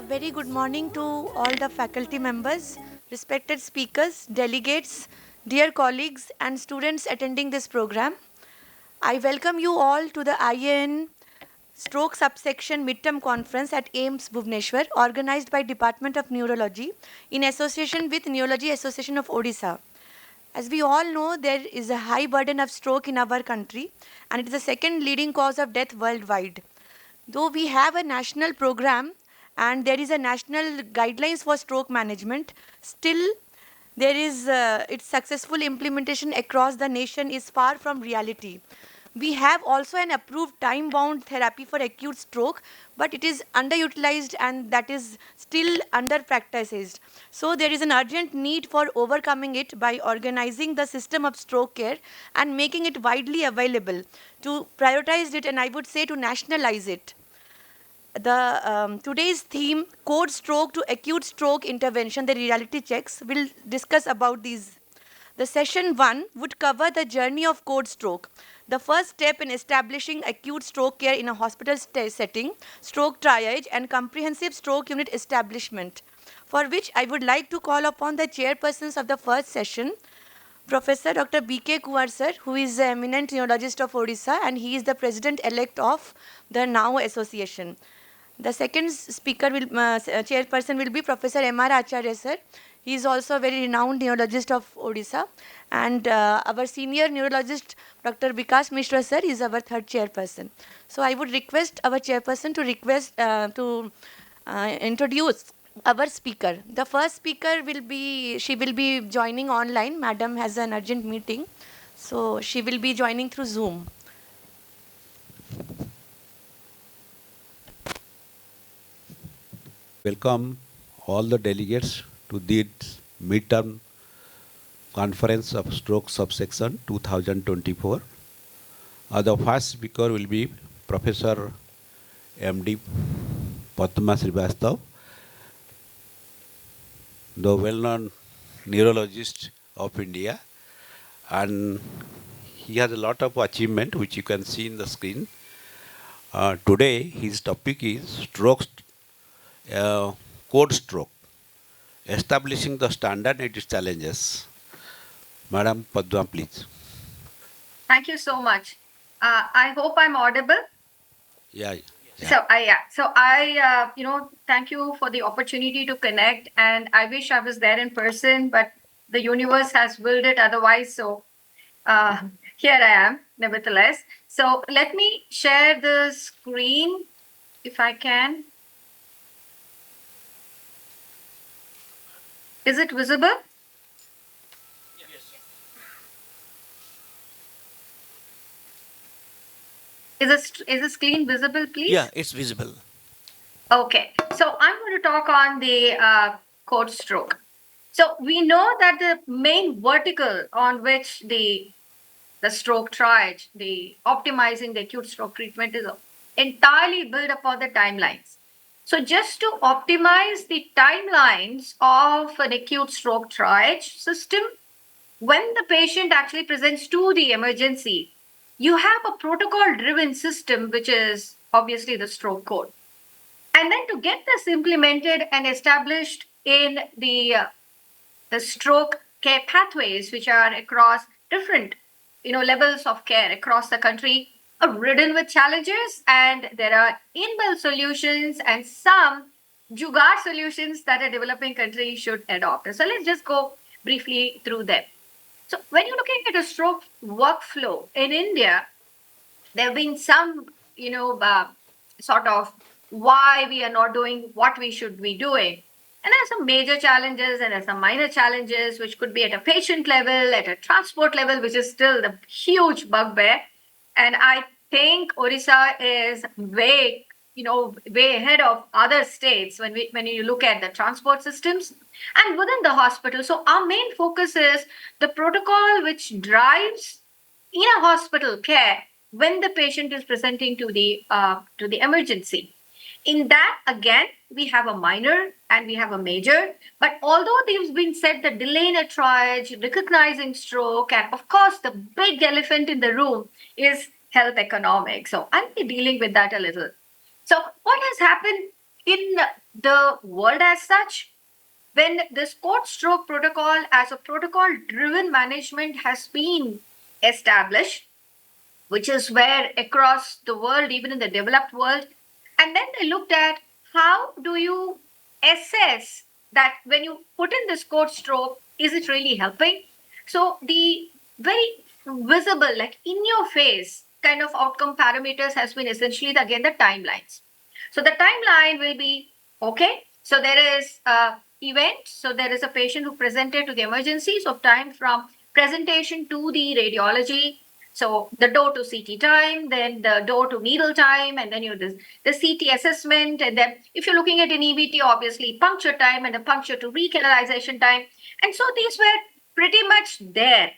Very good morning to all the faculty members, respected speakers, delegates, dear colleagues and students attending this program. I welcome you all to the IAN Stroke Subsection Midterm Conference at AIIMS Bhubaneswar, organized by Department of Neurology in association with Neurology Association of Odisha. As we all know, there is a high burden of stroke in our country and it is the second leading cause of death worldwide. Though we have a national program and there is a national guidelines for stroke management, still there is its successful implementation across the nation is far from reality. We have also an approved time-bound therapy for acute stroke, but it is underutilized and that is still under-practiced. So there is an urgent need for overcoming it by organizing the system of stroke care and making it widely available, to prioritize it and I would say to nationalize it. Today's theme, code stroke to acute stroke intervention, the reality checks, will discuss about these. The session 1 would cover the journey of code stroke, the first step in establishing acute stroke care in a hospital setting, stroke triage and comprehensive stroke unit establishment, for which I would like to call upon the chairpersons of the first session, Professor Dr. B.K. Kuwar sir, who is the eminent neurologist of Odisha and he is the president-elect of the NOW Association. The second speaker chairperson will be Professor M.R. Acharya sir. He is also a very renowned neurologist of Odisha. And our senior neurologist, Dr. Vikas Mishra sir, is our third chairperson. So I would request our chairperson to introduce our speaker. The first speaker she will be joining online. Madam has an urgent meeting. So she will be joining through Zoom. Welcome all the delegates to this midterm conference of stroke subsection 2024. The first speaker will be Professor MD Padma Srivastav, the well-known neurologist of India, and he has a lot of achievement which you can see in the screen. Today his topic is code stroke, establishing the standard and its challenges. Madam Padma, please. Thank you so much. I hope I'm audible. Yeah. So I thank you for the opportunity to connect, and I wish I was there in person, but the universe has willed it otherwise. So here I am, nevertheless. So let me share the screen if I can. Is it visible? Is the screen visible, please? Yeah, it's visible. Okay, so I'm going to talk on the code stroke. So we know that the main vertical on which the stroke triage, the optimizing the acute stroke treatment is entirely built upon the timelines. So just to optimize the timelines of an acute stroke triage system, when the patient actually presents to the emergency, you have a protocol-driven system, which is obviously the stroke code. And then to get this implemented and established in the stroke care pathways, which are across different levels of care across the country, are ridden with challenges, and there are inbuilt solutions and some jugaad solutions that a developing country should adopt. So let's just go briefly through them. So when you're looking at a stroke workflow in India, there have been some, sort of why we are not doing what we should be doing. And there are some major challenges and there are some minor challenges, which could be at a patient level, at a transport level, which is still the huge bugbear. And I think Odisha is way ahead of other states when you look at the transport systems and within the hospital. So our main focus is the protocol which drives in a hospital care when the patient is presenting to the emergency. In that, again, we have a minor and we have a major. But although there's been said the delay in a triage, recognizing stroke, and of course, the big elephant in the room is health economics. So I'll be dealing with that a little. So what has happened in the world as such. When this code stroke protocol as a protocol driven management has been established, which is where across the world, even in the developed world, and then they looked at how do you assess that when you put in this code stroke, is it really helping? So the very visible, like in your face kind of outcome parameters has been essentially again the timelines. So the timeline will be okay. So there is a event. So there is a patient who presented to the emergency. So time from presentation to the radiology. So the door to CT time, then the door to needle time, and then you have the CT assessment. And then if you're looking at an EVT, obviously puncture time and a puncture to recanalization time. And so these were pretty much there.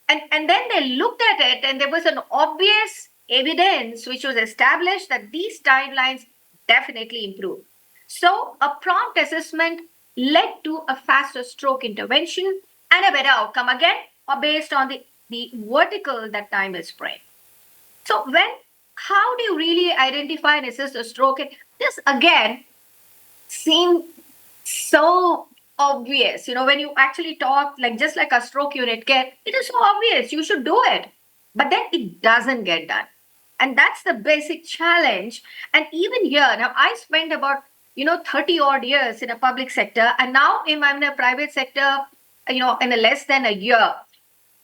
And then they looked at it, and there was an obvious evidence which was established that these timelines definitely improve. So, a prompt assessment led to a faster stroke intervention and a better outcome again, or based on the vertical that time is spread. So, how do you really identify and assess a stroke? And this again seems so obvious. When you actually talk like just like a stroke unit care, it is so obvious. You should do it. But then it doesn't get done. And that's the basic challenge. And even here, now I spent about 30 odd years in a public sector, and now I'm in a private sector, in a less than a year.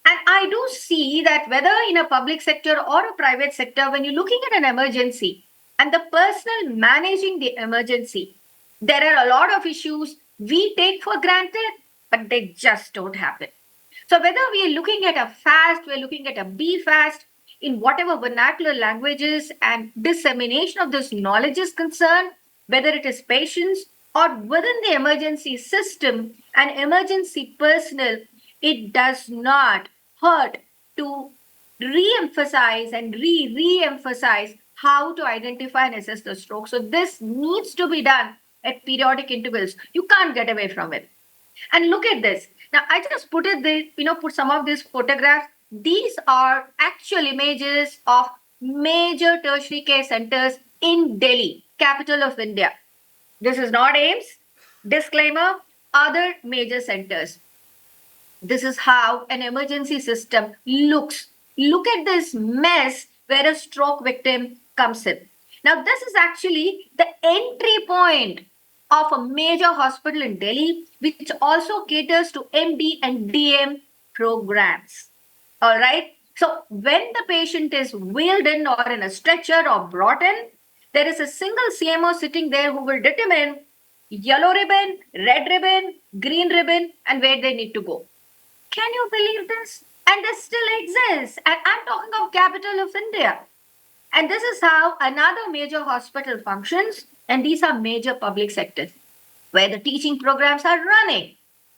And I do see that whether in a public sector or a private sector, when you're looking at an emergency and the personnel managing the emergency, there are a lot of issues we take for granted, but they just don't happen. So whether we are looking at a fast, we're looking at a be fast, in whatever vernacular languages and dissemination of this knowledge is concerned, whether it is patients or within the emergency system and emergency personnel, it does not hurt to re-emphasize and re-emphasize how to identify and assess the stroke. So this needs to be done at periodic intervals. You can't get away from it. And look at this. Now, I just put some of these photographs. These are actual images of major tertiary care centers in Delhi, capital of India. This is not AIIMS. Disclaimer, other major centers. This is how an emergency system looks. Look at this mess where a stroke victim comes in. Now, this is actually the entry point of a major hospital in Delhi, which also caters to MD and DM programs. All right. So, when the patient is wheeled in or in a stretcher or brought in, there is a single CMO sitting there who will determine yellow ribbon, red ribbon, green ribbon, and where they need to go. Can you believe this? And this still exists. And I'm talking of capital of India. And this is how another major hospital functions. And these are major public sectors where the teaching programs are running.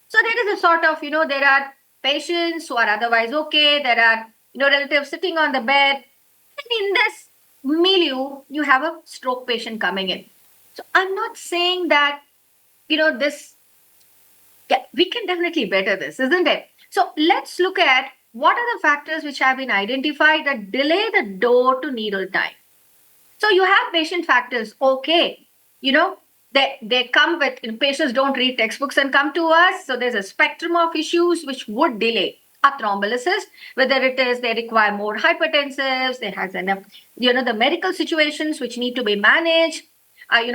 So there is a sort of, there are patients who are otherwise okay. There are, relatives sitting on the bed. And in this milieu, you have a stroke patient coming in. So I'm not saying that, this, yeah, we can definitely better this, isn't it? So let's look at what are the factors which have been identified that delay the door to needle time. So you have patient factors. Okay, they come with, patients don't read textbooks and come to us. So there's a spectrum of issues which would delay a thrombolysis, whether it is they require more hypertensives, they has enough, the medical situations which need to be managed, and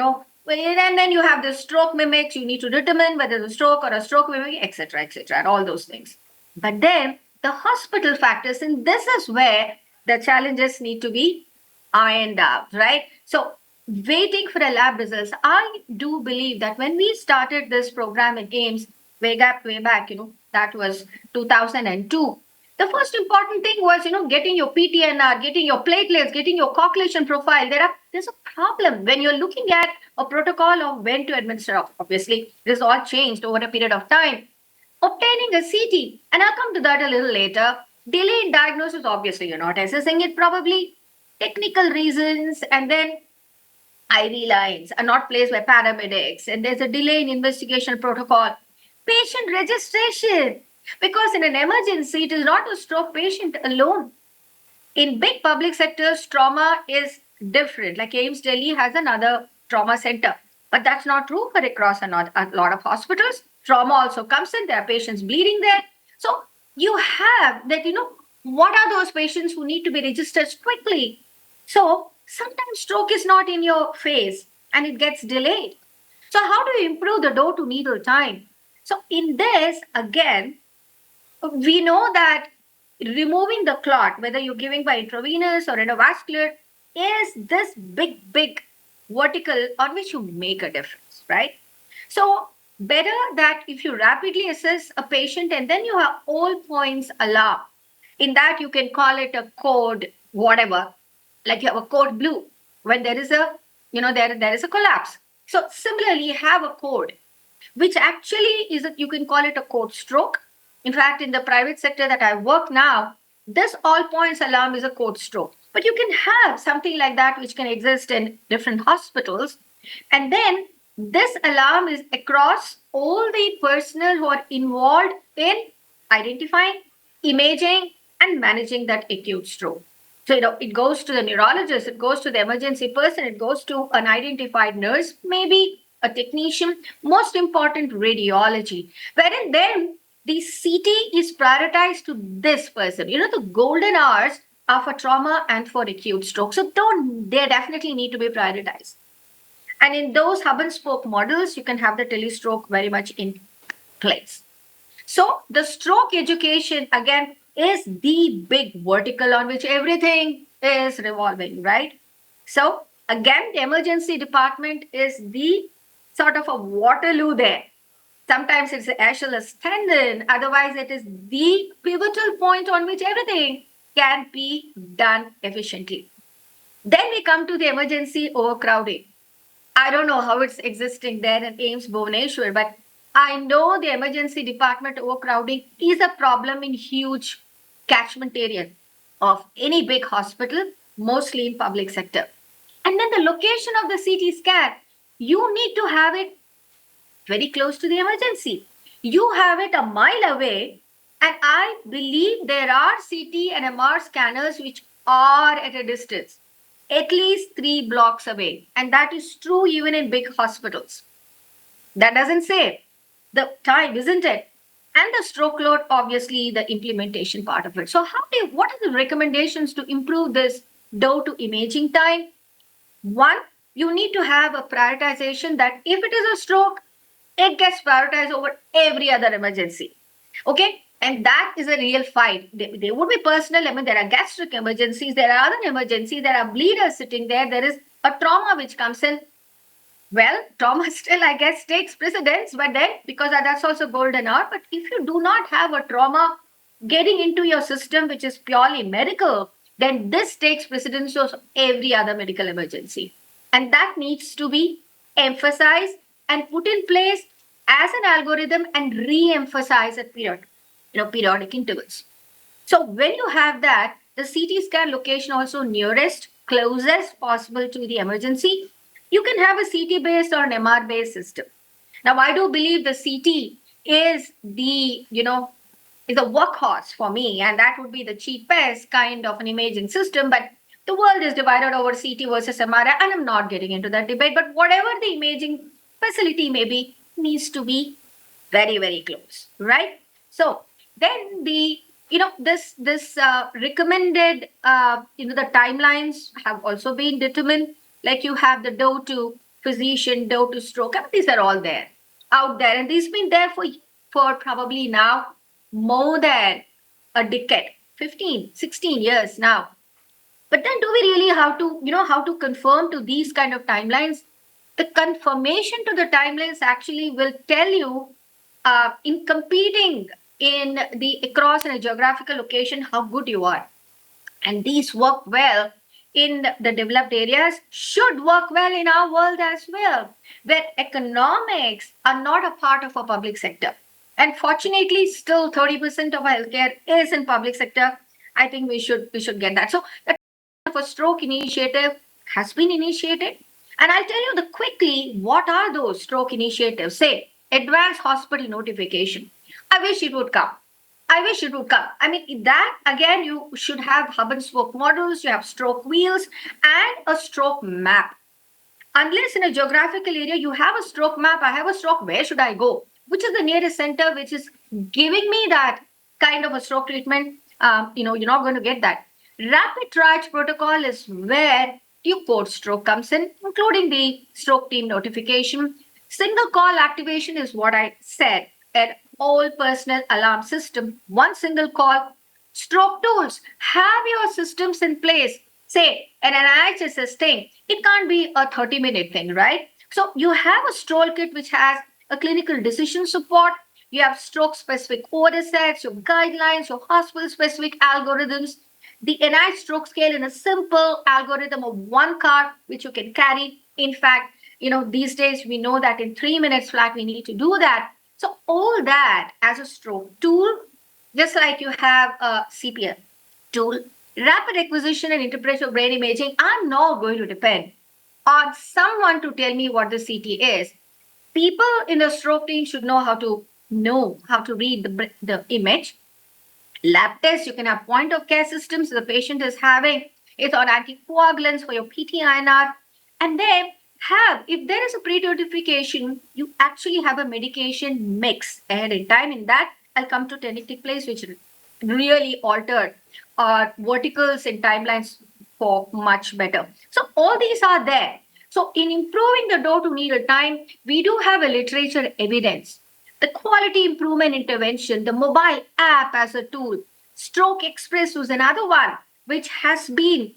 then you have the stroke mimics. You need to determine whether it's a stroke or a stroke mimic, etc., and all those things. But then the hospital factors, and this is where the challenges need to be ironed out, right? So waiting for the lab results, I do believe that when we started this program in AIIMS, way back, that was 2002. The first important thing was, getting your PTNR, getting your platelets, getting your coagulation profile. There's a problem when you're looking at a protocol of when to administer. Obviously, this all changed over a period of time. Obtaining a CT, and I'll come to that a little later. Delay in diagnosis, obviously, you're not assessing it probably. Technical reasons, and then IV lines are not placed by paramedics, and there's a delay in investigation protocol. Patient registration, because in an emergency, it is not a stroke patient alone. In big public sectors, trauma is different. Like AIIMS Delhi has another trauma center. But that's not true for across a lot of hospitals. Trauma also comes in. There are patients bleeding there. So you have that, what are those patients who need to be registered quickly? So sometimes stroke is not in your phase and it gets delayed. So how do you improve the door to needle time? So in this, again, we know that removing the clot, whether you're giving by intravenous or endovascular, is this big vertical on which you make a difference, right? So, better that if you rapidly assess a patient and then you have all points alarm. In that, you can call it a code, whatever, like you have a code blue when there is a, there is a collapse. So, similarly, you have a code which actually is you can call it a code stroke. In fact, in the private sector that I work now, this all points alarm is a code stroke. But you can have something like that which can exist in different hospitals. And then this alarm is across all the personnel who are involved in identifying, imaging, and managing that acute stroke. So, it goes to the neurologist, it goes to the emergency person, it goes to an identified nurse, maybe a technician, most important, radiology, wherein then the CT is prioritized to this person. The golden hours are for trauma and for acute stroke. So, they definitely need to be prioritized. And in those hub and spoke models, you can have the telestroke very much in place. So the stroke education, again, is the big vertical on which everything is revolving, right? So again, the emergency department is the sort of a Waterloo there. Sometimes it's the Achilles tendon, otherwise it is the pivotal point on which everything can be done efficiently. Then we come to the emergency overcrowding. I don't know how it's existing there in AIIMS Bhubaneswar, but I know the emergency department overcrowding is a problem in huge catchment area of any big hospital, mostly in public sector. And then the location of the CT scan, you need to have it very close to the emergency. You have it a mile away, and I believe there are CT and MR scanners which are at a distance, at least 3 blocks away. And that is true even in big hospitals. That doesn't say the time, isn't it? And the stroke load, obviously, the implementation part of it. So, what are the recommendations to improve this door to imaging time? One, you need to have a prioritization that if it is a stroke, it gets prioritized over every other emergency. Okay? And that is a real fight. There would be personal, there are gastric emergencies, there are other emergencies, there are bleeders sitting there, there is a trauma which comes in. Well, trauma still, I guess, takes precedence, but then because that's also golden hour. But if you do not have a trauma getting into your system, which is purely medical, then this takes precedence of every other medical emergency. And that needs to be emphasized and put in place as an algorithm and re-emphasized at periodic intervals. So when you have that, the CT scan location also nearest, closest possible to the emergency, you can have a CT based or an MR based system. Now, I do believe the CT is is a workhorse for me, and that would be the cheapest kind of an imaging system. But the world is divided over CT versus MRI, and I'm not getting into that debate. But whatever the imaging facility may be, needs to be very close, right? So then this recommended the timelines have also been determined. Like you have the door to physician, door to stroke. I mean, these are all there out there, and these been there for probably now more than a decade, 15, 16 years now. But then do we really how to confirm to these kind of timelines? The confirmation to the timelines actually will tell you in competing in the across in a geographical location how good you are. And these work well in the developed areas, should work well in our world as well, where economics are not a part of our public sector. And fortunately, still 30% of our healthcare is in public sector. I think we should get that. So the stroke initiative has been initiated. And I'll tell you the quickly what are those stroke initiatives. Say, advanced hospital notification. I wish it would come. I wish it would come. I mean, that again, you should have hub and spoke models, you have stroke wheels, and a stroke map. unless in a geographical area you have a stroke map, I have a stroke, where should I go? Which is the nearest center which is giving me that kind of a stroke treatment? You're not going to get that. Rapid triage protocol is where your code stroke comes in, including the stroke team notification. Single call activation is what I said. An all personnel alarm system, one single call. Stroke tools, have your systems in place. Say, an NIHSS thing, it can't be a 30-minute thing, right? So you have a stroke kit which has a clinical decision support. You have stroke specific order sets, your guidelines, your hospital specific algorithms, the NIH stroke scale in a simple algorithm of one card which you can carry. In fact, these days we know that in 3 minutes flat we need to do that. So all that as a stroke tool, just like you have a CPR tool, rapid acquisition and interpretation of brain imaging, I'm not going to depend on someone to tell me what the CT is. People in the stroke team should know how to read the image. Lab tests, you can have point of care systems the patient is having. It's on anticoagulants for your PT-INR. And then if there is a pre-notification, you actually have a medication mix ahead in time. In that, I'll come to genetic place, which really altered our verticals and timelines for much better. So all these are there. So in improving the door to needle time, we do have a literature evidence. The quality improvement intervention, the mobile app as a tool, Stroke Express was another one which has been,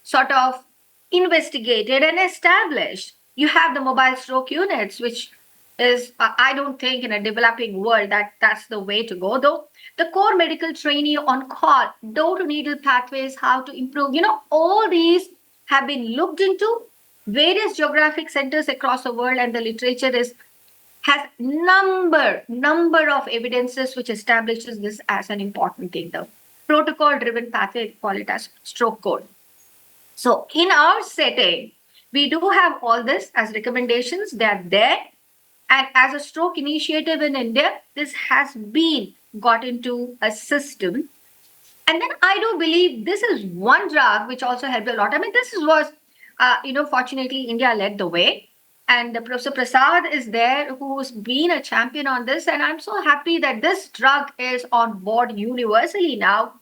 sort of investigated and established. You have the mobile stroke units, which is, I don't think in a developing world that's the way to go, though. The core medical trainee on call, door to needle pathways, how to improve, all these have been looked into various geographic centers across the world, and the literature has number of evidences which establishes this as an important thing. The protocol driven pathway, call it as stroke code. So in our setting, we do have all this as recommendations. They are there. And as a stroke initiative in India, this has been got into a system. And then I do believe this is one drug which also helped a lot. I mean, fortunately, India led the way. And Professor Prasad is there, who's been a champion on this. And I'm so happy that this drug is on board universally now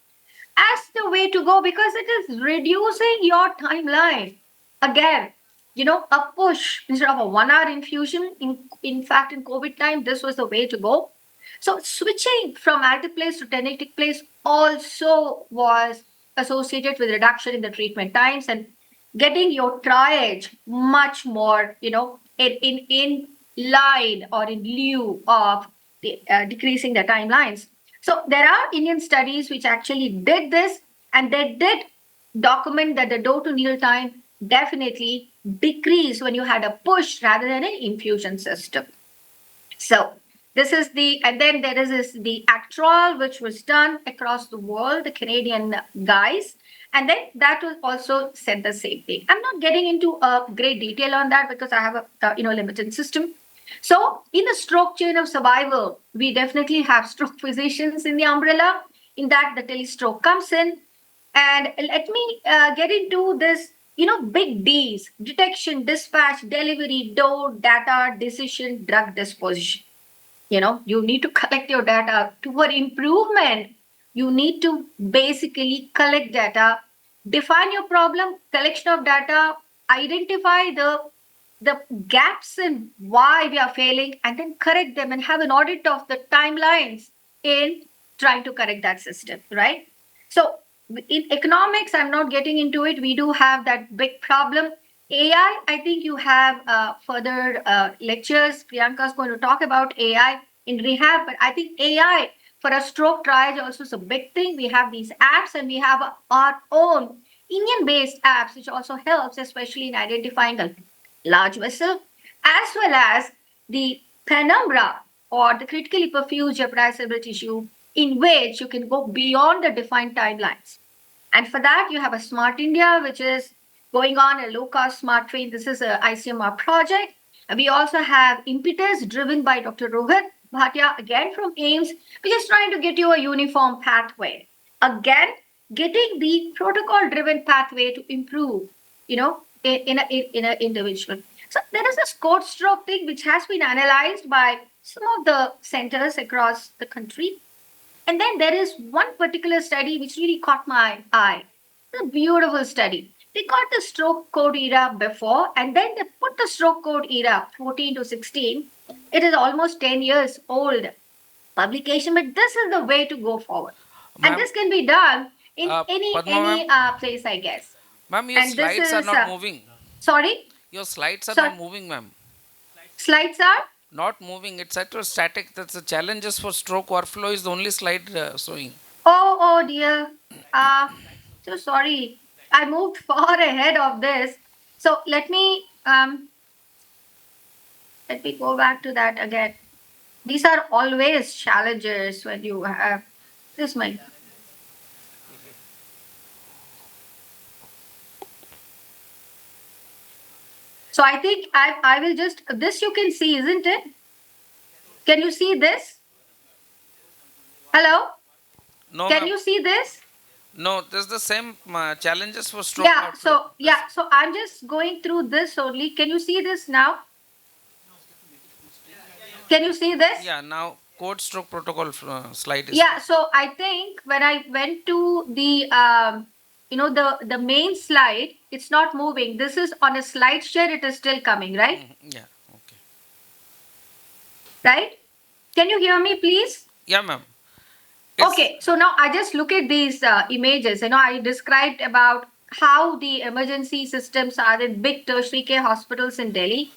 as the way to go, because it is reducing your timeline. Again, a push instead of a 1 hour infusion. In fact, in COVID time, this was the way to go. So switching from altiplase to tenetic place also was associated with reduction in the treatment times and getting your triage much more, in line or in lieu of decreasing the timelines. So there are Indian studies which actually did this, and they did document that the door to needle time definitely decreased when you had a push rather than an infusion system. So this is and then there is the actual which was done across the world, the Canadian guys, and then that will also said the same thing. I'm not getting into a great detail on that because I have a limited system. So in the stroke chain of survival, we definitely have stroke physicians in the umbrella. In that, the telestroke comes in. And let me get into this, big D's: detection, dispatch, delivery, door, data, decision, drug disposition. You need to collect your data. For improvement, you need to basically collect data, define your problem, collection of data, identify the gaps in why we are failing, and then correct them and have an audit of the timelines in trying to correct that system, right? So in economics, I'm not getting into it. We do have that big problem. I think you have further lectures. Priyanka is going to talk about AI in rehab, but I think AI for a stroke triage also is a big thing. We have these apps, and we have our own Indian-based apps, which also helps, especially in identifying a large vessel, as well as the penumbra or the critically perfused jeopardized cerebral tissue, in which you can go beyond the defined timelines. And for that, you have a Smart India, which is going on a low-cost smart train. This is a ICMR project. And we also have Impetus, driven by Dr. Rohit Bhatia, again from AIIMS, which is trying to get you a uniform pathway. Again, getting the protocol-driven pathway to improve, in an individual. So there is this code stroke thing which has been analyzed by some of the centers across the country. And then there is one particular study which really caught my eye. It's a beautiful study. They got the stroke code era before, and then they put the stroke code era 14 to 16. It is almost 10 years old publication, but this is the way to go forward. And Ma'am, this can be done in Padma ma'am, any place, I guess. ma'am, your And this slides are is not moving. sorry, Your slides are so not moving, ma'am. slides are. Not moving. It's at a static. That's the challenges for stroke workflow is the only slide showing. Oh dear. Uh, so sorry. I moved far ahead of this. So let me go back to that again. These are always challenges when you have this mic. So I think I will just this you can see, isn't it? Can you see this? Hello? No, Can ma'am. you see this? No, there's the same challenges for stroke workflow. So I'm just going through this only. Can you see this now? Can you see this? Yeah, now code stroke protocol slide is. Yeah, so I think when I went to the the main slide, it's not moving. This is on a slide share, it is still coming, right? Yeah, okay. Right? Can you hear me, please? Yeah, ma'am. Okay, so now I just look at these images. I described about how the emergency systems are in big tertiary care hospitals in Delhi.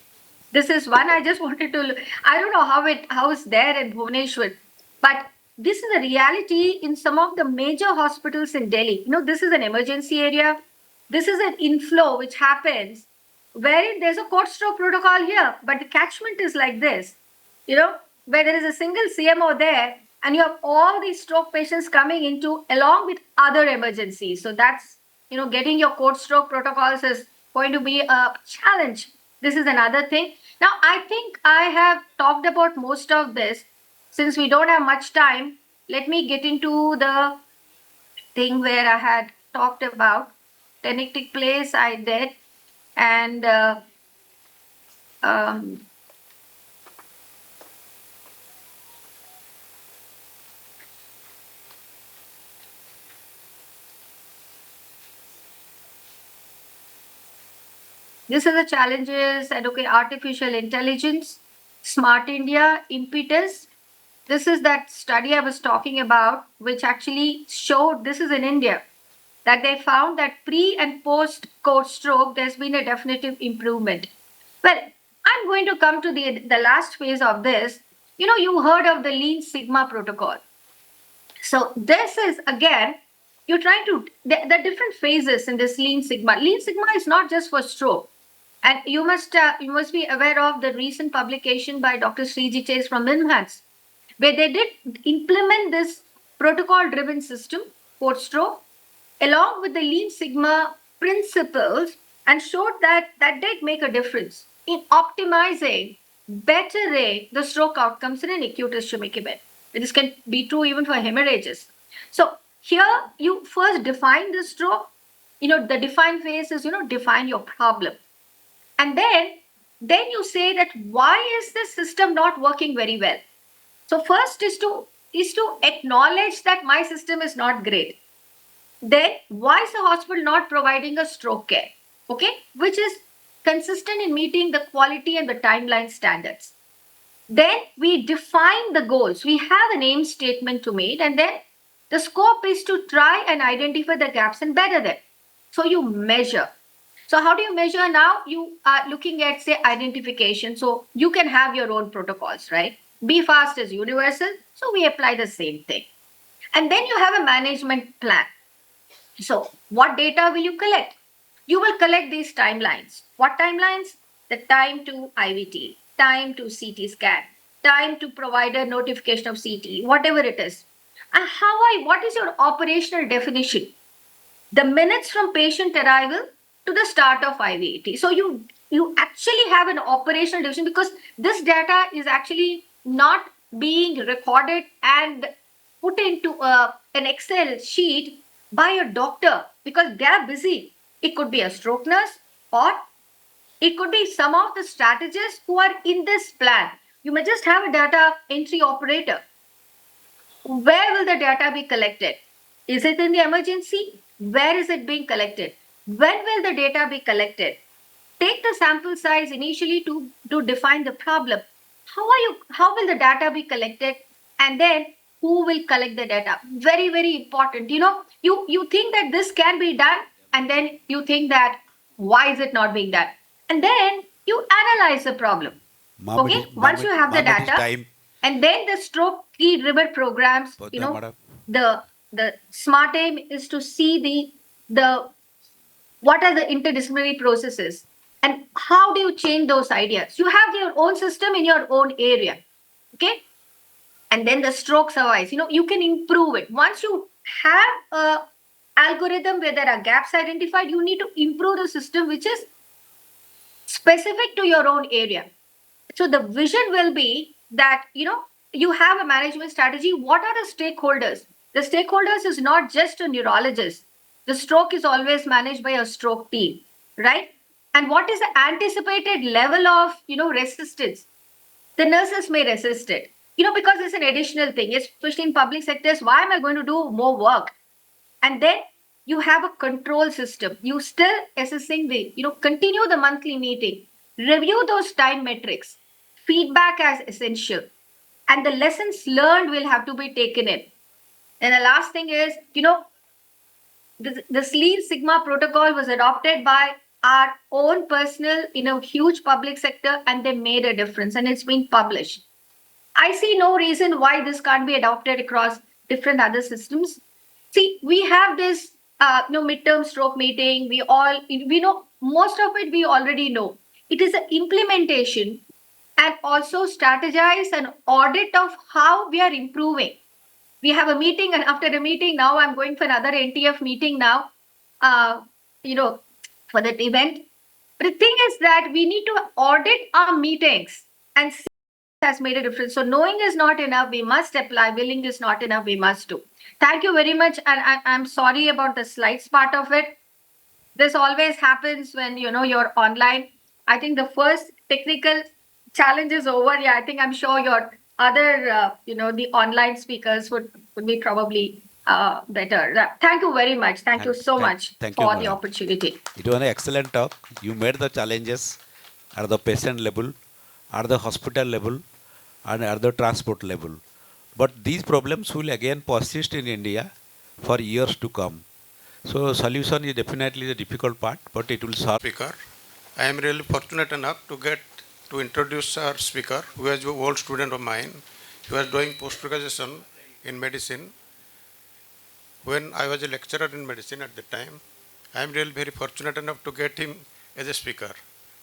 This is one I just wanted to. I don't know how it's there in Bhubaneswar, but this is a reality in some of the major hospitals in Delhi. This is an emergency area. This is an inflow which happens wherein there's a code stroke protocol here, but the catchment is like this. Where there is a single CMO there, and you have all these stroke patients coming into along with other emergencies. So that's getting your code stroke protocols is going to be a challenge. This is another thing. Now, I think I have talked about most of this. Since we don't have much time, let me get into the thing where I had talked about Tenectic place. I did, and um, these are the challenges. And okay, artificial intelligence, smart India, impetus. This is that study I was talking about, which actually showed this is in India, that they found that pre and post code stroke, there's been a definitive improvement. Well, I'm going to come to the last phase of this. You heard of the Lean Sigma protocol. So this is again, you're trying to the different phases in this Lean Sigma. Lean Sigma is not just for stroke. And you must be aware of the recent publication by Dr. Srijit Chase from AIIMS, where they did implement this protocol-driven system, code stroke, along with the Lean Sigma principles, and showed that that did make a difference in optimizing, bettering the stroke outcomes in an acute ischemic event. This can be true even for hemorrhages. So here you first define the stroke. The define phase is define your problem, and then you say that why is this system not working very well. So first is to acknowledge that my system is not great. Then why is the hospital not providing a stroke care, okay, which is consistent in meeting the quality and the timeline standards. Then we define the goals. We have an aim statement to meet, and then the scope is to try and identify the gaps and better them. So you measure. So how do you measure now? You are looking at, say, identification. So you can have your own protocols, right? Be fast is universal. So we apply the same thing. And then you have a management plan. So what data will you collect? You will collect these timelines. What timelines? The time to IVT, time to CT scan, time to provide a notification of CT, whatever it is. And what is your operational definition? The minutes from patient arrival to the start of IVT. So you actually have an operational division, because this data is actually not being recorded and put into an Excel sheet by a doctor because they are busy. It could be a stroke nurse or it could be some of the strategists who are in this plan. You may just have a data entry operator. Where will the data be collected? Is it in the emergency? Where is it being collected? When will the data be collected? Take the sample size initially to define the problem. How will the data be collected? And then who will collect the data? Very, very important. You think that this can be done, and then you think that why is it not being done? And then you analyze the problem. Ma'am, Okay, once you have the it is data, time. and then the stroke key driven programs, Podna, madam. the smart aim is to see the what are the interdisciplinary processes and how do you change those ideas. You have your own system in your own area, okay, and then the stroke survives. You can improve it once you have a algorithm where there are gaps identified. You need to improve the system which is specific to your own area. So the vision will be that you have a management strategy. What are the stakeholders? The stakeholders is not just a neurologist. The stroke is always managed by a stroke team, right? And what is the anticipated level of resistance? The nurses may resist it, because it's an additional thing, especially in public sectors. Why am I going to do more work? And then you have a control system. You still assessing continue the monthly meeting, review those time metrics, feedback as essential, and the lessons learned will have to be taken in. And the last thing is, the Lean Sigma protocol was adopted by our own personnel in a huge public sector, and they made a difference, and it's been published. I see no reason why this can't be adopted across different other systems. See, we have this midterm stroke meeting. We know most of it. We already know. It is an implementation and also strategize and audit of how we are improving. We have a meeting, and after the meeting, now I'm going for another NTF meeting now. Uh, for that event. But the thing is that we need to audit our meetings and see has made a difference. So knowing is not enough. We must apply. Willing is not enough. We must do. Thank you very much. And I'm sorry about the slides part of it. This always happens when you're online. I think the first technical challenge is over. Yeah, I think I'm sure your other the online speakers would be probably better. Thank you very much. Thank you so much Thank you, for the madam. opportunity. It was an excellent talk. You made the challenges at the patient level, at the hospital level, and at the transport level. But these problems will again persist in India for years to come. So solution is definitely the difficult part, but it will solve. Speaker. I am really fortunate enough to get to introduce our speaker, who is an old student of mine. He was doing post-graduation in medicine. When I was a lecturer in medicine at the time, I am really very fortunate enough to get him as a speaker.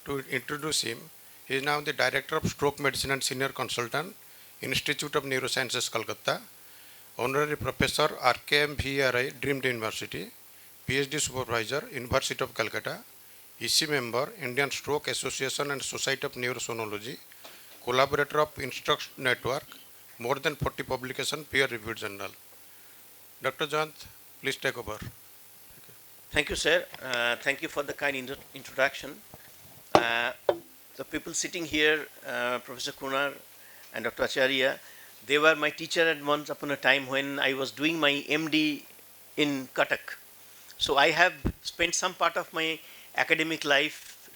To introduce him, he is now the Director of Stroke Medicine and Senior Consultant, Institute of Neurosciences, Calcutta, Honorary Professor, RKM Dream University, PhD Supervisor, University of Calcutta, EC member, Indian Stroke Association and Society of Neurosonology, collaborator of Instruct Network, more than 40 publications, peer-reviewed journal. Dr. Jant, please take over. Thank you, sir. Thank you for the kind introduction. The people sitting here, Professor Kunar and Dr. Acharya, they were my teacher at once upon a time when I was doing my MD in Cuttack. So I have spent some part of my academic life,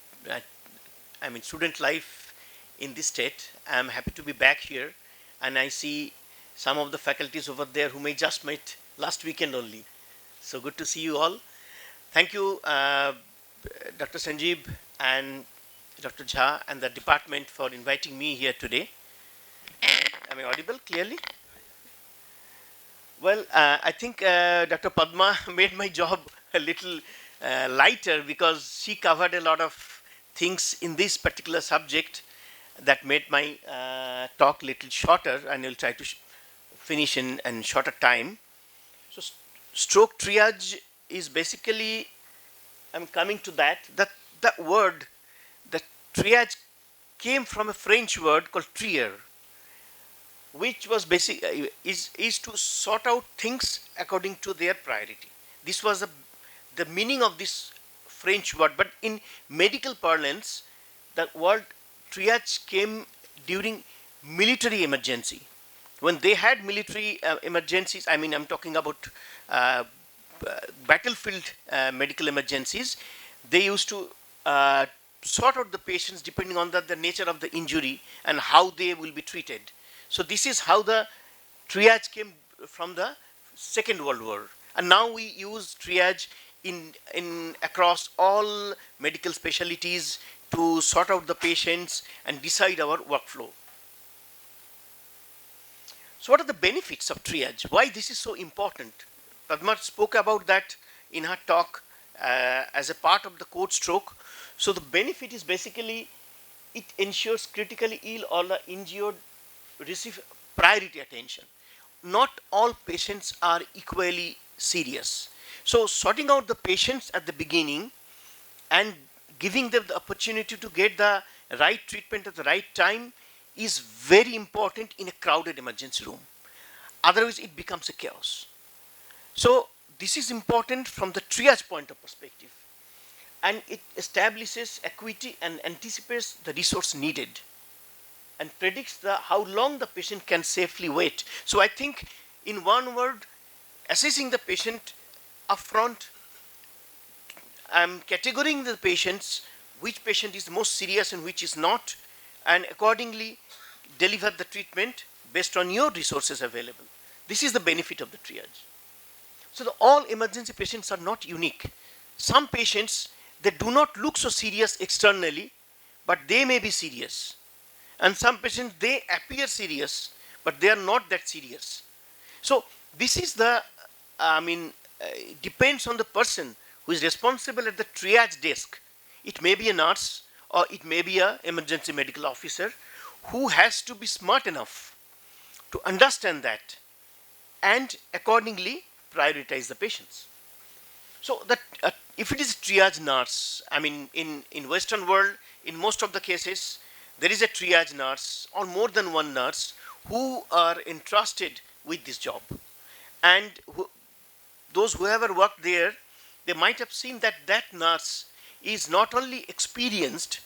student life in this state. I am happy to be back here, and I see some of the faculties over there whom I just met last weekend only. So good to see you all. Thank you, Dr. Sanjeev and Dr. Jha and the department for inviting me here today. Am I audible clearly? Well, I think Dr. Padma made my job a little lighter because she covered a lot of things in this particular subject that made my talk a little shorter, and I'll try to finish in shorter time. So stroke triage is basically, I'm coming to that word, the triage came from a French word called trier, which was is to sort out things according to their priority. This was the meaning of this French word, but in medical parlance, the word triage came during military emergency. When they had military emergencies, I mean, I'm talking about uh, battlefield medical emergencies, they used to sort out the patients depending on the nature of the injury and how they will be treated. So this is how the triage came from the Second World War. And now we use triage in across all medical specialties to sort out the patients and decide our workflow. So what are the benefits of triage? Why this is so important? Padma spoke about that in her talk as a part of the code stroke. So the benefit is basically it ensures critically ill or the injured receive priority attention. Not all patients are equally serious. So sorting out the patients at the beginning and giving them the opportunity to get the right treatment at the right time is very important in a crowded emergency room. Otherwise, it becomes a chaos. So this is important from the triage point of perspective, and it establishes equity and anticipates the resource needed and predicts how long the patient can safely wait. So I think, in one word, assessing the patient upfront, I'm categorizing the patients, which patient is most serious and which is not, and accordingly deliver the treatment based on your resources available. This is the benefit of the triage. So all emergency patients are not unique. Some patients, they do not look so serious externally, but they may be serious. And some patients, they appear serious, but they are not that serious. So this is the, depends on the person who is responsible at the triage desk. It may be a nurse or it may be an emergency medical officer who has to be smart enough to understand that and accordingly prioritize the patients. So that if it is a triage nurse, I mean, in Western world, in most of the cases, there is a triage nurse or more than one nurse who are entrusted with this job. And those who ever worked there, they might have seen that that nurse is not only experienced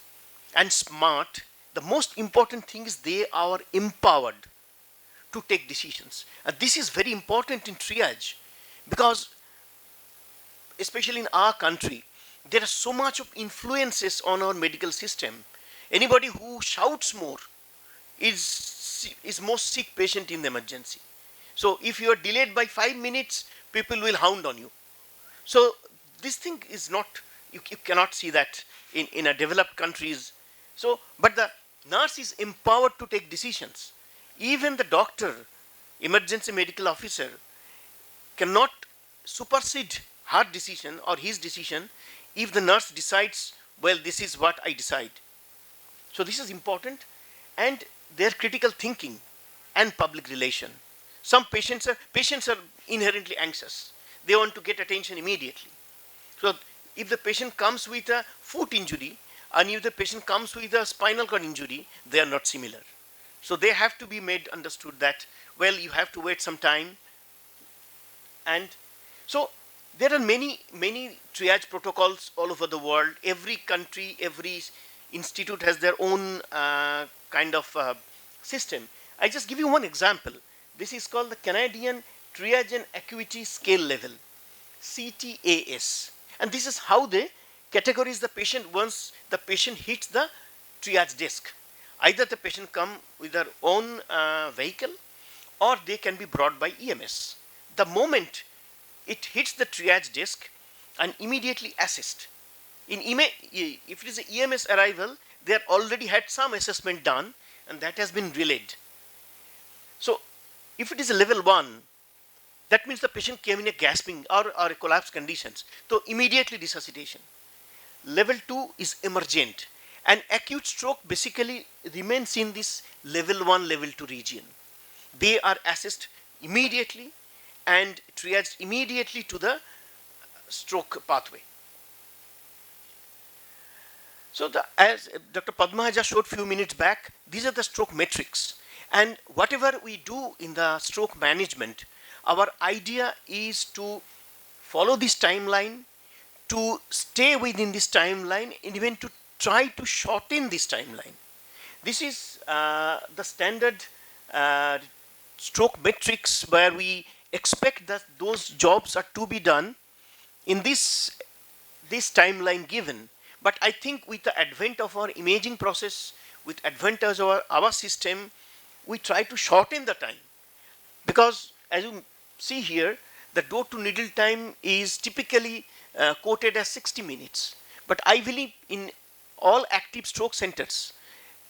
and smart, the most important thing is they are empowered to take decisions. And this is very important in triage because, especially in our country, there are so much of influences on our medical system. Anybody who shouts more is most sick patient in the emergency. So if you are delayed by 5 minutes, people will hound on you. So this thing is not, you cannot see that in a developed countries. So, but the nurse is empowered to take decisions. Even the doctor, emergency medical officer, cannot supersede her decision or his decision if the nurse decides, well, this is what I decide. So this is important, and their critical thinking and public relation. Some patients are inherently anxious. They want to get attention immediately. So if the patient comes with a foot injury and if the patient comes with a spinal cord injury, they are not similar. So they have to be made understood that, well, you have to wait some time. And so there are many triage protocols all over the world. Every country, every institute has their own kind of system. I just give you one example. This is called the Canadian Triage and Acuity Scale Level, CTAS. And this is how they categorize the patient once the patient hits the triage desk. Either the patient come with their own vehicle or they can be brought by EMS. The moment it hits the triage desk and immediately assessed. If it is an EMS arrival, they have already had some assessment done and that has been relayed. So if it is a level 1, that means the patient came in a gasping or a collapse conditions. So immediately resuscitation. Level 2 is emergent. And acute stroke basically remains in this level 1, level 2 region. They are assessed immediately and triaged immediately to the stroke pathway. So as Dr. Padma just showed a few minutes back, these are the stroke metrics. And whatever we do in the stroke management, our idea is to follow this timeline, to stay within this timeline and even to try to shorten this timeline. This is the standard stroke metrics where we expect that those jobs are to be done in this timeline given. But I think with the advent of our imaging process, with advent of our system, we try to shorten the time. Because as you see here, the door to needle time is typically quoted as 60 minutes. But I believe in all active stroke centers,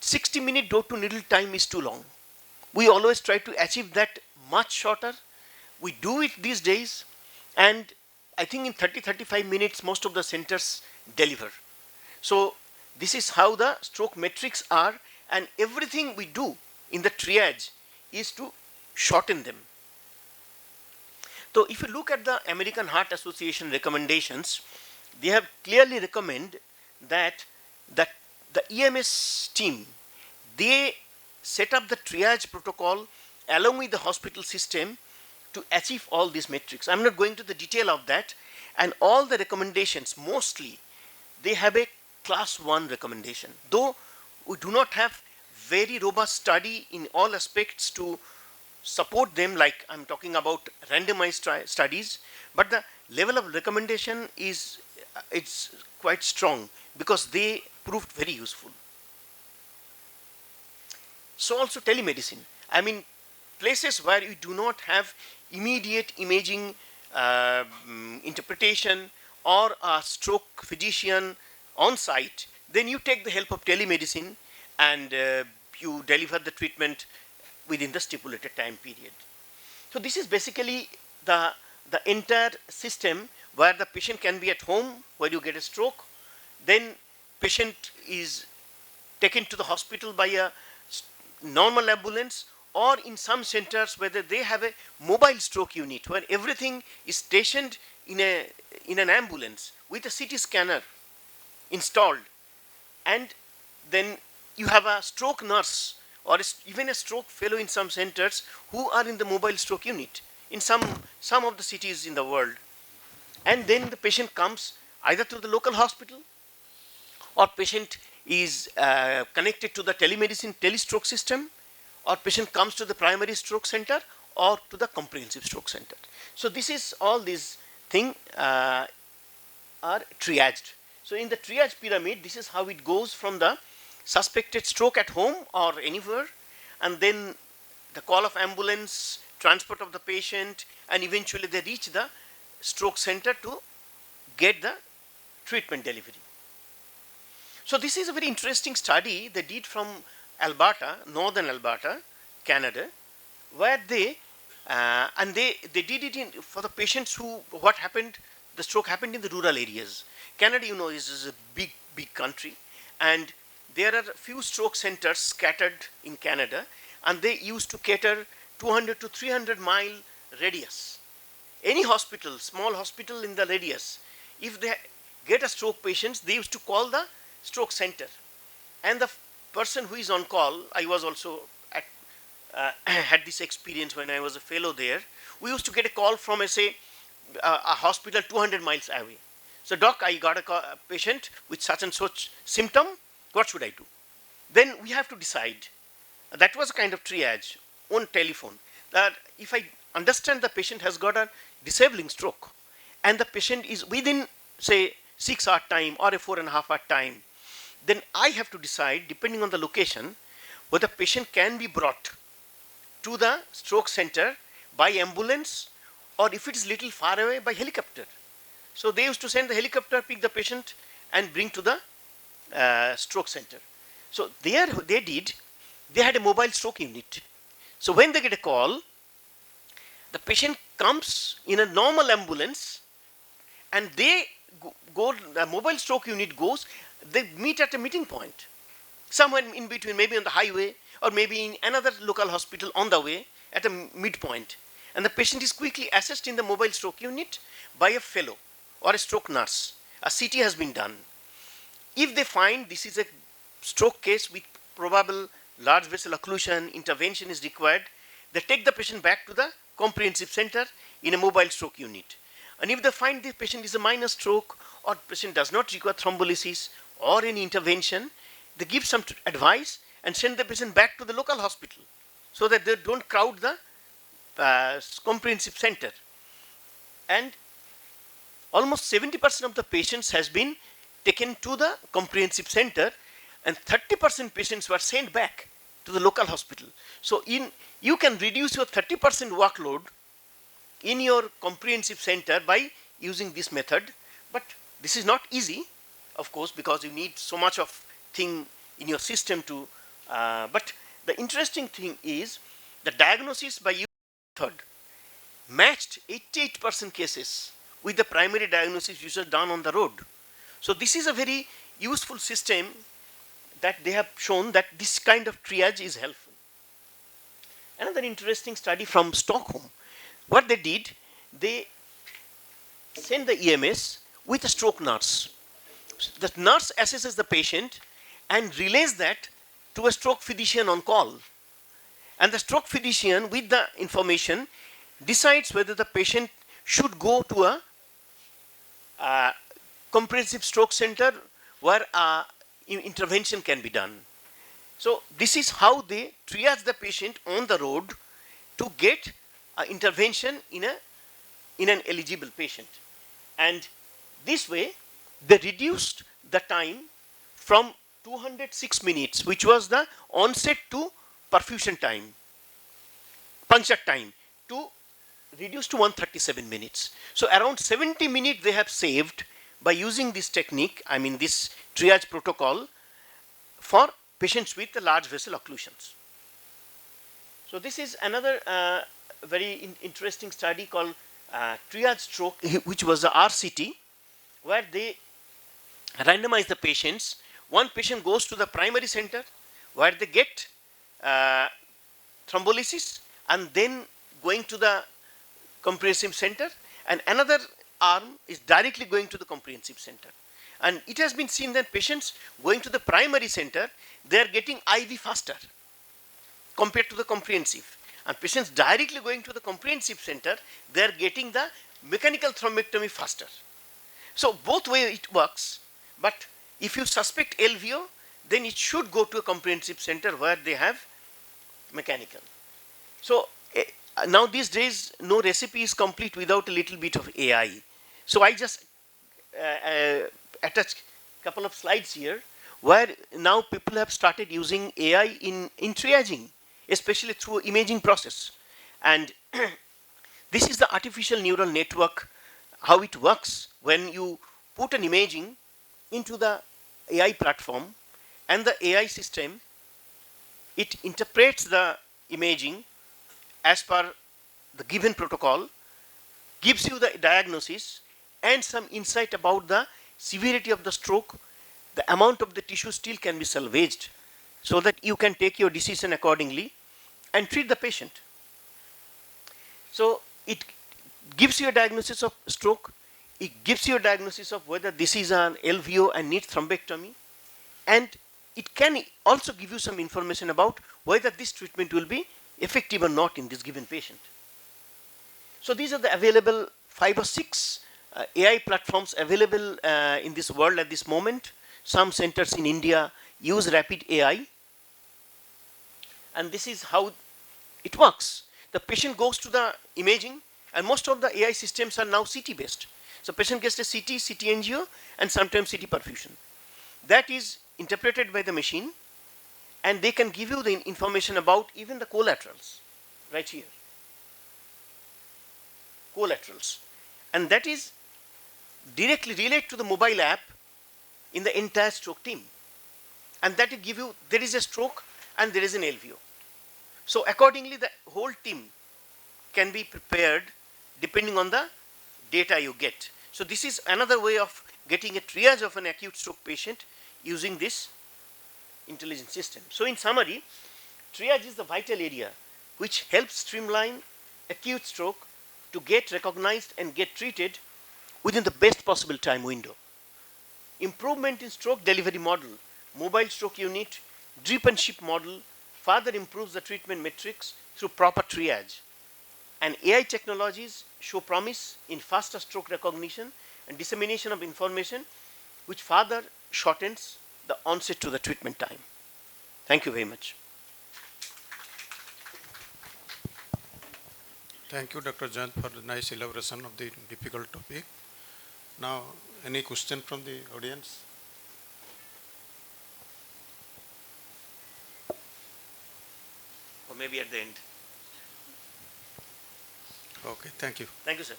60-minute door to needle time is too long. We always try to achieve that much shorter. We do it these days, and I think in 30-35 minutes most of the centers deliver. So this is how the stroke metrics are, and everything we do in the triage is to shorten them. So if you look at the American Heart Association recommendations, they have clearly recommend that the EMS team, they set up the triage protocol along with the hospital system to achieve all these metrics. I'm not going to the detail of that, and all the recommendations mostly they have a class 1 recommendation, though we do not have very robust study in all aspects to support them, like I'm talking about randomized studies, but the level of recommendation is it's quite strong because they proved very useful. So also telemedicine. I mean, places where you do not have immediate imaging interpretation or a stroke physician on site, then you take the help of telemedicine and you deliver the treatment within the stipulated time period. So this is basically the entire system where the patient can be at home where you get a stroke, then patient is taken to the hospital by a normal ambulance, or in some centers whether they have a mobile stroke unit where everything is stationed in an ambulance with a CT scanner installed, and then you have a stroke nurse or even a stroke fellow in some centers who are in the mobile stroke unit in some of the cities in the world. And then the patient comes either to the local hospital, or patient is connected to the telemedicine telestroke system, or patient comes to the primary stroke center or to the comprehensive stroke center. So this is all these things are triaged. So in the triage pyramid, this is how it goes from the suspected stroke at home or anywhere, and then the call of ambulance, transport of the patient, and eventually they reach the stroke center to get the treatment delivery. So this is a very interesting study they did from Alberta, northern Alberta, Canada, where they did it for the patients who the stroke happened in the rural areas. Canada, you know, is a big country, and there are a few stroke centers scattered in Canada, and they used to cater 200 to 300 mile radius. Any hospital, small hospital in the radius, if they get a stroke patient, they used to call the stroke center. And the person who is on call, I was also had this experience when I was a fellow there. We used to get a call from a hospital 200 miles away. So doc, I got a patient with such and such symptom, what should I do? Then we have to decide. That was a kind of triage on telephone, that if I understand the patient has got a disabling stroke and the patient is within say 6-hour time or a 4.5-hour time, then I have to decide, depending on the location, whether patient can be brought to the stroke center by ambulance, or if it is little far away, by helicopter. So they used to send the helicopter, pick the patient and bring to the stroke center. So they had a mobile stroke unit. So when they get a call, the patient comes in a normal ambulance and they go, the mobile stroke unit goes, they meet at a meeting point, somewhere in between, maybe on the highway or maybe in another local hospital on the way at a midpoint. And the patient is quickly assessed in the mobile stroke unit by a fellow or a stroke nurse. A CT has been done. If they find this is a stroke case with probable large vessel occlusion, intervention is required, they take the patient back to the comprehensive center in a mobile stroke unit. And if they find the patient is a minor stroke or patient does not require thrombolysis or any intervention, they give some advice and send the patient back to the local hospital so that they don't crowd the comprehensive center. And almost 70% of the patients has been taken to the comprehensive center, and 30% patients were sent back to the local hospital. So you can reduce your 30% workload in your comprehensive center by using this method. But this is not easy, of course, because you need so much of thing in your system to, but the interesting thing is the diagnosis by using method matched 88% cases with the primary diagnosis which was done on the road. So this is a very useful system that they have shown that this kind of triage is helpful. Another interesting study from Stockholm, what they did, they sent the EMS with a stroke nurse. The nurse assesses the patient and relays that to a stroke physician on call. And the stroke physician with the information decides whether the patient should go to a comprehensive stroke center where intervention can be done. So this is how they triage the patient on the road to get intervention in an eligible patient. And this way they reduced the time from 206 minutes, which was the onset to perfusion time, puncture time, to reduced to 137 minutes. So around 70 minutes they have saved by using this technique, I mean this triage protocol for patients with the large vessel occlusions. So this is another very interesting study called triage stroke, which was the RCT, where they randomize the patients. One patient goes to the primary center where they get thrombolysis and then going to the comprehensive center, and another arm is directly going to the comprehensive center. And it has been seen that patients going to the primary center, they are getting IV faster compared to the comprehensive. And patients directly going to the comprehensive center, they are getting the mechanical thrombectomy faster. So both ways it works, but if you suspect LVO, then it should go to a comprehensive center where they have mechanical. So now these days, no recipe is complete without a little bit of AI. So I just attached a couple of slides here where now people have started using AI in triaging, especially through imaging process. And this is the artificial neural network, how it works when you put an imaging into the AI platform, and the AI system, it interprets the imaging as per the given protocol, gives you the diagnosis and some insight about the severity of the stroke, the amount of the tissue still can be salvaged, so that you can take your decision accordingly and treat the patient. So it gives you a diagnosis of stroke, it gives you a diagnosis of whether this is an LVO and needs thrombectomy, and it can also give you some information about whether this treatment will be effective or not in this given patient. So these are the available 5 or 6 AI platforms available in this world at this moment. Some centers in India use rapid AI, and this is how it works. The patient goes to the imaging, and most of the AI systems are now CT based. So patient gets a CT angio, and sometimes CT perfusion. That is interpreted by the machine, and they can give you the information about even the collaterals, right here. Collaterals. And that is directly related to the mobile app in the entire stroke team. And that will give you, there is a stroke and there is an LVO. So accordingly, the whole team can be prepared depending on the data you get. So this is another way of getting a triage of an acute stroke patient using this intelligent system. So in summary, triage is the vital area which helps streamline acute stroke to get recognized and get treated within the best possible time window. Improvement in stroke delivery model, mobile stroke unit, drip and ship model further improves the treatment metrics through proper triage. and AI technologies show promise in faster stroke recognition and dissemination of information, which further shortens the onset to the treatment time. Thank you very much. Thank you, Dr. Jant, for the nice elaboration of the difficult topic. Now, any question from the audience? Or maybe at the end. Okay, thank you. Thank you, sir.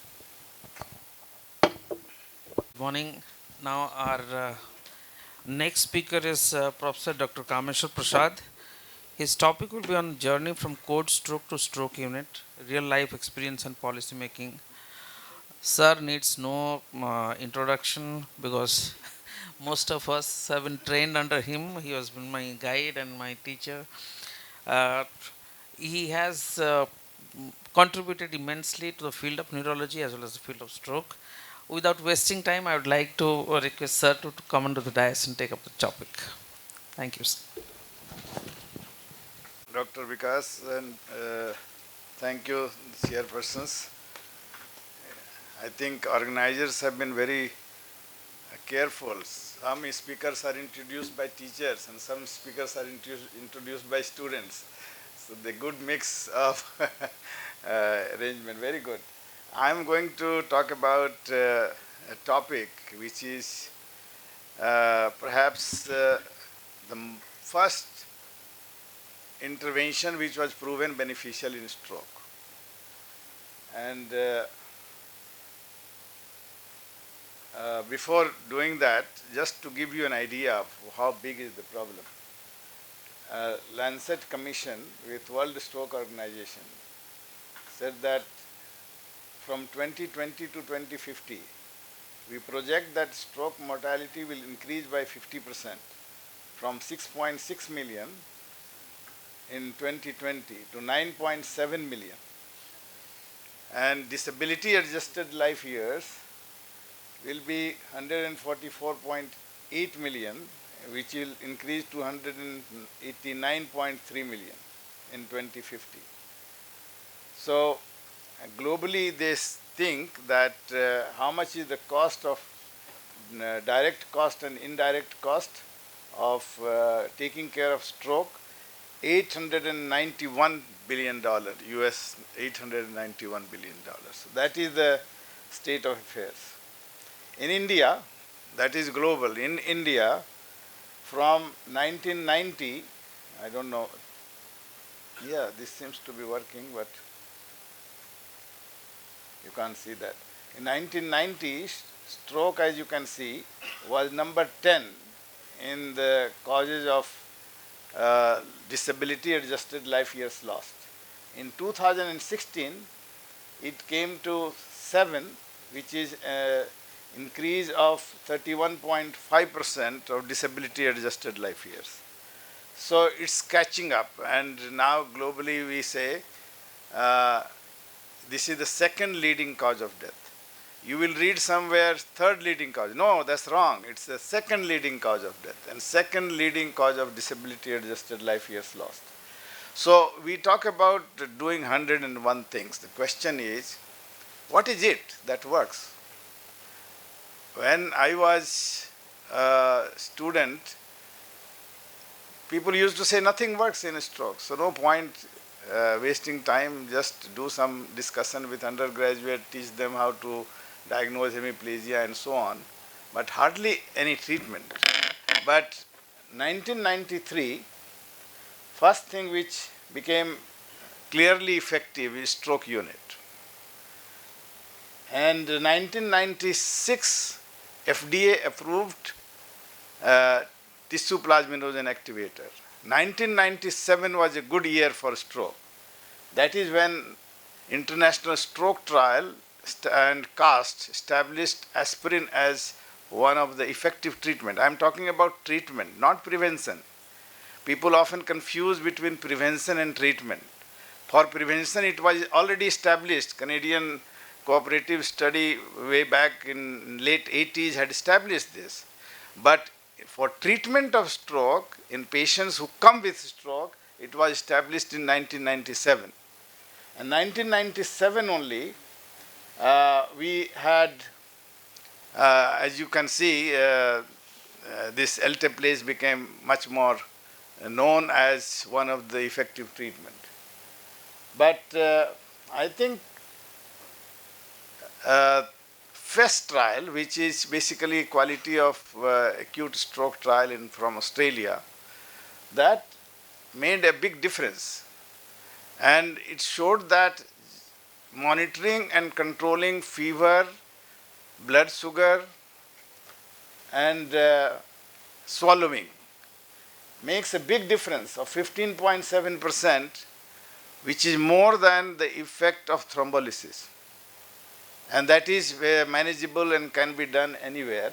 Good morning. Now our next speaker is Professor Dr. Kameshwar Prasad. His topic will be on journey from code stroke to stroke unit, real life experience and policy making. Sir needs no introduction because most of us have been trained under him. He has been my guide and my teacher. Uh, he has contributed immensely to the field of neurology as well as the field of stroke. Without wasting time, I would like to request sir to come onto the dais and take up the topic. Thank you, sir. Dr. Vikas, and thank you, chairpersons. I think organizers have been very careful. Some speakers are introduced by teachers and some speakers are introduced by students. So the good mix of arrangement, very good. I'm going to talk about a topic which is perhaps the first intervention which was proven beneficial in stroke. And before doing that, just to give you an idea of how big is the problem, Lancet Commission with World Stroke Organization said that from 2020 to 2050, we project that stroke mortality will increase by 50% from 6.6 million in 2020 to 9.7 million. And disability adjusted life years will be 144.8 million, which will increase to 189.3 million in 2050. So globally they think that how much is the cost of direct cost and indirect cost of taking care of stroke? $891 billion, US $891 billion. So that is the state of affairs. In India, that is global. In India, from 1990, I don't know, yeah, this seems to be working, but you can't see that. In 1990, stroke, as you can see, was number 10 in the causes of disability adjusted life years lost. In 2016, it came to 7, which is an increase of 31.5% of disability adjusted life years. So it's catching up, and now globally we say this is the second leading cause of death. You will read somewhere third leading cause. No, that's wrong. It's the second leading cause of death and second leading cause of disability adjusted life years lost. So we talk about doing 101 things. The question is, what is it that works? When I was a student, people used to say nothing works in a stroke. So no point wasting time, just do some discussion with undergraduate, teach them how to diagnose hemiplegia and so on, but hardly any treatment. But 1993, first thing which became clearly effective is stroke unit. And 1996, FDA approved tissue plasminogen activator. 1997 was a good year for stroke. That is when International Stroke Trial and CAST established aspirin as one of the effective treatment. I am talking about treatment, not prevention. People often confuse between prevention and treatment. For prevention, it was already established. Canadian cooperative study way back in late 80s had established this. But for treatment of stroke in patients who come with stroke, it was established in 1997. And 1997 only, we had, as you can see, this alteplase became much more known as one of the effective treatment. But I think FEST trial, which is basically quality of acute stroke trial from Australia, that made a big difference. And it showed that monitoring and controlling fever, blood sugar, and swallowing makes a big difference of 15.7%, which is more than the effect of thrombolysis. And that is manageable and can be done anywhere.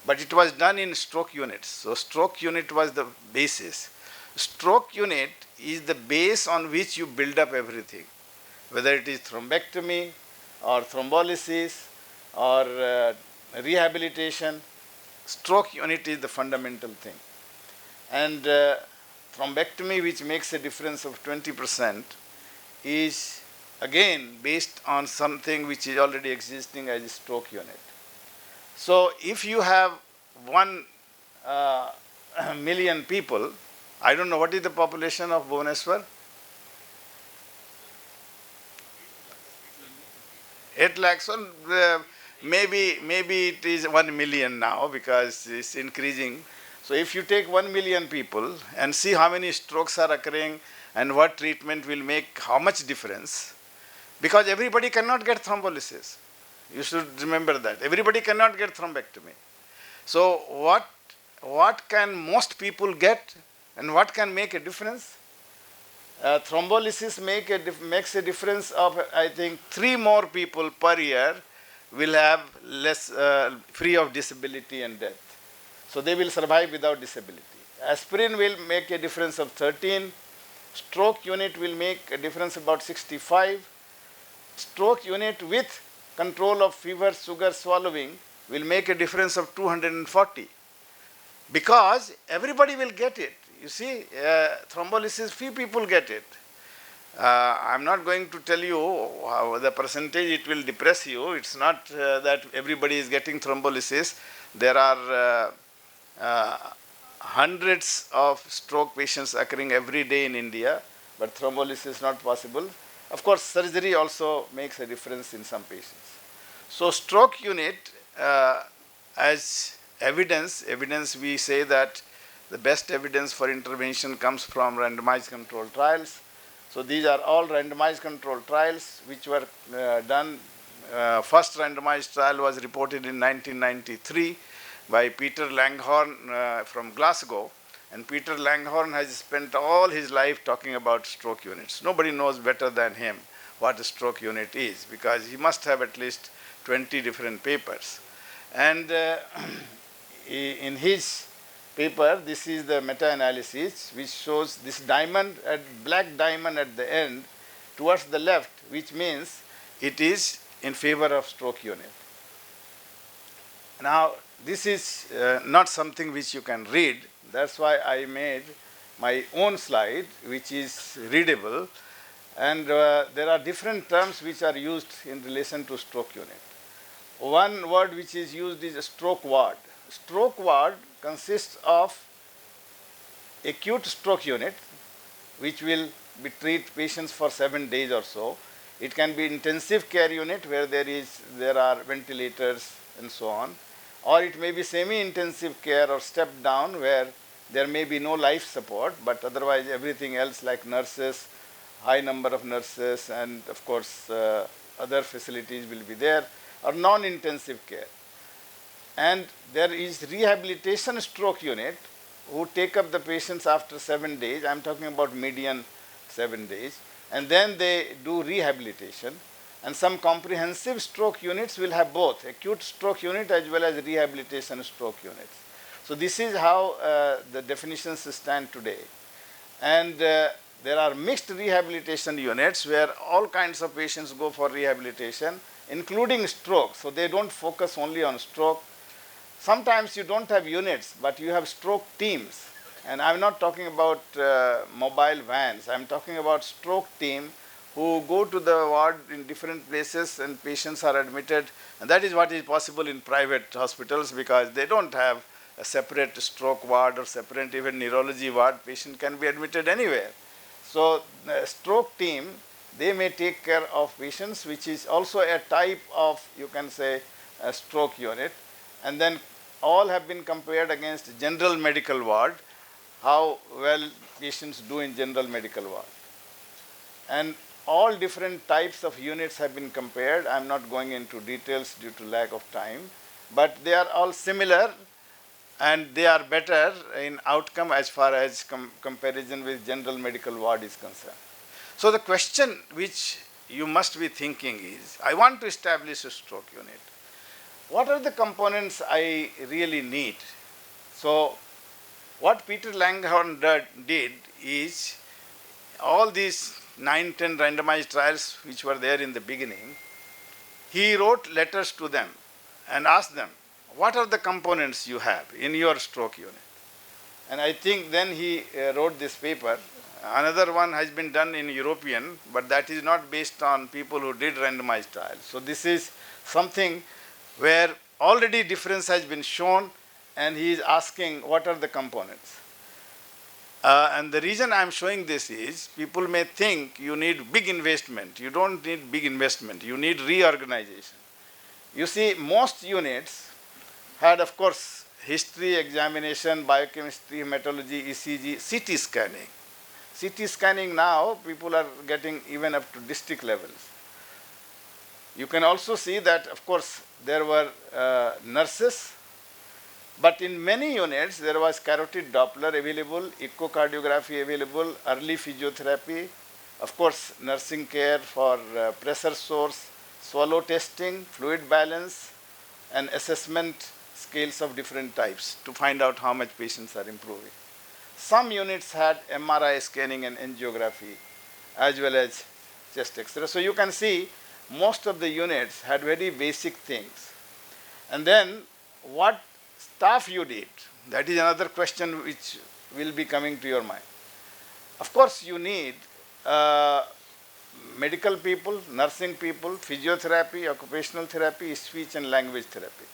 But it was done in stroke units. So stroke unit was the basis. Stroke unit is the base on which you build up everything, whether it is thrombectomy or thrombolysis or rehabilitation. Stroke unit is the fundamental thing. And thrombectomy, which makes a difference of 20%, is again based on something which is already existing as a stroke unit. So if you have 1 million people, I don't know what is the population of Bhubaneswar? 8 lakhs. So maybe it is 1 million now because it's increasing. So if you take 1 million people and see how many strokes are occurring and what treatment will make how much difference, because everybody cannot get thrombolysis. You should remember that. Everybody cannot get thrombectomy. So what can most people get and what can make a difference? Thrombolysis makes a difference of, I think, 3 more people per year will have less free of disability and death. So they will survive without disability. Aspirin will make a difference of 13. Stroke unit will make a difference about 65. Stroke unit with control of fever, sugar, swallowing will make a difference of 240. Because everybody will get it. You see, thrombolysis, few people get it. I'm not going to tell you how the percentage, it will depress you. It's not that everybody is getting thrombolysis. There are hundreds of stroke patients occurring every day in India, but thrombolysis is not possible. Of course, surgery also makes a difference in some patients. So stroke unit, as evidence we say that the best evidence for intervention comes from randomized controlled trials. So these are all randomized controlled trials which were done. First randomized trial was reported in 1993 by Peter Langhorne from Glasgow. And Peter Langhorne has spent all his life talking about stroke units. Nobody knows better than him what a stroke unit is, because he must have at least 20 different papers. And in his paper, this is the meta-analysis which shows this diamond, black diamond at the end towards the left, which means it is in favor of stroke unit. Now, this is not something which you can read. That's why I made my own slide, which is readable. And there are different terms which are used in relation to stroke unit. One word which is used is a stroke ward. Stroke ward consists of acute stroke unit, which will treat patients for 7 days or so. It can be intensive care unit where there are ventilators and so on. Or it may be semi-intensive care or step down where there may be no life support, but otherwise everything else like nurses, high number of nurses, and of course other facilities will be there, or non-intensive care. And there is rehabilitation stroke unit who take up the patients after 7 days. I'm talking about median 7 days. And then they do rehabilitation. And some comprehensive stroke units will have both, acute stroke unit as well as rehabilitation stroke units. So this is how the definitions stand today. And there are mixed rehabilitation units where all kinds of patients go for rehabilitation, including stroke. So they don't focus only on stroke. Sometimes you don't have units, but you have stroke teams. And I'm not talking about mobile vans. I'm talking about stroke team who go to the ward in different places and patients are admitted. And that is what is possible in private hospitals because they don't have a separate stroke ward or separate even neurology ward. Patient can be admitted anywhere. So the stroke team, they may take care of patients, which is also a type of, you can say, a stroke unit. And then all have been compared against general medical ward, how well patients do in general medical ward. And all different types of units have been compared. I'm not going into details due to lack of time, but they are all similar and they are better in outcome as far as comparison with general medical ward is concerned. So the question which you must be thinking is, I want to establish a stroke unit. What are the components I really need? So what Peter Langhorne did is all these 9, 10 randomized trials which were there in the beginning, he wrote letters to them and asked them, what are the components you have in your stroke unit? And I think then he wrote this paper. Another one has been done in European, but that is not based on people who did randomized trials. So this is something where already difference has been shown and he is asking what are the components. And the reason I am showing this is people may think you need big investment. You don't need big investment. You need reorganization. You see, most units had, of course, history, examination, biochemistry, hematology, ECG, CT scanning. CT scanning now, people are getting even up to district levels. You can also see that, of course, there were nurses, but in many units, there was carotid Doppler available, echocardiography available, early physiotherapy, of course, nursing care for pressure source, swallow testing, fluid balance, and assessment scales of different types to find out how much patients are improving. Some units had MRI scanning and angiography, as well as chest X-ray. So you can see most of the units had very basic things. And then what staff you did, that is another question which will be coming to your mind. Of course, you need medical people, nursing people, physiotherapy, occupational therapy, speech and language therapy.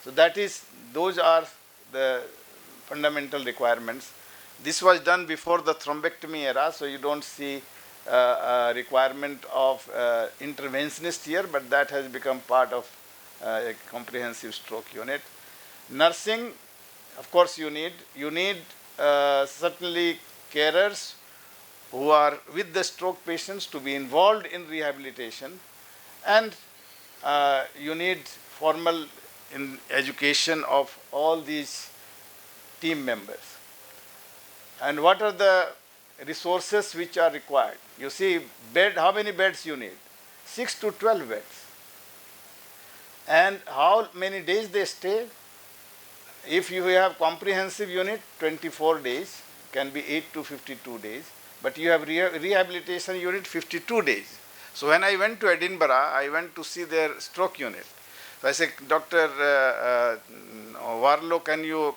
So those are the fundamental requirements. This was done before the thrombectomy era, so you don't see a requirement of interventionist here, but that has become part of a comprehensive stroke unit. Nursing, of course, you need certainly carers who are with the stroke patients to be involved in rehabilitation, and you need formal education of all these team members. And what are the resources which are required? You see, how many beds you need? 6 to 12 beds. And how many days they stay? If you have comprehensive unit, 24 days, can be 8 to 52 days. But you have rehabilitation unit, 52 days. So when I went to Edinburgh, I went to see their stroke unit. So I said, Dr. Warlow, can you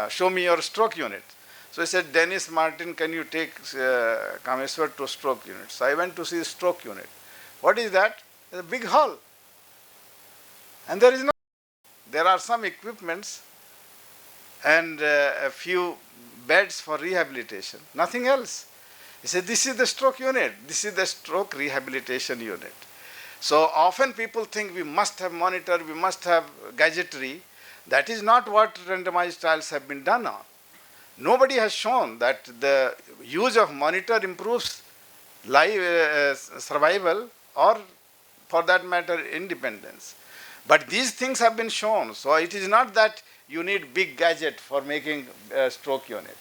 show me your stroke unit? So he said, Dennis Martin, can you take Kameswar to stroke unit? So I went to see the stroke unit. What is that? It's a big hall. And there are some equipments and a few beds for rehabilitation, nothing else. He said, this is the stroke unit. This is the stroke rehabilitation unit. So often people think we must have monitor, we must have gadgetry. That is not what randomized trials have been done on. Nobody has shown that the use of monitor improves life, survival, or for that matter, independence. But these things have been shown. So it is not that you need big gadget for making a stroke unit.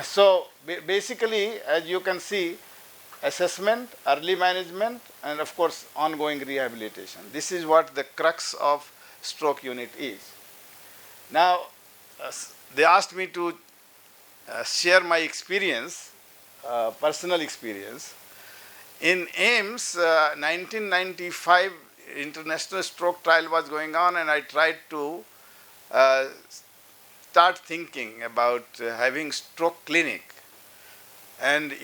So basically, as you can see, assessment, early management, and of course, ongoing rehabilitation. This is what the crux of stroke unit is. Now, they asked me to share my experience, personal experience. In AIIMS, 1995, international stroke trial was going on, and I tried to start thinking about having stroke clinic. And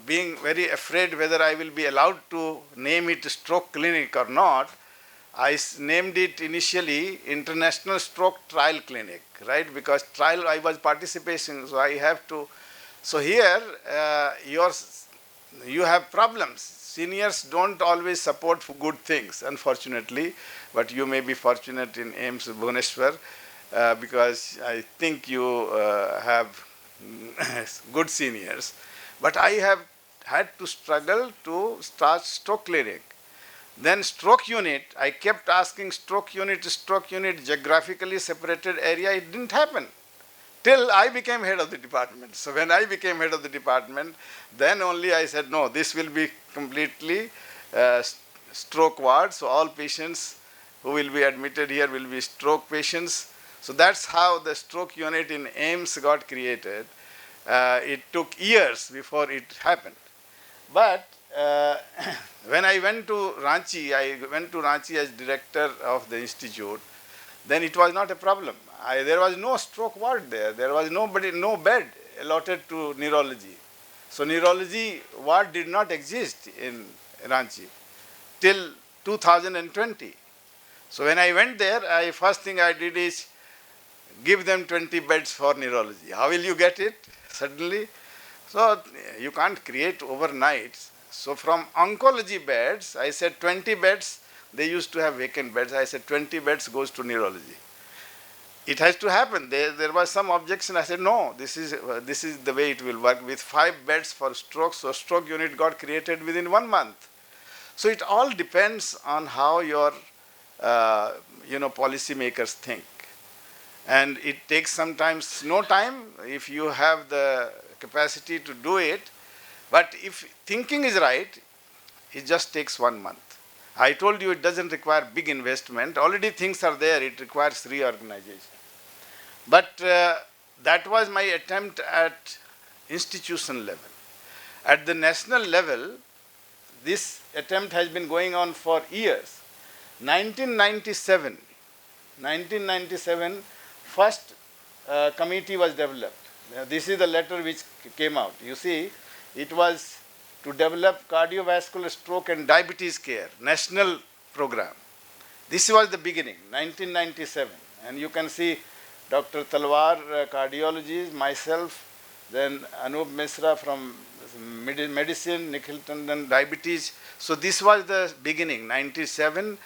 being very afraid whether I will be allowed to name it stroke clinic or not, I named it initially International Stroke Trial Clinic, right? Because trial I was participating, so I have to. So here, you have problems. Seniors don't always support for good things, unfortunately, but you may be fortunate in AIIMS Bhubaneswar because I think you have good seniors. But I have had to struggle to start stroke clinic. Then stroke unit, I kept asking stroke unit, geographically separated area, it didn't happen. Till I became head of the department. So when I became head of the department, then only I said, no, this will be completely stroke ward. So all patients who will be admitted here will be stroke patients. So that's how the stroke unit in AIIMS got created. It took years before it happened. But when I went to Ranchi as director of the institute, then it was not a problem. There was no stroke ward there. There was no bed allotted to neurology. So neurology ward did not exist in Ranchi till 2020. So when I went there, first thing I did is give them 20 beds for neurology. How will you get it suddenly? So you can't create overnight. So from oncology beds, I said 20 beds, they used to have vacant beds. I said 20 beds goes to neurology. It has to happen. There was some objection. I said, no, this is the way it will work with 5 beds for stroke. So stroke unit got created within 1 month. So it all depends on how your policymakers think. And it takes sometimes no time if you have the capacity to do it. But if thinking is right, it just takes 1 month. I told you it doesn't require big investment. Already things are there. It requires reorganization. But that was my attempt at institution level. At the national level, this attempt has been going on for years. 1997, first committee was developed. This is the letter which came out. You see, it was to develop cardiovascular stroke and diabetes care, national program. This was the beginning, 1997. And you can see Dr. Talwar, cardiologist, myself, then Anup Misra from medicine, Nikhil Tandon, diabetes. So this was the beginning, 97,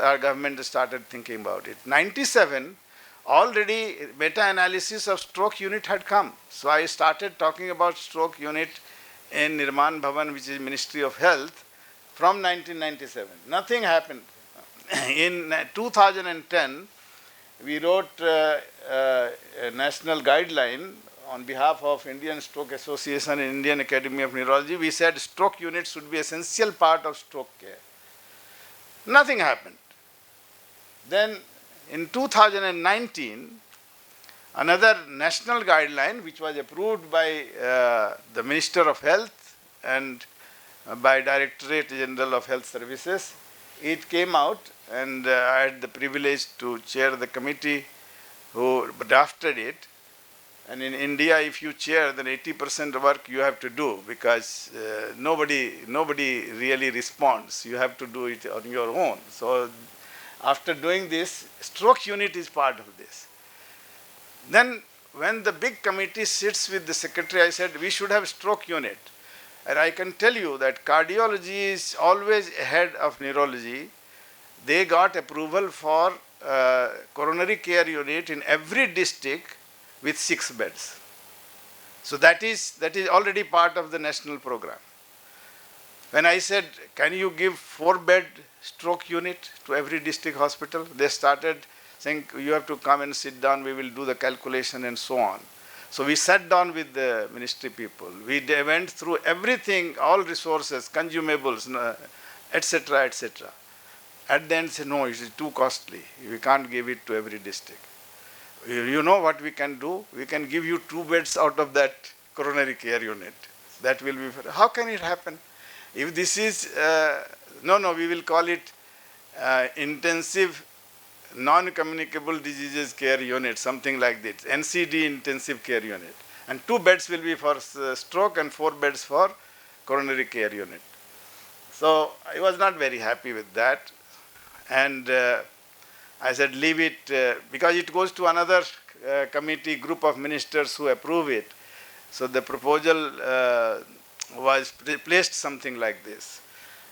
our government started thinking about it. 97, already meta-analysis of stroke unit had come. So I started talking about stroke unit in Nirman Bhavan, which is Ministry of Health, from 1997. Nothing happened. In 2010, we wrote a national guideline on behalf of Indian Stroke Association and Indian Academy of Neurology. We said stroke units should be essential part of stroke care. Nothing happened. Then in 2019, another national guideline which was approved by the Minister of Health and by Directorate General of Health Services, it came out, and I had the privilege to chair the committee who drafted it. And in India, if you chair, then 80% of work you have to do because nobody really responds. You have to do it on your own. So after doing this, stroke unit is part of this. Then when the big committee sits with the secretary, I said, we should have stroke unit. And I can tell you that cardiology is always ahead of neurology. They got approval for coronary care unit in every district with 6 beds. So that is already part of the national program. When I said, can you give 4-bed stroke unit to every district hospital, they started saying, you have to come and sit down, we will do the calculation and so on. So we sat down with the ministry people. We went through everything, all resources, consumables, etc., etc. At the end, said, no, it is too costly. We can't give it to every district. You know what we can do? We can give you 2 beds out of that coronary care unit. That will be, how can it happen? If this is, we will call it intensive non-communicable diseases care unit, something like this, NCD intensive care unit. and 2 beds will be for stroke and 4 beds for coronary care unit. So I was not very happy with that, and I said leave it because it goes to another committee group of ministers who approve it. So the proposal was placed something like this.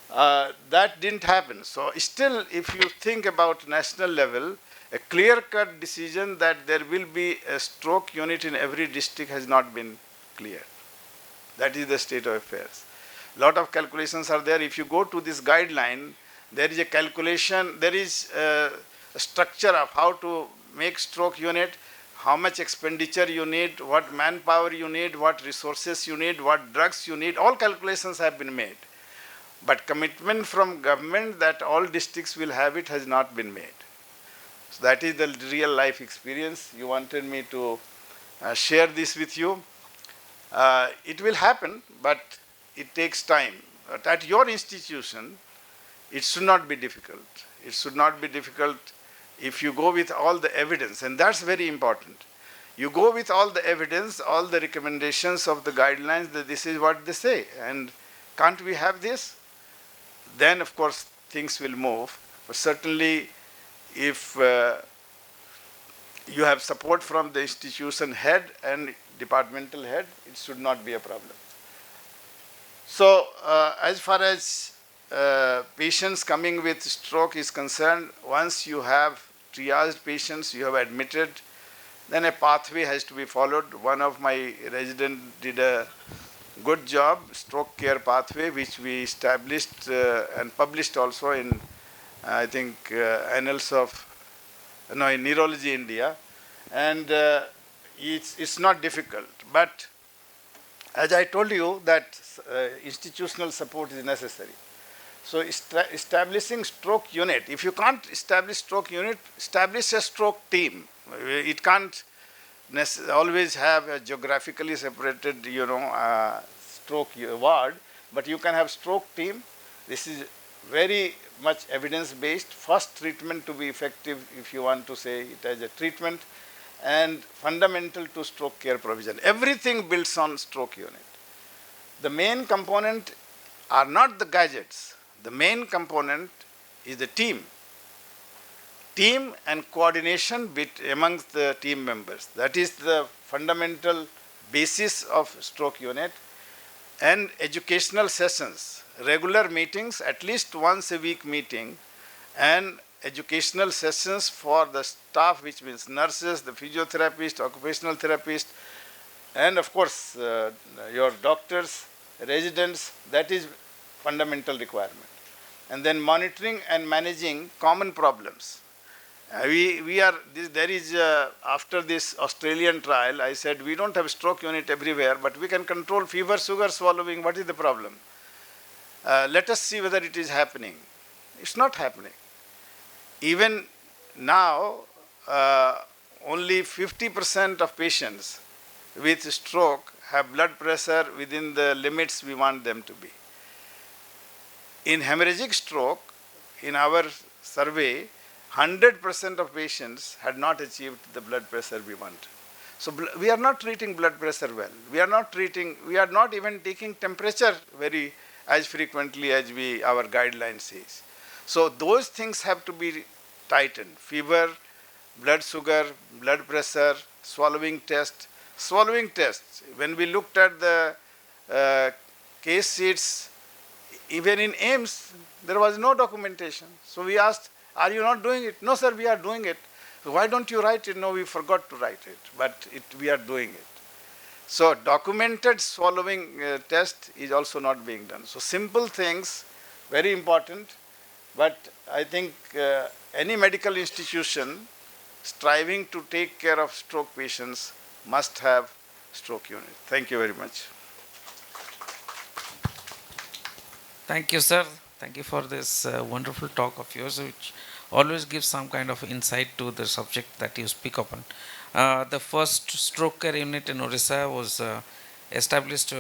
That didn't happen. So still, if you think about national level, a clear-cut decision that there will be a stroke unit in every district has not been clear. That is the state of affairs. A lot of calculations are there. If you go to this guideline, there is a calculation, there is a structure of how to make stroke unit, how much expenditure you need, what manpower you need, what resources you need, what drugs you need. All calculations have been made. But commitment from government that all districts will have it has not been made. So that is the real life experience. You wanted me to share this with you. It will happen, but it takes time. But at your institution, it should not be difficult. It should not be difficult if you go with all the evidence, and that's very important. You go with all the evidence, all the recommendations of the guidelines, that this is what they say, and can't we have this? Then, of course, things will move. But certainly, if you have support from the institution head and departmental head, it should not be a problem. So, as far as patients coming with stroke is concerned, once you have triaged patients, you have admitted, then a pathway has to be followed. One of my residents did a good job, stroke care pathway, which we established and published also in, I think, Annals of, in Neurology India. And it's not difficult. But as I told you, that institutional support is necessary. So establishing stroke unit, if you can't establish stroke unit, establish a stroke team. It can't always have a geographically separated, stroke ward, but you can have stroke team. This is very much evidence-based. First treatment to be effective, if you want to say it as a treatment, and fundamental to stroke care provision. Everything builds on stroke unit. The main component are not the gadgets. The main component is the team. Team and coordination amongst the team members. That is the fundamental basis of stroke unit. And educational sessions, regular meetings, at least once a week meeting, and educational sessions for the staff, which means nurses, the physiotherapist, occupational therapist, and of course your doctors, residents. That is fundamental requirement. And then monitoring and managing common problems. After this Australian trial, I said we don't have stroke unit everywhere, but we can control fever, sugar, swallowing. What is the problem? Let us see whether it is happening. It's not happening. Even now, only 50% of patients with stroke have blood pressure within the limits we want them to be. In hemorrhagic stroke, in our survey, 100% of patients had not achieved the blood pressure we want. So we are not treating blood pressure well. We are not even taking temperature very as frequently as our guideline says. So those things have to be tightened. Fever, blood sugar, blood pressure, swallowing test. Swallowing tests, when we looked at the case sheets, even in AIIMS, there was no documentation. So we asked, are you not doing it? No, sir, we are doing it. So why don't you write it? No, we forgot to write it, but we are doing it. So documented swallowing test is also not being done. So simple things, very important, but I think any medical institution striving to take care of stroke patients must have stroke unit. Thank you very much. Thank you, sir. Thank you for this wonderful talk of yours, which always gives some kind of insight to the subject that you speak upon. The first stroke care unit in Odisha was established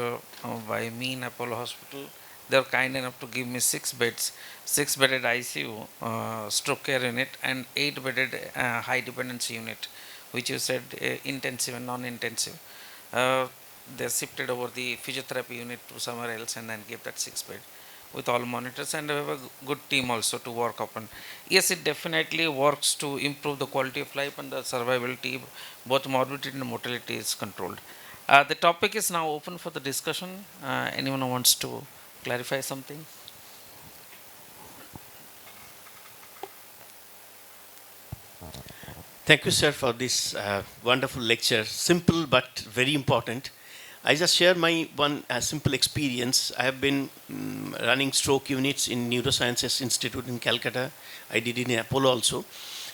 by me in Apollo Hospital. They were kind enough to give me 6 beds, 6-bedded ICU stroke care unit, and 8-bedded high dependency unit, which you said intensive and non-intensive. Uh, they shifted over the physiotherapy unit to somewhere else and then gave that 6 bed with all monitors, and we have a good team also to work upon. Yes, it definitely works to improve the quality of life and the survivability, both morbidity and mortality is controlled. The topic is now open for the discussion. Anyone who wants to clarify something? Thank you, sir, for this wonderful lecture. Simple but very important. I just share my one simple experience. I have been running stroke units in Neurosciences Institute in Calcutta. I did in Apollo also.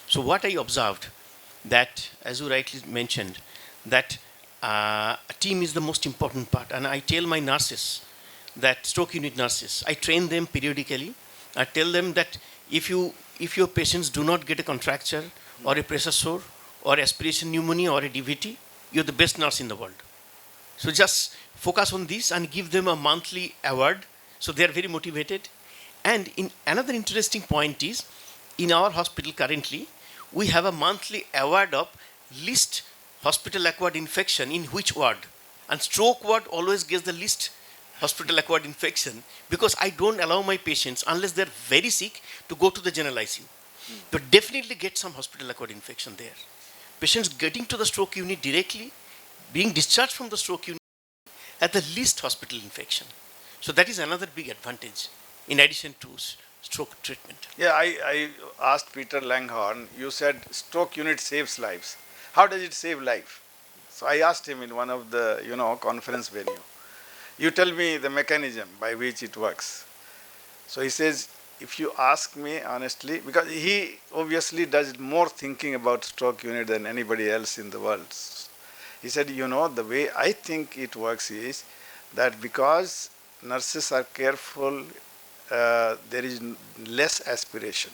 So what I observed that, as you rightly mentioned, that a team is the most important part. And I tell my nurses, that stroke unit nurses, I train them periodically. I tell them that if your patients do not get a contracture or a pressure sore or aspiration pneumonia or a DVT, you're the best nurse in the world. So just focus on this and give them a monthly award. So they are very motivated. And in another interesting point is, in our hospital currently, we have a monthly award of least hospital acquired infection in which ward. And stroke ward always gets the least hospital acquired infection, because I don't allow my patients, unless they're very sick, to go to the general ICU. But definitely get some hospital acquired infection there. Patients getting to the stroke unit directly, being discharged from the stroke unit at the least hospital infection. So that is another big advantage in addition to stroke treatment. Yeah, I asked Peter Langhorn, you said stroke unit saves lives. How does it save life? So I asked him in one of the, conference venue. You tell me the mechanism by which it works. So he says, if you ask me honestly, because he obviously does more thinking about stroke unit than anybody else in the world. He said, the way I think it works is that because nurses are careful, there is less aspiration.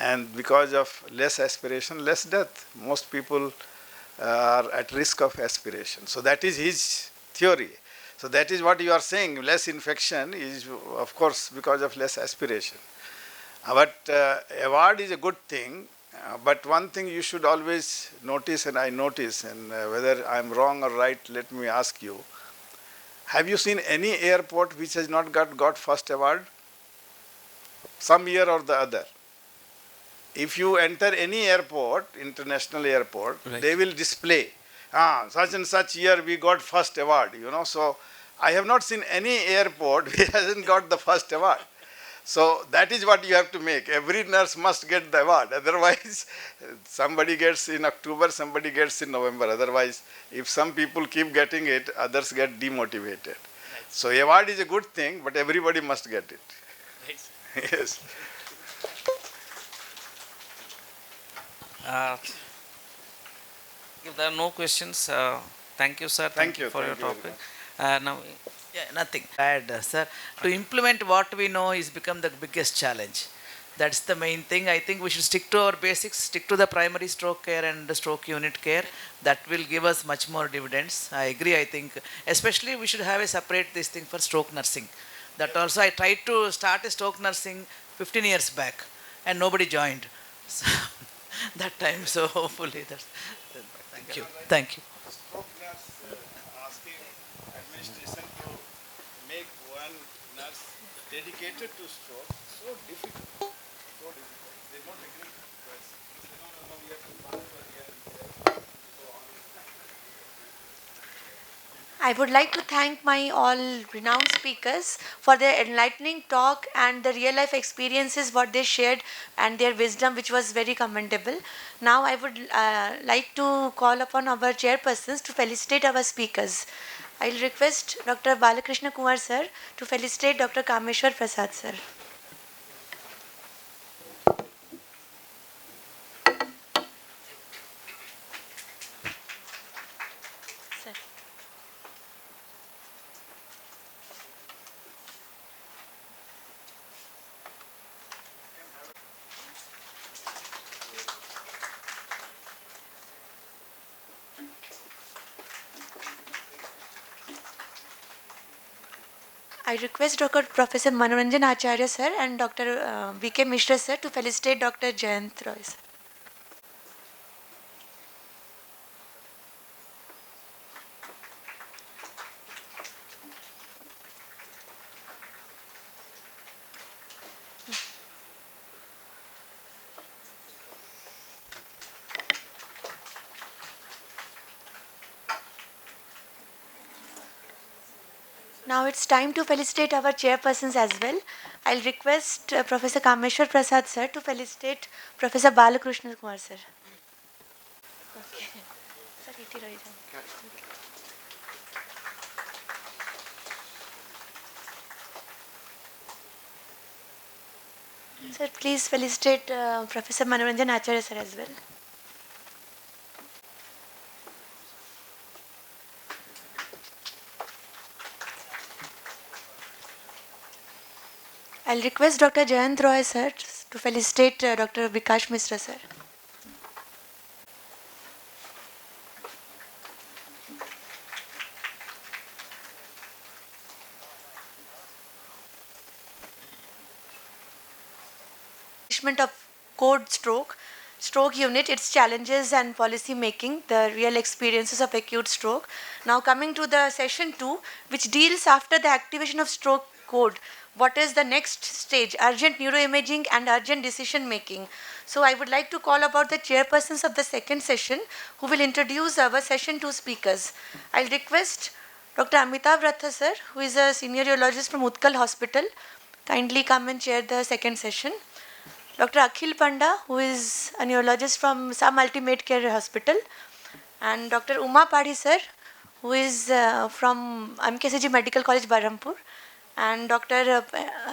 And because of less aspiration, less death. Most people are at risk of aspiration. So that is his theory. So that is what you are saying. Less infection is, of course, because of less aspiration. But award is a good thing. But one thing you should always notice, and I notice, and whether I'm wrong or right, let me ask you. Have you seen any airport which has not got first award? Some year or the other. If you enter any airport, international airport, Right. they will display, such and such year we got first award, So I have not seen any airport which hasn't got the first award. So that is what you have to make. Every nurse must get the award. Otherwise, somebody gets in October, somebody gets in November. Otherwise, if some people keep getting it, others get demotivated. Right. So award is a good thing, but everybody must get it. Right. Yes. If there are no questions, thank you, sir. Thank you. For Thank your you topic. Now, yeah, nothing. Add, sir. To implement what we know is become the biggest challenge. That's the main thing. I think we should stick to our basics, stick to the primary stroke care and the stroke unit care. That will give us much more dividends. I agree. I think, especially we should have a separate this thing for stroke nursing. That also, I tried to start a stroke nursing 15 years back, and nobody joined. So, that time. So hopefully that's. Thank you. Thank you. Stroke nurse asking administration to make one nurse dedicated to stroke, so difficult, so difficult. They don't agree because they say, no, we have to transfer here and there, so on. I would like to thank my all renowned speakers for their enlightening talk and the real life experiences what they shared and their wisdom, which was very commendable. Now I would like to call upon our chairpersons to felicitate our speakers. I'll request Dr. Balakrishna Kumar sir to felicitate Dr. Kameshwar Prasad sir. Sir. I request Dr. Professor Manoranjan Acharya sir and Dr. V.K. Mishra sir to felicitate Dr. Jayant Roy sir. Now it's time to felicitate our chairpersons as well. I'll request Professor Kameshwar Prasad sir to felicitate Professor Balakrishna Kumar sir. Okay. Sir, iti rahi jao. Sir, please felicitate Professor Manoranjan Acharya sir as well. I'll request Dr. Jayant Roy sir to felicitate Dr. Vikash Misra sir. Of code stroke unit, its challenges and policy making, the real experiences of acute stroke. Now coming to the session 2, which deals after the activation of stroke code. What is the next stage? Urgent neuroimaging and urgent decision making. So I would like to call about the chairpersons of the second session who will introduce our session 2 speakers. I'll request Dr. Amitav Ratha sir, who is a senior urologist from Utkal Hospital. Kindly come and chair the second session. Dr. Akhil Panda, who is a neurologist from Sam Ultimate Care Hospital, and Dr. Uma Padhi sir, who is from MKCG Medical College, Berhampur, and Dr.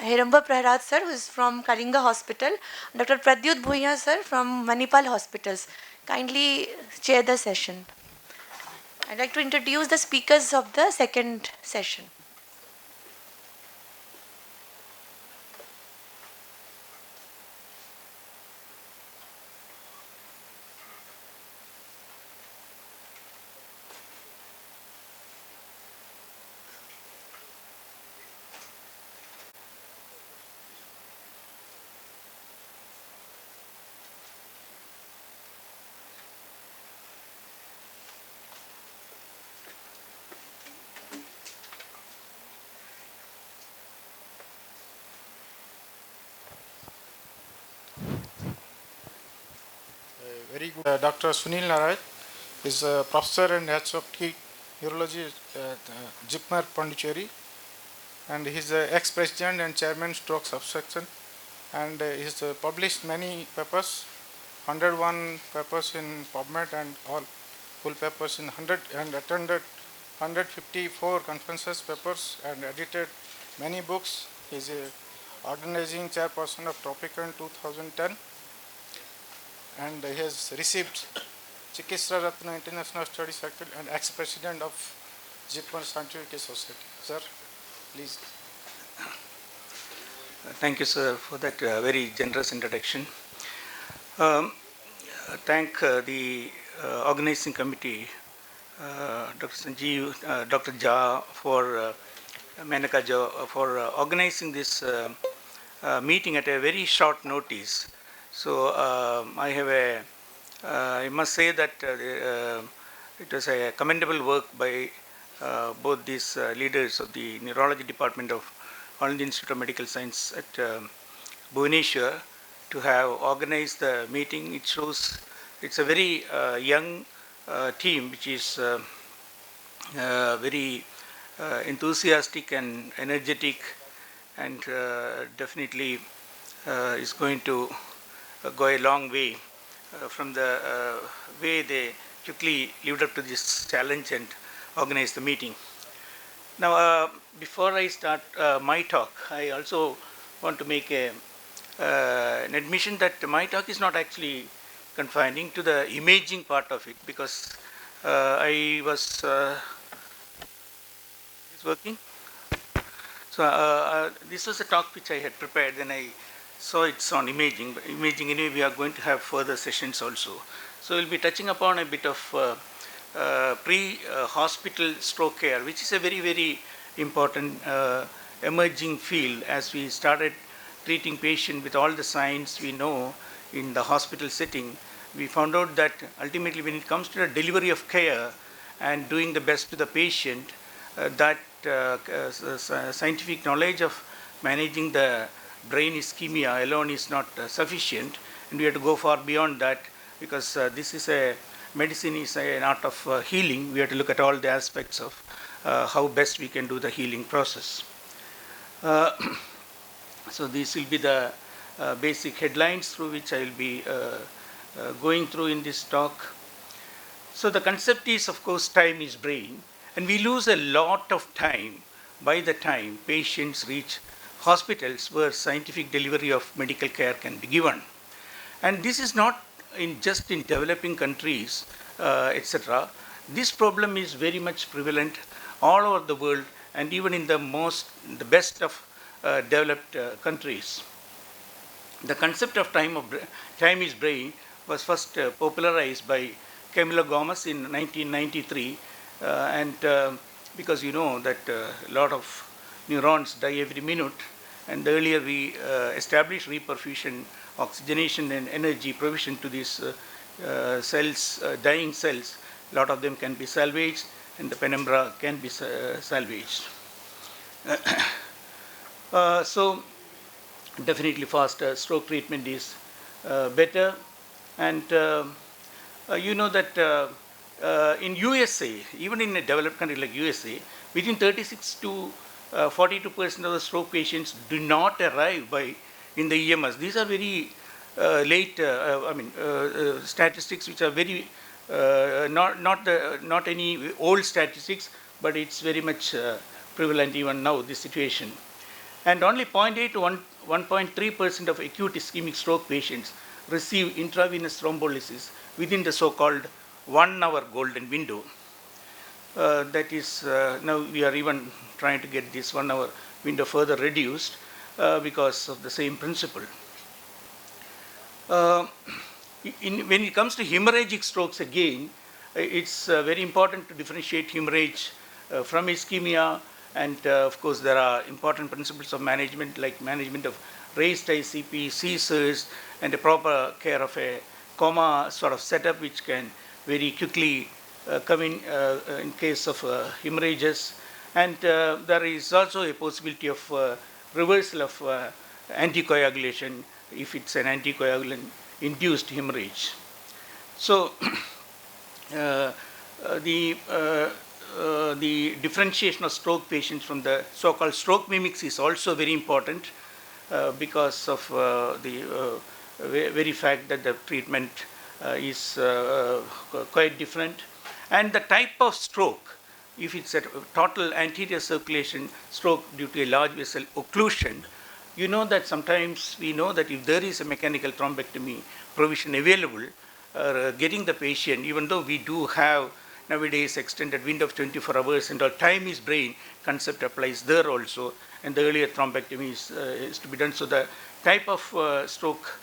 Heramba Praharad sir, who is from Kalinga Hospital, Dr. Pradyut Bhuiya sir from Manipal Hospitals. Kindly chair the session. I'd like to introduce the speakers of the second session. Very good. Dr. Sunil Narai is a professor and HOT Neurology at Jipmer, Pondicherry, and he is ex-president and chairman stroke subsection, and he has published many papers, 101 papers in PubMed and all full papers in 100, and attended 154 conferences papers and edited many books. He is a organizing chairperson of Tropica in 2010. And he has received Chikisra Ratna International Study Circle and ex-president of Jipmer Scientific Society. Sir, please. Thank you, sir, for that very generous introduction. Thank the organizing committee, Dr. Sanjeev, Dr. Jha, for Menaka Jha, for organizing this meeting at a very short notice. So I have I must say that it was a commendable work by both these leaders of the Neurology Department of All India Institute of Medical Science at Bhubaneswar to have organized the meeting. It shows it's a very young team which is very enthusiastic and energetic, and definitely is going to go a long way from the way they quickly lived up to this challenge and organized the meeting. Now, before I start my talk, I also want to make an admission that my talk is not actually confining to the imaging part of it, because I was is working. So this was a talk which I had prepared, and I saw it's on imaging. But imaging, anyway, we are going to have further sessions also. So we'll be touching upon a bit of pre-hospital stroke care, which is a very, very important emerging field. As we started treating patients with all the signs we know in the hospital setting, we found out that ultimately when it comes to the delivery of care and doing the best to the patient, that scientific knowledge of managing the brain ischemia alone is not sufficient, and we have to go far beyond that, because this is a medicine is an art of healing. We have to look at all the aspects of how best we can do the healing process. Uh, so these will be the basic headlines through which I will be going through in this talk. So the concept is, of course, time is brain, and we lose a lot of time by the time patients reach hospitals where scientific delivery of medical care can be given. And this is not just in developing countries, etc. This problem is very much prevalent all over the world, and even in the best of developed countries. The concept of time is brain was first popularized by Camilo Gomez in 1993, because you know that a lot of neurons die every minute, and earlier we established reperfusion, oxygenation, and energy provision to these cells, dying cells. A lot of them can be salvaged, and the penumbra can be salvaged. So definitely faster stroke treatment is better, and you know that in USA, even in a developed country like USA, between 36 to 42% of the stroke patients do not arrive in the AIIMS. These are very late, statistics which are very not any old statistics, but it's very much prevalent even now, this situation. And only 0.8 to 1.3% of acute ischemic stroke patients receive intravenous thrombolysis within the so-called 1 hour golden window. That is, now we are even trying to get this 1 hour window further reduced because of the same principle. When it comes to hemorrhagic strokes, again, it's very important to differentiate hemorrhage from ischemia, and of course there are important principles of management like management of raised ICP, seizures, and a proper care of a coma sort of setup which can very quickly come in case of hemorrhages. And there is also a possibility of reversal of anticoagulation if it's an anticoagulant induced hemorrhage. So the differentiation of stroke patients from the so-called stroke mimics is also very important because of the very fact that the treatment is quite different. And the type of stroke, if it's a total anterior circulation stroke due to a large vessel occlusion, you know that sometimes we know that if there is a mechanical thrombectomy provision available, getting the patient, even though we do have nowadays extended window of 24 hours and all, time is brain concept applies there also, and the earlier thrombectomy is to be done. So the type of stroke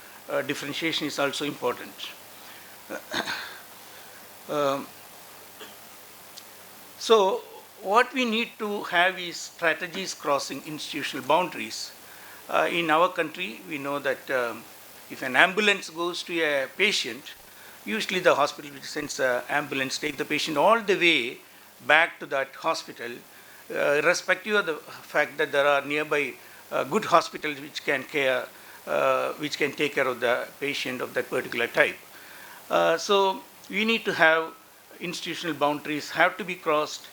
differentiation is also important. So what we need to have is strategies crossing institutional boundaries. In our country, we know that if an ambulance goes to a patient, usually the hospital which sends an ambulance take the patient all the way back to that hospital, irrespective of the fact that there are nearby good hospitals which can take care of the patient of that particular type. So we need to have institutional boundaries have to be crossed.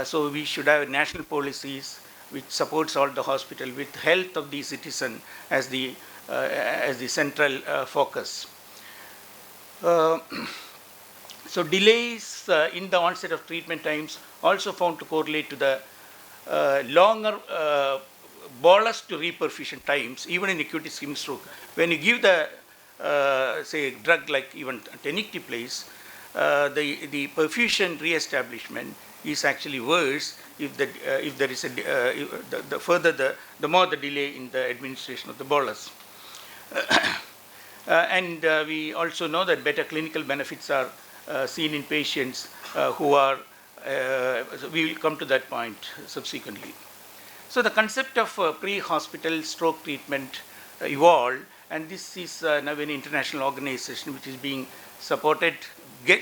So we should have national policies which supports all the hospital with health of the citizen as the central focus. So delays in the onset of treatment times also found to correlate to the longer bolus to reperfusion times, even in acute ischemic stroke. When you give the say drug like even tenecteplase, the perfusion re-establishment is actually worse if there is the more the delay in the administration of the bolus. And we also know that better clinical benefits are seen in patients who are, we will come to that point subsequently. So the concept of pre-hospital stroke treatment evolved, and this is now an international organization which is being supported,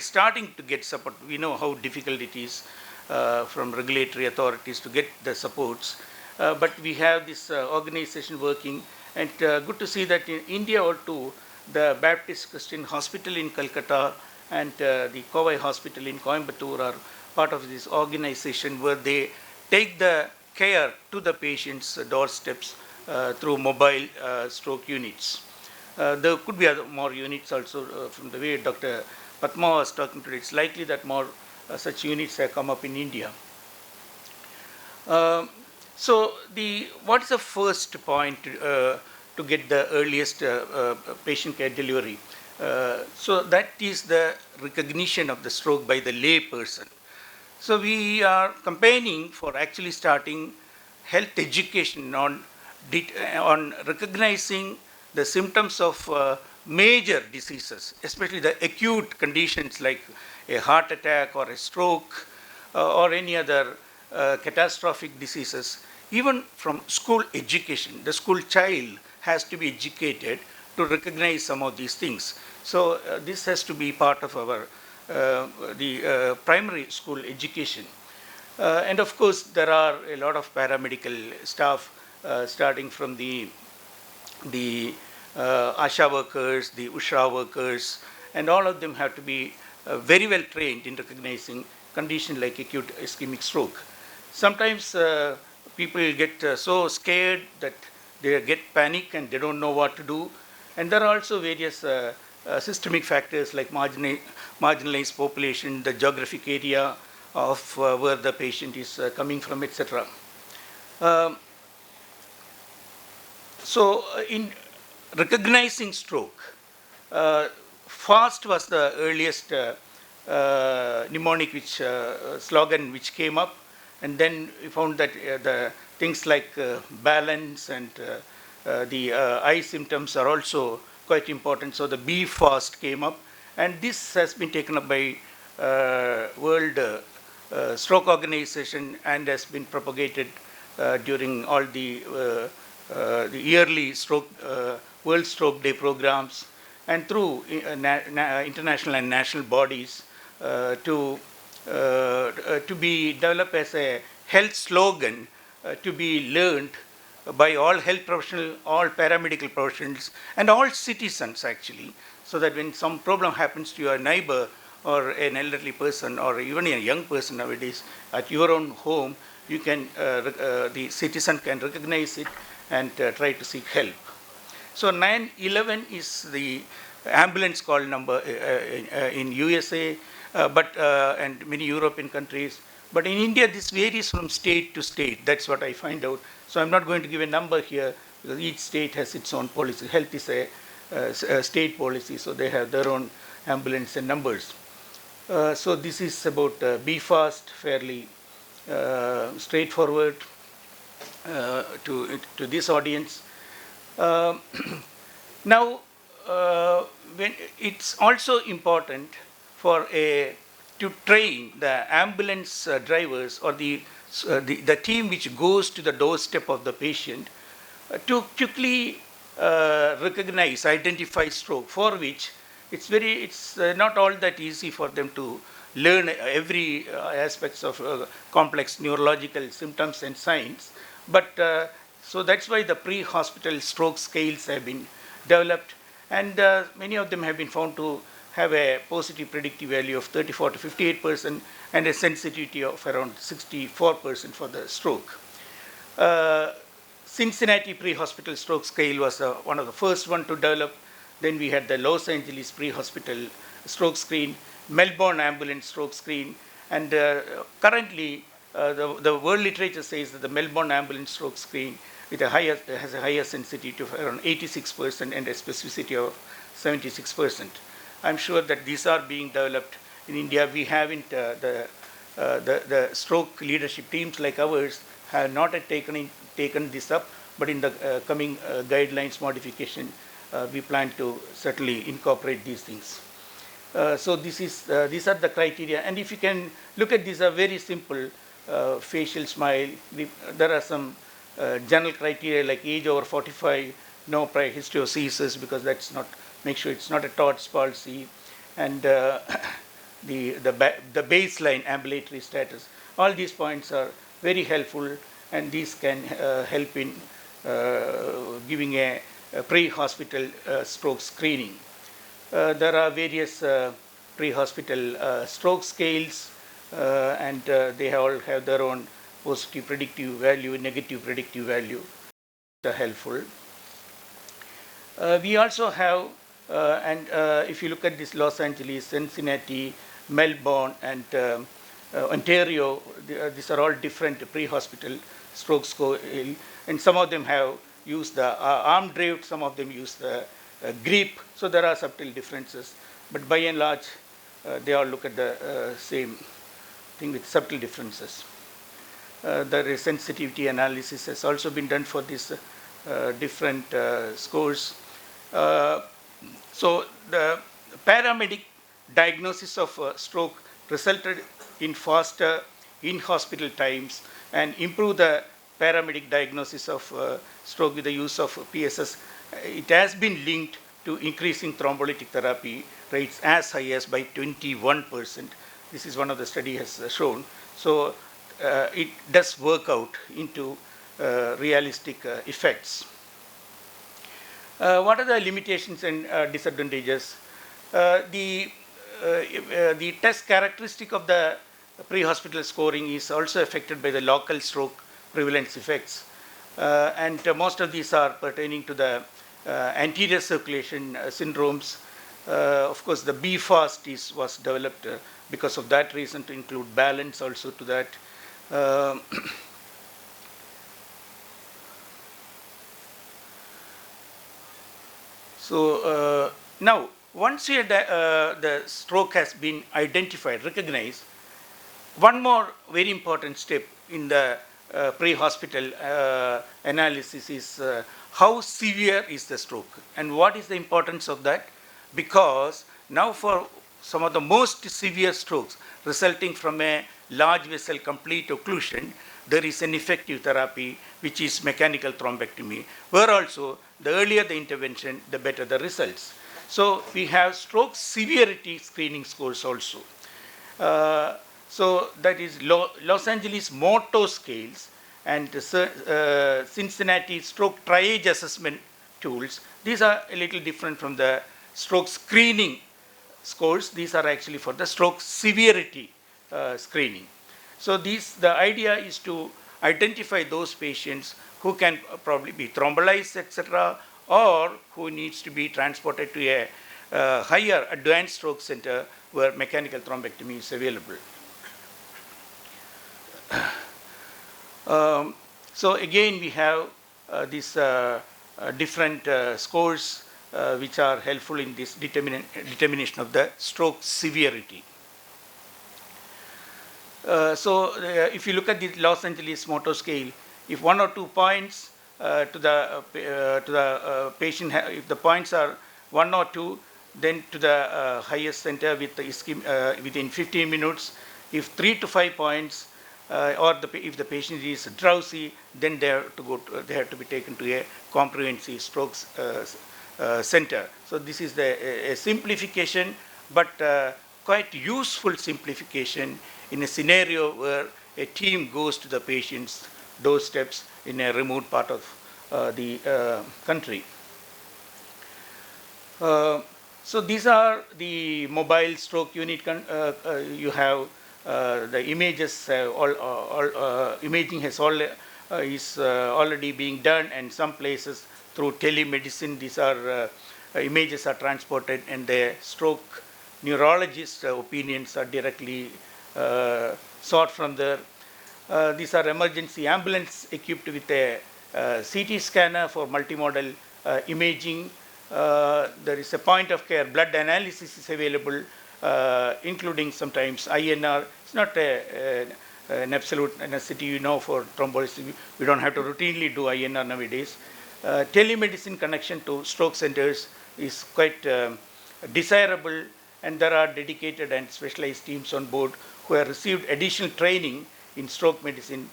starting to get support. We know how difficult it is from regulatory authorities to get the supports, but we have this organization working, and good to see that in India or too, the Baptist Christian Hospital in Calcutta and the Kovai Hospital in Coimbatore are part of this organization where they take the care to the patient's doorsteps through mobile stroke units. There could be other, more units also from the way Dr. Padma was talking today. It's likely that more such units have come up in India. So what's the first point to get the earliest patient care delivery? So that is the recognition of the stroke by the lay person. So we are campaigning for actually starting health education on recognizing the symptoms of major diseases, especially the acute conditions like a heart attack or a stroke or any other catastrophic diseases. Even from school education, the school child has to be educated to recognize some of these things. So this has to be part of our primary school education. And of course, there are a lot of paramedical staff, starting from the ASHA workers, the USHA workers, and all of them have to be very well trained in recognizing conditions like acute ischemic stroke. Sometimes people get so scared that they get panic and they don't know what to do. And there are also various systemic factors like marginalized population, the geographic area of where the patient is coming from, etc. So in recognizing stroke, fast was the earliest mnemonic slogan which came up, and then we found that the things like balance and the eye symptoms are also quite important. So the Be Fast came up, and this has been taken up by World Stroke Organization and has been propagated during all the yearly World Stroke Day programs and through international and national bodies to be developed as a health slogan to be learned by all health professionals, all paramedical professionals, and all citizens actually, so that when some problem happens to your neighbor or an elderly person or even a young person nowadays at your own home, you can, the citizen can recognize it and try to seek help. So 911 is the ambulance call number in USA, and many European countries. But in India, this varies from state to state. That's what I find out. So I'm not going to give a number here because each state has its own policy. Health is a state policy, so they have their own ambulance and numbers. So this is about Be Fast, fairly straightforward to this audience. Now, when it's also important for to train the ambulance drivers or the team which goes to the doorstep of the patient to quickly recognize, identify stroke, for which it's not all that easy for them to learn every aspects of complex neurological symptoms and signs. But so that's why the pre-hospital stroke scales have been developed, and many of them have been found to have a positive predictive value of 34 to 58% and a sensitivity of around 64% for the stroke. Cincinnati pre-hospital stroke scale was one of the first one to develop. Then we had the Los Angeles pre-hospital stroke screen, Melbourne ambulance stroke screen, and currently the world literature says that the Melbourne ambulance stroke screen has a higher sensitivity of around 86% and a specificity of 76%. I'm sure that these are being developed in India. We haven't, the stroke leadership teams like ours have not yet taken this up, but in the coming guidelines modification, we plan to certainly incorporate these things. So these are the criteria, and if you can look at these, are very simple. Facial smile. There are some general criteria like age over 45, no prior history of seizures, because that's not, make sure it's not a Todd's palsy, and the baseline ambulatory status. All these points are very helpful, and these can help in giving a pre-hospital stroke screening. There are various pre-hospital stroke scales. and they all have their own positive predictive value, negative predictive value, which are helpful. We also have, and if you look at this Los Angeles, Cincinnati, Melbourne, and Ontario, these are all different pre-hospital stroke score, and some of them have used the arm drift, some of them use the grip, so there are subtle differences. But by and large, they all look at the same thing with subtle differences. The sensitivity analysis has also been done for these different scores. So the paramedic diagnosis of stroke resulted in faster in-hospital times and improve the paramedic diagnosis of stroke with the use of PSS. It has been linked to increasing thrombolytic therapy rates as high as by 21%. This is one of the study has shown. So it does work out into realistic effects. What are the limitations and disadvantages? The test characteristic of the pre-hospital scoring is also affected by the local stroke prevalence effects. And most of these are pertaining to the anterior circulation syndromes. Of course, the BFAST was developed because of that reason to include balance also to that. So now, once the stroke has been identified, recognized, one more very important step in the pre-hospital analysis is how severe is the stroke and what is the importance of that, because now for some of the most severe strokes resulting from a large vessel complete occlusion, there is an effective therapy which is mechanical thrombectomy, where also the earlier the intervention, the better the results. So we have stroke severity screening scores also. So that is Los Angeles motor scales and Cincinnati stroke triage assessment tools. These are a little different from the stroke screening scores. These are actually for the stroke severity screening. So the idea is to identify those patients who can probably be thrombolized, etc., or who needs to be transported to a higher advanced stroke center where mechanical thrombectomy is available. So again, we have these different scores which are helpful in this determination of the stroke severity. So if you look at the Los Angeles motor scale, if 1 or 2 points to the patient, if the points are 1 or 2, then to the highest center with the ischemia within 15 minutes. If 3 to 5 points, or if the patient is drowsy, then they have to be taken to a comprehensive strokes center. So this is a simplification, but quite useful simplification in a scenario where a team goes to the patient's doorsteps in a remote part of the country. So these are the mobile stroke unit. You have the images. Imaging has is already being done, and some places through telemedicine. These are images are transported, and the stroke neurologist opinions are directly sought from there. These are emergency ambulance equipped with a CT scanner for multimodal imaging. There is a point of care blood analysis is available, including sometimes INR. It's not an absolute necessity, for thrombolysis. We don't have to routinely do INR nowadays. Telemedicine connection to stroke centers is quite desirable, and there are dedicated and specialized teams on board who have received additional training in stroke medicine.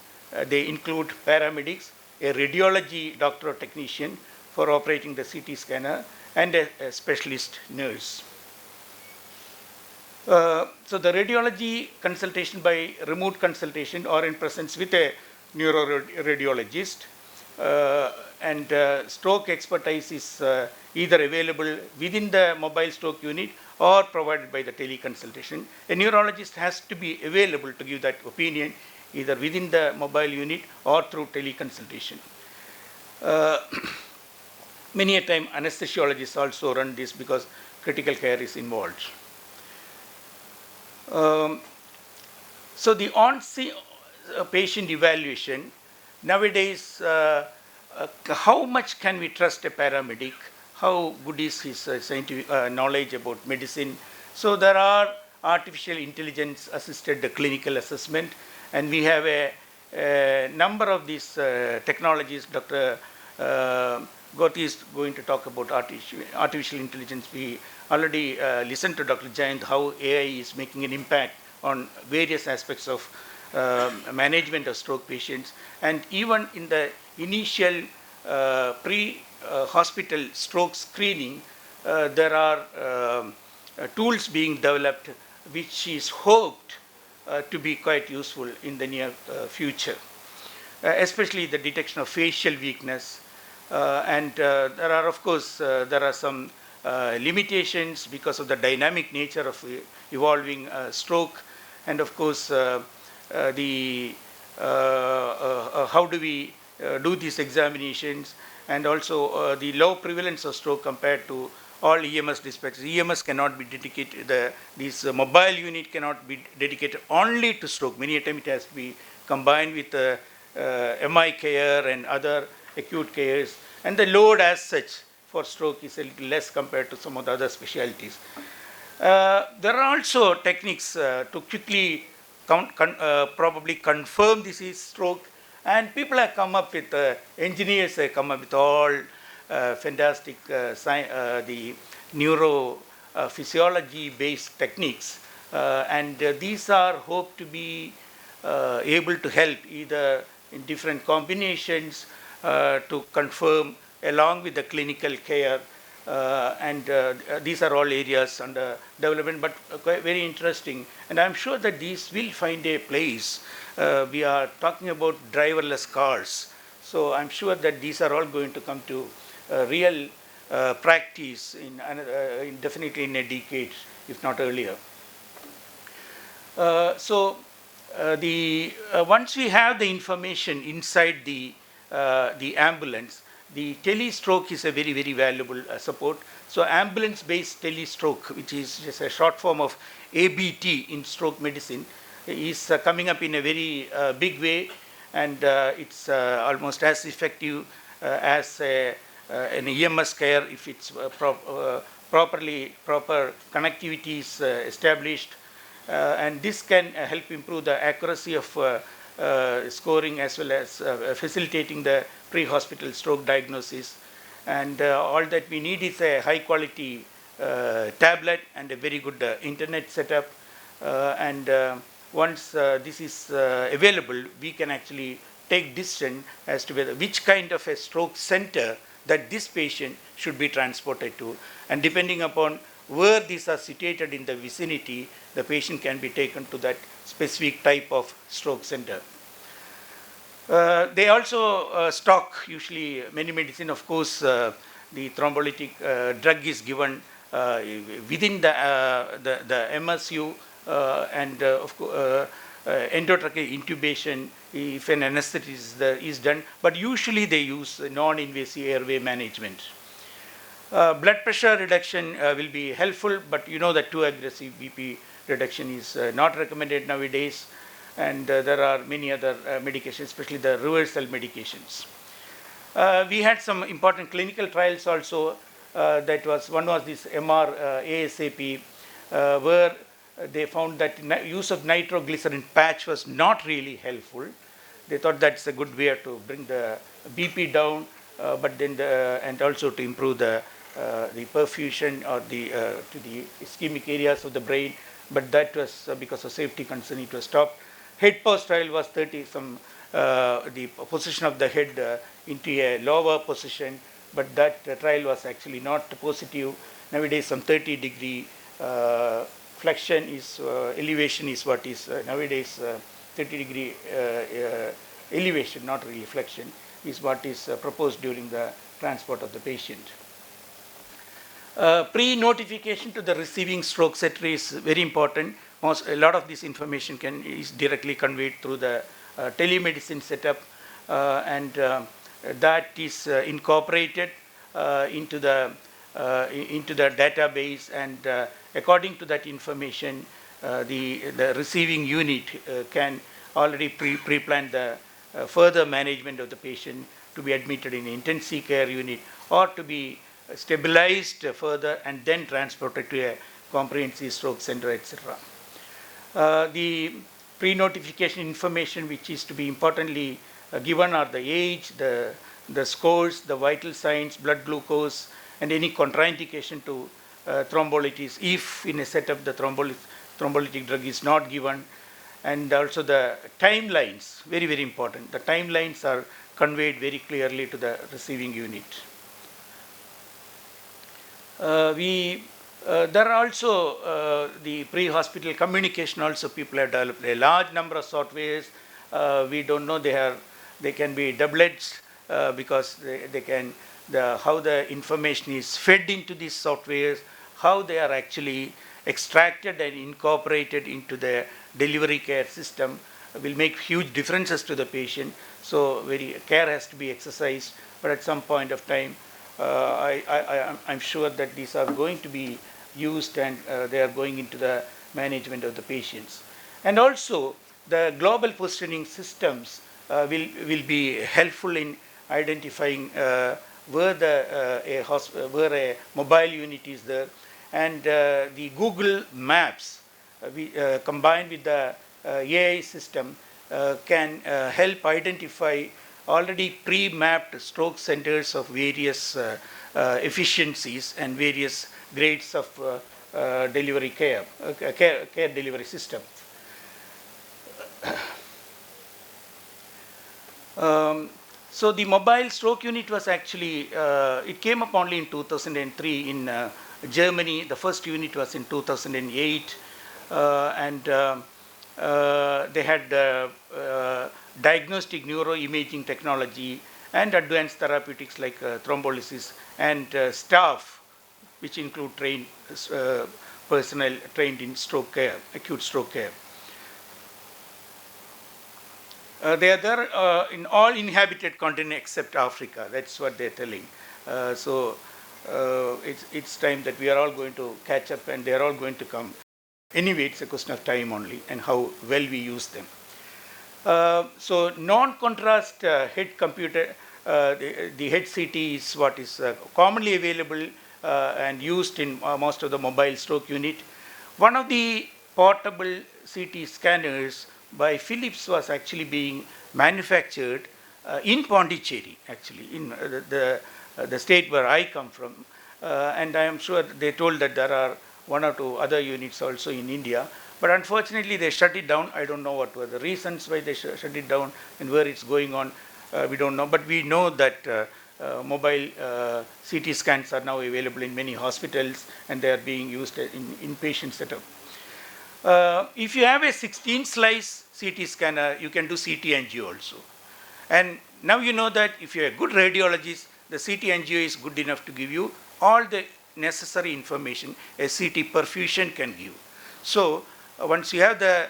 They include paramedics, a radiology doctor or technician for operating the CT scanner, and a specialist nurse. So the radiology consultation by remote consultation or in presence with a neuroradiologist, and stroke expertise is either available within the mobile stroke unit or provided by the teleconsultation. A neurologist has to be available to give that opinion either within the mobile unit or through teleconsultation. Many a time anesthesiologists also run this because critical care is involved. So the on-scene patient evaluation, nowadays, how much can we trust a paramedic? How good is his scientific knowledge about medicine? So there are artificial intelligence assisted clinical assessment, and we have a number of these technologies. Dr. Goti is going to talk about artificial intelligence. We already listened to Dr. Jayant how AI is making an impact on various aspects of management of stroke patients. And even in the initial pre-hospital stroke screening, there are tools being developed which is hoped to be quite useful in the near future, especially the detection of facial weakness. And there are, of course, there are some limitations because of the dynamic nature of evolving stroke. And of course, how do we do these examinations, and also the low prevalence of stroke compared to all EMS dispatches. EMS cannot be dedicated, this mobile unit cannot be dedicated only to stroke. Many a time it has to be combined with MI care and other acute cares, and the load as such for stroke is a little less compared to some of the other specialties. There are also techniques to quickly probably confirm this is stroke, and people have come up with, engineers have come up with all fantastic the neurophysiology based techniques, and these are hoped to be able to help either in different combinations to confirm along with the clinical care, and these are all areas under development, but quite very interesting, and I'm sure that these will find a place. We are talking about driverless cars, so I'm sure that these are all going to come to real practice in definitely in a decade, if not earlier. Once we have the information inside the ambulance, the telestroke is a very, very valuable support. So ambulance-based telestroke, which is just a short form of ABT in stroke medicine, is coming up in a very big way, and it's almost as effective as an EMS care if it's proper connectivity is established, and this can help improve the accuracy of scoring as well as facilitating the pre-hospital stroke diagnosis. And all that we need is a high quality tablet and a very good internet setup, and once this is available, we can actually take decision as to which kind of a stroke center that this patient should be transported to, and depending upon where these are situated in the vicinity, the patient can be taken to that specific type of stroke center. They also stock usually many medicine. Of course, the thrombolytic drug is given within the MSU, and of course, endotracheal intubation if an anesthetic is done, but usually they use non-invasive airway management. Blood pressure reduction will be helpful, but you know that too aggressive BP reduction is not recommended nowadays, and there are many other medications, especially the reversal medications. We had some important clinical trials also. One was this MR ASAP, where they found that use of nitroglycerin patch was not really helpful. They thought that's a good way to bring the BP down, but then and also to improve the perfusion or to the ischemic areas of the brain. But that was because of safety concern, it was stopped. Head pose trial was the position of the head into a lower position, but that trial was actually not positive. Nowadays, some 30-degree flexion is elevation is what is nowadays 30-degree elevation, not really flexion, is what is proposed during the transport of the patient. Pre-notification to the receiving stroke center is very important. A lot of this information is directly conveyed through the telemedicine setup, and that is incorporated into the database, and according to that information, the receiving unit can already pre-plan the further management of the patient to be admitted in intensive care unit or to be stabilized further and then transported to a comprehensive stroke center, etc. The pre-notification information which is to be importantly given are the age, the scores, the vital signs, blood glucose, and any contraindication to thrombolysis if in a setup the thrombolytic drug is not given, and also the timelines, very, very important. The timelines are conveyed very clearly to the receiving unit. There are also the pre-hospital communication also people have developed a large number of softwares. We don't know they can be doublets because they can, how the information is fed into these softwares, how they are actually extracted and incorporated into the delivery care system will make huge differences to the patient. So care has to be exercised, but at some point of time, I'm sure that these are going to be used, and they are going into the management of the patients. And also the global positioning systems will be helpful in identifying where a mobile unit is there, and the Google Maps combined with the AI system can help identify already pre-mapped stroke centers of various efficiencies and various grades of delivery care delivery system. So the mobile stroke unit was actually, it came up only in 2003 in Germany. The first unit was in 2008, and they had diagnostic neuroimaging technology and advanced therapeutics like thrombolysis, and staff which include trained personnel trained in stroke care, acute stroke care. They are there in all inhabited continents except Africa. That's what they're telling. So it's time that we are all going to catch up, and they are all going to come. Anyway, it's a question of time only and how well we use them. So non-contrast head computer, the head CT is what is commonly available and used in most of the mobile stroke unit. One of the portable CT scanners by Philips was actually being manufactured in Pondicherry, actually, in the state where I come from. And I am sure they told that there are one or two other units also in India. But unfortunately, they shut it down. I don't know what were the reasons why they shut it down and where it's going on. We don't know. But we know that mobile CT scans are now available in many hospitals, and they are being used in inpatient setup. If you have a 16-slice CT scanner, you can do CT angio also. And now you know that if you're a good radiologist, the CT angio is good enough to give you all the necessary information a CT perfusion can give. So once you have the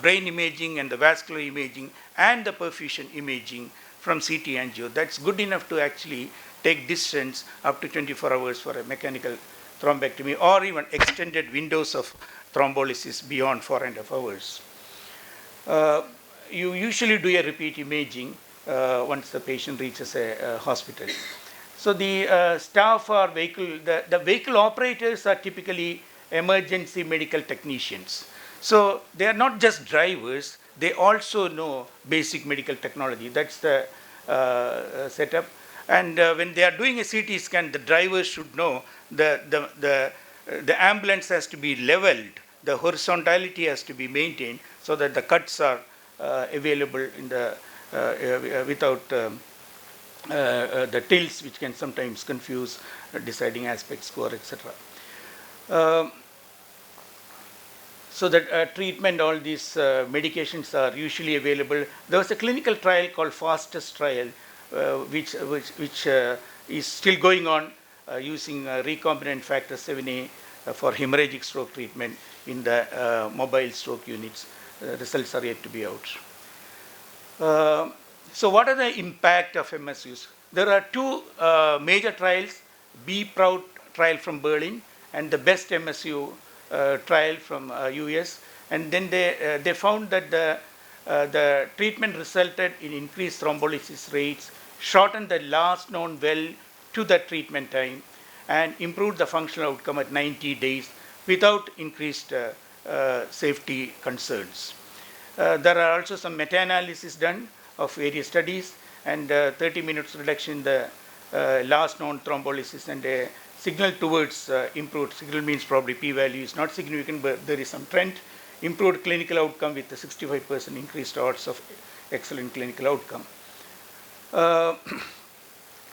brain imaging and the vascular imaging and the perfusion imaging from CT angio, that's good enough to actually take distance up to 24 hours for a mechanical thrombectomy, or even extended windows of thrombolysis beyond 4.5 hours. You usually do a repeat imaging once the patient reaches a hospital. So the staff or the vehicle operators are typically emergency medical technicians. So they are not just drivers, they also know basic medical technology. That's the setup. And when they are doing a CT scan, the drivers should know the ambulance has to be leveled, the horizontality has to be maintained so that the cuts are available in the without the tilts, which can sometimes confuse deciding aspect score, etc. So that treatment, all these medications are usually available. There was a clinical trial called FASTEST trial, which is still going on. using recombinant factor 7A for hemorrhagic stroke treatment in the mobile stroke units. Results are yet to be out. So what are the impact of MSUs? There are two major trials, Be Proud trial from Berlin and the Best MSU trial from US. And then they found that the treatment resulted in increased thrombolysis rates, shortened the last known well to the treatment time, and improved the functional outcome at 90 days without increased safety concerns. There are also some meta-analysis done of various studies, and 30 minutes reduction in the last known thrombolysis and a signal towards improved, signal means probably p-value is not significant, but there is some trend, improved clinical outcome with a 65% increased odds of excellent clinical outcome.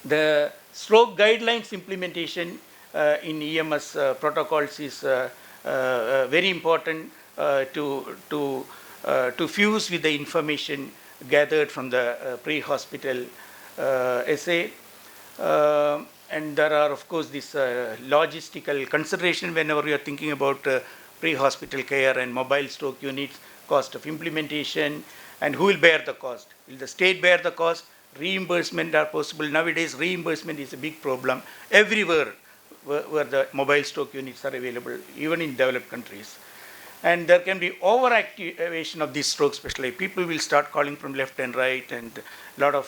The stroke guidelines implementation in EMS protocols is very important to fuse with the information gathered from the pre-hospital essay. And there are, of course, this logistical consideration whenever we are thinking about pre-hospital care and mobile stroke units, cost of implementation, and who will bear the cost. Will the state bear the cost? Reimbursement are possible. Nowadays, reimbursement is a big problem everywhere where the mobile stroke units are available, even in developed countries. And there can be overactivation of these stroke specialists. People will start calling from left and right, and a lot of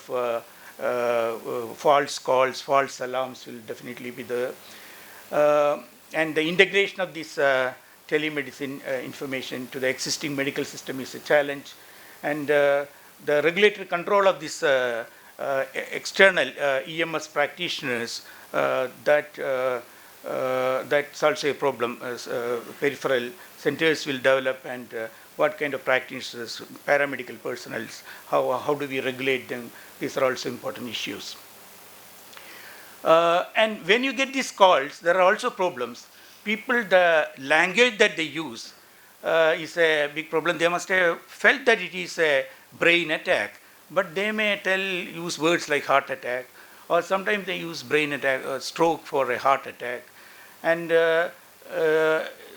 false calls, false alarms will definitely be there. And the integration of this telemedicine information to the existing medical system is a challenge. And the regulatory control of this external EMS practitioners, that's also a problem. Peripheral centers will develop, and what kind of practitioners, paramedical personnel, how do we regulate them? These are also important issues. And when you get these calls, there are also problems. People, the language that they use is a big problem. They must have felt that it is a brain attack, but they may use words like heart attack, or sometimes they use brain attack or stroke for a heart attack. And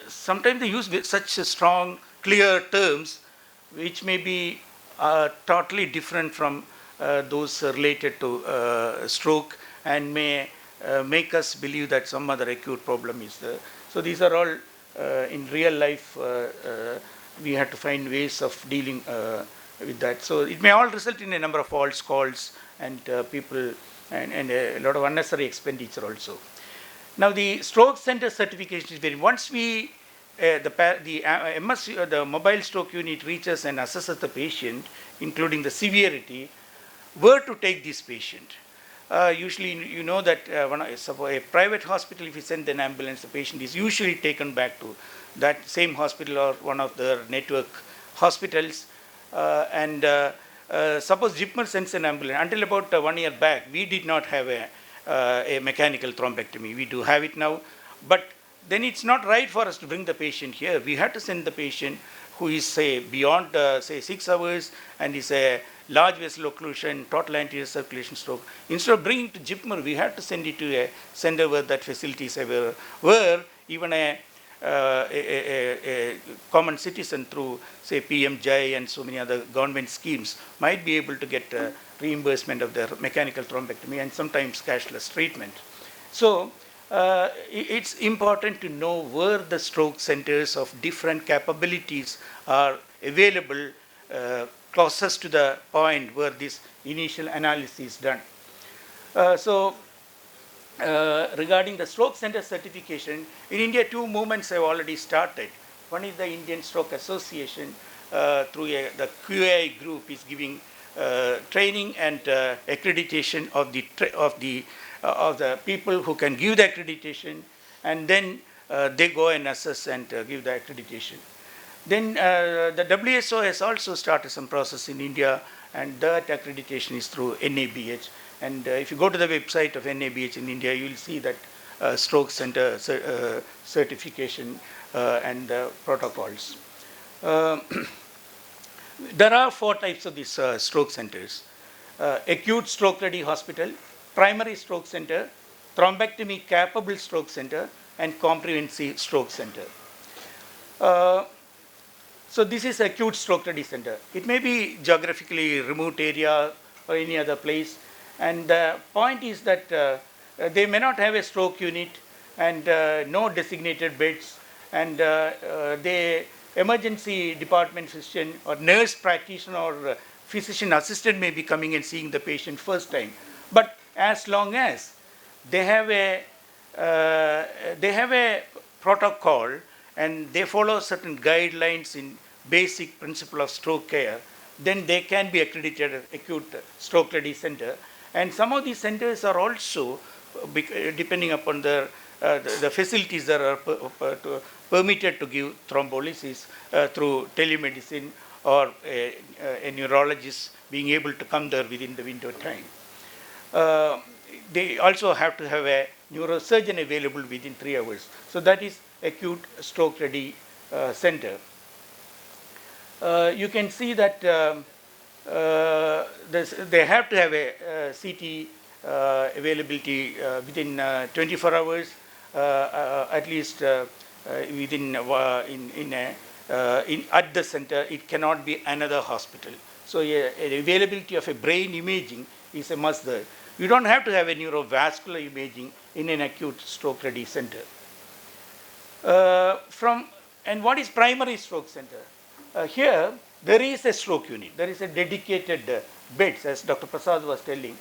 sometimes they use such strong, clear terms which may be totally different from those related to stroke, and may make us believe that some other acute problem is there. So these are all in real life, we have to find ways of dealing with that. So it may all result in a number of false calls and people and a lot of unnecessary expenditure also. Now the stroke center certification is very, once we the mobile stroke unit reaches and assesses the patient, including the severity, where to take this patient. Usually, you know that a private hospital, if you send an ambulance, the patient is usually taken back to that same hospital or one of their network hospitals. Suppose JIPMER sends an ambulance. Until about 1 year back, we did not have a mechanical thrombectomy. We do have it now. But then it's not right for us to bring the patient here. We have to send the patient who is, say, beyond, say, 6 hours and is a large vessel occlusion, total anterior circulation stroke. Instead of bringing to JIPMER, we have to send it to a center where that facility is available, where even a common citizen through, say, PMJ and so many other government schemes might be able to get reimbursement of their mechanical thrombectomy and sometimes cashless treatment. So it's important to know where the stroke centers of different capabilities are available closest to the point where this initial analysis is done. Regarding the stroke center certification, in India 2 movements have already started. One is the Indian Stroke Association through the QAI group is giving training and accreditation of the people who can give the accreditation, and then they go and assess and give the accreditation. Then the WSO has also started some process in India, and that accreditation is through NABH. And if you go to the website of NABH in India, you will see that stroke center certification and protocols. There are 4 types of these stroke centers. Acute stroke ready hospital, primary stroke center, thrombectomy capable stroke center, and comprehensive stroke center. Uh, so this is acute stroke ready center. It may be geographically remote area or any other place. And the point is that they may not have a stroke unit and no designated beds, and the emergency department physician or nurse practitioner or physician assistant may be coming and seeing the patient first time. But as long as they have a protocol and they follow certain guidelines in basic principle of stroke care, then they can be accredited as acute stroke ready center. And some of these centers are also, depending upon the facilities that are permitted to give thrombolysis through telemedicine or a neurologist being able to come there within the window time. They also have to have a neurosurgeon available within 3 hours. So that is acute stroke ready center. You can see that they have to have a CT availability within 24 hours, at least within at the center. It cannot be another hospital. So an availability of a brain imaging is a must there. You don't have to have a neurovascular imaging in an acute stroke ready center. And what is primary stroke center? Here, there is a stroke unit. There is a dedicated beds, as Dr. Prasad was telling,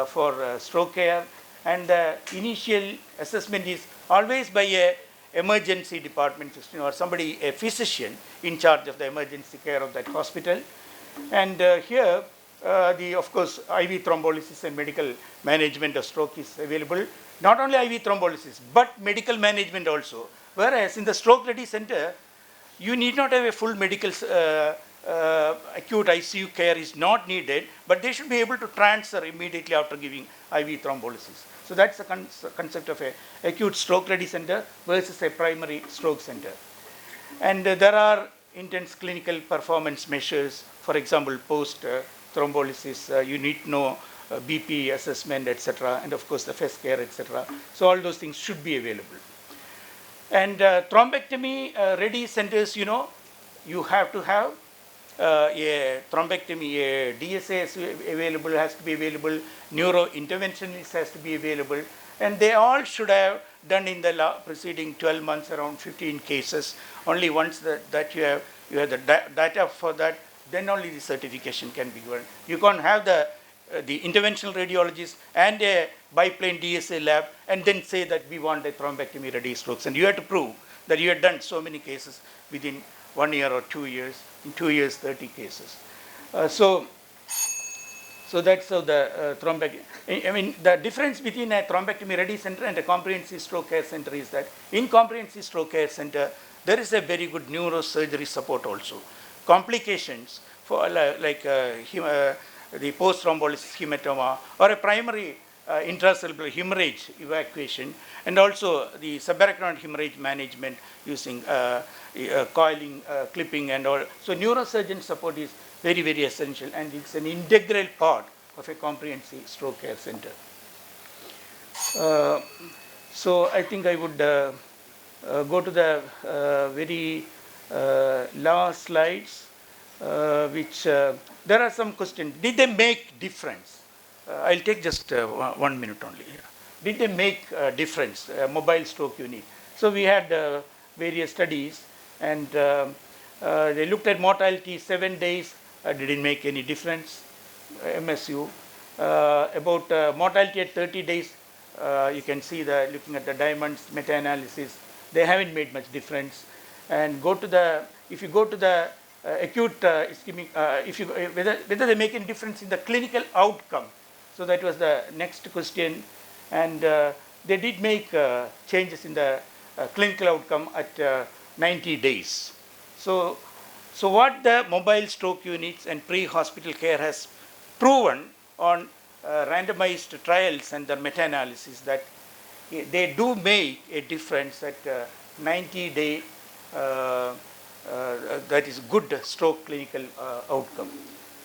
for stroke care. And the initial assessment is always by a emergency department physician or somebody, a physician in charge of the emergency care of that hospital. And here, of course, IV thrombolysis and medical management of stroke is available. Not only IV thrombolysis, but medical management also. Whereas in the stroke ready center, you need not have a full medical acute ICU care is not needed, but they should be able to transfer immediately after giving IV thrombolysis. So that's the concept of a acute stroke ready center versus a primary stroke center. And there are intense clinical performance measures. For example, post thrombolysis, you need to know BP assessment, etc., and of course the FES care, etc. So all those things should be available. And thrombectomy ready centers, you have to have a thrombectomy, a DSA available, has to be available, neurointerventionist has to be available, and they all should have done in the preceding 12 months around 15 cases. Only once that you have the data for that, then only the certification can be given. You can't have the interventional radiologist and a biplane DSA lab and then say that we want a thrombectomy ready strokes. And you have to prove that you have done so many cases within 1 year or 2 years. In 2 years, 30 cases. So that's how the thrombectomy. I mean, the difference between a thrombectomy ready center and a comprehensive stroke care center is that in comprehensive stroke care center, there is a very good neurosurgery support also. Complications for the post-thrombolysis hematoma or a primary intracellular hemorrhage evacuation, and also the subarachnoid hemorrhage management using coiling, clipping and all. So neurosurgeon support is very, very essential, and it's an integral part of a comprehensive stroke care center. So I think I would go to the very last slides, which there are some questions. Did they make difference? I'll take just 1 minute only. Did they make a difference, mobile stroke unit? So we had various studies, and they looked at mortality 7 days, didn't make any difference, MSU. About mortality at 30 days, you can see looking at the diamonds meta-analysis, they haven't made much difference. And if you go to the acute ischemic, whether they make any difference in the clinical outcome. So that was the next question, and they did make changes in the clinical outcome at 90 days. So what the mobile stroke units and pre-hospital care has proven on randomized trials and the meta-analysis that they do make a difference at 90-day. That is good stroke clinical outcome.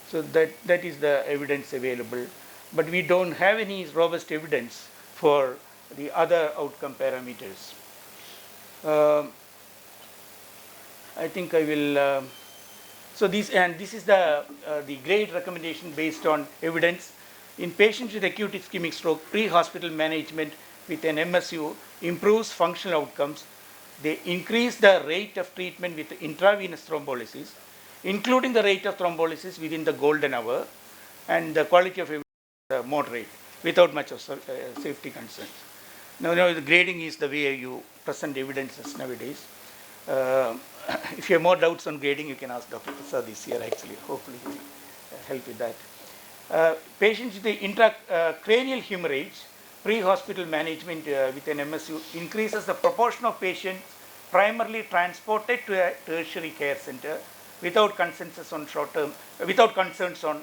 So that is the evidence available. But we don't have any robust evidence for the other outcome parameters. I think I will. So this is the great recommendation based on evidence in patients with acute ischemic stroke. Pre-hospital management with an MSU improves functional outcomes. They increase the rate of treatment with intravenous thrombolysis, including the rate of thrombolysis within the golden hour, and the quality of evidence moderate without much of safety concerns. Now, the grading is the way you present evidences nowadays. If you have more doubts on grading, you can ask Dr. Prasad this year actually. Hopefully he will help with that. Patients with the intracranial hemorrhage, pre-hospital management with an MSU increases the proportion of patients primarily transported to a tertiary care center without consensus on without concerns on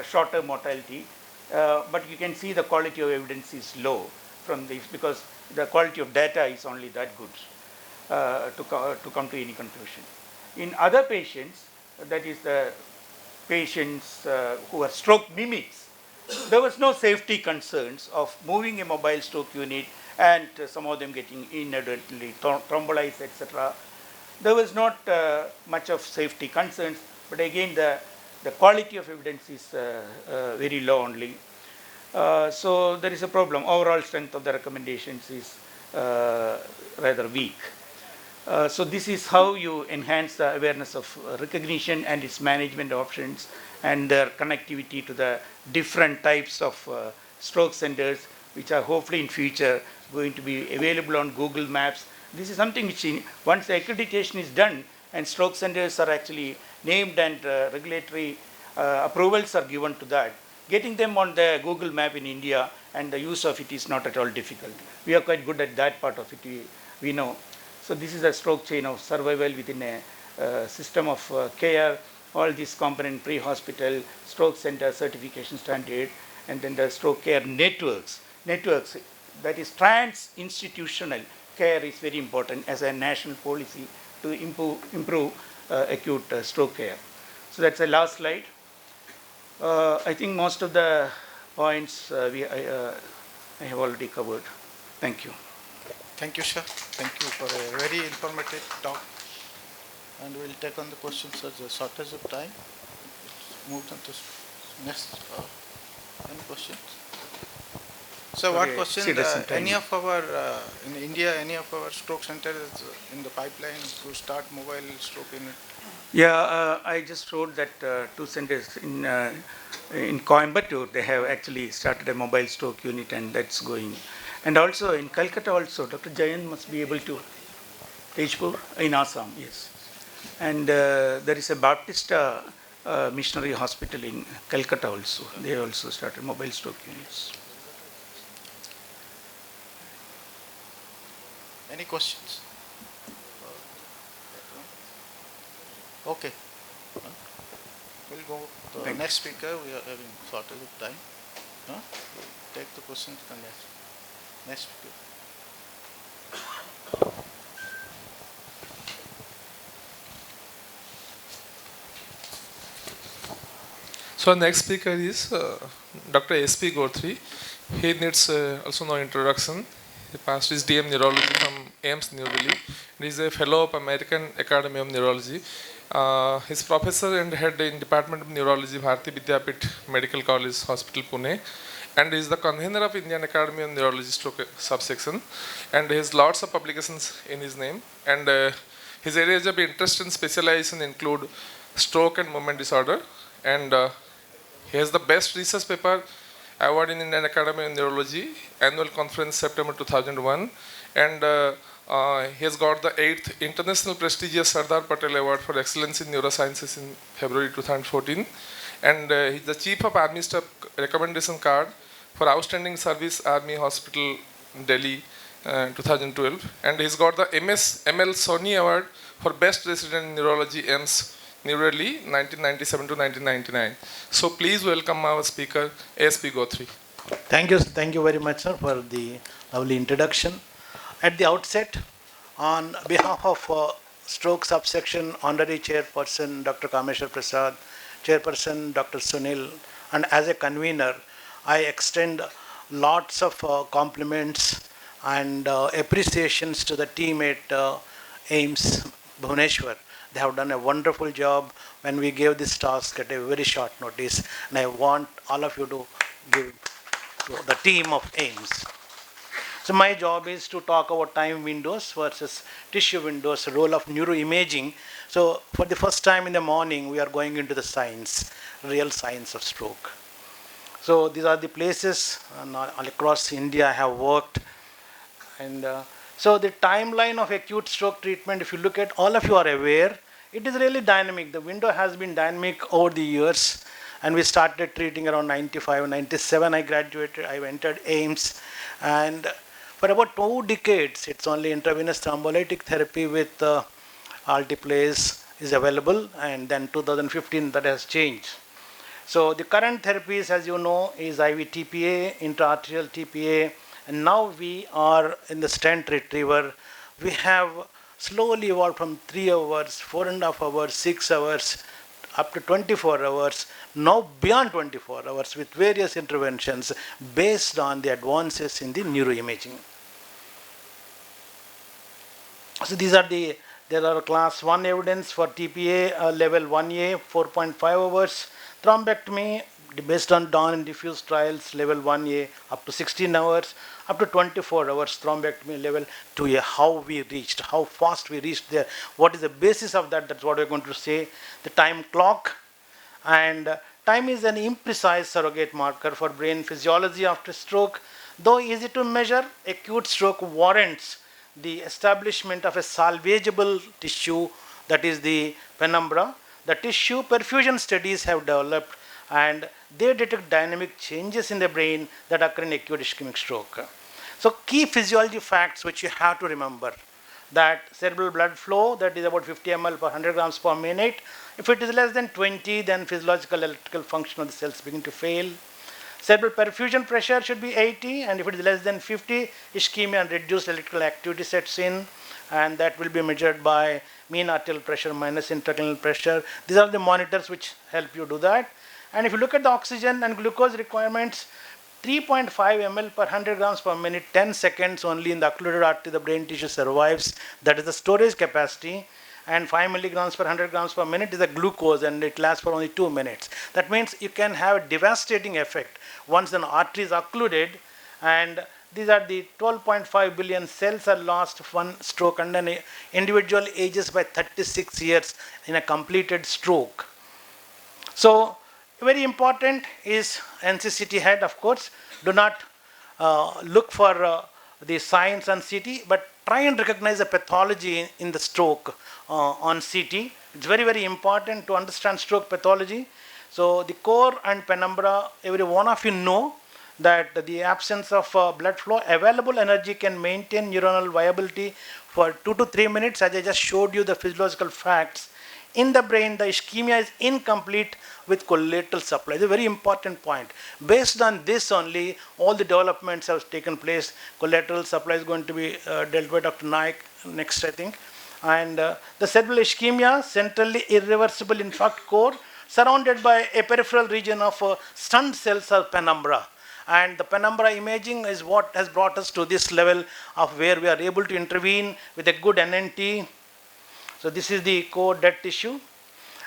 short-term mortality. But you can see the quality of evidence is low from this because the quality of data is only that good. To come to any conclusion. In other patients, that is the patients who are stroke mimics, there was no safety concerns of moving a mobile stroke unit and some of them getting inadvertently thrombolized, etc. There was not much of safety concerns, but again the quality of evidence is very low only. So there is a problem. Overall strength of the recommendations is rather weak. So this is how you enhance the awareness of recognition and its management options and their connectivity to the different types of stroke centers, which are hopefully in future going to be available on Google Maps. This is something which once the accreditation is done and stroke centers are actually named and regulatory approvals are given to that, getting them on the Google Map in India and the use of it is not at all difficult. We are quite good at that part of it, we know. So this is a stroke chain of survival within a system of care, all these component pre-hospital, stroke center certification standard, and then the stroke care networks. Networks, that is trans-institutional care is very important as a national policy to improve acute stroke care. So that's the last slide. I think most of the points I have already covered. Thank you. Thank you, sir. Thank you for a very informative talk. And we'll take on the questions as a shortage of time. Let's move on to next. Any questions? So, what question? Any of our in India, any of our stroke centers in the pipeline to start mobile stroke unit? Yeah, I just wrote that two centers in Coimbatore, they have actually started a mobile stroke unit, and that's going. And also in Calcutta also, Dr. Jayan must be able to, Tejpur, in Assam, yes. And there is a Baptist missionary hospital in Calcutta also. They also started mobile stroke units. Any questions? Okay. We'll go to the next speaker. We are having shortage of time. We'll take the questions from next speaker. So next speaker is Dr. S.P. Gothri. He needs also no introduction. He passed his DM Neurology from AIIMS New Delhi. He is a fellow of American Academy of Neurology. He's professor and head in Department of Neurology, Bharati Vidyapit Medical College Hospital, Pune. And he is the convener of Indian Academy of Neurology stroke subsection. And he has lots of publications in his name. And his areas of interest and specialization include stroke and movement disorder. And he has the best research paper award in Indian Academy of Neurology, annual conference September 2001. And he has got the 8th International prestigious Sardar Patel Award for Excellence in Neurosciences in February 2014. And he's the Chief of Army Staff Recommendation Card for Outstanding Service Army Hospital, Delhi, 2012. And he's got the MS/ML Sony Award for Best Resident in Neurology, AIIMS, New Delhi, 1997 to 1999. So please welcome our speaker, S.P. Gothri. Thank you very much, sir, for the lovely introduction. At the outset, on behalf of Stroke Subsection Honorary Chairperson Dr. Kameshwar Prasad, Chairperson Dr. Sunil, and as a convener, I extend lots of compliments and appreciations to the team at AIIMS, Bhubaneswar. They have done a wonderful job when we gave this task at a very short notice, and I want all of you to give to the team of AIIMS. So my job is to talk about time windows versus tissue windows, role of neuroimaging. So for the first time in the morning, we are going into the science, real science of stroke. So these are the places all across India I have worked. And so the timeline of acute stroke treatment, if you look at, all of you are aware, it is really dynamic. The window has been dynamic over the years. And we started treating around 95, 97. I graduated, I entered AIIMS. And for about 2 decades, it's only intravenous thrombolytic therapy with alteplase is available. And then 2015, that has changed. So the current therapies, as you know, is IV TPA, intraarterial TPA, and now we are in the stent retriever. We have slowly evolved from 3 hours, 4.5 hours, 6 hours, up to 24 hours, now beyond 24 hours with various interventions based on the advances in the neuroimaging. So there are class 1 evidence for TPA level 1A, 4.5 hours. Thrombectomy based on Dawn and Diffuse trials, level 1A up to 16 hours, up to 24 hours thrombectomy level 2A. How we reached, how fast we reached there, what is the basis of that, that's what we're going to say. The time clock, and time is an imprecise surrogate marker for brain physiology after stroke. Though easy to measure, acute stroke warrants the establishment of a salvageable tissue, that is the penumbra. The tissue perfusion studies have developed and they detect dynamic changes in the brain that occur in acute ischemic stroke. So key physiology facts which you have to remember, that cerebral blood flow, that is about 50 ml per 100 grams per minute. If it is less than 20, then physiological electrical function of the cells begin to fail. Cerebral perfusion pressure should be 80, and if it is less than 50, ischemia and reduced electrical activity sets in, and that will be measured by mean arterial pressure minus intracranial pressure. These are the monitors which help you do that. And if you look at the oxygen and glucose requirements, 3.5 ml per 100 grams per minute, 10 seconds only in the occluded artery, the brain tissue survives. That is the storage capacity. And 5 milligrams per 100 grams per minute is the glucose, and it lasts for only 2 minutes. That means you can have a devastating effect once an artery is occluded, and these are the 12.5 billion cells are lost of one stroke, and an individual ages by 36 years in a completed stroke. So very important is NCCT head, of course. Do not look for the signs on CT, but try and recognize the pathology in the stroke on CT. It's very, very important to understand stroke pathology. So the core and penumbra, every one of you know that the absence of blood flow, available energy can maintain neuronal viability for 2 to 3 minutes, as I just showed you the physiological facts. In the brain, the ischemia is incomplete with collateral supply. It's a very important point. Based on this only, all the developments have taken place. Collateral supply is going to be dealt by Dr. Naik next, I think. And the cerebral ischemia, centrally irreversible infarct core, surrounded by a peripheral region of stunned cells or penumbra. And the penumbra imaging is what has brought us to this level of where we are able to intervene with a good NNT. So this is the core dead tissue.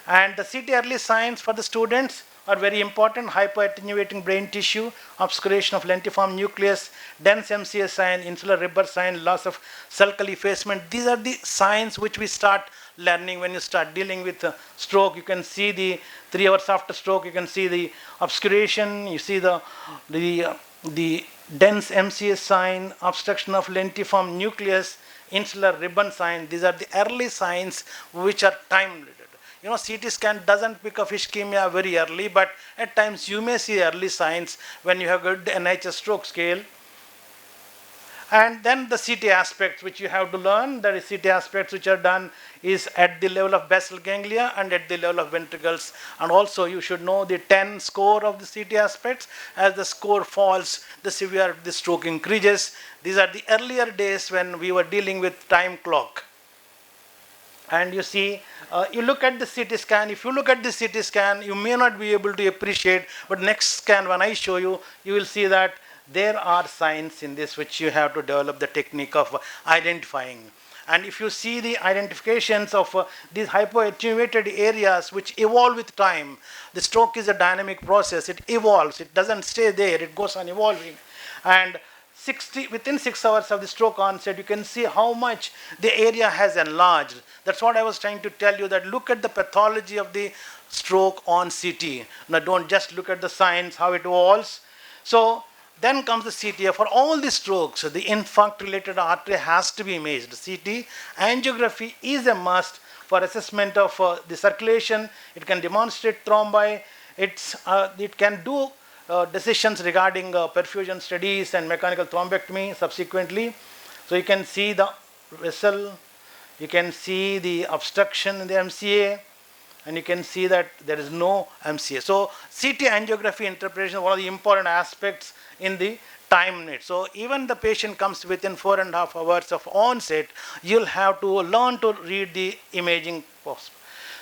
And the CT early signs for the students are very important. Hypoattenuating brain tissue, obscuration of lentiform nucleus, dense MCS sign, insular ribber sign, loss of sulcal effacement. These are the signs which we start learning when you start dealing with stroke. You can see the 3 hours after stroke, you can see the obscuration, you see the dense MCS sign, obstruction of lentiform nucleus, insular ribbon sign. These are the early signs which are time related. You know, CT scan doesn't pick up ischemia very early, but at times you may see early signs when you have good NHS stroke scale. And then the CT aspects which you have to learn, that is CT aspects which are done is at the level of basal ganglia and at the level of ventricles. And also you should know the 10 score of the CT aspects. As the score falls, the severity of the stroke increases. These are the earlier days when we were dealing with time clock. And you see, you look at the CT scan. If you look at the CT scan, you may not be able to appreciate, but next scan when I show you, you will see that there are signs in this which you have to develop the technique of identifying. And if you see the identifications of these hypoattenuated areas which evolve with time, the stroke is a dynamic process. It evolves. It doesn't stay there. It goes on evolving. And within 6 hours of the stroke onset, you can see how much the area has enlarged. That's what I was trying to tell you, that look at the pathology of the stroke on CT. Now, don't just look at the signs, how it evolves. So, then comes the CT. For all the strokes, the infarct-related artery has to be imaged. CT angiography is a must for assessment of the circulation. It can demonstrate thrombi. It can do decisions regarding perfusion studies and mechanical thrombectomy subsequently. So you can see the vessel, you can see the obstruction in the MCA, and you can see that there is no MCA. So CT angiography interpretation is one of the important aspects in the time need. So even the patient comes within 4.5 hours of onset, you'll have to learn to read the imaging post.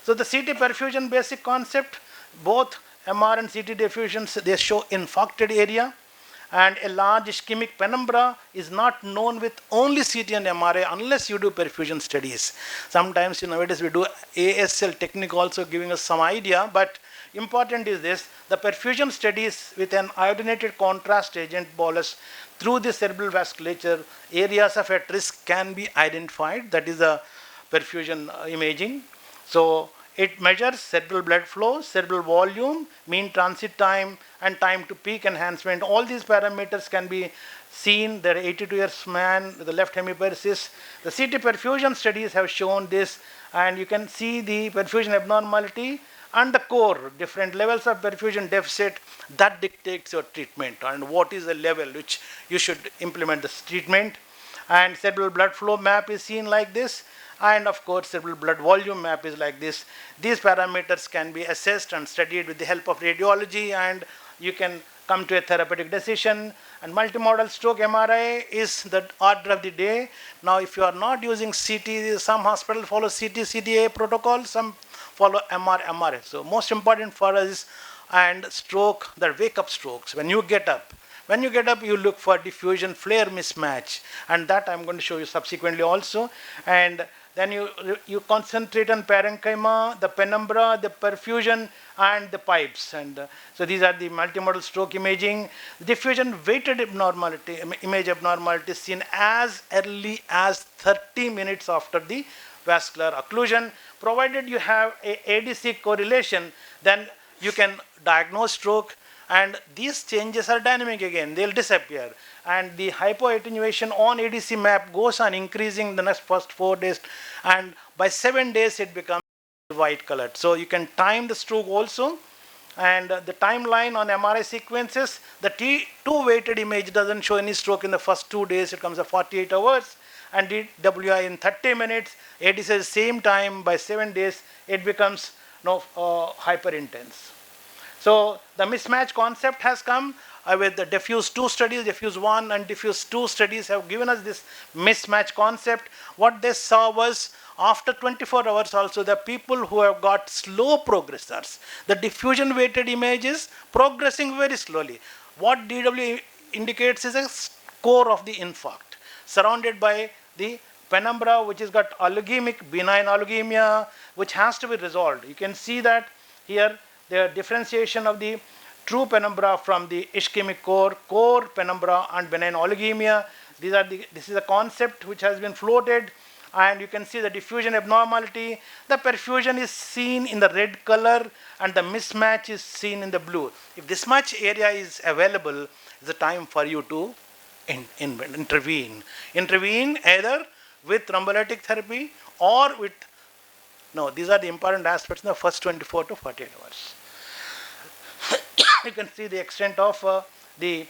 So the CT perfusion basic concept, both MR and CT diffusions, they show infarcted area, and a large ischemic penumbra is not known with only CT and MRI unless you do perfusion studies. Sometimes nowadays we do ASL technique also giving us some idea, but important is this, the perfusion studies with an iodinated contrast agent bolus through the cerebral vasculature, areas of at risk can be identified. That is a perfusion imaging. So it measures cerebral blood flow, cerebral volume, mean transit time, and time to peak enhancement. All these parameters can be seen. There are 82 years man with the left hemiparesis. The CT perfusion studies have shown this, and you can see the perfusion abnormality and the core, different levels of perfusion deficit that dictates your treatment and what is the level which you should implement this treatment. And cerebral blood flow map is seen like this, and of course cerebral blood volume map is like this. These parameters can be assessed and studied with the help of radiology, and you can come to a therapeutic decision. And multimodal stroke MRI is the order of the day. Now if you are not using CT, some hospitals follow CT CTA protocol, some follow MR MRI. So most important for us, and stroke, the wake up strokes, when you get up, you look for diffusion flare mismatch, and that I'm going to show you subsequently also. And then you concentrate on parenchyma, the penumbra, the perfusion, and the pipes. And so these are the multimodal stroke imaging. Diffusion weighted abnormality, image abnormality seen as early as 30 minutes after the vascular occlusion. Provided you have a ADC correlation, then you can diagnose stroke. And these changes are dynamic again, they'll disappear. And the hypoattenuation on ADC map goes on increasing the next first 4 days, and by 7 days it becomes white colored. So you can time the stroke also. And the timeline on MRI sequences, the T2 weighted image doesn't show any stroke in the first 2 days, it comes at 48 hours. And DWI in 30 minutes, ADC is same time, by 7 days it becomes hyper intense. So the mismatch concept has come with the diffuse 2 studies. Diffuse 1 and diffuse 2 studies have given us this mismatch concept. What they saw was, after 24 hours also, the people who have got slow progressors, the diffusion weighted image is progressing very slowly. What DW indicates is a core of the infarct surrounded by the penumbra, which has got oligemic, benign oligemia, which has to be resolved. You can see that here, the differentiation of the true penumbra from the ischemic core penumbra, and benign oligemia. This is a concept which has been floated, and you can see the diffusion abnormality. The perfusion is seen in the red color, and the mismatch is seen in the blue. If this much area is available, it's the time for you to intervene. Intervene either with thrombolytic therapy or with, these are the important aspects in the first 24 to 48 hours. You can see the extent of the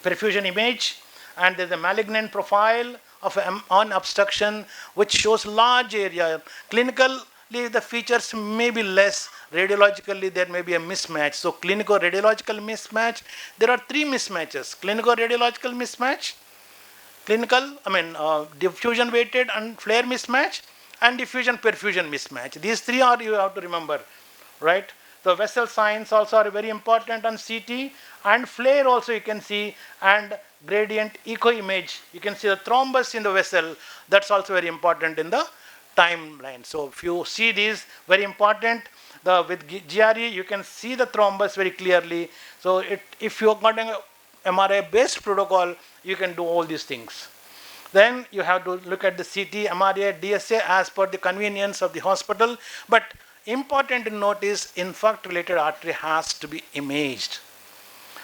perfusion image, and there's a malignant profile of on obstruction which shows large area. Clinically, the features may be less. Radiologically, there may be a mismatch. So clinico-radiological mismatch, there are 3 mismatches. Clinico-radiological mismatch, diffusion weighted and flare mismatch, and diffusion perfusion mismatch. These 3 are, you have to remember, right? The vessel signs also are very important on CT, and flare also you can see, and gradient echo image. You can see the thrombus in the vessel. That's also very important in the timeline. So if you see these, very important. With GRE, you can see the thrombus very clearly. So if you are got an MRI-based protocol, you can do all these things. Then you have to look at the CT, MRI, DSA as per the convenience of the hospital. But important to note is infarct-related artery has to be imaged.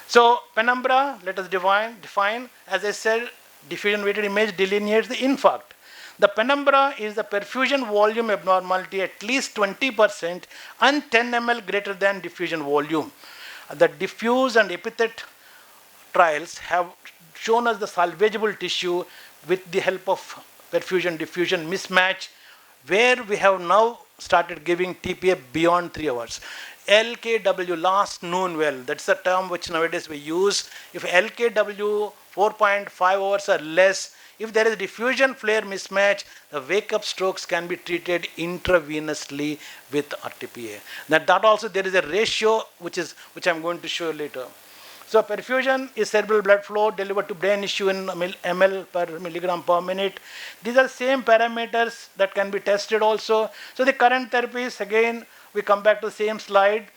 So penumbra, let us define. As I said, diffusion-weighted image delineates the infarct. The penumbra is the perfusion volume abnormality at least 20% and 10 ml greater than diffusion volume. The diffuse and epithet trials have shown us the salvageable tissue with the help of perfusion diffusion mismatch, where we have now started giving TPA beyond 3 hours. LKW, last known well, that's the term which nowadays we use. If LKW 4.5 hours or less, if there is diffusion flare mismatch, the wake-up strokes can be treated intravenously with RTPA. That also there is a ratio which I'm going to show you later. So perfusion is cerebral blood flow delivered to brain tissue in ml per milligram per minute. These are the same parameters that can be tested also. So the current therapies, again, we come back to the same slide.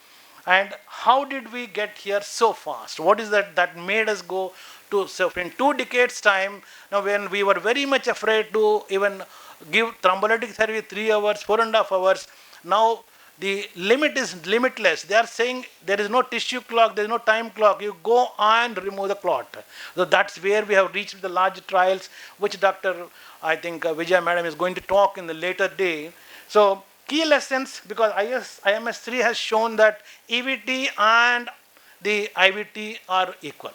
And how did we get here so fast? What is that made us go to, so in 2 decades time, now when we were very much afraid to even give thrombolytic therapy 3 hours, 4.5 hours, now the limit is limitless. They are saying there is no tissue clock, there is no time clock. You go and remove the clot. So that's where we have reached the large trials, which I think Vijay Madam is going to talk in the later day. So key lessons, because IMS 3 has shown that EVT and the IVT are equal.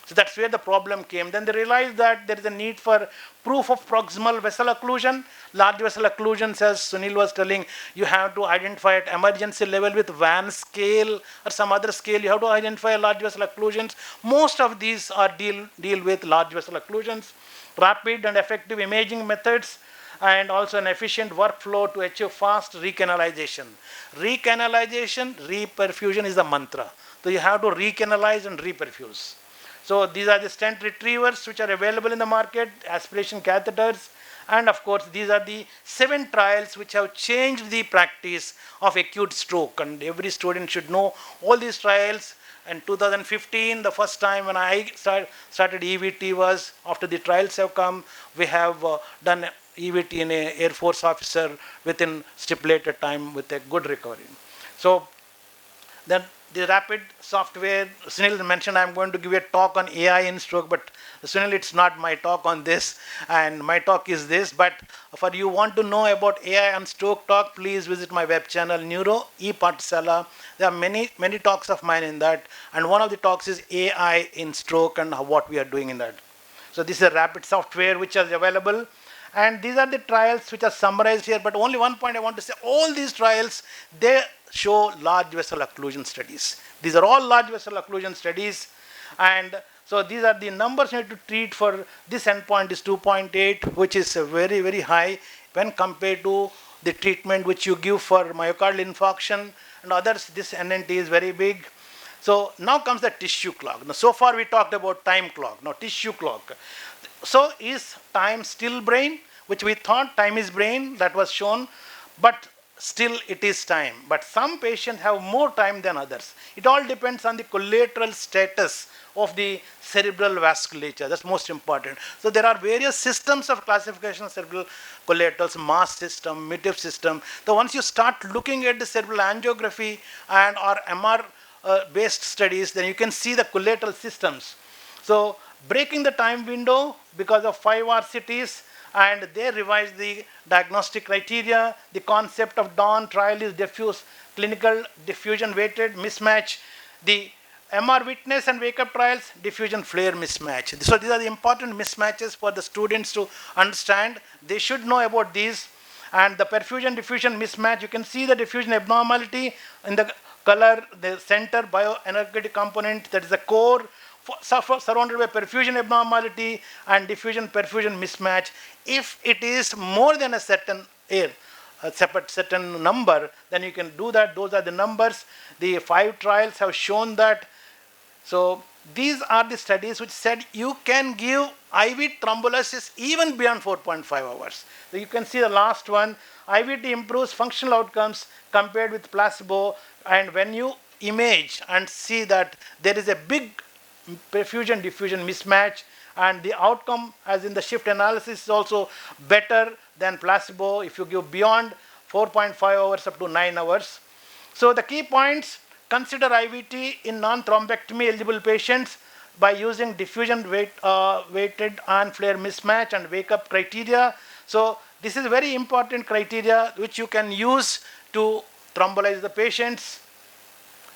So that's where the problem came. Then they realized that there is a need for proof of proximal vessel occlusion. Large vessel occlusions, as Sunil was telling, you have to identify at emergency level with Van scale or some other scale. You have to identify large vessel occlusions. Most of these are deal with large vessel occlusions. Rapid and effective imaging methods, and also an efficient workflow to achieve fast recanalization. Recanalization, reperfusion is the mantra. So you have to recanalize and reperfuse. So these are the stent retrievers which are available in the market, aspiration catheters, and of course these are the 7 trials which have changed the practice of acute stroke, and every student should know all these trials. In 2015, the first time when I started EVT was after the trials have come, we have done EVT in an Air Force officer within stipulated time with a good recovery. So then the rapid software, Sunil mentioned I'm going to give a talk on AI in stroke, but Sunil, it's not my talk on this, and my talk is this. But for you want to know about AI and stroke talk, please visit my web channel, Neuro ePathshala. There are many talks of mine in that, and one of the talks is AI in stroke and what we are doing in that. So this is a rapid software which is available. And these are the trials which are summarized here, but only one point I want to say, all these trials, they show large vessel occlusion studies. These are all large vessel occlusion studies, and so these are the numbers you need to treat for this endpoint is 2.8, which is very, very high when compared to the treatment which you give for myocardial infarction and others. This NNT is very big. So now comes the tissue clock. Now so far we talked about time clock, now tissue clock. So is time still brain, which we thought time is brain, that was shown, but still it is time. But some patients have more time than others. It all depends on the collateral status of the cerebral vasculature. That's most important. So there are various systems of classification of cerebral collaterals, mass system, MITIF system. So once you start looking at the cerebral angiography and or MR based studies, then you can see the collateral systems. So breaking the time window because of 5 RCTs, and they revised the diagnostic criteria. The concept of Dawn trial is diffuse, clinical diffusion weighted mismatch. The MR witness and wake-up trials, diffusion flare mismatch. So these are the important mismatches for the students to understand. They should know about these. And the perfusion diffusion mismatch, you can see the diffusion abnormality in the color, the center bioenergetic component, that is the core, surrounded by perfusion abnormality and diffusion perfusion mismatch. If it is more than a certain a separate certain number, then you can do that. Those are the numbers. The 5 trials have shown that. So these are the studies which said you can give IV thrombolysis even beyond 4.5 hours. So you can see the last one, IVT improves functional outcomes compared with placebo, and when you image and see that there is a big perfusion diffusion mismatch, and the outcome as in the shift analysis is also better than placebo if you give beyond 4.5 hours up to 9 hours. So the key points: consider IVT in non-thrombectomy eligible patients by using diffusion weighted on flare mismatch and wake up criteria. So this is very important criteria which you can use to thrombolyze the patients.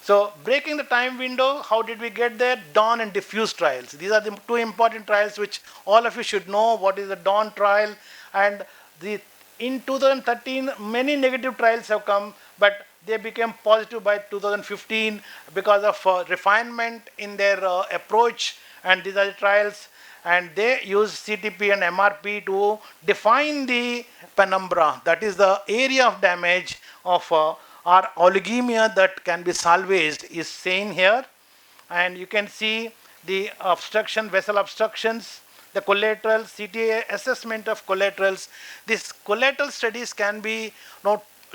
So breaking the time window, how did we get there? Dawn and diffuse trials. These are the 2 important trials which all of you should know. What is the Dawn trial? And in 2013, many negative trials have come, but they became positive by 2015 because of refinement in their approach. And these are the trials. And they use CTP and MRP to define the penumbra, that is the area of damage of or oligemia that can be salvaged is seen here. And you can see the obstruction, vessel obstructions, the collateral, CTA assessment of collaterals. These collateral studies can be,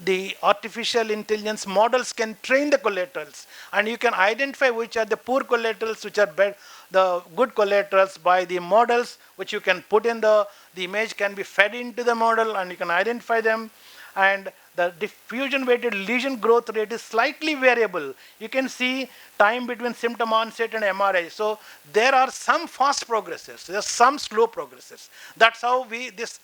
the artificial intelligence models can train the collaterals, and you can identify which are the poor collaterals, which are the good collaterals by the models, which you can put in the image can be fed into the model, and you can identify them. And the diffusion weighted lesion growth rate is slightly variable. You can see time between symptom onset and MRI. So there are some fast progressors, there are some slow progressors. That's how this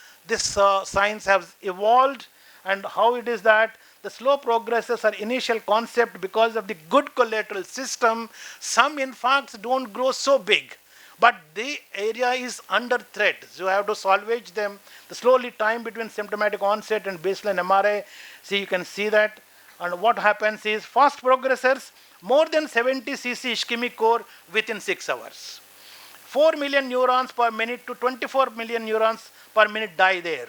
science has evolved, and how it is that the slow progressors are initial concept because of the good collateral system. Some infarcts don't grow so big, but the area is under threat. So you have to salvage them. The slowly time between symptomatic onset and baseline MRI, see, you can see that. And what happens is fast progressors, more than 70 cc ischemic core within 6 hours. 4 million neurons per minute to 24 million neurons per minute die there.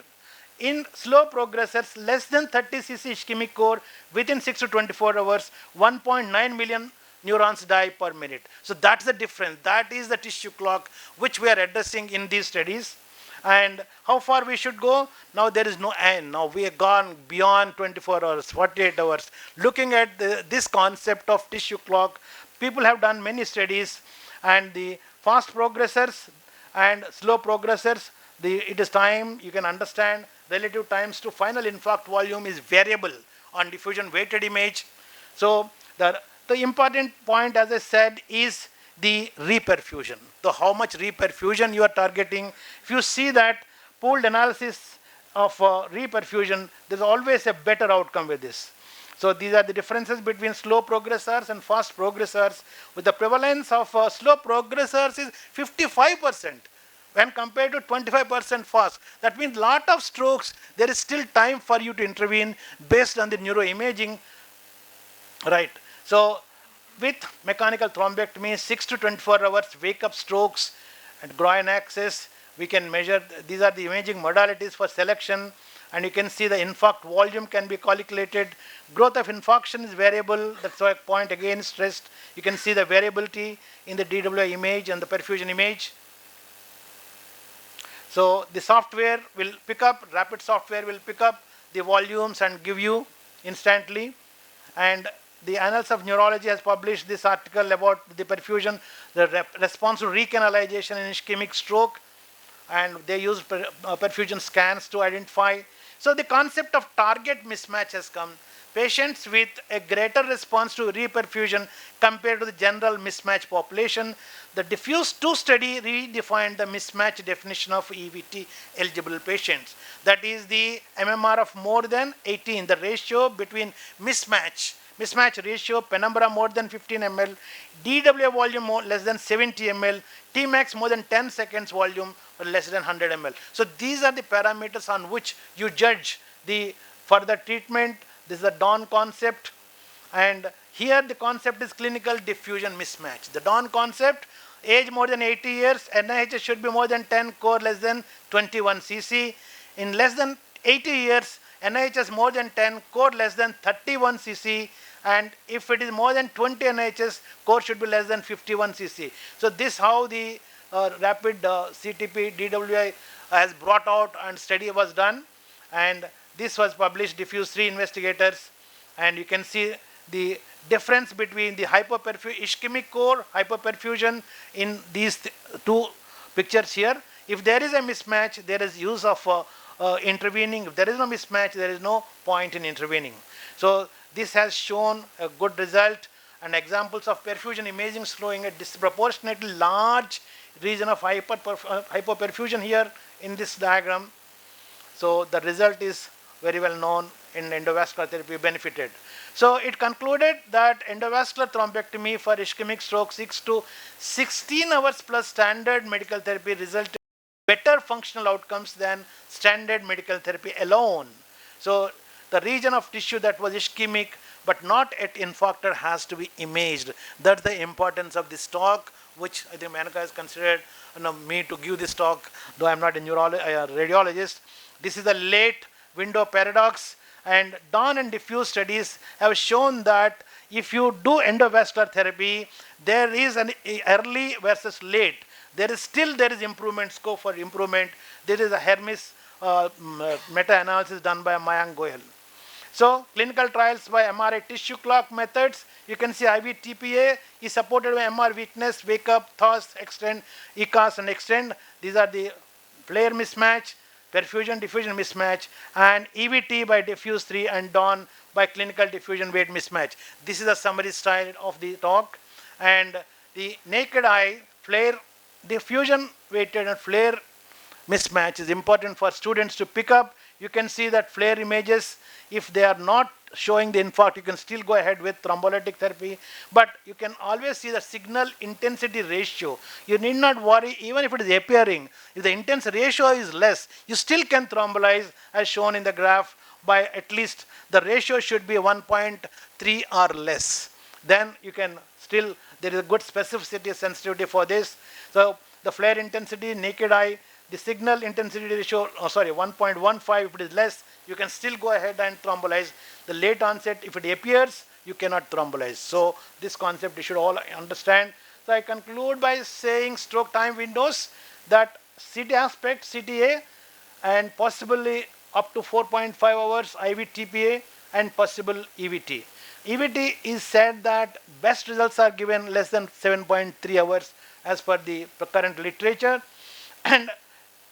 In slow progressors, less than 30 cc ischemic core within 6 to 24 hours, 1.9 million neurons die per minute. So that's the difference. That is the tissue clock which we are addressing in these studies. And how far we should go? Now there is no end. Now we have gone beyond 24 hours, 48 hours. Looking at this concept of tissue clock, people have done many studies, and the fast progressors and slow progressors, it is time, you can understand, relative times to final infarct volume is variable on diffusion weighted image. So the important point, as I said, is the reperfusion. So how much reperfusion you are targeting. If you see that pooled analysis of reperfusion, there is always a better outcome with this. So these are the differences between slow progressors and fast progressors. With the prevalence of slow progressors is 55% when compared to 25% fast. That means lot of strokes, there is still time for you to intervene based on the neuroimaging. Right. So with mechanical thrombectomy, 6 to 24 hours, wake up strokes and groin axis, we can measure. These are the imaging modalities for selection, and you can see the infarct volume can be calculated. Growth of infarction is variable. That's why point again stressed. You can see the variability in the DWI image and the perfusion image. So the software will pick up, rapid software will pick up the volumes and give you instantly. And the Annals of Neurology has published this article about the perfusion, the response to recanalization in ischemic stroke, and they use perfusion scans to identify. So the concept of target mismatch has come. Patients with a greater response to reperfusion compared to the general mismatch population. The diffuse 2 study redefined the mismatch definition of EVT eligible patients. That is the MMR of more than 18, the ratio between mismatch ratio, penumbra more than 15 ml, DWA volume less than 70 ml, Tmax more than 10 seconds volume or less than 100 ml. So these are the parameters on which you judge the further treatment. This is the Dawn concept, and here the concept is clinical diffusion mismatch. The Dawn concept, age more than 80 years, NIH should be more than 10, core less than 21 cc. In less than 80 years, NIHs more than 10, core less than 31 cc, and if it is more than 20 NIHs, core should be less than 51 cc. So this how the rapid CTP DWI has brought out and study was done, and this was published, diffuse 3 investigators, and you can see the difference between the ischemic core hypoperfusion in these two pictures here. If there is a mismatch, there is use of intervening. If there is no mismatch, there is no point in intervening. So this has shown a good result, and examples of perfusion imaging showing a disproportionately large region of hypoperfusion here in this diagram. So the result is very well known in endovascular therapy benefited. So it concluded that endovascular thrombectomy for ischemic stroke 6 to 16 hours plus standard medical therapy resulted in better functional outcomes than standard medical therapy alone. So the region of tissue that was ischemic but not yet infarcted has to be imaged. That's the importance of this talk, which I think Manaka has considered me to give this talk, though I'm not a radiologist. This is the late window paradox, and Dawn and diffuse studies have shown that if you do endovascular therapy, there is an early versus late. There is improvement, scope for improvement. There is a Hermes meta-analysis done by Mayank Goyal. So clinical trials by MRI tissue clock methods, you can see IV TPA is supported by MR weakness, wake up, thaws, extend, ECAS and extend. These are the flare mismatch, perfusion diffusion mismatch, and EVT by diffuse 3 and Dawn by clinical diffusion weight mismatch. This is a summary style of the talk, and the naked eye flare diffusion weighted and flare mismatch is important for students to pick up. You can see that flare images, if they are not showing the infarct, you can still go ahead with thrombolytic therapy, but you can always see the signal intensity ratio. You need not worry, even if it is appearing, if the intense ratio is less, you still can thrombolyze as shown in the graph by at least the ratio should be 1.3 or less. Then you can still, there is a good specificity sensitivity for this. So the flare intensity, naked eye, the signal intensity ratio, 1.15, if it is less, you can still go ahead and thrombolyze. The late onset, if it appears, you cannot thrombolyze. So this concept you should all understand. So I conclude by saying stroke time windows, that CT aspect, CTA, and possibly up to 4.5 hours IV TPA and possible EVT. EVT is said that best results are given less than 7.3 hours as per the current literature, and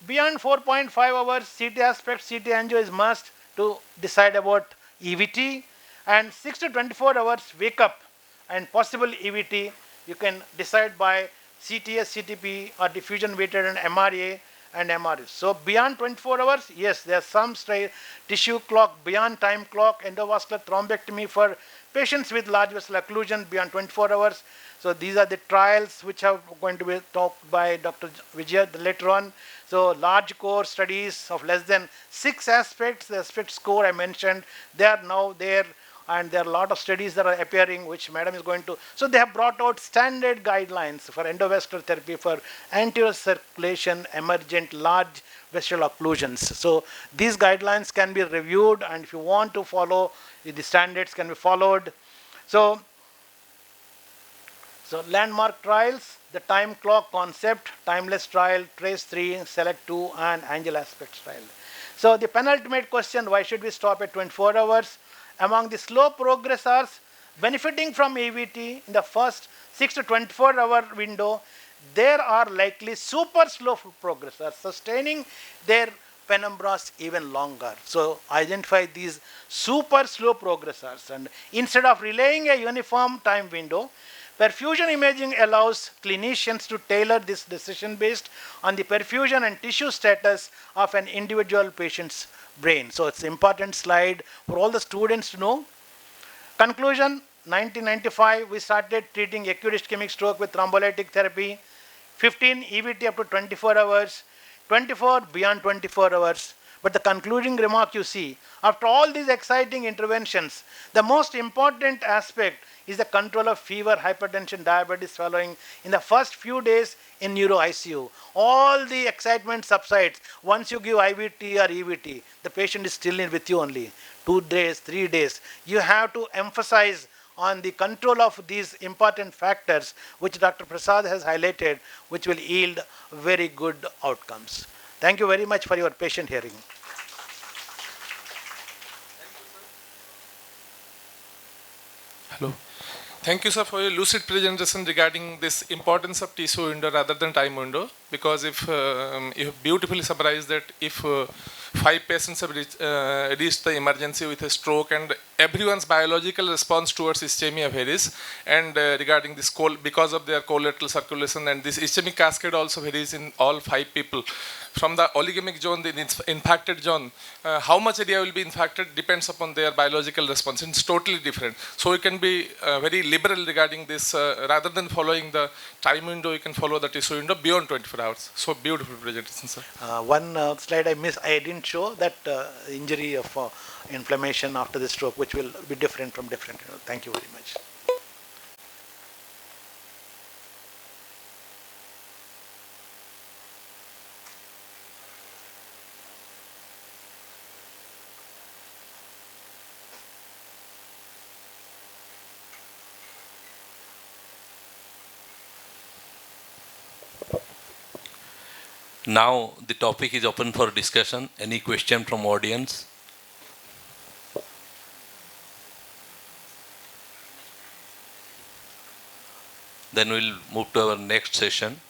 beyond 4.5 hours, CT aspect, CT angio is must to decide about EVT, and 6 to 24 hours wake up and possible EVT you can decide by CTS, CTP or diffusion weighted and MRA and MRS. So beyond 24 hours, yes, there are some tissue clock, beyond time clock, endovascular thrombectomy for patients with large vessel occlusion beyond 24 hours. So these are the trials which are going to be talked by Dr. Vijay later on. So large core studies of less than 6 aspects, the aspect score I mentioned, they are now there, and there are a lot of studies that are appearing which madam is going to. So they have brought out standard guidelines for endovascular therapy for anterior circulation emergent large vessel occlusions. So these guidelines can be reviewed, and if you want to follow, the standards can be followed. So landmark trials, the time clock concept, timeless trial, trace 3, select 2, and angel aspects trial. So the penultimate question, why should we stop at 24 hours? Among the slow progressors benefiting from EVT in the first 6 to 24 hour window, there are likely super slow progressors sustaining their penumbras even longer. So identify these super slow progressors, and instead of relaying a uniform time window, perfusion imaging allows clinicians to tailor this decision based on the perfusion and tissue status of an individual patient's brain. So it's an important slide for all the students to know. Conclusion, 1995, we started treating acute ischemic stroke with thrombolytic therapy, 15 EVT up to 24 hours, 24 beyond 24 hours. But the concluding remark you see, after all these exciting interventions, the most important aspect is the control of fever, hypertension, diabetes following in the first few days in neuro ICU. All the excitement subsides once you give IVT or EVT. The patient is still in with you only 2 days, 3 days. You have to emphasize on the control of these important factors which Dr. Prasad has highlighted, which will yield very good outcomes. Thank you very much for your patient hearing. Hello. Thank you, sir, for your lucid presentation regarding this importance of tissue window rather than time window. Because if you beautifully summarized that if 5 patients have reached the emergency with a stroke and everyone's biological response towards ischemia varies, and regarding this because of their collateral circulation, and this ischemic cascade also varies in all 5 people. From the oligemic zone, the impacted zone, how much area will be impacted depends upon their biological response. It's totally different. So we can be very liberal regarding this. Rather than following the time window, you can follow the tissue window beyond 24 hours. So beautiful presentation, sir. One slide I missed. I didn't show that injury of inflammation after the stroke, which will be different from different. Thank you very much. Now the topic is open for discussion. Any question from audience? Then we'll move to our next session.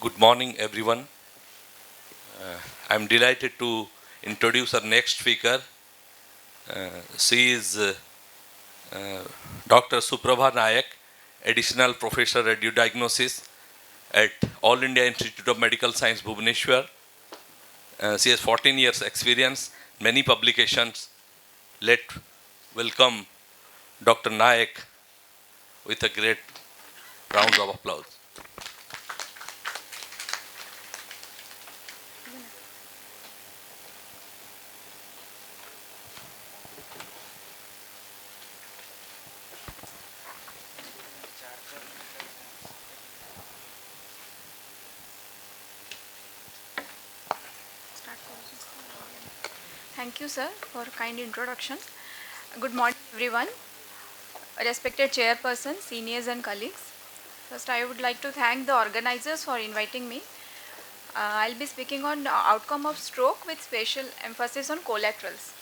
Good morning, everyone. I'm delighted to introduce our next speaker. She is Dr. Suprabha Nayak, Additional Professor Radiodiagnosis at All India Institute of Medical Science, Bhubaneswar. She has 14 years experience, many publications. Let's welcome Dr. Nayak with a great round of applause. Thank you, sir, for kind introduction. Good morning, everyone. Respected chairperson, seniors and colleagues. First, I would like to thank the organizers for inviting me. I'll be speaking on outcome of stroke with special emphasis on collaterals.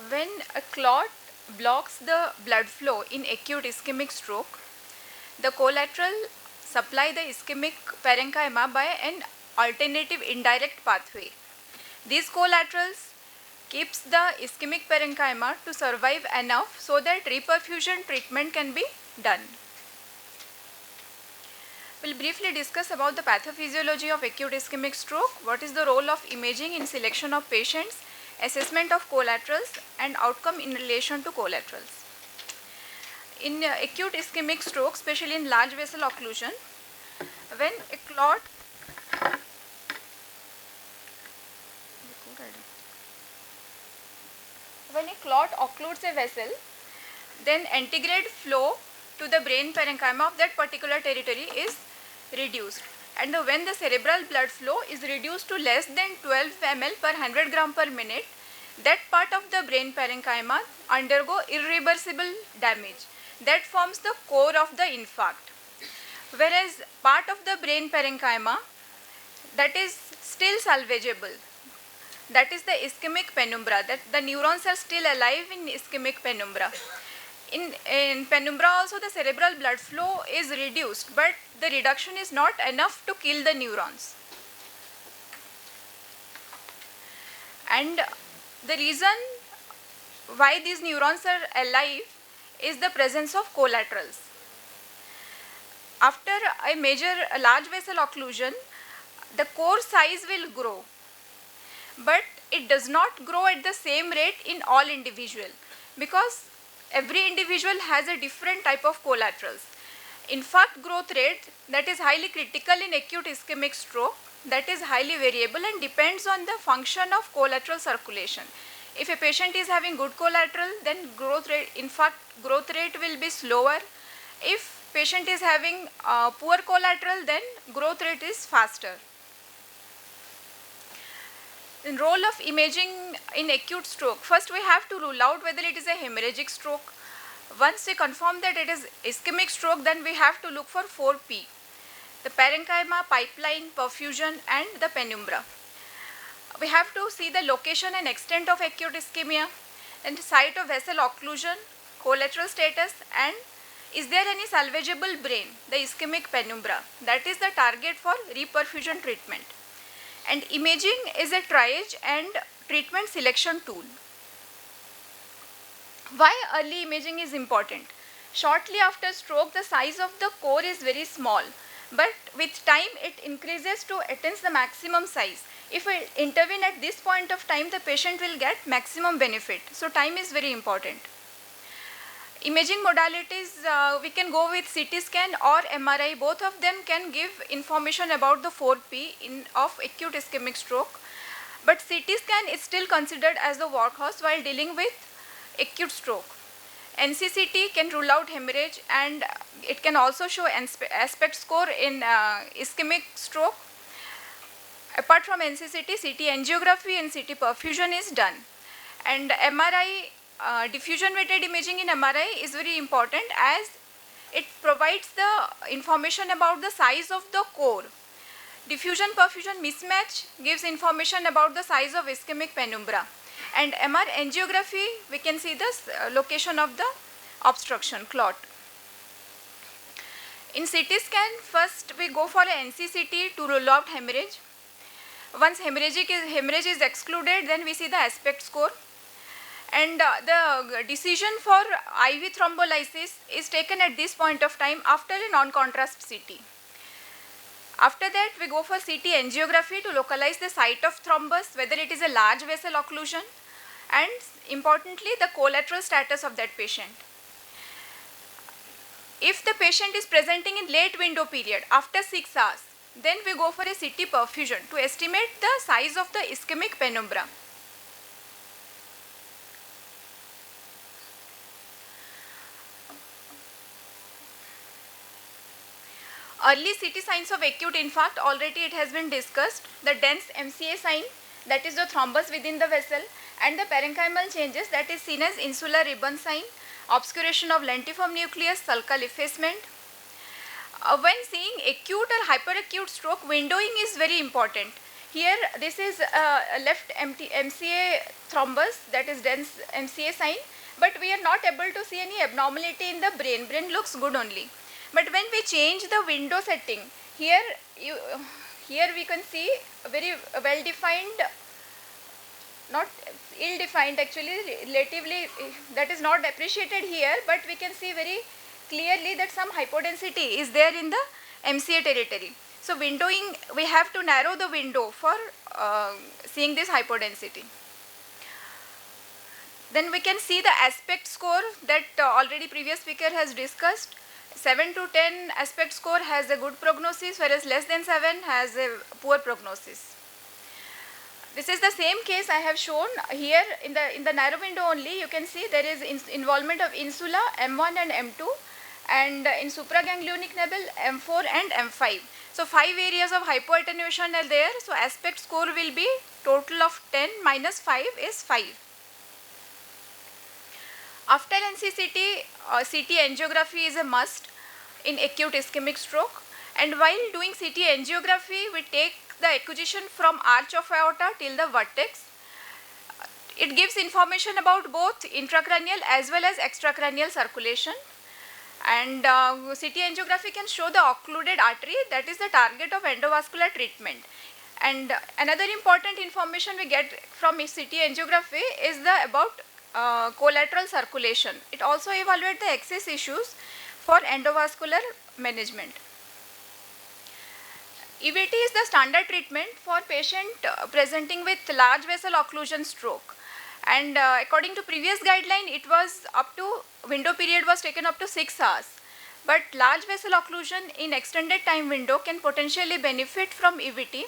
When a clot blocks the blood flow in acute ischemic stroke, the collateral supply the ischemic parenchyma by an alternative indirect pathway. These collaterals keeps the ischemic parenchyma to survive enough so that reperfusion treatment can be done. We'll briefly discuss about the pathophysiology of acute ischemic stroke, what is the role of imaging in selection of patients, assessment of collaterals and outcome in relation to collaterals. In acute ischemic stroke, especially in large vessel occlusion, when a clot occludes a vessel, then antegrade flow to the brain parenchyma of that particular territory is reduced. And when the cerebral blood flow is reduced to less than 12 ml per 100 gram per minute, that part of the brain parenchyma undergo irreversible damage. That forms the core of the infarct. Whereas part of the brain parenchyma that is still salvageable, that is the ischemic penumbra, that the neurons are still alive in ischemic penumbra. In penumbra also the cerebral blood flow is reduced, but the reduction is not enough to kill the neurons. And the reason why these neurons are alive is the presence of collaterals. after a large vessel occlusion, the core size will grow, but it does not grow at the same rate in all individual, because every individual has a different type of collaterals. Infarct growth rate, that is highly critical in acute ischemic stroke, that is highly variable and depends on the function of collateral circulation. If a patient is having good collateral, then infarct growth rate will be slower. If patient is having poor collateral, then growth rate is faster. The role of imaging in acute stroke. First, we have to rule out whether it is a hemorrhagic stroke. Once we confirm that it is ischemic stroke, then we have to look for 4P: the parenchyma, pipeline, perfusion, and the penumbra. We have to see the location and extent of acute ischemia, and site of vessel occlusion, collateral status, and is there any salvageable brain, the ischemic penumbra. That is the target for reperfusion treatment. And imaging is a triage and treatment selection tool. Why early imaging is important? Shortly after stroke, the size of the core is very small, but with time it increases to attains the maximum size. If we intervene at this point of time, the patient will get maximum benefit. So time is very important. Imaging modalities, we can go with CT scan or MRI. Both of them can give information about the 4P of acute ischemic stroke. But CT scan is still considered as the workhorse while dealing with acute stroke. NCCT can rule out hemorrhage, and it can also show aspect score in ischemic stroke. Apart from NCCT, CT angiography and CT perfusion is done. And MRI, diffusion weighted imaging in MRI is very important as it provides the information about the size of the core. Diffusion perfusion mismatch gives information about the size of ischemic penumbra. And MR angiography, we can see the location of the obstruction, clot. In CT scan, first we go for a NCCT to rule out hemorrhage. Once hemorrhage is excluded, then we see the aspect score. And the decision for IV thrombolysis is taken at this point of time after a non-contrast CT. After that, we go for CT angiography to localize the site of thrombus, whether it is a large vessel occlusion, and importantly, the collateral status of that patient. If the patient is presenting in late window period, after 6 hours, then we go for a CT perfusion to estimate the size of the ischemic penumbra. Early CT signs of acute infarct, already it has been discussed. The dense MCA sign, that is the thrombus within the vessel, and the parenchymal changes, that is seen as insular ribbon sign, obscuration of lentiform nucleus, sulcal effacement. When seeing acute or hyperacute stroke, windowing is very important. Here, this is a left MCA thrombus, that is dense MCA sign, but we are not able to see any abnormality in the brain. Brain looks good only. But when we change the window setting, here we can see very well defined, not ill defined actually, relatively, that is not appreciated here, but we can see very clearly that some hypodensity is there in the MCA territory. So windowing, we have to narrow the window for seeing this hypodensity. Then we can see the aspect score that already previous speaker has discussed. 7 to 10 aspect score has a good prognosis, whereas less than 7 has a poor prognosis. This is the same case I have shown here in the narrow window only. You can see there is involvement of insula M1 and M2, and in supraganglionic nebule M4 and M5. So 5 areas of hypoattenuation are there. So aspect score will be total of 10 minus 5 is 5. After NCCT, CT angiography is a must in acute ischemic stroke, and while doing CT angiography, we take the acquisition from arch of aorta till the vertex. It gives information about both intracranial as well as extracranial circulation, and CT angiography can show the occluded artery, that is the target of endovascular treatment. And another important information we get from CT angiography is about collateral circulation. It also evaluates the access issues for endovascular management. EVT is the standard treatment for patient presenting with large vessel occlusion stroke. And according to previous guideline, it was up to, window period was taken up to 6 hours. But large vessel occlusion in extended time window can potentially benefit from EVT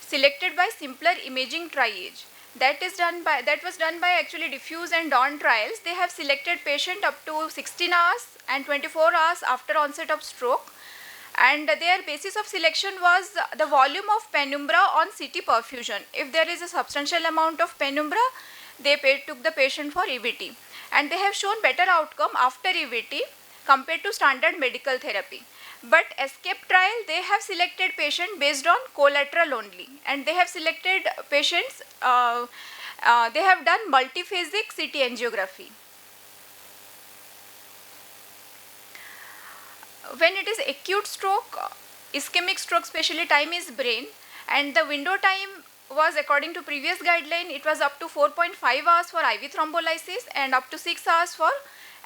selected by simpler imaging triage. That was done by actually diffuse and dawn trials. They have selected patient up to 16 hours and 24 hours after onset of stroke, and their basis of selection was the volume of penumbra on CT perfusion. If there is a substantial amount of penumbra, they took the patient for EVT, and they have shown better outcome after EVT compared to standard medical therapy. But ESCAPE trial, they have selected patient based on collateral only, and they have selected patients, they have done multiphasic CT angiography. When it is acute stroke, ischemic stroke, especially time is brain, and the window time was, according to previous guideline, it was up to 4.5 hours for IV thrombolysis and up to 6 hours for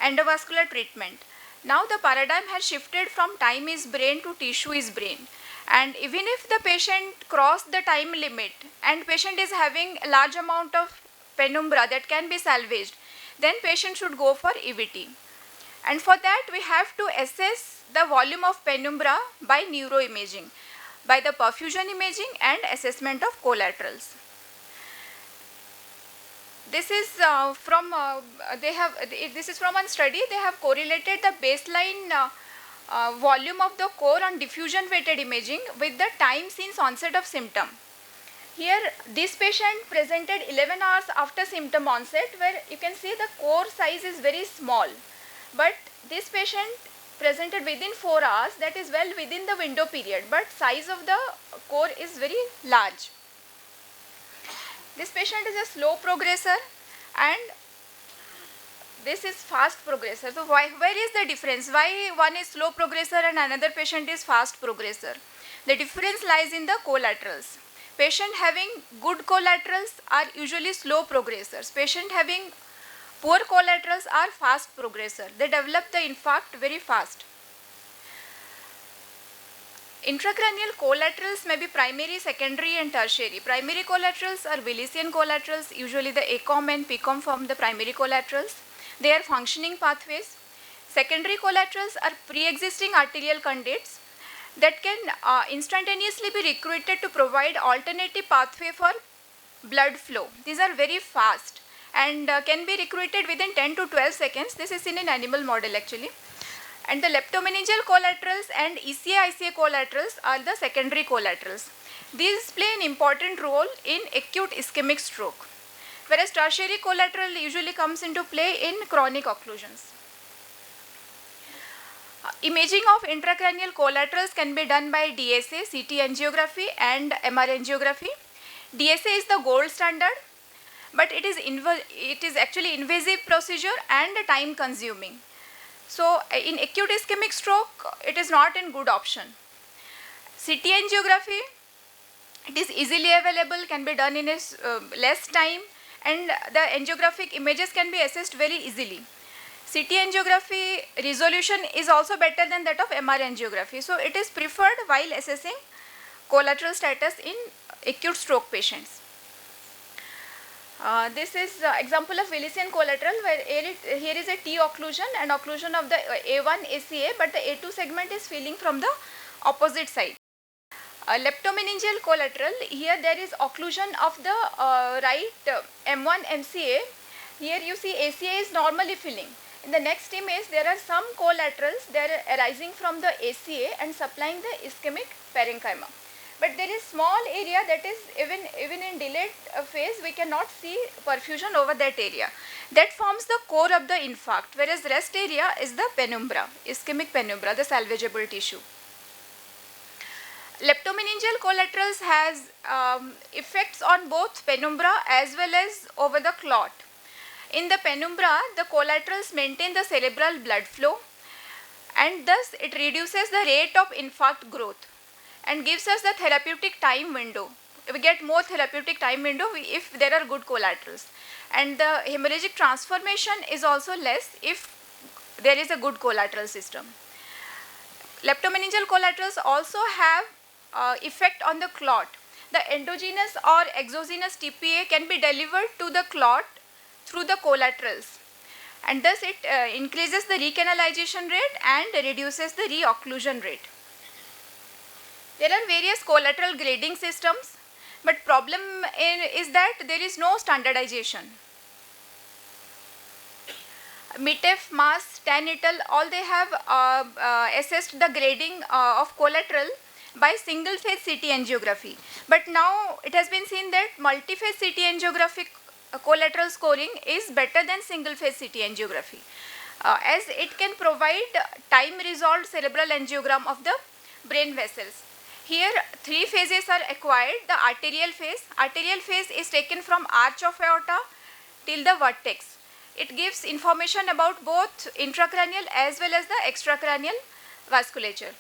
endovascular treatment. Now the paradigm has shifted from time is brain to tissue is brain, and even if the patient crossed the time limit and patient is having a large amount of penumbra that can be salvaged, then patient should go for EVT. And for that we have to assess the volume of penumbra by neuroimaging, by the perfusion imaging and assessment of collaterals. This is from one study. They have correlated the baseline volume of the core on diffusion weighted imaging with the time since onset of symptom. Here this patient presented 11 hours after symptom onset, where you can see the core size is very small, but this patient presented within 4 hours, that is well within the window period, but size of the core is very large. This patient is a slow progressor and this is fast progressor. So where is the difference? Why one is slow progressor and another patient is fast progressor? The difference lies in the collaterals. Patient having good collaterals are usually slow progressors. Patient having poor collaterals are fast progressor. They develop the infarct very fast. Intracranial collaterals may be primary, secondary and tertiary. Primary collaterals are Willisian collaterals. Usually the ACOM and PCOM form the primary collaterals. They are functioning pathways. Secondary collaterals are pre-existing arterial conduits that can instantaneously be recruited to provide alternative pathway for blood flow. These are very fast and can be recruited within 10 to 12 seconds. This is in an animal model actually. And the leptomeningeal collaterals and ECA-ICA collaterals are the secondary collaterals. These play an important role in acute ischemic stroke, whereas tertiary collateral usually comes into play in chronic occlusions. Imaging of intracranial collaterals can be done by DSA, CT angiography and MR angiography. DSA is the gold standard, but it is actually invasive procedure and time consuming. So in acute ischemic stroke, it is not a good option. CT angiography, it is easily available, can be done in less time, and the angiographic images can be assessed very easily. CT angiography resolution is also better than that of MR angiography. So it is preferred while assessing collateral status in acute stroke patients. This is example of Willisian collateral, where here is a T occlusion and occlusion of the A1 ACA, but the A2 segment is filling from the opposite side. Leptomeningeal collateral, here there is occlusion of the right M1 MCA. Here you see ACA is normally filling. In the next image, there are some collaterals, they are arising from the ACA and supplying the ischemic parenchyma. But there is small area that is even in delayed phase, we cannot see perfusion over that area. That forms the core of the infarct, whereas rest area is the penumbra, ischemic penumbra, the salvageable tissue. Leptomeningeal collaterals has effects on both penumbra as well as over the clot. In the penumbra, the collaterals maintain the cerebral blood flow and thus it reduces the rate of infarct growth and gives us the therapeutic time window. We get more therapeutic time window if there are good collaterals. And the hemorrhagic transformation is also less if there is a good collateral system. Leptomeningeal collaterals also have effect on the clot. The endogenous or exogenous TPA can be delivered to the clot through the collaterals, and thus it increases the recanalization rate and reduces the reocclusion rate. There are various collateral grading systems, but problem is that there is no standardization. MITEF, MAS, TAN et al., all they have assessed the grading of collateral by single phase CT angiography. But now it has been seen that multi-phase CT angiographic collateral scoring is better than single phase CT angiography, as it can provide time resolved cerebral angiogram of the brain vessels. Here 3 phases are acquired. The arterial phase is taken from arch of aorta till the vertex. It gives information about both intracranial as well as the extracranial vasculature.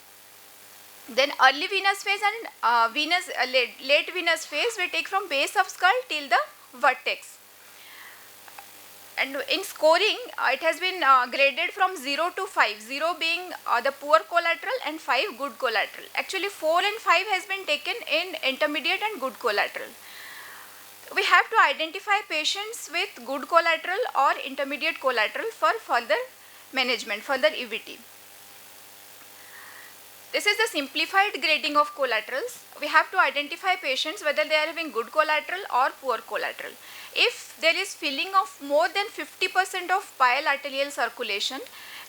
Then early venous phase and late venous phase we take from base of skull till the vertex. And in scoring, it has been graded from 0 to 5, 0 being the poor collateral and 5 good collateral. Actually 4 and 5 has been taken in intermediate and good collateral. We have to identify patients with good collateral or intermediate collateral for further management, further EVT. This is the simplified grading of collaterals. We have to identify patients whether they are having good collateral or poor collateral. If there is filling of more than 50% of pile arterial circulation,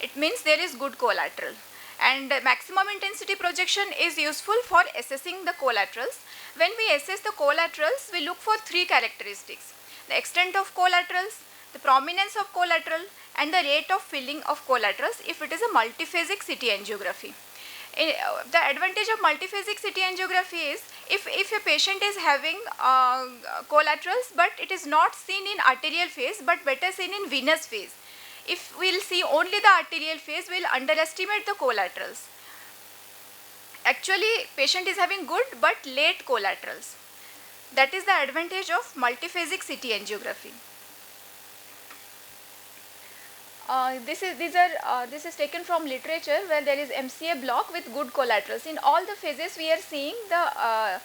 it means there is good collateral. And maximum intensity projection is useful for assessing the collaterals. When we assess the collaterals, we look for 3 characteristics: the extent of collaterals, the prominence of collateral, and the rate of filling of collaterals if it is a multiphasic CT angiography. The advantage of multiphasic CT angiography is if a patient is having collaterals but it is not seen in arterial phase but better seen in venous phase. If we will see only the arterial phase, we will underestimate the collaterals. Actually, patient is having good but late collaterals. That is the advantage of multiphasic CT angiography. This is taken from literature where there is MCA block with good collaterals. In all the phases we are seeing the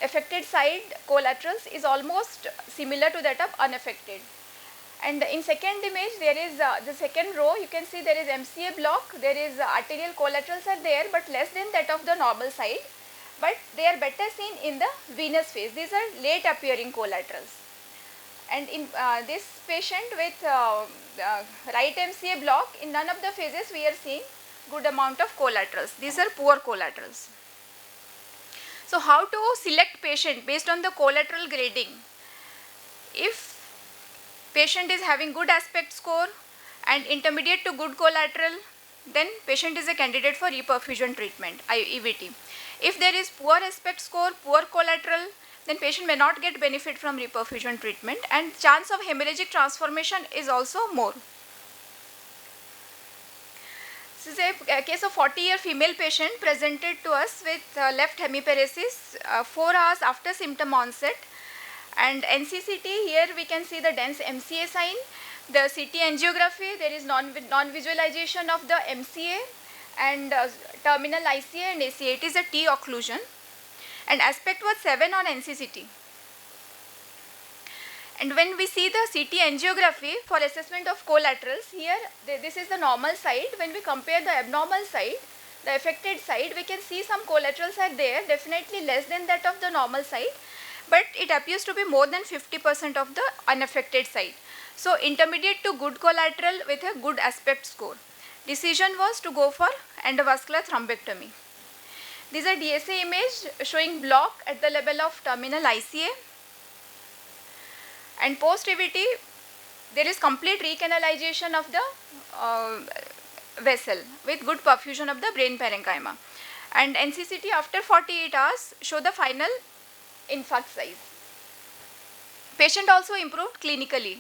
affected side collaterals is almost similar to that of unaffected. And in second image there is the second row, you can see there is MCA block, there is arterial collaterals are there but less than that of the normal side, but they are better seen in the venous phase. These are late appearing collaterals. And in this patient with right MCA block, in none of the phases we are seeing good amount of collaterals. These are poor collaterals. So how to select patient based on the collateral grading? If patient is having good aspect score and intermediate to good collateral, then patient is a candidate for reperfusion treatment, EVT. If there is poor aspect score, poor collateral, then patient may not get benefit from reperfusion treatment and chance of hemorrhagic transformation is also more. This is a case of 40-year female patient presented to us with left hemiparesis 4 hours after symptom onset, and NCCT, here we can see the dense MCA sign. The CT angiography, there is non-visualization of the MCA and terminal ICA and ACA. It is a T occlusion. And aspect was 7 on NCCT. And when we see the CT angiography for assessment of collaterals, here this is the normal side. When we compare the abnormal side, the affected side, we can see some collaterals are there, definitely less than that of the normal side, but it appears to be more than 50% of the unaffected side. So intermediate to good collateral with a good aspect score. Decision was to go for endovascular thrombectomy. These are DSA image showing block at the level of terminal ICA, and post EVT there is complete recanalization of the vessel with good perfusion of the brain parenchyma, and NCCT after 48 hours show the final infarct size. Patient also improved clinically.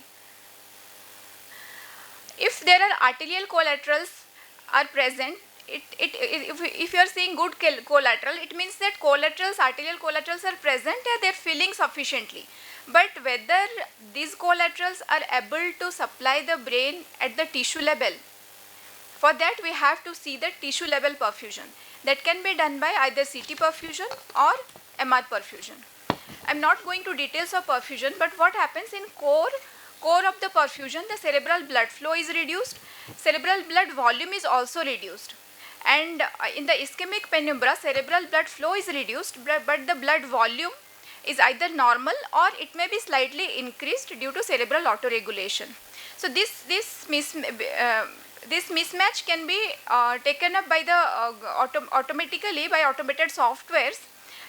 If there are arterial collaterals are present, if you are seeing good collateral, it means that arterial collaterals are present and they are filling sufficiently. But whether these collaterals are able to supply the brain at the tissue level, for that we have to see the tissue level perfusion. that can be done by either CT perfusion or MR perfusion. I'm not going to details of perfusion, but what happens in core of the perfusion, the cerebral blood flow is reduced, cerebral blood volume is also reduced. And in the ischemic penumbra, cerebral blood flow is reduced, but the blood volume is either normal or it may be slightly increased due to cerebral autoregulation. So this mismatch can be taken up by the automatically by automated softwares,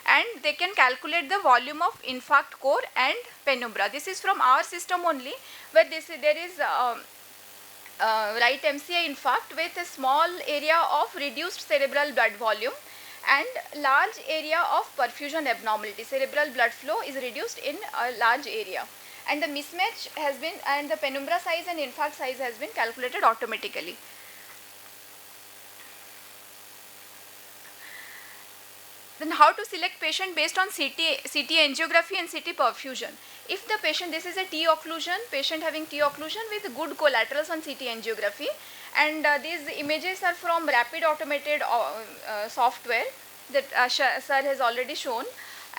and they can calculate the volume of infarct core and penumbra. This is from our system only, where there is right MCI infarct with a small area of reduced cerebral blood volume and large area of perfusion abnormality. Cerebral blood flow is reduced in a large area, and the mismatch has been, and the penumbra size and infarct size has been calculated automatically. Then how to select patient based on CT angiography and CT perfusion. If the patient, this is a T occlusion, patient having T occlusion with good collaterals on CT angiography, and these images are from rapid automated software that sir has already shown,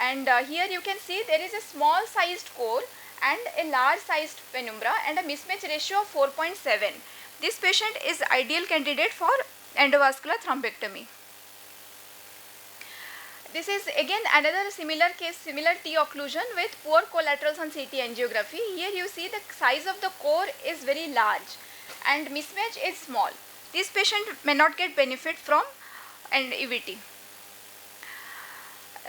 and here you can see there is a small sized core and a large sized penumbra and a mismatch ratio of 4.7. This patient is ideal candidate for endovascular thrombectomy. This is again another similar case, similar T occlusion with poor collaterals on CT angiography. Here you see the size of the core is very large and mismatch is small. This patient may not get benefit from an EVT.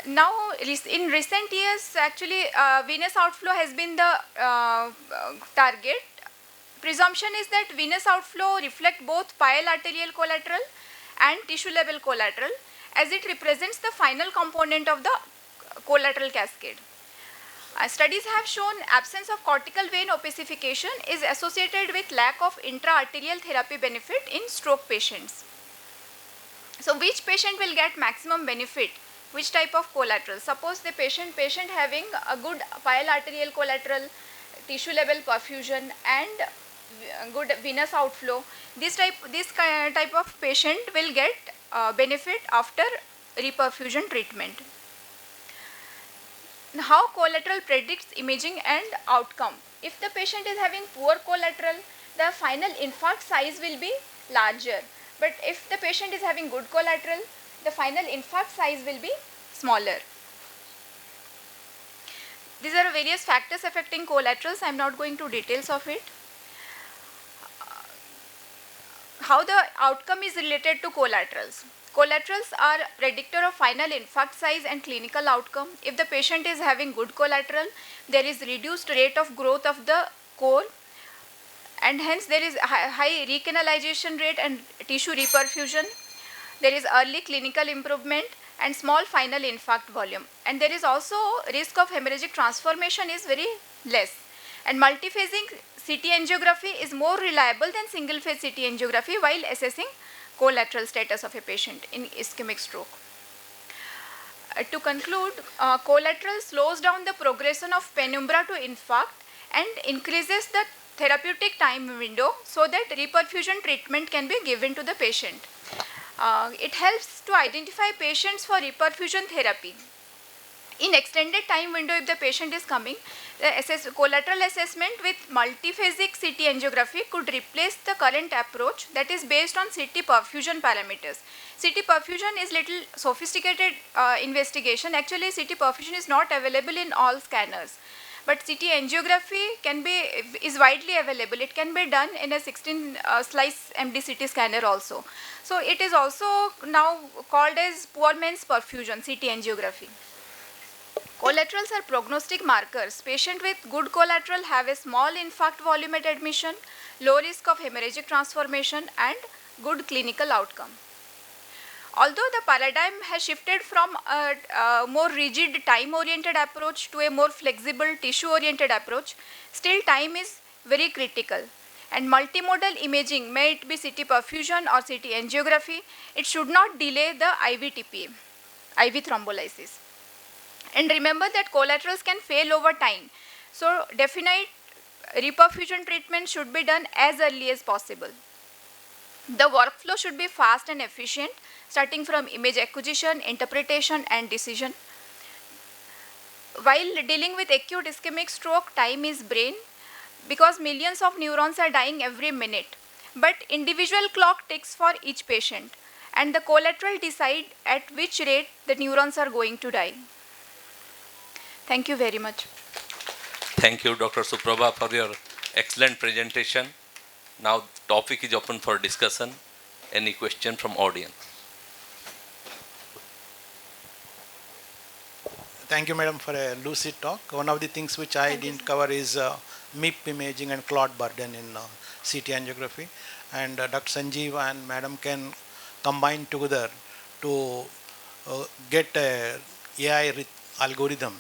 Now in recent years, actually venous outflow has been the target. Presumption is that venous outflow reflect both pial arterial collateral and tissue level collateral, as it represents the final component of the collateral cascade. Studies have shown absence of cortical vein opacification is associated with lack of intra-arterial therapy benefit in stroke patients. So which patient will get maximum benefit? Which type of collateral? Suppose the patient having a good pial arterial collateral, tissue level perfusion and good venous outflow, this type of patient will get benefit after reperfusion treatment. How collateral predicts imaging and outcome? If the patient is having poor collateral, the final infarct size will be larger. But if the patient is having good collateral, the final infarct size will be smaller. These are various factors affecting collaterals. I am not going to details of it. How the outcome is related to collaterals. Collaterals are predictor of final infarct size and clinical outcome. If the patient is having good collateral, there is reduced rate of growth of the core, and hence there is high recanalization rate and tissue reperfusion. There is early clinical improvement and small final infarct volume, and there is also risk of hemorrhagic transformation is very less, and multiphasing CT angiography is more reliable than single phase CT angiography while assessing collateral status of a patient in ischemic stroke. To conclude, collateral slows down the progression of penumbra to infarct and increases the therapeutic time window so that reperfusion treatment can be given to the patient. It helps to identify patients for reperfusion therapy. In extended time window, if the patient is coming, the collateral assessment with multiphasic CT angiography could replace the current approach that is based on CT perfusion parameters. CT perfusion is little sophisticated investigation. Actually, CT perfusion is not available in all scanners, but CT angiography is widely available. It can be done in a 16 slice MD-CT scanner also. So it is also now called as poor man's perfusion, CT angiography. Collaterals are prognostic markers. Patients with good collateral have a small infarct volume at admission, low risk of hemorrhagic transformation and good clinical outcome. Although the paradigm has shifted from a more rigid time-oriented approach to a more flexible tissue-oriented approach, still time is very critical. And multimodal imaging, may it be CT perfusion or CT angiography, it should not delay the IV TPA, IV thrombolysis. And remember that collaterals can fail over time. So definite reperfusion treatment should be done as early as possible. The workflow should be fast and efficient. starting from image acquisition, interpretation, and decision. While dealing with acute ischemic stroke, time is brain because millions of neurons are dying every minute. But individual clock ticks for each patient, and the collateral decide at which rate the neurons are going to die. Thank you very much. Thank you, Dr. Suprabha, for your excellent presentation. Now, topic is open for discussion. Any question from audience? Thank you, madam, for a lucid talk. One of the things which I didn't cover is MIP imaging and clot burden in CT angiography. And Dr. Sanjeev and madam can combine together to get a AI algorithm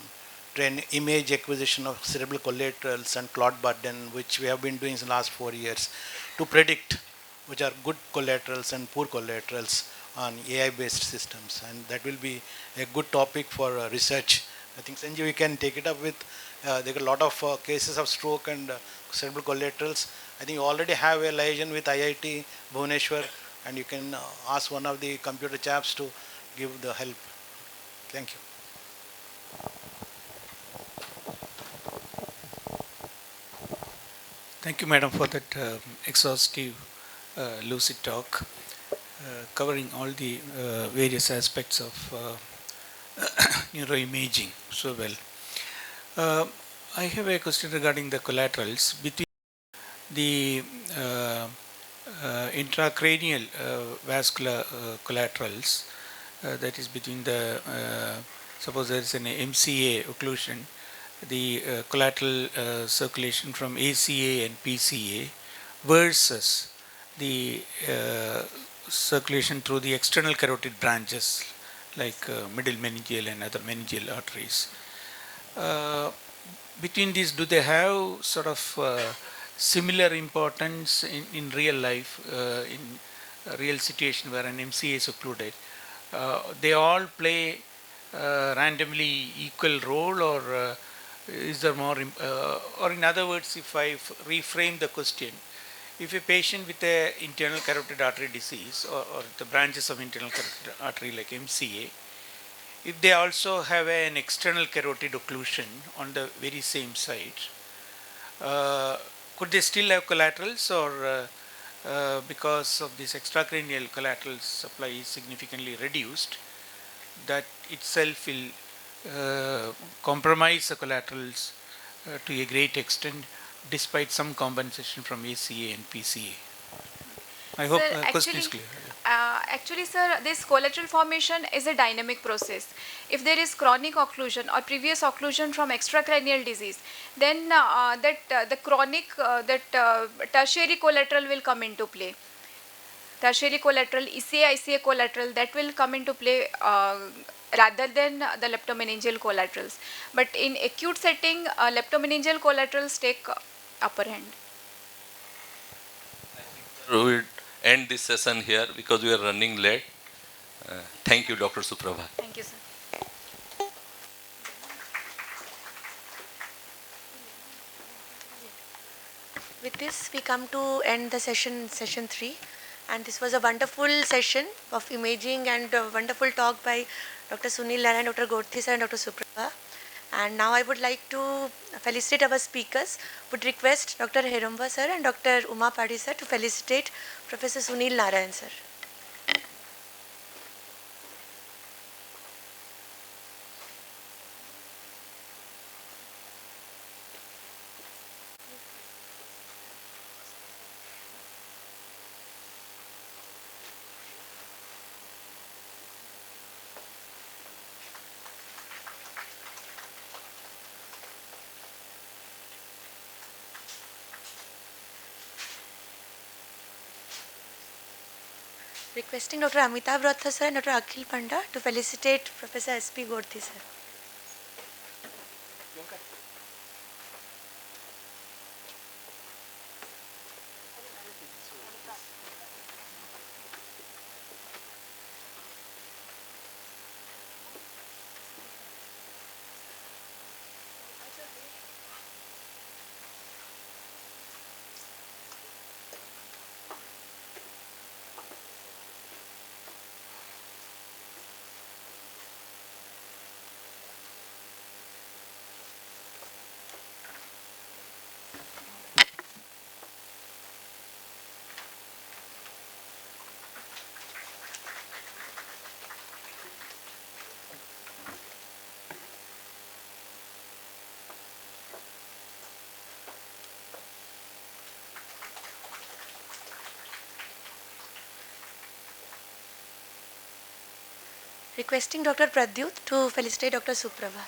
to an image acquisition of cerebral collaterals and clot burden, which we have been doing in the last 4 years, to predict which are good collaterals and poor collaterals on AI-based systems, and that will be a good topic for research. I think Sanjeev, we can take it up with, there are a lot of cases of stroke and cerebral collaterals. I think you already have a liaison with IIT Bhubaneswar, and you can ask one of the computer chaps to give the help. Thank you. Thank you, madam, for that exhaustive, lucid talk, covering all the various aspects of neuroimaging so well. I have a question regarding the collaterals. Between the intracranial vascular collaterals, that is between the, suppose there is an MCA occlusion, the collateral circulation from ACA and PCA versus the circulation through the external carotid branches like middle meningeal and other meningeal arteries. Between these, do they have sort of similar importance in real life, in a real situation where an MCA is occluded? They all play randomly equal role, or is there more, or in other words, if I reframe the question, if a patient with a internal carotid artery disease or the branches of internal carotid artery like MCA, if they also have an external carotid occlusion on the very same site, could they still have collaterals, or because of this extracranial collateral supply is significantly reduced, that itself will compromise the collaterals to a great extent despite some compensation from ACA and PCA? I hope the question is clear. Actually, sir, this collateral formation is a dynamic process. If there is chronic occlusion or previous occlusion from extracranial disease, then the chronic, tertiary collateral will come into play. Tertiary collateral, ECA collateral, that will come into play rather than the leptomeningeal collaterals. But in acute setting, leptomeningeal collaterals take upper hand. We will end this session here because we are running late. Thank you, Dr. Suprabha. Thank you, sir. With this, we come to end the session 3. And this was a wonderful session of imaging and a wonderful talk by Dr. Sunil Narayan, Dr. Gorthi sir and Dr. Suprabha. And now I would like to felicitate our speakers. Would request Dr. Herumba sir and Dr. Uma Padi sir to felicitate Professor Sunil Narayan sir. Requesting Dr. Amitabh Ratha sir and Dr. Akhil Panda to felicitate Professor S.P. Gorthi sir. Requesting Dr. Pradyut to felicitate Dr. Suprabha.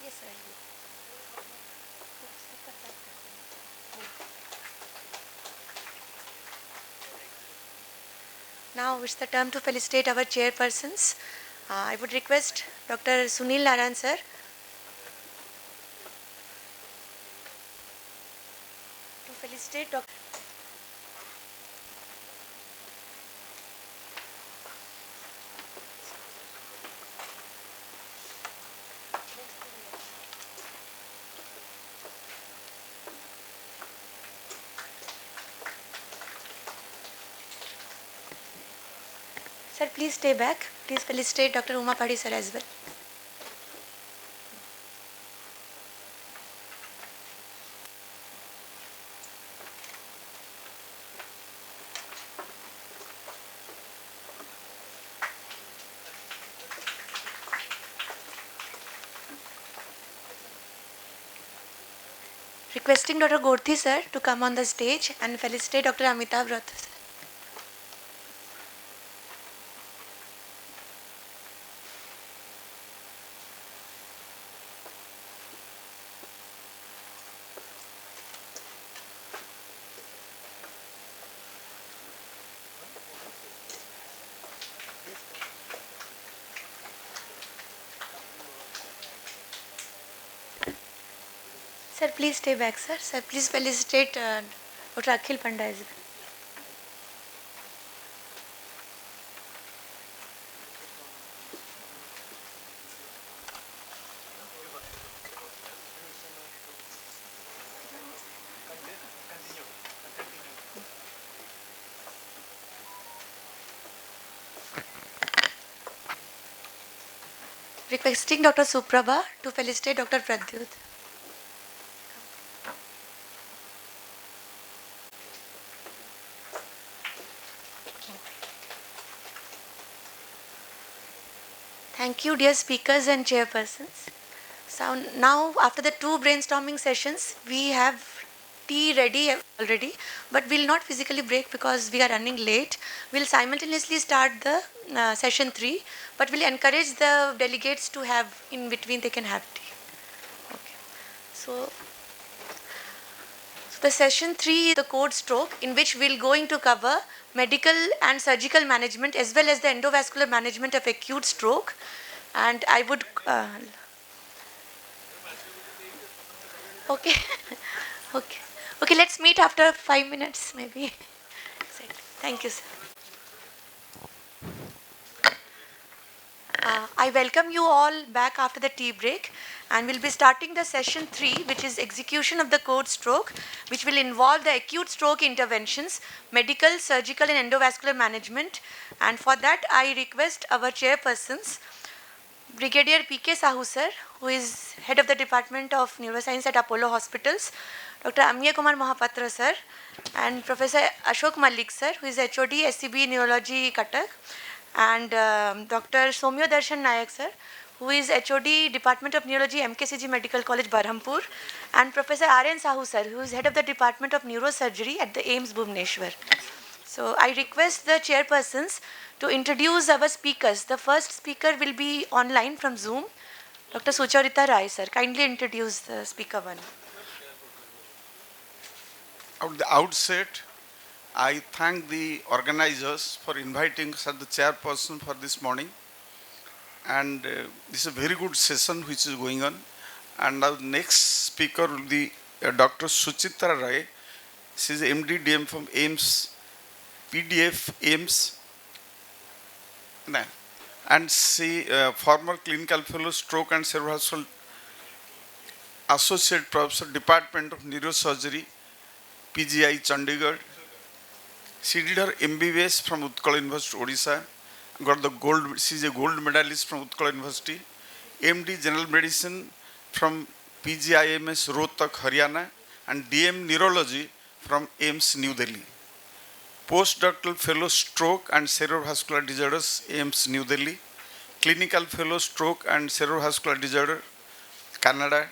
Yes, sir. Now it's the term to felicitate our chairpersons. I would request Dr. Sunil Naran sir to felicitate Dr. Sir, please stay back. Please felicitate Dr. Uma Padi sir as well. Requesting Dr. Gorthi sir to come on the stage and felicitate Dr. Amitabh Rath sir. Sir, please stay back, sir. Sir, please felicitate Dr. Akhil Panda as well. Requesting Dr. Suprabha to felicitate Dr. Pradyut. Thank you, dear speakers and chairpersons. So now, after the two brainstorming sessions, we have tea ready already, but we'll not physically break because we are running late. We'll simultaneously start the session 3, but we'll encourage the delegates to have, in between, they can have tea. Okay. So the session 3 is the code stroke, in which we'll going to cover medical and surgical management as well as the endovascular management of acute stroke. And I would okay. Okay. Okay, let's meet after 5 minutes maybe. Thank you, sir. I welcome you all back after the tea break, and we'll be starting the session 3, which is execution of the code stroke, which will involve the acute stroke interventions, medical, surgical and endovascular management. And for that, I request our chairpersons, Brigadier P.K. Sahu sir, who is head of the Department of Neuroscience at Apollo Hospitals, Dr. Amya Kumar Mahapatra sir, and Professor Ashok Malik sir, who is HOD SCB Neurology Cuttack, and Dr. Somyo Darshan Nayak sir, who is HOD Department of Neurology MKCG Medical College Berhampur, and Professor R.N. Sahu sir, who is head of the Department of Neurosurgery at the AIIMS Bhubaneswar. So I request the chairpersons to introduce our speakers. The first speaker will be online from Zoom, Dr. Sucharita Rai sir. Kindly introduce the speaker one. At the outset, I thank the organizers for inviting us as the chairperson for this morning. And this is a very good session which is going on. And our next speaker will be Dr. Suchitra Rai. She is MD DM from AIIMS, PDF AIIMS. And she former clinical fellow, stroke and cerebral associate professor, Department of Neurosurgery, PGI Chandigarh. She did her MBBS from Utkal University, Odisha. Got the gold. She is a gold medalist from Utkal University. MD General Medicine from PGIMS Rohtak, Haryana, and DM Neurology from AIIMS New Delhi. Postdoctoral Fellow Stroke and Cerebrovascular Disorders, AIIMS New Delhi. Clinical Fellow Stroke and Cerebrovascular Disorder, Canada.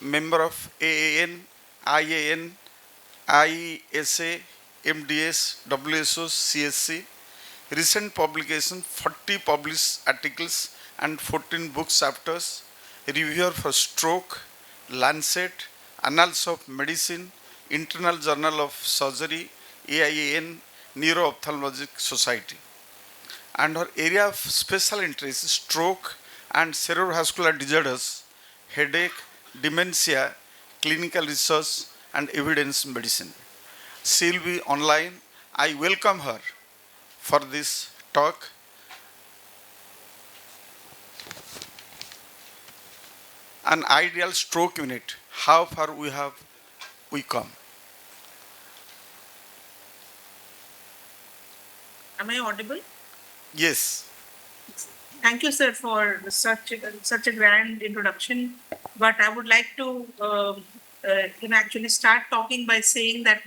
Member of AAN, IAN, ISA, MDS, WSO, CSC. Recent publication, 40 published articles and 14 book chapters. Reviewer for Stroke, Lancet, Annals of Medicine, Internal Journal of Surgery, AIAN, Neuro-Ophthalmologic Society. And her area of special interest is stroke and cerebrovascular disorders, headache, dementia, clinical research, and evidence medicine. She will be online. I welcome her for this talk. An ideal stroke unit, how far we come. Am I audible? Yes. Thank you, sir, for such a grand introduction. But I would like to actually start talking by saying that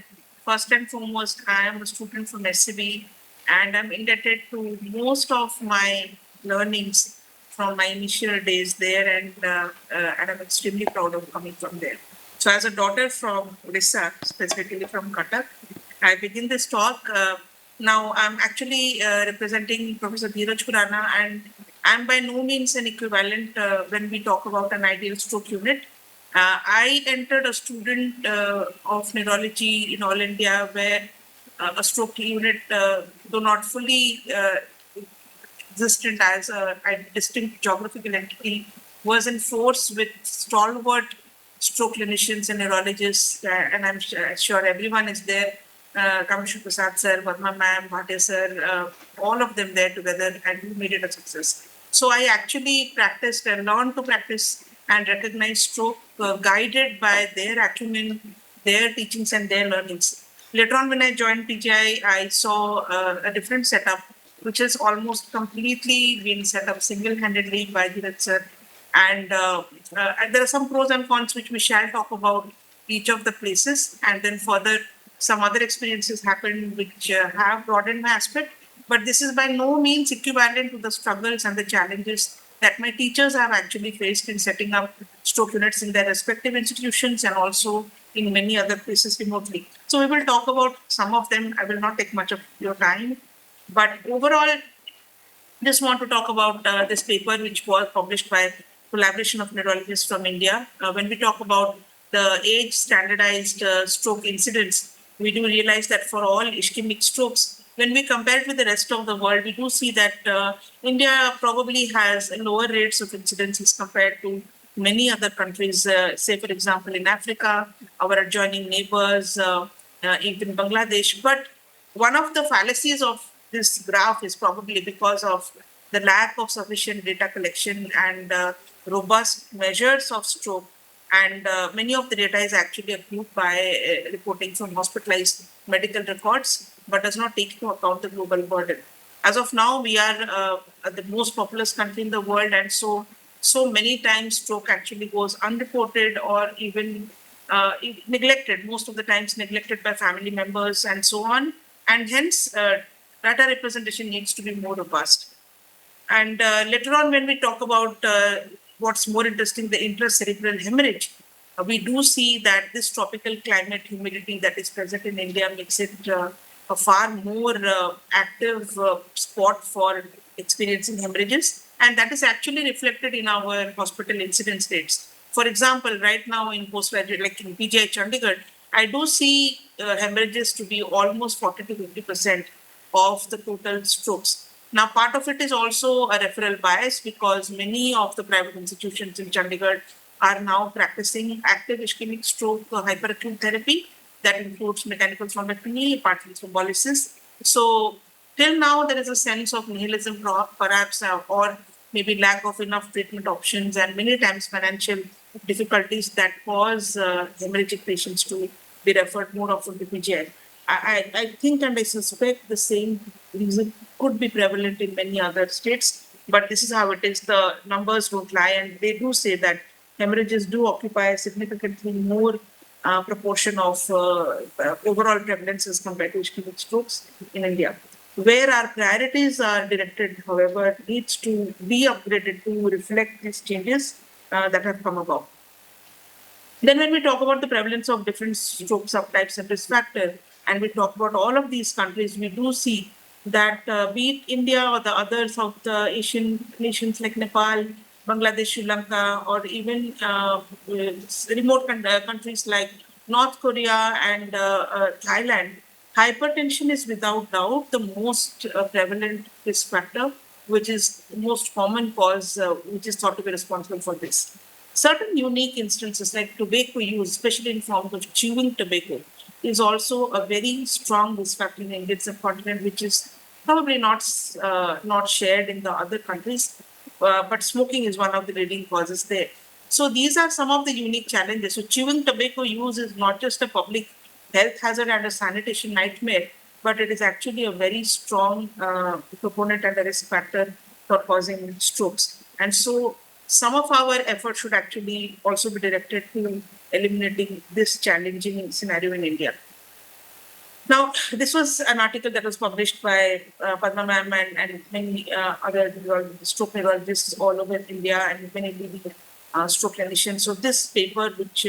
first and foremost, I am a student from SCB, and I'm indebted to most of my learnings from my initial days there, and I'm extremely proud of coming from there. So, as a daughter from Odisha, specifically from Cuttack, I begin this talk. Now, I'm actually representing Professor Dheeraj Khurana, and I'm by no means an equivalent when we talk about an ideal stroke unit. I entered a student of neurology in all India, where a stroke unit, though not fully existent as a distinct geographical entity, was in force with stalwart stroke clinicians and neurologists, and I'm sure everyone is there. Kameshwar Prasad sir, Padma ma'am, Bhatia sir, all of them there together, and we made it a success. So I actually practiced and learned to practice and recognize stroke guided by their acumen, their teachings and their learnings. Later on, when I joined PGI, I saw a different setup, which has almost completely been set up single-handedly by Dheeraj sir. And there are some pros and cons which we shall talk about each of the places, and then further some other experiences happened which have broadened my aspect. But this is by no means equivalent to the struggles and the challenges that my teachers have actually faced in setting up stroke units in their respective institutions and also in many other places remotely. So we will talk about some of them. I will not take much of your time. But overall, just want to talk about this paper which was published by collaboration of neurologists from India. When we talk about the age standardized stroke incidence, we do realize that for all ischemic strokes, when we compare it with the rest of the world, we do see that India probably has lower rates of incidences compared to many other countries, say, for example, in Africa, our adjoining neighbors, even Bangladesh. But one of the fallacies of this graph is probably because of the lack of sufficient data collection and robust measures of stroke. And many of the data is actually accrued by reporting from hospitalized medical records, but does not take into account the global burden. As of now, we are the most populous country in the world, and so many times stroke actually goes unreported or even neglected, most of the times neglected by family members and so on. And hence, data representation needs to be more robust. And later on, when we talk about what's more interesting, the intracerebral hemorrhage, we do see that this tropical climate humidity that is present in India makes it a far more active spot for experiencing hemorrhages. And that is actually reflected in our hospital incidence rates. For example, right now in postgraduate, like in PGI Chandigarh, I do see hemorrhages to be almost 40 to 50% of the total strokes. Now, part of it is also a referral bias because many of the private institutions in Chandigarh are now practicing active ischemic stroke hyperacute therapy that includes mechanical thrombectomy, partial thrombolysis. So, till now, there is a sense of nihilism, perhaps, or maybe lack of enough treatment options, and many times financial difficulties that cause hemorrhagic patients to be referred more often to PGI. I think and I suspect the same reason could be prevalent in many other states. but this is how it is. The numbers don't lie, and they do say that hemorrhages do occupy a significantly more proportion of overall prevalence as compared to ischemic strokes in India. Where our priorities are directed, however, needs to be upgraded to reflect these changes that have come about. Then, when we talk about the prevalence of different stroke subtypes and risk factor, and we talk about all of these countries, we do see that be it India or the other South Asian nations like Nepal, Bangladesh, Sri Lanka, or even remote countries like North Korea and Thailand, hypertension is without doubt the most prevalent risk factor, which is the most common cause, which is thought to be responsible for this. Certain unique instances like tobacco use, especially in form of chewing tobacco, is also a very strong risk factor in Indian subcontinent, which is probably not shared in the other countries, but smoking is one of the leading causes there. So these are some of the unique challenges. So chewing tobacco use is not just a public health hazard and a sanitation nightmare, but it is actually a very strong proponent and a risk factor for causing strokes. And so some of our efforts should actually also be directed to eliminating this challenging scenario in India. Now, this was an article that was published by Padma Ma'am and many other stroke neurologists all over India and many leading stroke clinicians. So this paper, which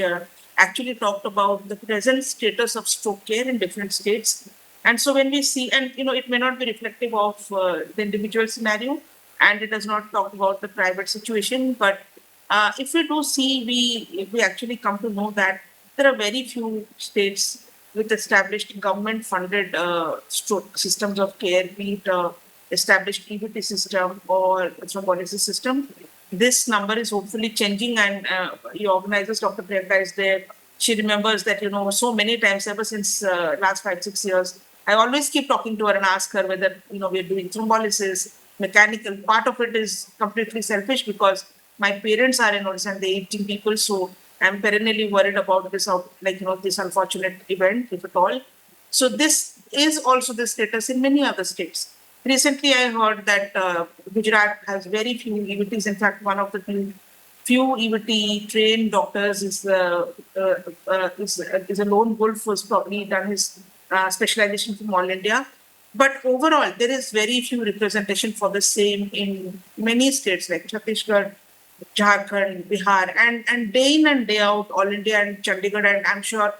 actually talked about the present status of stroke care in different states. And so when we see, and it may not be reflective of the individual scenario, and it does not talk about the private situation, but if we do see, we actually come to know that there are very few states with established government-funded stroke systems of care, be it established EBT system or thrombolysis system. This number is hopefully changing, and the organizers, Dr. Priyanka, is there. She remembers that, so many times ever since last 5-6 years, I always keep talking to her and ask her whether, we're doing thrombolysis, mechanical. Part of it is completely selfish because my parents are in Odisha and they're aging people, so I'm perennially worried about this, this unfortunate event, if at all. So this is also the status in many other states. Recently, I heard that Gujarat has very few EVTs. In fact, one of the few EVT trained doctors is a lone wolf who's probably done his specialization from all India. But overall, there is very few representation for the same in many states like Chhattisgarh, Jharkhand, Bihar, and day in and day out, All India and Chandigarh, and I'm sure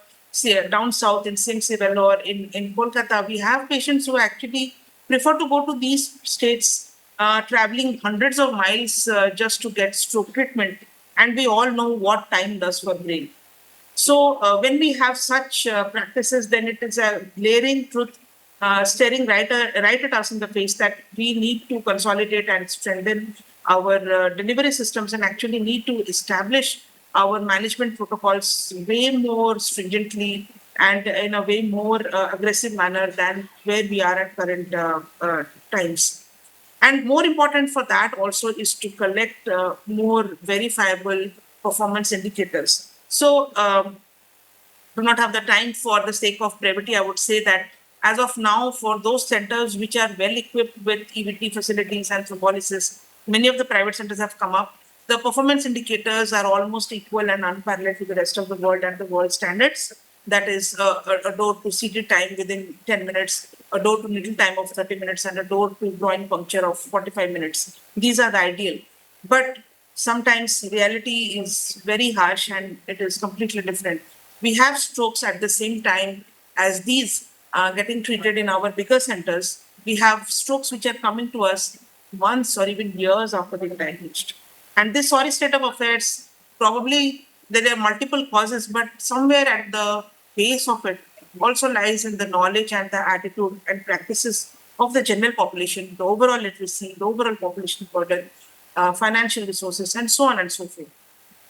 down south in Simsivell or in Kolkata, we have patients who actually prefer to go to these states, traveling hundreds of miles just to get stroke treatment. And we all know what time does for brain. So when we have such practices, then it is a glaring truth staring right at us in the face that we need to consolidate and strengthen our delivery systems and actually need to establish our management protocols way more stringently and in a way more aggressive manner than where we are at current times. And more important for that also is to collect more verifiable performance indicators. So do not have the time for the sake of brevity, I would say that as of now, for those centers which are well equipped with EVT facilities and thrombolysis, many of the private centers have come up. The performance indicators are almost equal and unparalleled to the rest of the world and the world standards. That is a door to CT time within 10 minutes, a door to needle time of 30 minutes, and a door to groin puncture of 45 minutes. These are the ideal. But sometimes reality is very harsh and it is completely different. We have strokes at the same time as these getting treated in our bigger centers. We have strokes which are coming to us months or even years after being diagnosed. And this sorry state of affairs, probably there are multiple causes, but somewhere at the base of it also lies in the knowledge and the attitude and practices of the general population, the overall literacy, the overall population burden, financial resources, and so on and so forth.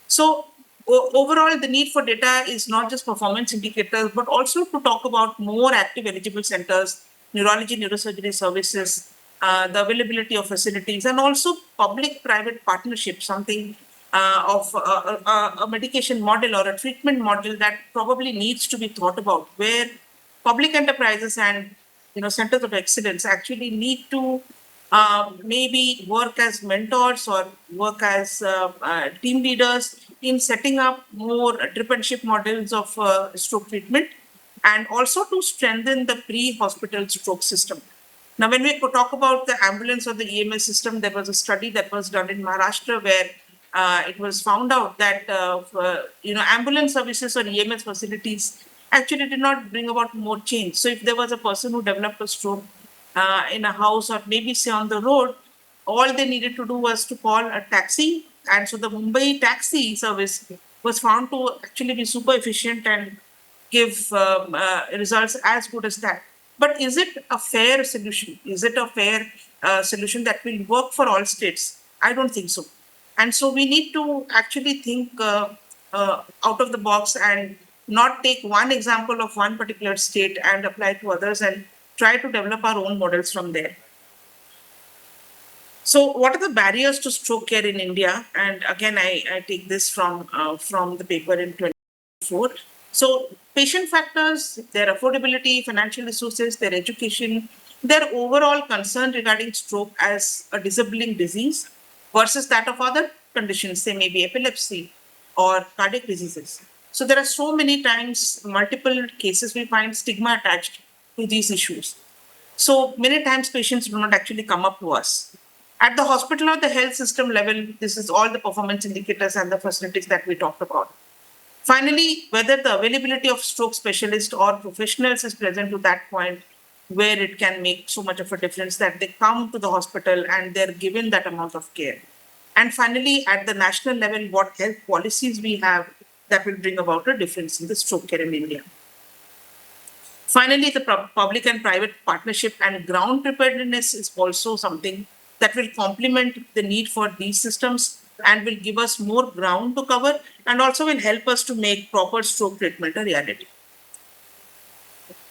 So overall, the need for data is not just performance indicators, but also to talk about more active eligible centers, neurology, neurosurgery services, the availability of facilities, and also public-private partnerships, something of a medication model or a treatment model that probably needs to be thought about, where public enterprises and centers of excellence actually need to maybe work as mentors or work as team leaders in setting up more trip-and-ship models of stroke treatment, and also to strengthen the pre-hospital stroke system. Now, when we talk about the ambulance or the EMS system, there was a study that was done in Maharashtra where it was found out that ambulance services or EMS facilities actually did not bring about more change. So, if there was a person who developed a stroke in a house or maybe say on the road, all they needed to do was to call a taxi, and so the Mumbai taxi service was found to actually be super efficient and give results as good as that. But is it a fair solution? Is it a fair solution that will work for all states? I don't think so. And so we need to actually think out of the box and not take one example of one particular state and apply to others and try to develop our own models from there. So, what are the barriers to stroke care in India? And again, I take this from the paper in 2024. So, patient factors, their affordability, financial resources, their education, their overall concern regarding stroke as a disabling disease versus that of other conditions, say maybe epilepsy or cardiac diseases. So, there are so many times, multiple cases, we find stigma attached to these issues. So many times patients do not actually come up to us. At the hospital or the health system level, this is all the performance indicators and the facilities that we talked about. Finally, whether the availability of stroke specialists or professionals is present to that point where it can make so much of a difference that they come to the hospital and they're given that amount of care. And finally, at the national level, what health policies we have that will bring about a difference in the stroke care in India. Finally, the public and private partnership and ground preparedness is also something that will complement the need for these systems and will give us more ground to cover and also will help us to make proper stroke treatment a reality.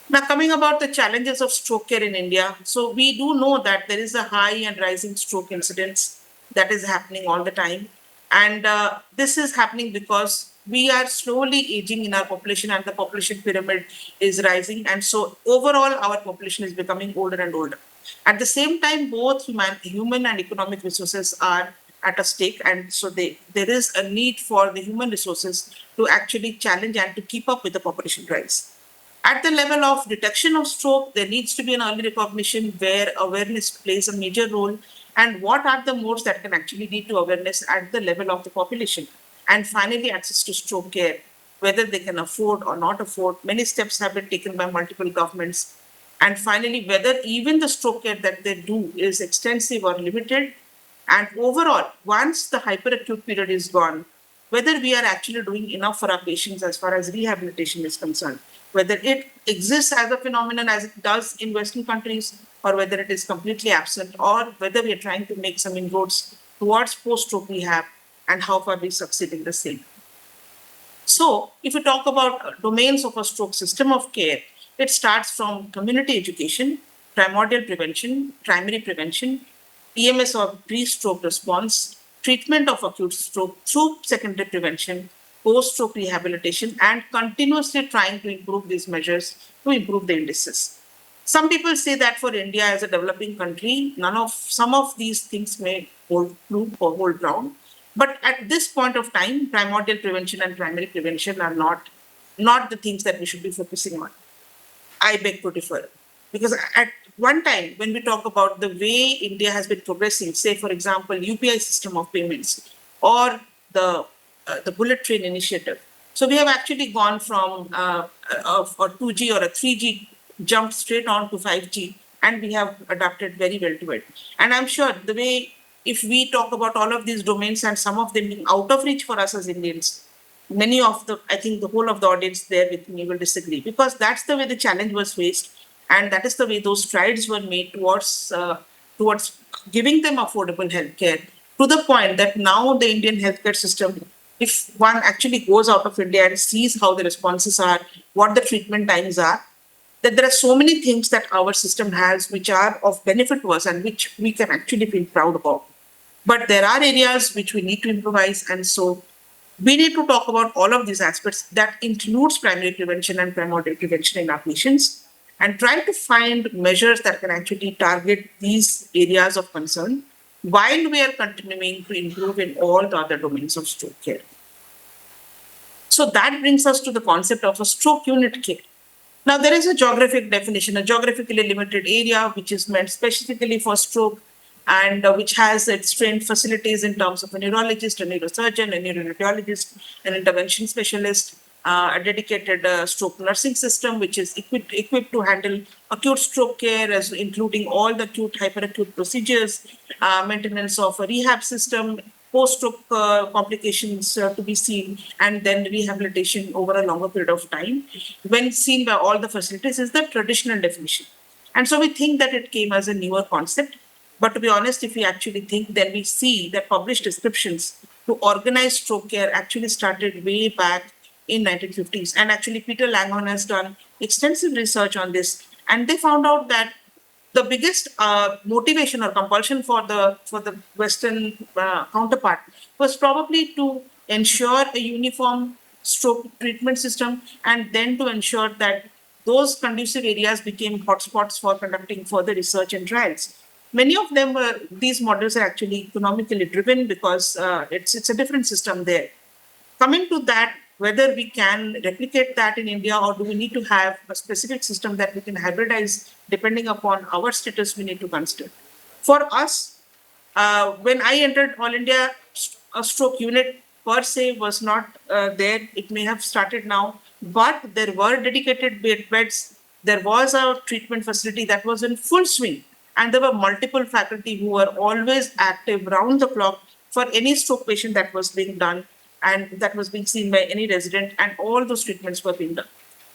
Now, coming about the challenges of stroke care in India. So, we do know that there is a high and rising stroke incidence that is happening all the time. And this is happening because we are slowly aging in our population and the population pyramid is rising. And so overall, our population is becoming older and older. At the same time, both human and economic resources are at a stake. And so there is a need for the human resources to actually challenge and to keep up with the population rise. At the level of detection of stroke, there needs to be an early recognition where awareness plays a major role. And what are the modes that can actually lead to awareness at the level of the population? And finally, access to stroke care, whether they can afford or not afford. Many steps have been taken by multiple governments. And finally, whether even the stroke care that they do is extensive or limited. And overall, once the hyperacute period is gone, whether we are actually doing enough for our patients as far as rehabilitation is concerned, whether it exists as a phenomenon as it does in Western countries, or whether it is completely absent, or whether we are trying to make some inroads towards post-stroke rehab and how far we succeed in the same. So, if we talk about domains of a stroke system of care, it starts from community education, primordial prevention, primary prevention, EMS or pre-stroke response, treatment of acute stroke through secondary prevention, post-stroke rehabilitation, and continuously trying to improve these measures to improve the indices. Some people say that for India as a developing country, some of these things may hold true or hold ground. But at this point of time, primordial prevention and primary prevention are not the things that we should be focusing on. I beg to differ. Because at one time, when we talk about the way India has been progressing, say, for example, UPI system of payments or the bullet train initiative. So we have actually gone from a 2G or a 3G jumped straight on to 5G, and we have adapted very well to it. And I'm sure the way, if we talk about all of these domains and some of them being out of reach for us as Indians, I think the whole of the audience there with me will disagree, because that's the way the challenge was faced, and that is the way those strides were made towards giving them affordable healthcare, to the point that now the Indian healthcare system, if one actually goes out of India and sees how the responses are, what the treatment times are, that there are so many things that our system has which are of benefit to us and which we can actually feel proud about. But there are areas which we need to improvise, and so we need to talk about all of these aspects. That includes primary prevention and primordial prevention in our patients. and try to find measures that can actually target these areas of concern while we are continuing to improve in all the other domains of stroke care. So that brings us to the concept of a stroke unit care. Now, there is a geographic definition, a geographically limited area, which is meant specifically for stroke and which has its trained facilities in terms of a neurologist, a neurosurgeon, a neuroradiologist, an intervention specialist, a dedicated stroke nursing system, which is equipped to handle acute stroke care, as including all the acute, hyperacute procedures, maintenance of a rehab system, post-stroke complications to be seen, and then rehabilitation over a longer period of time, when seen by all the facilities, is the traditional definition. And so we think that it came as a newer concept. But to be honest, if we actually think, then we see that published descriptions to organized stroke care actually started way back in 1950s. And actually, Peter Langhorne has done extensive research on this, and they found out that the biggest motivation or compulsion for the Western counterpart was probably to ensure a uniform stroke treatment system, and then to ensure that those conducive areas became hotspots for conducting further research and trials. Many of them were, these models are actually economically driven because it's a different system there. Coming to that, whether we can replicate that in India, or do we need to have a specific system that we can hybridize depending upon our status, we need to consider. For us, when I entered All India, a stroke unit per se was not there. It may have started now, but there were dedicated beds. There was a treatment facility that was in full swing, and there were multiple faculty who were always active round the clock for any stroke patient that was being done and that was being seen by any resident, and all those treatments were being done.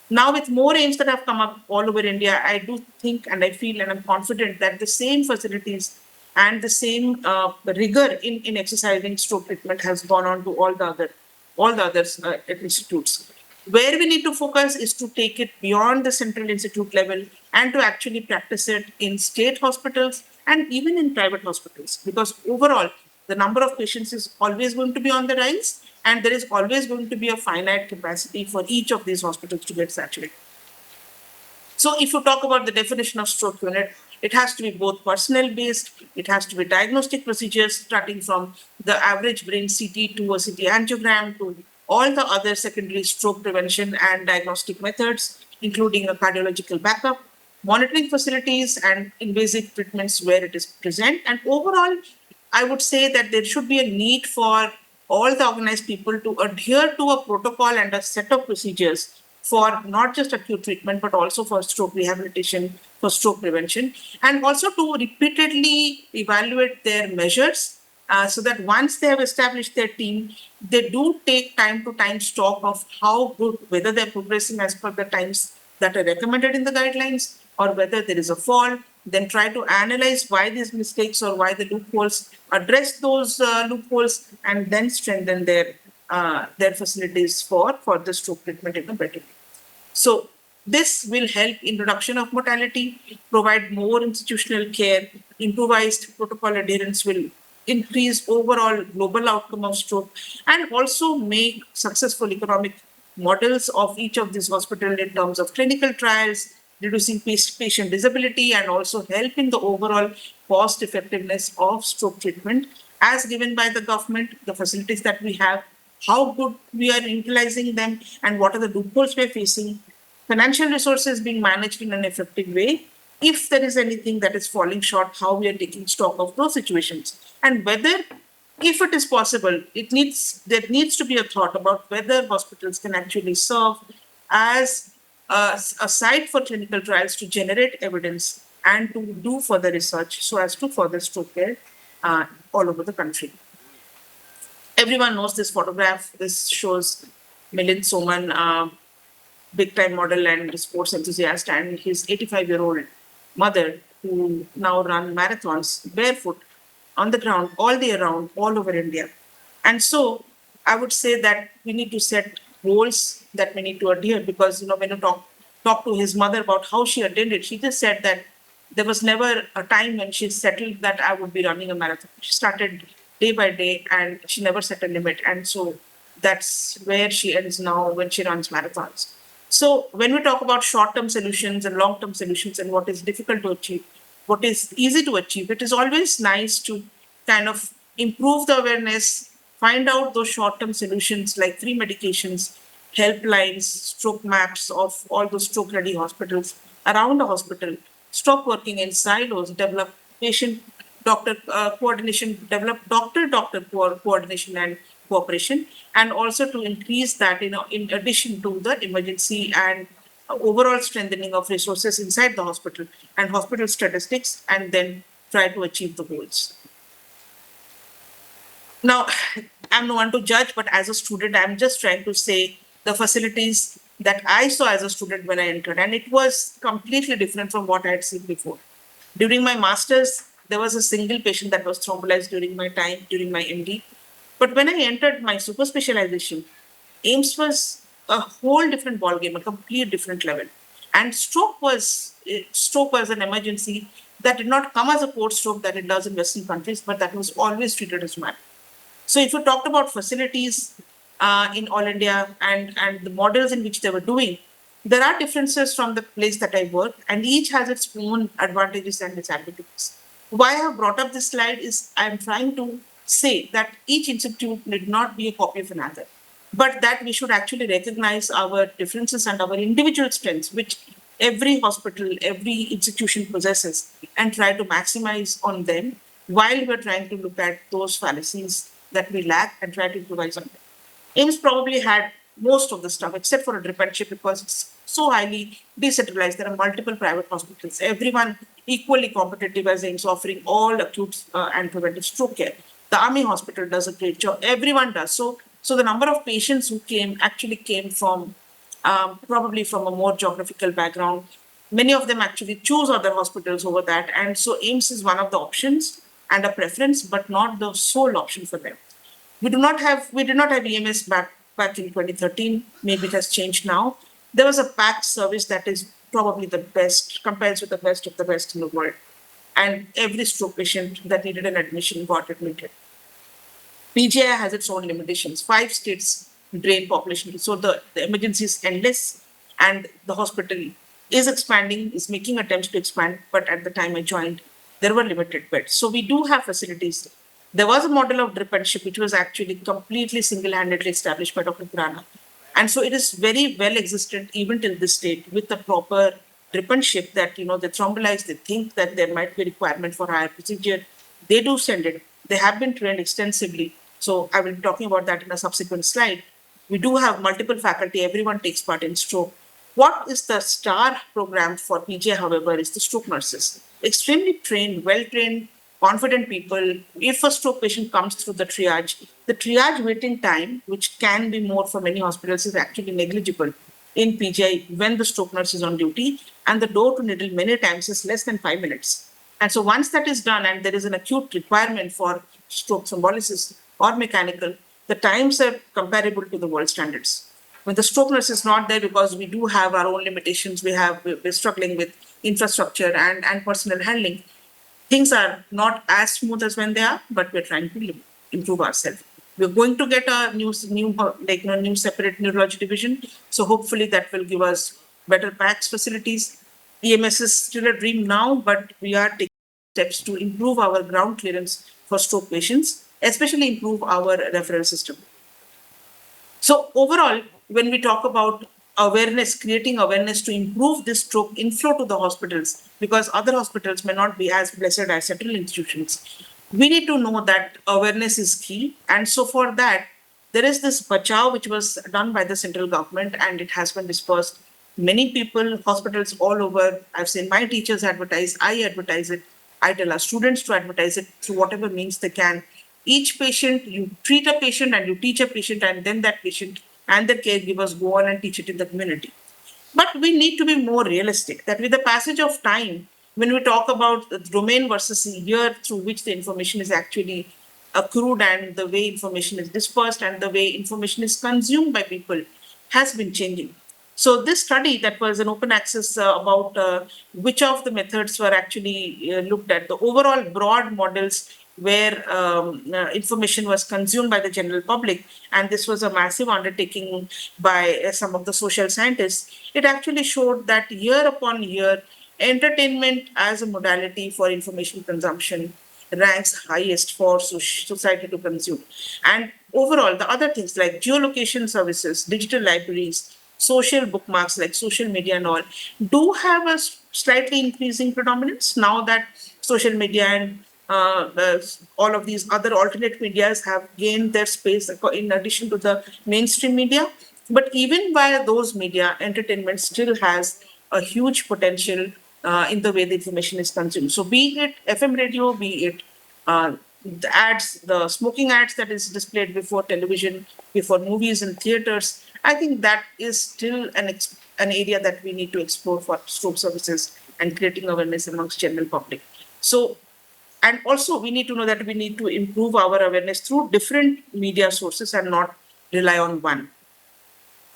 Now, with more AIIMS that have come up all over India, I do think and I feel and I'm confident that the same facilities and the same rigor in exercising stroke treatment has gone on to all the other institutes. Where we need to focus is to take it beyond the central institute level and to actually practice it in state hospitals and even in private hospitals, because overall the number of patients is always going to be on the rise, and there is always going to be a finite capacity for each of these hospitals to get saturated. So if you talk about the definition of stroke unit, it has to be both personnel based, it has to be diagnostic procedures starting from the average brain CT to a CT angiogram to all the other secondary stroke prevention and diagnostic methods, including a cardiological backup, monitoring facilities and invasive treatments where it is present. And overall, I would say that there should be a need for all the organized people to adhere to a protocol and a set of procedures for not just acute treatment, but also for stroke rehabilitation, for stroke prevention, and also to repeatedly evaluate their measures so that once they have established their team, they do take time to time stock of how good, whether they're progressing as per the times that are recommended in the guidelines, or whether there is a fall, then try to analyze why these mistakes or why the loopholes, address those loopholes, and then strengthen their facilities for the stroke treatment in a better way. So this will help in reduction of mortality, provide more institutional care, improvised protocol adherence will increase overall global outcome of stroke, and also make successful economic models of each of these hospitals in terms of clinical trials, reducing patient disability, and also helping the overall cost effectiveness of stroke treatment as given by the government, the facilities that we have, how good we are utilizing them, and what are the loopholes we're facing, financial resources being managed in an effective way. If there is anything that is falling short, how we are taking stock of those situations, and whether, if it is possible, there needs to be a thought about whether hospitals can actually serve as a site for clinical trials to generate evidence and to do further research so as to further stroke care all over the country. Everyone knows this photograph. This shows Milind Soman, big time model and sports enthusiast, and his 85-year-old mother who now run marathons barefoot on the ground all day around, all over India. And so I would say that we need to set goals that we need to adhere, because when you talk to his mother about how she attended, she just said that there was never a time when she settled that I would be running a marathon. She started day by day and she never set a limit. And so that's where she ends now when she runs marathons. So when we talk about short-term solutions and long-term solutions and what is difficult to achieve, what is easy to achieve, it is always nice to kind of improve the awareness, find out those short-term solutions like free medications, helplines, stroke maps of all those stroke-ready hospitals around the hospital, stop working in silos, develop patient doctor coordination, develop doctor-doctor coordination and cooperation, and also to increase that, in addition to the emergency and overall strengthening of resources inside the hospital and hospital statistics, and then try to achieve the goals. Now, I'm no one to judge, but as a student, I'm just trying to say the facilities that I saw as a student when I entered, and it was completely different from what I had seen before. During my master's, there was a single patient that was thrombolized during my time, during my MD. But when I entered my super specialization, AIIMS was a whole different ballgame, a complete different level. And stroke was an emergency that did not come as a port stroke that it does in Western countries, but that was always treated as one. So if you talked about facilities in all India and the models in which they were doing, there are differences from the place that I work, and each has its own advantages and disadvantages. Why I have brought up this slide is I'm trying to say that each institute need not be a copy of another, but that we should actually recognize our differences and our individual strengths, which every hospital, every institution possesses, and try to maximize on them while we're trying to look at those fallacies that we lack and try to improvise on them. AIIMS probably had most of the stuff except for a drip and ship because it's so highly decentralized. There are multiple private hospitals, everyone equally competitive as AIIMS, offering all acute and preventive stroke care. The Army Hospital does a great job. Everyone does. So the number of patients who came actually came from probably from a more geographical background. Many of them actually choose other hospitals over that. And so AIIMS is one of the options and a preference, but not the sole option for them. We did not have EMS back in 2013. Maybe it has changed now. There was a PAC service that is probably the best, compares with the best of the best in the world. And every stroke patient that needed an admission got admitted. PGI has its own limitations. 5 states drain population. So the emergency is endless and the hospital is expanding, is making attempts to expand. But at the time I joined, there were limited beds. So we do have facilities. There was a model of drip and ship, which was actually completely single-handedly established by Dr. Purana. And so it is very well existent even till this date with the proper drip and ship that, they thrombolize, they think that there might be a requirement for higher procedure. They do send it. They have been trained extensively. So I will be talking about that in a subsequent slide. We do have multiple faculty. Everyone takes part in stroke. What is the star program for PGI, however, is the stroke nurses. Extremely trained, well-trained, confident people. If a stroke patient comes through the triage waiting time, which can be more for many hospitals, is actually negligible in PGI when the stroke nurse is on duty, and the door to needle many times is less than 5 minutes. And so once that is done and there is an acute requirement for stroke thrombolysis or mechanical, the times are comparable to the world standards. When the stroke nurse is not there, because we do have our own limitations, we're struggling with infrastructure and personnel handling, things are not as smooth as when they are, but we're trying to improve ourselves. We're going to get a new separate neurology division. So hopefully that will give us better PACS facilities. EMS is still a dream now, but we are taking steps to improve our ground clearance for stroke patients, especially improve our referral system. So overall, when we talk about awareness, creating awareness to improve this stroke inflow to the hospitals, because other hospitals may not be as blessed as central institutions, we need to know that awareness is key. And so for that, there is this Bachao, which was done by the central government, and it has been dispersed. Many people, hospitals all over, I've seen my teachers advertise, I advertise it, I tell our students to advertise it through whatever means they can. Each patient, you treat a patient and you teach a patient, and then that patient and the caregivers go on and teach it in the community. But we need to be more realistic that with the passage of time, when we talk about the domain versus the year through which the information is actually accrued and the way information is dispersed and the way information is consumed by people has been changing. So this study that was an open access about which of the methods were actually looked at, the overall broad models where information was consumed by the general public, and this was a massive undertaking by some of the social scientists, it actually showed that year upon year, entertainment as a modality for information consumption ranks highest for society to consume. And overall, the other things like geolocation services, digital libraries, social bookmarks like social media and all do have a slightly increasing predominance now that social media and all of these other alternate medias have gained their space in addition to the mainstream media. But even via those media, entertainment still has a huge potential in the way the information is consumed. So, be it FM radio, be it the ads, the smoking ads that is displayed before television, before movies and theaters, I think that is still an area that we need to explore for stroke services and creating awareness amongst general public. So, and also we need to know that we need to improve our awareness through different media sources and not rely on one.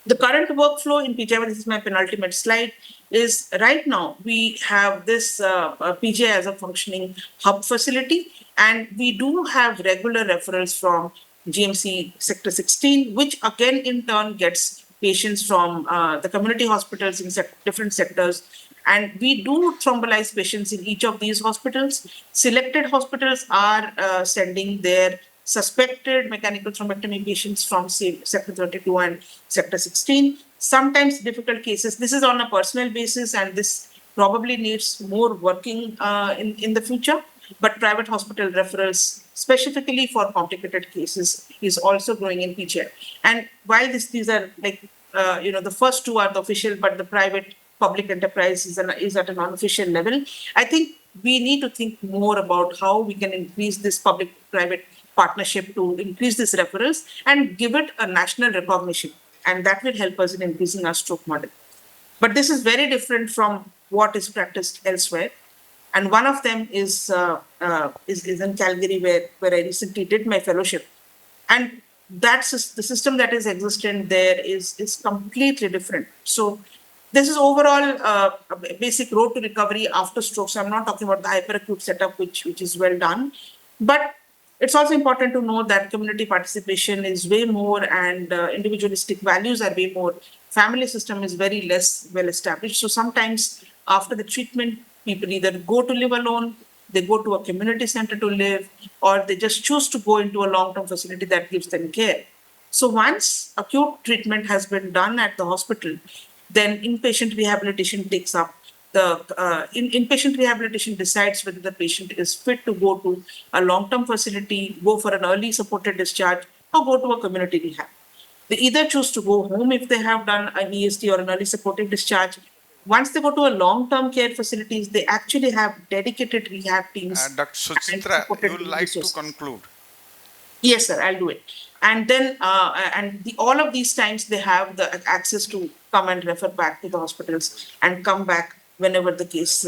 The current workflow in PGI, this is my penultimate slide, is right now we have this PGI as a functioning hub facility, and we do have regular referrals from GMC Sector 16, which again in turn gets patients from the community hospitals in different sectors. And we do thrombolize patients in each of these hospitals. Selected hospitals are sending their suspected mechanical thrombectomy patients from say, Sector 32 and Sector 16. Sometimes difficult cases. This is on a personal basis, and this probably needs more working in the future. But private hospital referrals, specifically for complicated cases, is also growing in PGI. And while these are like, the first two are the official, but the private public enterprise is at a non-official level. I think we need to think more about how we can increase this public-private partnership to increase these referrals and give it a national recognition. And that will help us in increasing our stroke model. But this is very different from what is practiced elsewhere. And one of them is in Calgary, where I recently did my fellowship. And that's the system that is existent there is completely different. So this is overall a basic road to recovery after stroke. So I'm not talking about the hyperacute setup, which is well done, but it's also important to know that community participation is way more, and individualistic values are way more. Family system is very less well established. So sometimes after the treatment, people either go to live alone, they go to a community center to live, or they just choose to go into a long-term facility that gives them care. So once acute treatment has been done at the hospital, then inpatient rehabilitation takes up. The inpatient rehabilitation decides whether the patient is fit to go to a long-term facility, go for an early supported discharge, or go to a community rehab. They either choose to go home if they have done an ESD or an early supportive discharge. Once they go to a long-term care facilities, they actually have dedicated rehab teams. Dr. Suchitra, you would like to conclude? Yes, sir, I'll do it. And then, all of these times they have the access to come and refer back to the hospitals and come back whenever the case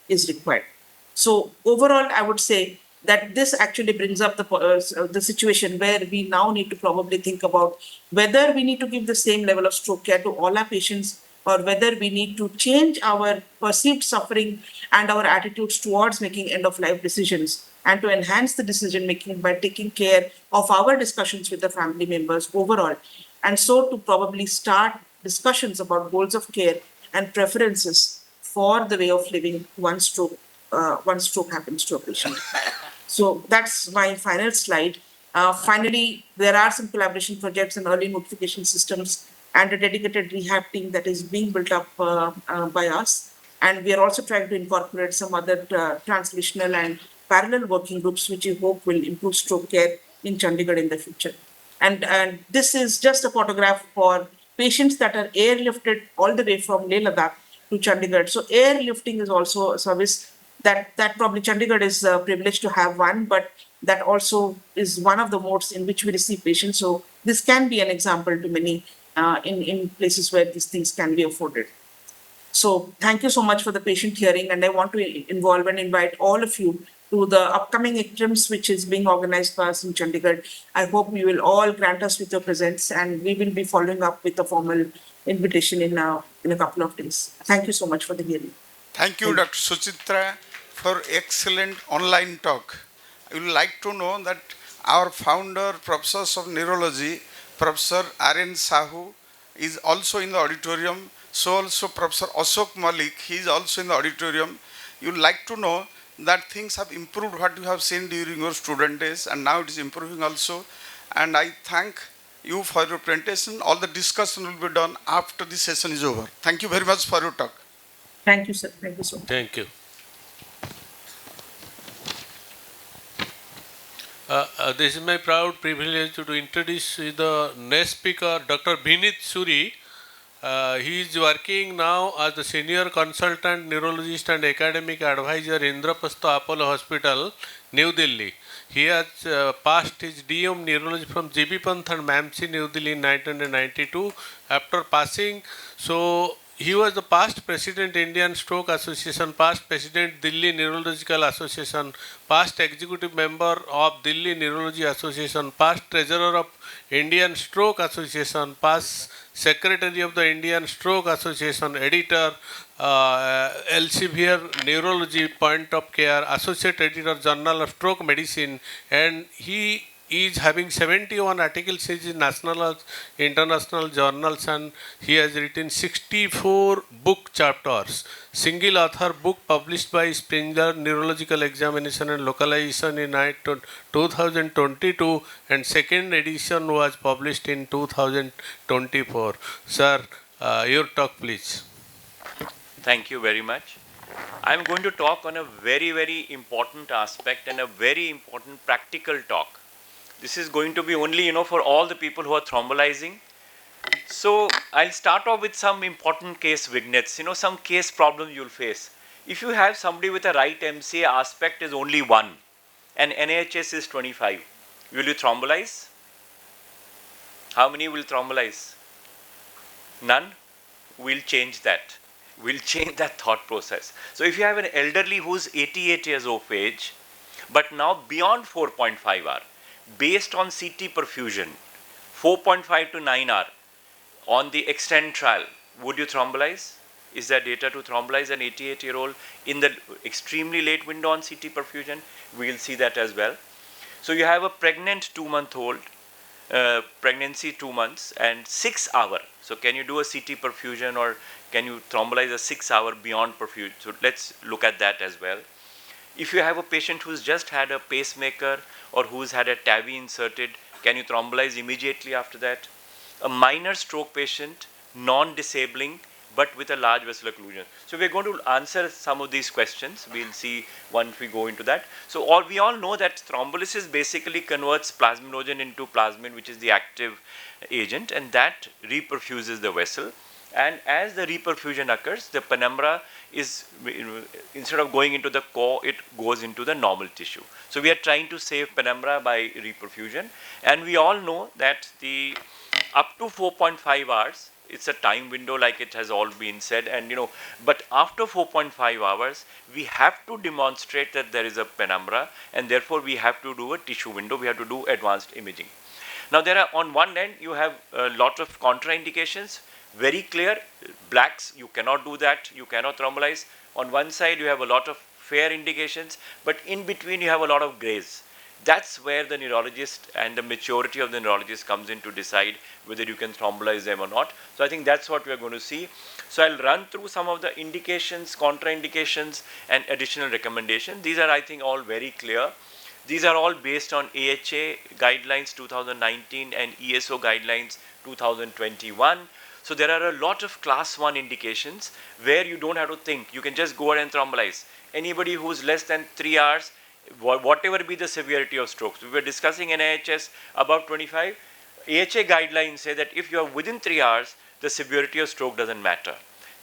is required. So overall, I would say that this actually brings up the situation where we now need to probably think about whether we need to give the same level of stroke care to all our patients, or whether we need to change our perceived suffering and our attitudes towards making end-of-life decisions, and to enhance the decision making by taking care of our discussions with the family members overall. And so to probably start discussions about goals of care and preferences for the way of living once stroke happens to a patient. So that's my final slide. Finally, there are some collaboration projects and early notification systems and a dedicated rehab team that is being built up by us. And we are also trying to incorporate some other translational and parallel working groups, which we hope will improve stroke care in Chandigarh in the future. And this is just a photograph for patients that are airlifted all the way from Leh Ladakh to Chandigarh. So airlifting is also a service that probably Chandigarh is privileged to have one, but that also is one of the modes in which we receive patients. So this can be an example to many in places where these things can be afforded. So thank you so much for the patient hearing, and I want to involve and invite all of you to the upcoming AIIMS, which is being organized by us in Chandigarh. I hope you will all grant us with your presence, and we will be following up with a formal invitation in a couple of days. Thank you so much for the hearing. Thank you, Dr. Suchitra, for excellent online talk. I would like to know that our founder, Professor of Neurology, Professor R.N. Sahu, is also in the auditorium. So also Professor Ashok Malik, he is also in the auditorium. You would like to know that things have improved what you have seen during your student days, and now it is improving also. And I thank you for your presentation. All the discussion will be done after the session is over. Thank you very much for your talk. Thank you, sir. Thank you so much. Thank you. This is my proud privilege to introduce the next speaker, Dr. Vinit Suri. He is working now as the senior consultant neurologist and academic advisor in Indraprastha Apollo Hospital, New Delhi. He has passed his DM neurology from GB Panth and MAMC, New Delhi in 1992. After passing, he was the past president Indian Stroke Association, past president Delhi Neurological Association, past executive member of Delhi Neurology Association, past treasurer of Indian Stroke Association, past secretary of the Indian Stroke Association, editor, Elsevier Neurology Point of Care, associate editor, Journal of Stroke Medicine, and he is having 71 articles in national, international journals, and he has written 64 book chapters. Single author book published by Springer Neurological Examination and Localization in 2022, and second edition was published in 2024. Sir, your talk please. Thank you very much. I am going to talk on a very, very important aspect and a very important practical talk. This is going to be only, for all the people who are thrombolizing. So I'll start off with some important case vignettes, some case problems you'll face. If you have somebody with a right MCA aspect is only 1 and NHS is 25, will you thrombolize? How many will thrombolize? None? We'll change that. We'll change that thought process. So if you have an elderly who's 88 years of age, but now beyond 4.5 hour, based on CT perfusion, 4.5 to 9 hour, on the extend trial, would you thrombolize? Is there data to thrombolize an 88-year-old in the extremely late window on CT perfusion? We will see that as well. So you have a pregnant 2-month-old, pregnancy 2 months and 6 hour. So can you do a CT perfusion or can you thrombolize a 6 hour beyond perfusion? So let's look at that as well. If you have a patient who's just had a pacemaker or who's had a TAVI inserted, can you thrombolize immediately after that? A minor stroke patient, non-disabling, but with a large vessel occlusion. So we're going to answer some of these questions. We'll see once we go into that. So we all know that thrombolysis basically converts plasminogen into plasmin, which is the active agent, and that reperfuses the vessel. And as the reperfusion occurs, the penumbra is, instead of going into the core, it goes into the normal tissue. So we are trying to save penumbra by reperfusion. And we all know that the up to 4.5 hours, it's a time window like it has all been said, and but after 4.5 hours, we have to demonstrate that there is a penumbra, and therefore we have to do a tissue window, we have to do advanced imaging. Now there are, on one end, you have a lot of contraindications, very clear, blacks, you cannot do that, you cannot thrombolize. On one side, you have a lot of fair indications, but in between you have a lot of grays. That's where the neurologist and the maturity of the neurologist comes in to decide whether you can thrombolize them or not. So I think that's what we are going to see. So I'll run through some of the indications, contraindications, and additional recommendations. These are, I think, all very clear. These are all based on AHA guidelines 2019 and ESO guidelines 2021. So there are a lot of class 1 indications where you don't have to think. You can just go ahead and thrombolize. Anybody who's less than 3 hours, whatever be the severity of strokes. We were discussing NIHS above 25. AHA guidelines say that if you are within 3 hours, the severity of stroke doesn't matter.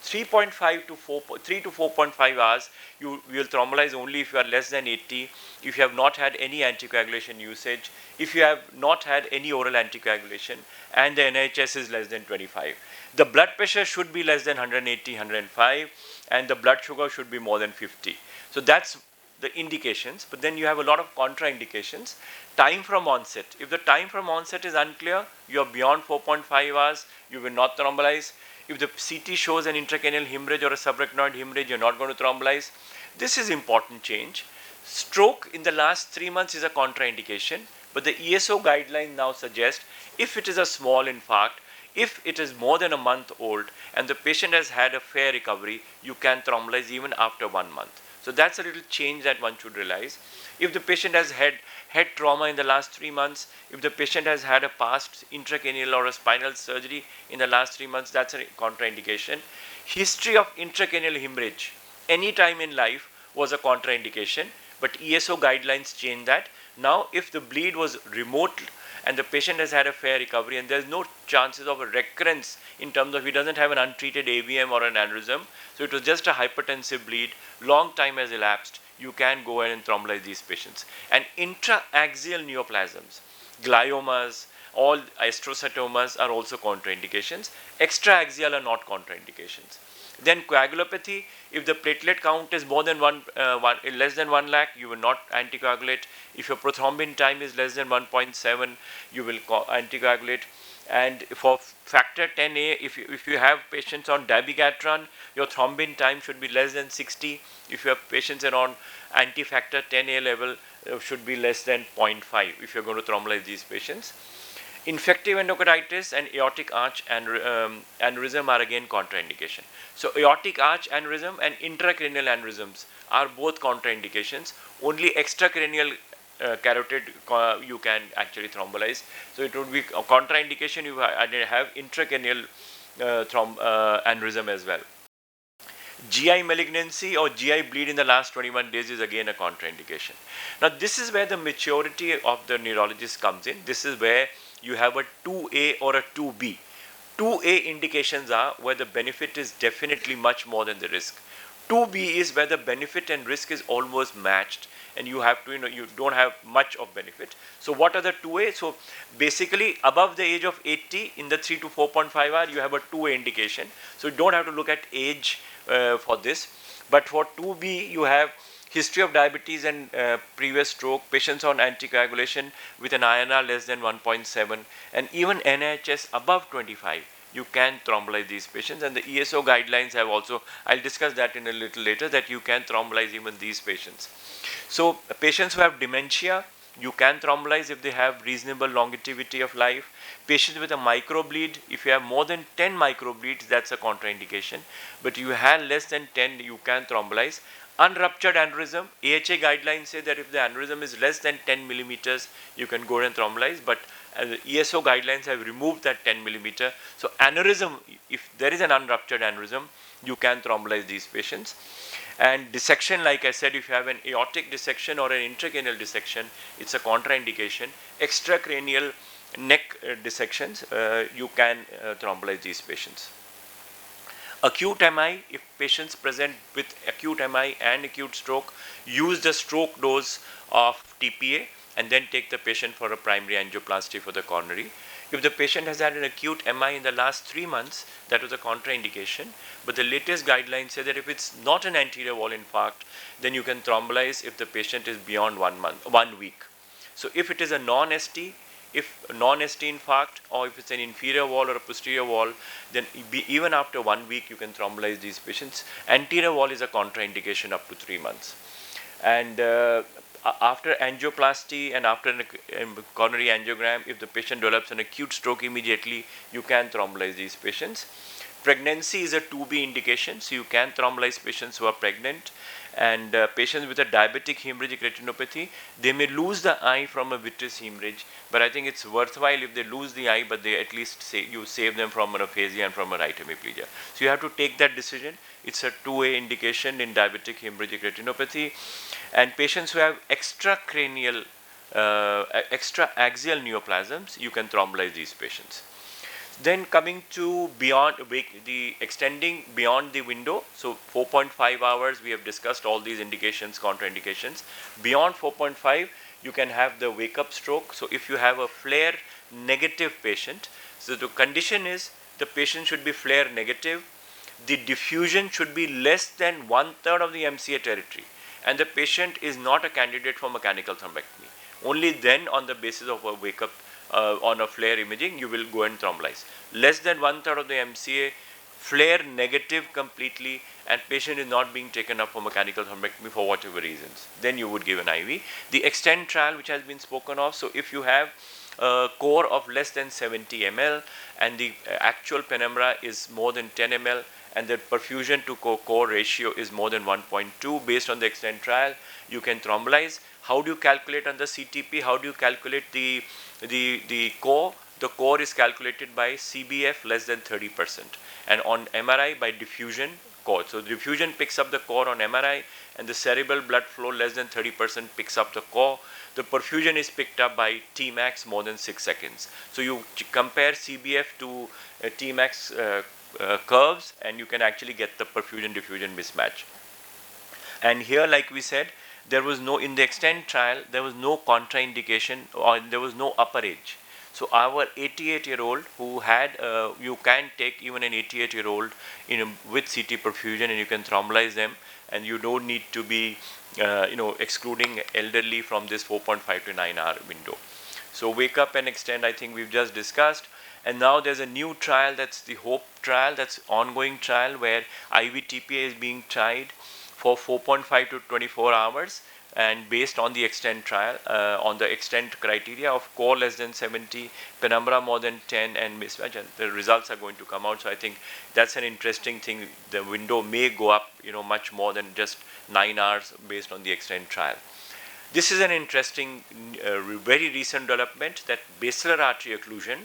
3.5 to 3 to 4.5 hours, you will thrombolize only if you are less than 80, if you have not had any anticoagulation usage, if you have not had any oral anticoagulation, and the NIHS is less than 25. The blood pressure should be less than 180, 105, and the blood sugar should be more than 50. So that's the indications, but then you have a lot of contraindications. Time from onset. If the time from onset is unclear, you are beyond 4.5 hours, you will not thrombolize. If the CT shows an intracranial hemorrhage or a subarachnoid hemorrhage, you're not going to thrombolize. This is important change. Stroke in the last 3 months is a contraindication, but the ESO guideline now suggests if it is a small infarct, if it is more than a month old and the patient has had a fair recovery, you can thrombolyze even after 1 month. So that's a little change that one should realize. If the patient has had head trauma in the last 3 months, if the patient has had a past intracranial or a spinal surgery in the last 3 months, that's a contraindication. History of intracranial hemorrhage any time in life was a contraindication, but ESO guidelines changed that. Now, if the bleed was remote and the patient has had a fair recovery and there's no chances of a recurrence in terms of he doesn't have an untreated AVM or an aneurysm, so it was just a hypertensive bleed, long time has elapsed, you can go ahead and thrombolyze these patients. And intraaxial neoplasms, gliomas, all astrocytomas are also contraindications. Extraaxial are not contraindications. Then coagulopathy, if the platelet count is more than less than 1 lakh, you will not anticoagulate. If your prothrombin time is less than 1.7, you will anticoagulate. And for factor 10A, if you have patients on dabigatran, your thrombin time should be less than 60. If you have patients around anti-factor 10A level, should be less than 0.5 if you're going to thrombolyze these patients. Infective endocarditis and aortic arch aneurysm are again contraindication. So aortic arch aneurysm and intracranial aneurysms are both contraindications. Only extracranial carotid you can actually thrombolyze. So it would be a contraindication you have intracranial aneurysm as well. GI malignancy or GI bleed in the last 21 days is again a contraindication. Now this is where the maturity of the neurologist comes in. This is where you have a 2A or a 2B. 2A indications are where the benefit is definitely much more than the risk. 2B is where the benefit and risk is almost matched and you have to, you don't have much of benefit. So what are the 2A? So basically above the age of 80 in the 3 to 4.5 hour, you have a 2A indication. So you don't have to look at age for this. But for 2B, you have history of diabetes and previous stroke, patients on anticoagulation with an INR less than 1.7 and even NIHS above 25, you can thrombolyze these patients. And the ESO guidelines have also, I'll discuss that in a little later, that you can thrombolyze even these patients. So patients who have dementia, you can thrombolyze if they have reasonable longevity of life. Patients with a microbleed, if you have more than 10 microbleeds, that's a contraindication. But you have less than 10, you can thrombolyze. Unruptured aneurysm, AHA guidelines say that if the aneurysm is less than 10 millimeters, you can go and thrombolyze, but the ESO guidelines have removed that 10 millimeter. So aneurysm, if there is an unruptured aneurysm, you can thrombolyze these patients. And dissection, like I said, if you have an aortic dissection or an intracranial dissection, it's a contraindication. Extracranial neck dissections, you can thrombolyze these patients. Acute MI, if patients present with acute MI and acute stroke, use the stroke dose of TPA and then take the patient for a primary angioplasty for the coronary. If the patient has had an acute MI in the last 3 months, that was a contraindication. But the latest guidelines say that if it's not an anterior wall infarct, then you can thrombolyze if the patient is beyond 1 week. So if it is a non-ST, if non-ST infarct, or if it's an inferior wall or a posterior wall, then even after 1 week you can thrombolyze these patients. Anterior wall is a contraindication up to 3 months. And after angioplasty and after a coronary angiogram, if the patient develops an acute stroke immediately, you can thrombolyze these patients. Pregnancy is a 2B indication, so you can thrombolyze patients who are pregnant. And patients with a diabetic hemorrhagic retinopathy, they may lose the eye from a vitreous hemorrhage, but I think it's worthwhile if they lose the eye, but they at least you save them from an aphasia and from a right hemiplegia. So you have to take that decision. It's a 2A indication in diabetic hemorrhagic retinopathy. And patients who have extracranial, extraaxial neoplasms, you can thrombolyze these patients. Then coming to beyond the extending beyond the window, so 4.5 hours, we have discussed all these indications, contraindications. Beyond 4.5, you can have the wake-up stroke. So if you have a flare negative patient, so the condition is the patient should be flare negative, the diffusion should be less than 1/3 of the MCA territory, and the patient is not a candidate for mechanical thrombectomy. Only then, on the basis of a wake-up on a flare imaging, you will go and thrombolyze. Less than 1/3 of the MCA, flare negative completely, and patient is not being taken up for mechanical thrombectomy for whatever reasons, then you would give an IV. The extend trial, which has been spoken of, so if you have a core of less than 70 ml and the actual penumbra is more than 10 ml and the perfusion to core ratio is more than 1.2 based on the extend trial, you can thrombolize. How do you calculate on the CTP? How do you calculate the core? The core is calculated by CBF less than 30%, and on MRI by diffusion core. So diffusion picks up the core on MRI, and the cerebral blood flow less than 30% picks up the core. The perfusion is picked up by Tmax more than 6 seconds. So you compare CBF to Tmax curves, and you can actually get the perfusion diffusion mismatch. And here, like we said, there was no, in the extend trial, there was no contraindication or there was no upper age. So our 88-year-old who had, you can take even an 88-year-old with CT perfusion and you can thrombolize them, and you don't need to be, excluding elderly from this 4.5 to 9 hour window. So wake up and extend, I think we've just discussed. And now there's a new trial, that's the HOPE trial, that's ongoing trial where IV TPA is being tried for 4.5 to 24 hours, and based on the extend trial, on the extend criteria of core less than 70, penumbra more than 10, and mismatch, and the results are going to come out. So I think that's an interesting thing. The window may go up, much more than just 9 hours based on the extend trial. This is an interesting, very recent development, that basilar artery occlusion.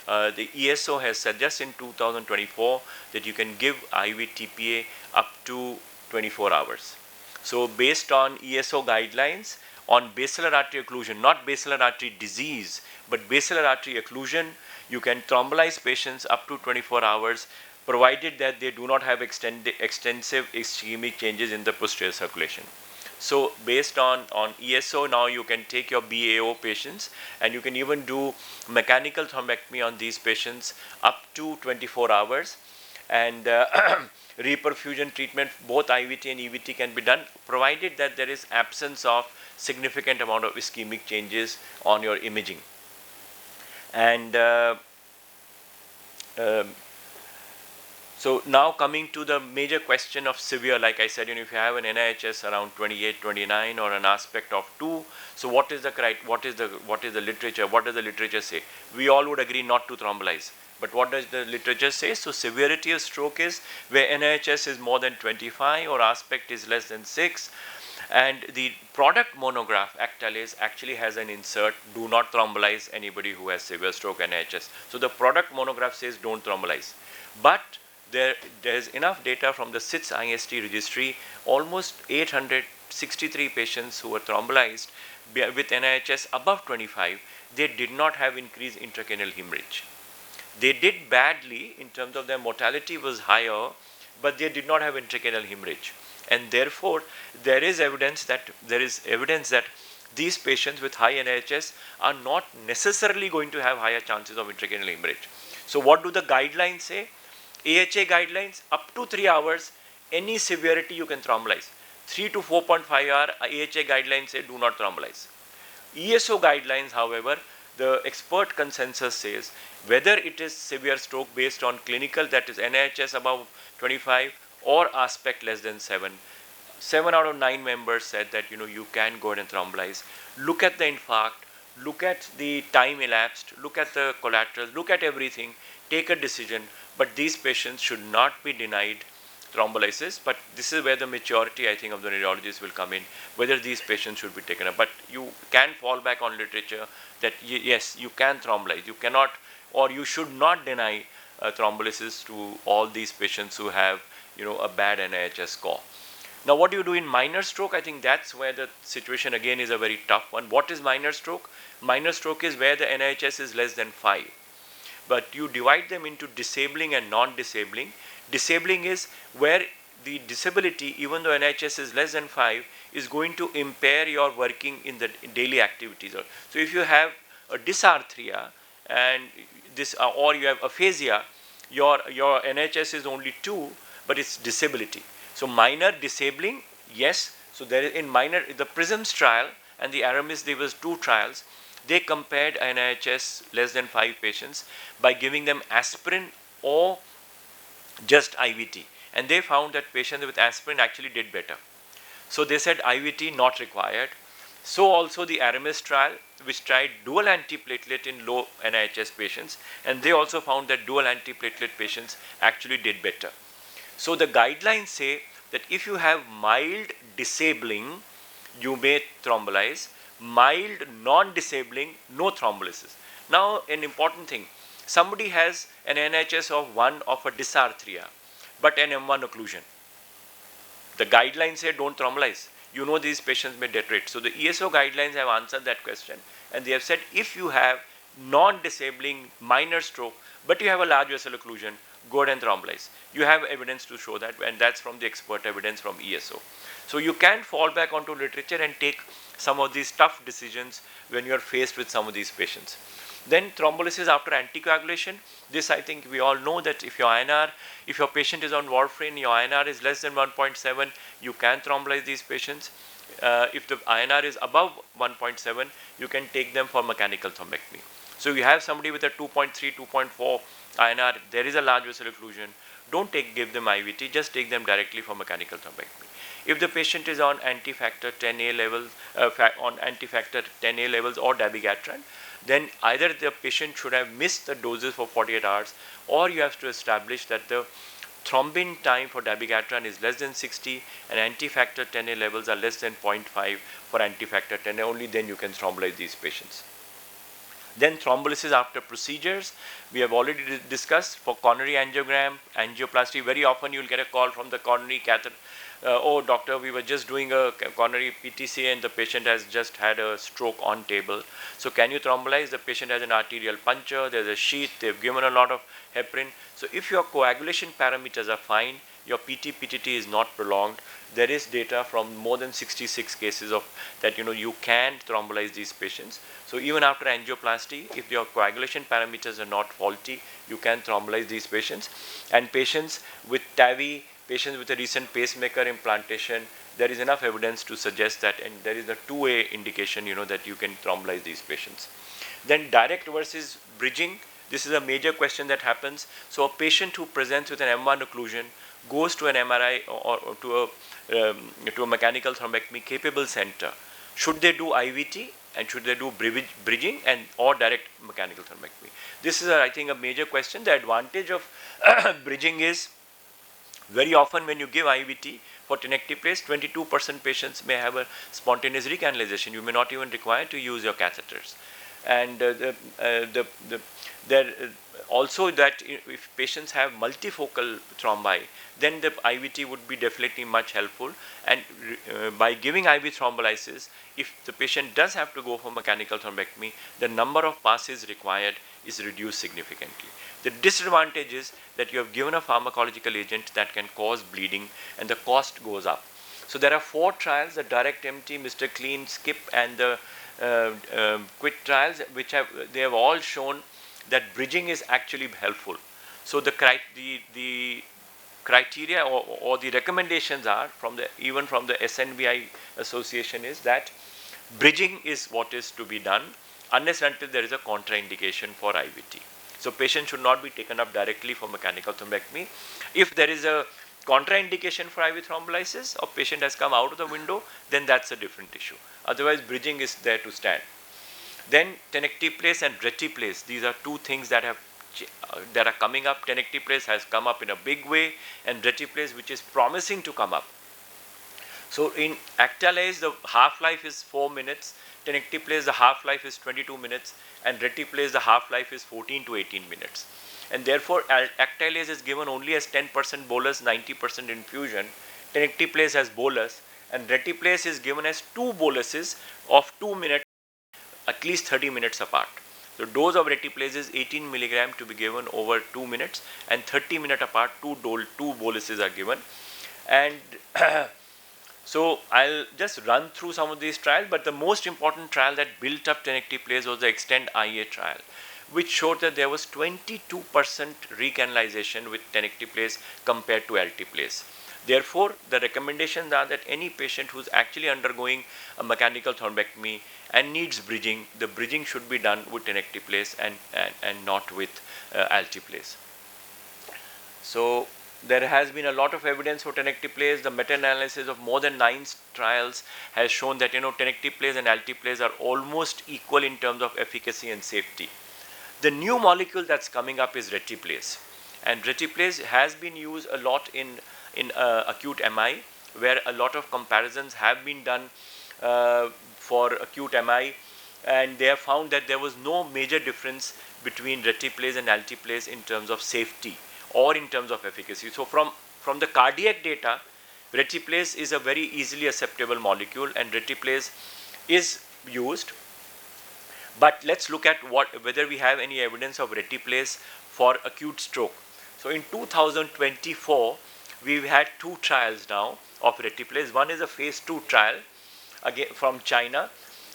The ESO has said just in 2024 that you can give IV TPA up to 24 hours. So based on ESO guidelines on basilar artery occlusion, not basilar artery disease, but basilar artery occlusion, you can thrombolize patients up to 24 hours, provided that they do not have extensive ischemic changes in the posterior circulation. So based on ESO, now you can take your BAO patients and you can even do mechanical thrombectomy on these patients up to 24 hours. And reperfusion treatment, both IVT and EVT can be done, provided that there is absence of significant amount of ischemic changes on your imaging. And so now coming to the major question of severe, like I said, if you have an NIHS around 28, 29 or an aspect of 2, so what is the literature? What does the literature say? We all would agree not to thrombolize. But what does the literature say? So severity of stroke is where NIHS is more than 25 or aspect is less than 6. And the product monograph, Actalase, actually has an insert, do not thrombolize anybody who has severe stroke NIHS. So the product monograph says don't thrombolize. But there is enough data from the SITS IST registry, almost 863 patients who were thrombolized with NIHS above 25, they did not have increased intracranial hemorrhage. They did badly in terms of their mortality was higher, but they did not have intracranial hemorrhage. And therefore, there is evidence that these patients with high NIHS are not necessarily going to have higher chances of intracranial hemorrhage. So what do the guidelines say? AHA guidelines, up to 3 hours, any severity you can thrombolize. 3 to 4.5 hour AHA guidelines say do not thrombolize. ESO guidelines, however, the expert consensus says whether it is severe stroke based on clinical, that is NIHS above 25 or aspect less than 7. 7 out of 9 members said that you can go ahead and thrombolize. Look at the infarct, look at the time elapsed, look at the collateral, look at everything, take a decision. But these patients should not be denied thrombolysis. But this is where the maturity, I think, of the neurologists will come in, whether these patients should be taken up. But you can fall back on literature that yes, you can thrombolize. You cannot, or you should not deny thrombolysis to all these patients who have a bad NIHS score. Now what do you do in minor stroke? I think that's where the situation again is a very tough one. What is minor stroke? Minor stroke is where the NIHS is less than 5. But you divide them into disabling and non-disabling. Disabling is where the disability, even though NIHS is less than 5, is going to impair your working in the daily activities. So if you have a dysarthria and this, or you have aphasia, your NIHS is only 2, but it's disability. So minor disabling, yes. So there is in minor, the PRISMS trial and the AIIMS, there was 2 trials. They compared NIHS less than 5 patients by giving them aspirin or just IVT. And they found that patients with aspirin actually did better. So they said IVT not required. So also the AIIMS trial, which tried dual antiplatelet in low NIHS patients, and they also found that dual antiplatelet patients actually did better. So the guidelines say that if you have mild disabling, you may thrombolize, mild non-disabling, no thrombolysis. Now an important thing, somebody has an NHS of 1 of a dysarthria, but an M1 occlusion. The guidelines say don't thrombolize. You know these patients may deteriorate. So the ESO guidelines have answered that question, and they have said if you have non-disabling minor stroke, but you have a large vessel occlusion, go ahead and thrombolize. You have evidence to show that, and that's from the expert evidence from ESO. So you can fall back onto literature and take some of these tough decisions when you are faced with some of these patients. Then thrombolysis after anticoagulation. This I think we all know that if your INR, if your patient is on warfarin, your INR is less than 1.7, you can thrombolyze these patients. If the INR is above 1.7, you can take them for mechanical thrombectomy. So you have somebody with a 2.3, 2.4 INR, there is a large vessel occlusion, don't give them IVT, just take them directly for mechanical thrombectomy. If the patient is on anti-factor 10A levels, on anti-factor 10A levels or dabigatran, then either the patient should have missed the doses for 48 hours, or you have to establish that the thrombin time for dabigatran is less than 60 and anti-factor 10A levels are less than 0.5 for anti-factor 10A, only then you can thrombolize these patients. Then thrombolysis after procedures, we have already discussed for coronary angiogram, angioplasty. Very often you will get a call from the coronary catheter, oh doctor, we were just doing a coronary PTC and the patient has just had a stroke on table. So can you thrombolize? The patient has an arterial puncture, there's a sheath, they've given a lot of heparin. So if your coagulation parameters are fine, your PT-PTT is not prolonged, there is data from more than 66 cases of that you can thrombolize these patients. So even after angioplasty, if your coagulation parameters are not faulty, you can thrombolize these patients. And patients with TAVI, patients with a recent pacemaker implantation, there is enough evidence to suggest that, and there is a 2A indication that you can thrombolize these patients. Then direct versus bridging, this is a major question that happens. So a patient who presents with an M1 occlusion goes to an MRI or to a mechanical thrombectomy capable center. Should they do IVT and should they do bridging and or direct mechanical thrombectomy? This is, I think, a major question. The advantage of bridging is very often when you give IVT for tenecteplase, 22% patients may have a spontaneous recanalization. You may not even require to use your catheters. And also that if patients have multifocal thrombi, then the IVT would be definitely much helpful. And by giving IV thrombolysis, if the patient does have to go for mechanical thrombectomy, the number of passes required is reduced significantly. The disadvantage is that you have given a pharmacological agent that can cause bleeding and the cost goes up. So there are 4 trials, the direct MT, Mr. Clean, SKIP and the QUIT trials, which they have all shown that bridging is actually helpful. So the criteria or the recommendations are even from the SNBI association is that bridging is what is to be done unless and until there is a contraindication for IVT. So patient should not be taken up directly for mechanical thrombectomy. If there is a contraindication for IV thrombolysis or patient has come out of the window, then that's a different issue. Otherwise, bridging is there to stand. Then tenecteplase and retiplase, these are 2 things that are coming up. Tenecteplase has come up in a big way, and retiplase, which is promising to come up. So in Actalase, the half-life is 4 minutes. Tenecteplase, the half-life is 22 minutes, and retiplase, the half-life is 14 to 18 minutes. And therefore, Actalase is given only as 10% bolus, 90% infusion. Tenecteplase has bolus, and retiplase is given as 2 boluses of 2 minutes, at least 30 minutes apart. So dose of retiplase is 18 milligram to be given over 2 minutes, and 30 minutes apart, 2 boluses are given. And so I'll just run through some of these trials, but the most important trial that built up tenecteplase was the Extend IA trial, which showed that there was 22% recanalization with tenecteplase compared to alteplase. Therefore, the recommendations are that any patient who is actually undergoing a mechanical thrombectomy and needs bridging, the bridging should be done with tenecteplase and not with alteplase. So There has been a lot of evidence for tenecteplase. The meta-analysis of more than 9 trials has shown that tenecteplase and alteplase are almost equal in terms of efficacy and safety. The new molecule that's coming up is retiplase, and retiplase has been used a lot in acute MI, where a lot of comparisons have been done for acute MI, and they have found that there was no major difference between retiplase and alteplase in terms of safety or in terms of efficacy. So from the cardiac data, retiplase is a very easily acceptable molecule, and retiplase is used. But let's look at whether we have any evidence of retiplase for acute stroke. So in 2024, we've had 2 trials now of retiplase. One is a phase 2 trial again from China,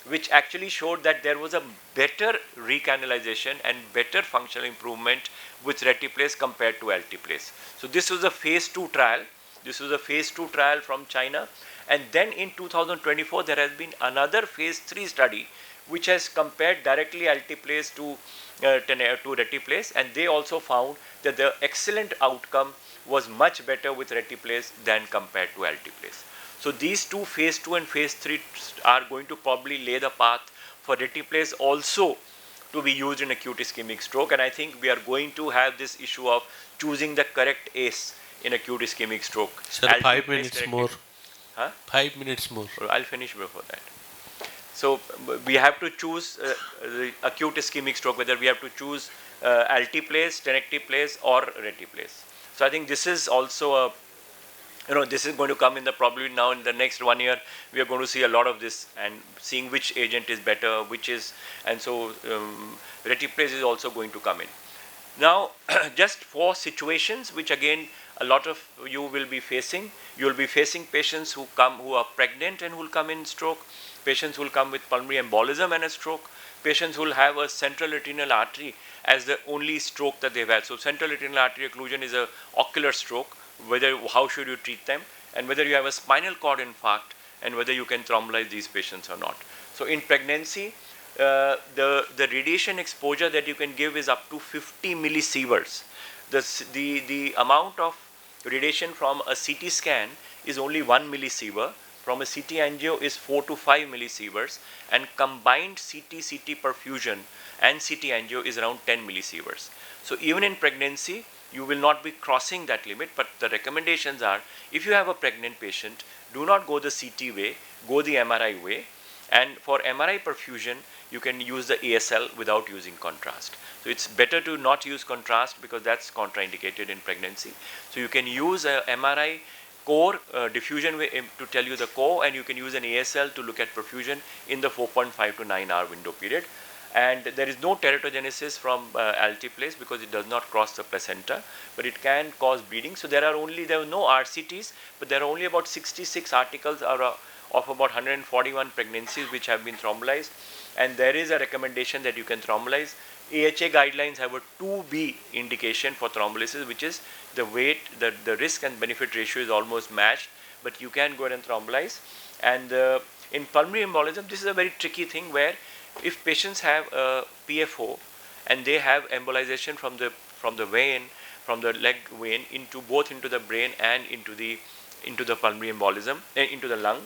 which actually showed that there was a better recanalization and better functional improvement with retiplase compared to alteplase. So this was a phase 2 trial. This was a phase 2 trial from China. And then in 2024, there has been another phase 3 study which has compared directly alteplase to retiplase, and they also found that the excellent outcome was much better with retiplase than compared to alteplase. So these 2 phase 2 and phase 3 are going to probably lay the path for retiplase also to be used in acute ischemic stroke, and I think we are going to have this issue of choosing the correct ACE in acute ischemic stroke. Sir, 5 minutes more. Huh? 5 minutes more. I'll finish before that. So we have to choose the acute ischemic stroke, whether we have to choose alteplase, tenecteplase or retiplase. So I think this is also this is going to come in probably now in the next 1 year. We are going to see a lot of this and seeing which agent is better, and so retiplase is also going to come in. Now, just for situations which again a lot of you will be facing, you will be facing patients who are pregnant and who will come in stroke, patients who will come with pulmonary embolism and a stroke, patients who will have a central retinal artery as the only stroke that they've had. So central retinal artery occlusion is an ocular stroke. How should you treat them, and whether you have a spinal cord infarct, and whether you can thrombolyze these patients or not. So in pregnancy, the radiation exposure that you can give is up to 50 millisieverts. The amount of radiation from a CT scan is only 1 millisievert. From a CT angio is 4 to 5 millisieverts, and combined CT perfusion and CT angio is around 10 millisieverts. So even in pregnancy, you will not be crossing that limit, but the recommendations are, if you have a pregnant patient, do not go the CT way, go the MRI way, and for MRI perfusion, you can use the ASL without using contrast. So it's better to not use contrast because that's contraindicated in pregnancy. So you can use a MRI core diffusion way to tell you the core, and you can use an ASL to look at perfusion in the 4.5 to 9 hour window period. And there is no teratogenesis from alteplase because it does not cross the placenta, but it can cause bleeding. So there are no RCTs, but there are only about 66 articles of about 141 pregnancies which have been thrombolized, and there is a recommendation that you can thrombolyze. AHA guidelines have a 2B indication for thrombolysis, which is the weight, the risk and benefit ratio is almost matched, but you can go ahead and thrombolyze. And in pulmonary embolism, this is a very tricky thing where if patients have a PFO and they have embolization from the vein, from the leg vein both into the brain and into the pulmonary embolism, into the lung.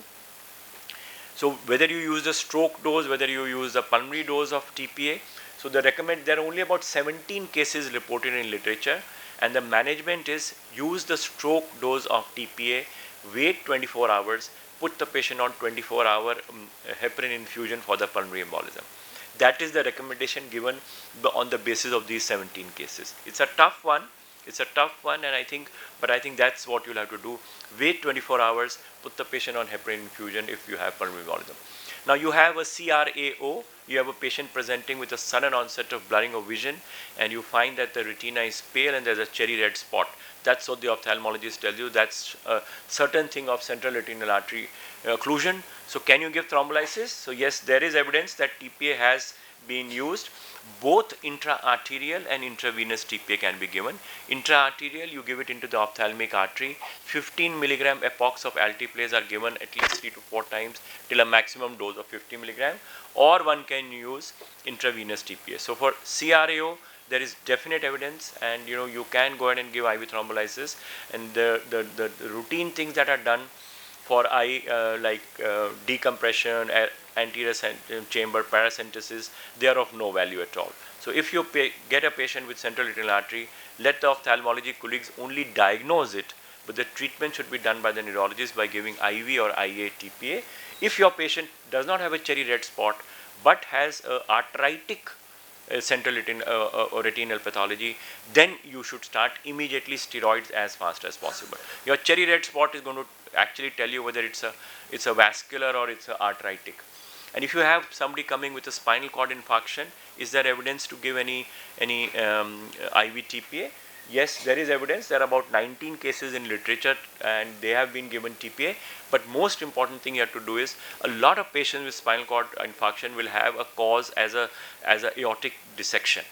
So whether you use the stroke dose, whether you use the pulmonary dose of TPA, so there are only about 17 cases reported in literature, and the management is use the stroke dose of TPA, wait 24 hours, put the patient on 24-hour heparin infusion for the pulmonary embolism. That is the recommendation given on the basis of these 17 cases. It's a tough one, and I think that's what you'll have to do. Wait 24 hours, put the patient on heparin infusion if you have pulmonary embolism. Now you have a CRAO, you have a patient presenting with a sudden onset of blurring of vision, and you find that the retina is pale and there's a cherry red spot. That's what the ophthalmologist tells you. That's a certain thing of central retinal artery occlusion. So can you give thrombolysis? So yes, there is evidence that TPA has been used. Both intra-arterial and intravenous TPA can be given. Intra-arterial, you give it into the ophthalmic artery. 15 milligram epochs of alteplase are given at least 3 to 4 times till a maximum dose of 50 milligram. Or one can use intravenous TPA. So for CRAO, there is definite evidence, and you can go ahead and give IV thrombolysis, and the routine things that are done for decompression, anterior chamber paracentesis, they are of no value at all. So if you get a patient with central retinal artery, let the ophthalmology colleagues only diagnose it, but the treatment should be done by the neurologist by giving IV or IA TPA. If your patient does not have a cherry red spot but has a arthritic central retinal pathology, then you should start immediately steroids as fast as possible. Your cherry red spot is going to actually tell you whether it's a vascular or it's a arthritic. And if you have somebody coming with a spinal cord infarction, is there evidence to give any IV TPA? Yes, there is evidence. There are about 19 cases in literature and they have been given TPA. But most important thing you have to do is, a lot of patients with spinal cord infarction will have a cause as a aortic dissection.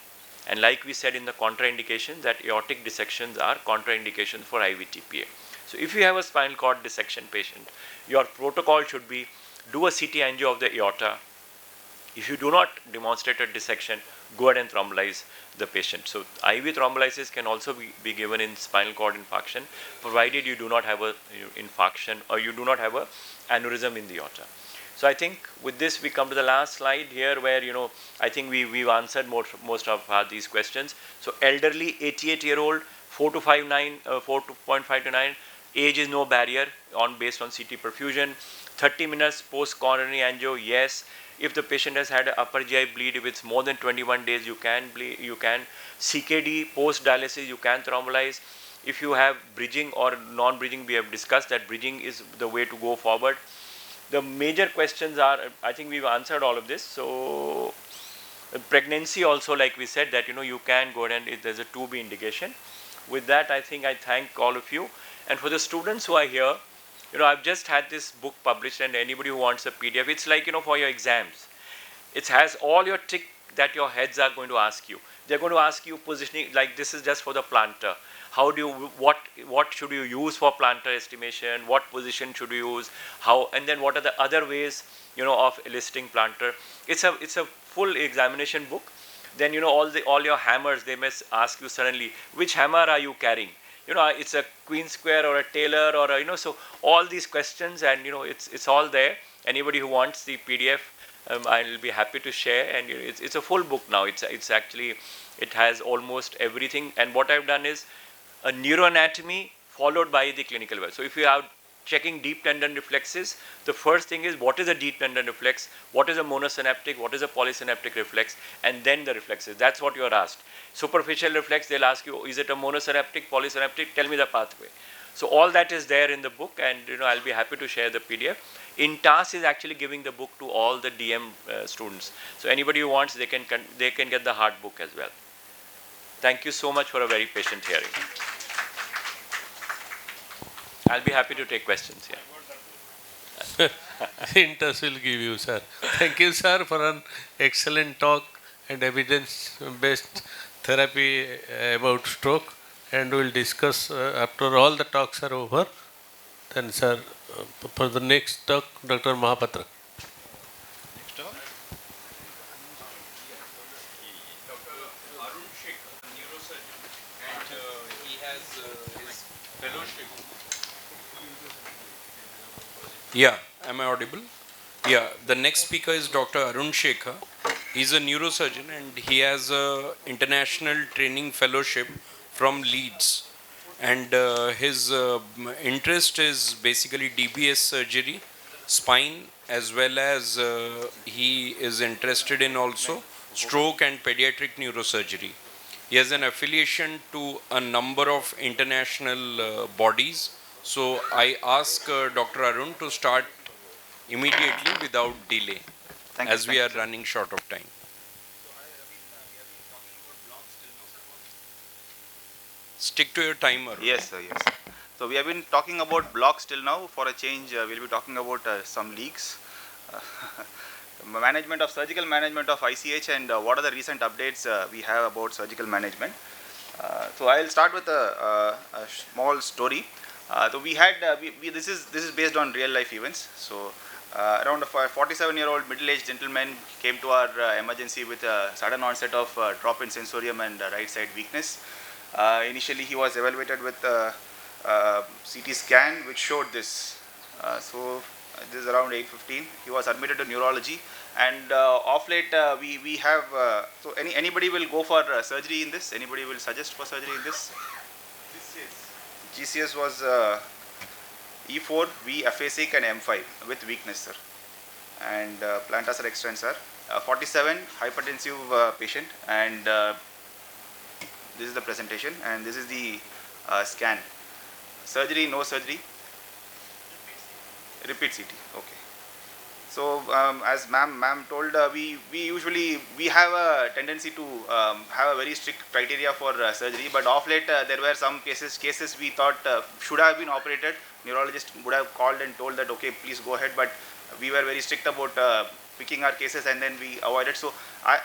And like we said in the contraindications, that aortic dissections are contraindications for IV TPA. So if you have a spinal cord dissection patient, your protocol should be do a CT angio of the aorta. If you do not demonstrate a dissection, go ahead and thrombolyze the patient. So IV thrombolysis can also be given in spinal cord infarction, provided you do not have a infarction or you do not have a aneurysm in the aorta. So I think with this we come to the last slide here, where I think we've answered most of these questions. So elderly, 88-year-old, 4.5 to 9, age is no barrier based on CT perfusion. 30 minutes post coronary angio, yes. If the patient has had an upper GI bleed, if it's more than 21 days, you can bleed, you can. CKD, post dialysis, you can thrombolyze. If you have bridging or non-bridging, we have discussed that bridging is the way to go forward. The major questions are, I think we've answered all of this. So pregnancy also, like we said, that you can go ahead and there's a 2B indication. With that, I think I thank all of you. And for the students who are here, I've just had this book published, and anybody who wants a PDF, it's like, for your exams. It has all your trick that your heads are going to ask you. They're going to ask you positioning, like this is just for the plantar. How do you, what should you use for plantar estimation? What position should you use? How, and then what are the other ways, of eliciting plantar? It's a full examination book. Then, all your hammers, they may ask you suddenly, which hammer are you carrying? It's a Queen Square or a Taylor or a, so all these questions, and it's all there. Anybody who wants the PDF, I'll be happy to share. And it's a full book now. It's actually, it has almost everything. And what I've done is a neuroanatomy followed by the clinical well. So if you are checking deep tendon reflexes, the first thing is what is a deep tendon reflex, what is a monosynaptic, what is a polysynaptic reflex, and then the reflexes. That's what you are asked. Superficial reflex, they'll ask you, is it a monosynaptic, polysynaptic? Tell me the pathway. So all that is there in the book, and I'll be happy to share the PDF. INTAS is actually giving the book to all the DM students. So anybody who wants, they can get the hard book as well. Thank you so much for a very patient hearing. I'll be happy to take questions here. INTAS will give you, sir. Thank you, sir, for an excellent talk and evidence-based therapy about stroke. And we'll discuss after all the talks are over. Then, sir, for the next talk, Dr. Mahapatra. Next talk? Dr. Arun Sheikh, neurosurgeon, and he has his fellowship. Yeah, am I audible? Yeah, the next speaker is Dr. Arun Shekhar. He's a neurosurgeon and he has a international training fellowship from Leeds. And his interest is basically DBS surgery, spine, as well as he is interested in also stroke and pediatric neurosurgery. He has an affiliation to a number of international bodies. So I ask Dr. Arun to start immediately without delay, as we are running short of time. Stick to your timer. Yes, sir, yes. So we have been talking about blocks till now. For a change, we'll be talking about some leaks, surgical management of ICH, and what are the recent updates we have about surgical management. So I'll start with a small story. So we had this is based on real life events. So Around a 47-year-old middle-aged gentleman came to our emergency with a sudden onset of drop in sensorium and right side weakness. Initially, he was evaluated with CT scan, which showed this. This is around 8:15. He was admitted to neurology, and off late we have. So anybody will go for surgery in this? Anybody will suggest for surgery in this? GCS was E4, V aphasic and M5 with weakness, sir. And plantar extends, sir. 47, hypertensive patient, and this is the presentation, and this is the scan. Surgery, no surgery. Repeat CT. Okay. So as ma'am told, we usually have a tendency to have a very strict criteria for surgery, but of late there were some cases we thought should have been operated. Neurologist would have called and told that okay, please go ahead, but we were very strict about picking our cases, and then we avoided. So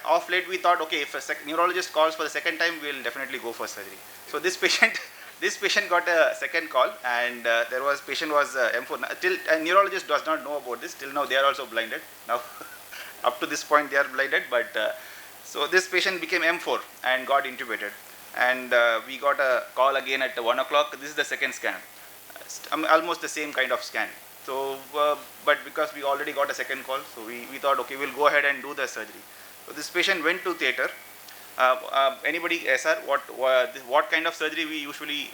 of late we thought okay, if a neurologist calls for the second time, we'll definitely go for surgery. So this patient got a second call, and patient was M4. Till neurologist does not know about this. Till now they are also blinded. Now up to this point they are blinded, but so this patient became M4 and got intubated, and we got a call again at 1 o'clock. This is the second scan, almost the same kind of scan. So but because we already got a second call, so we thought okay, we'll go ahead and do the surgery. So this patient went to theatre. Anybody, sir, what kind of surgery we usually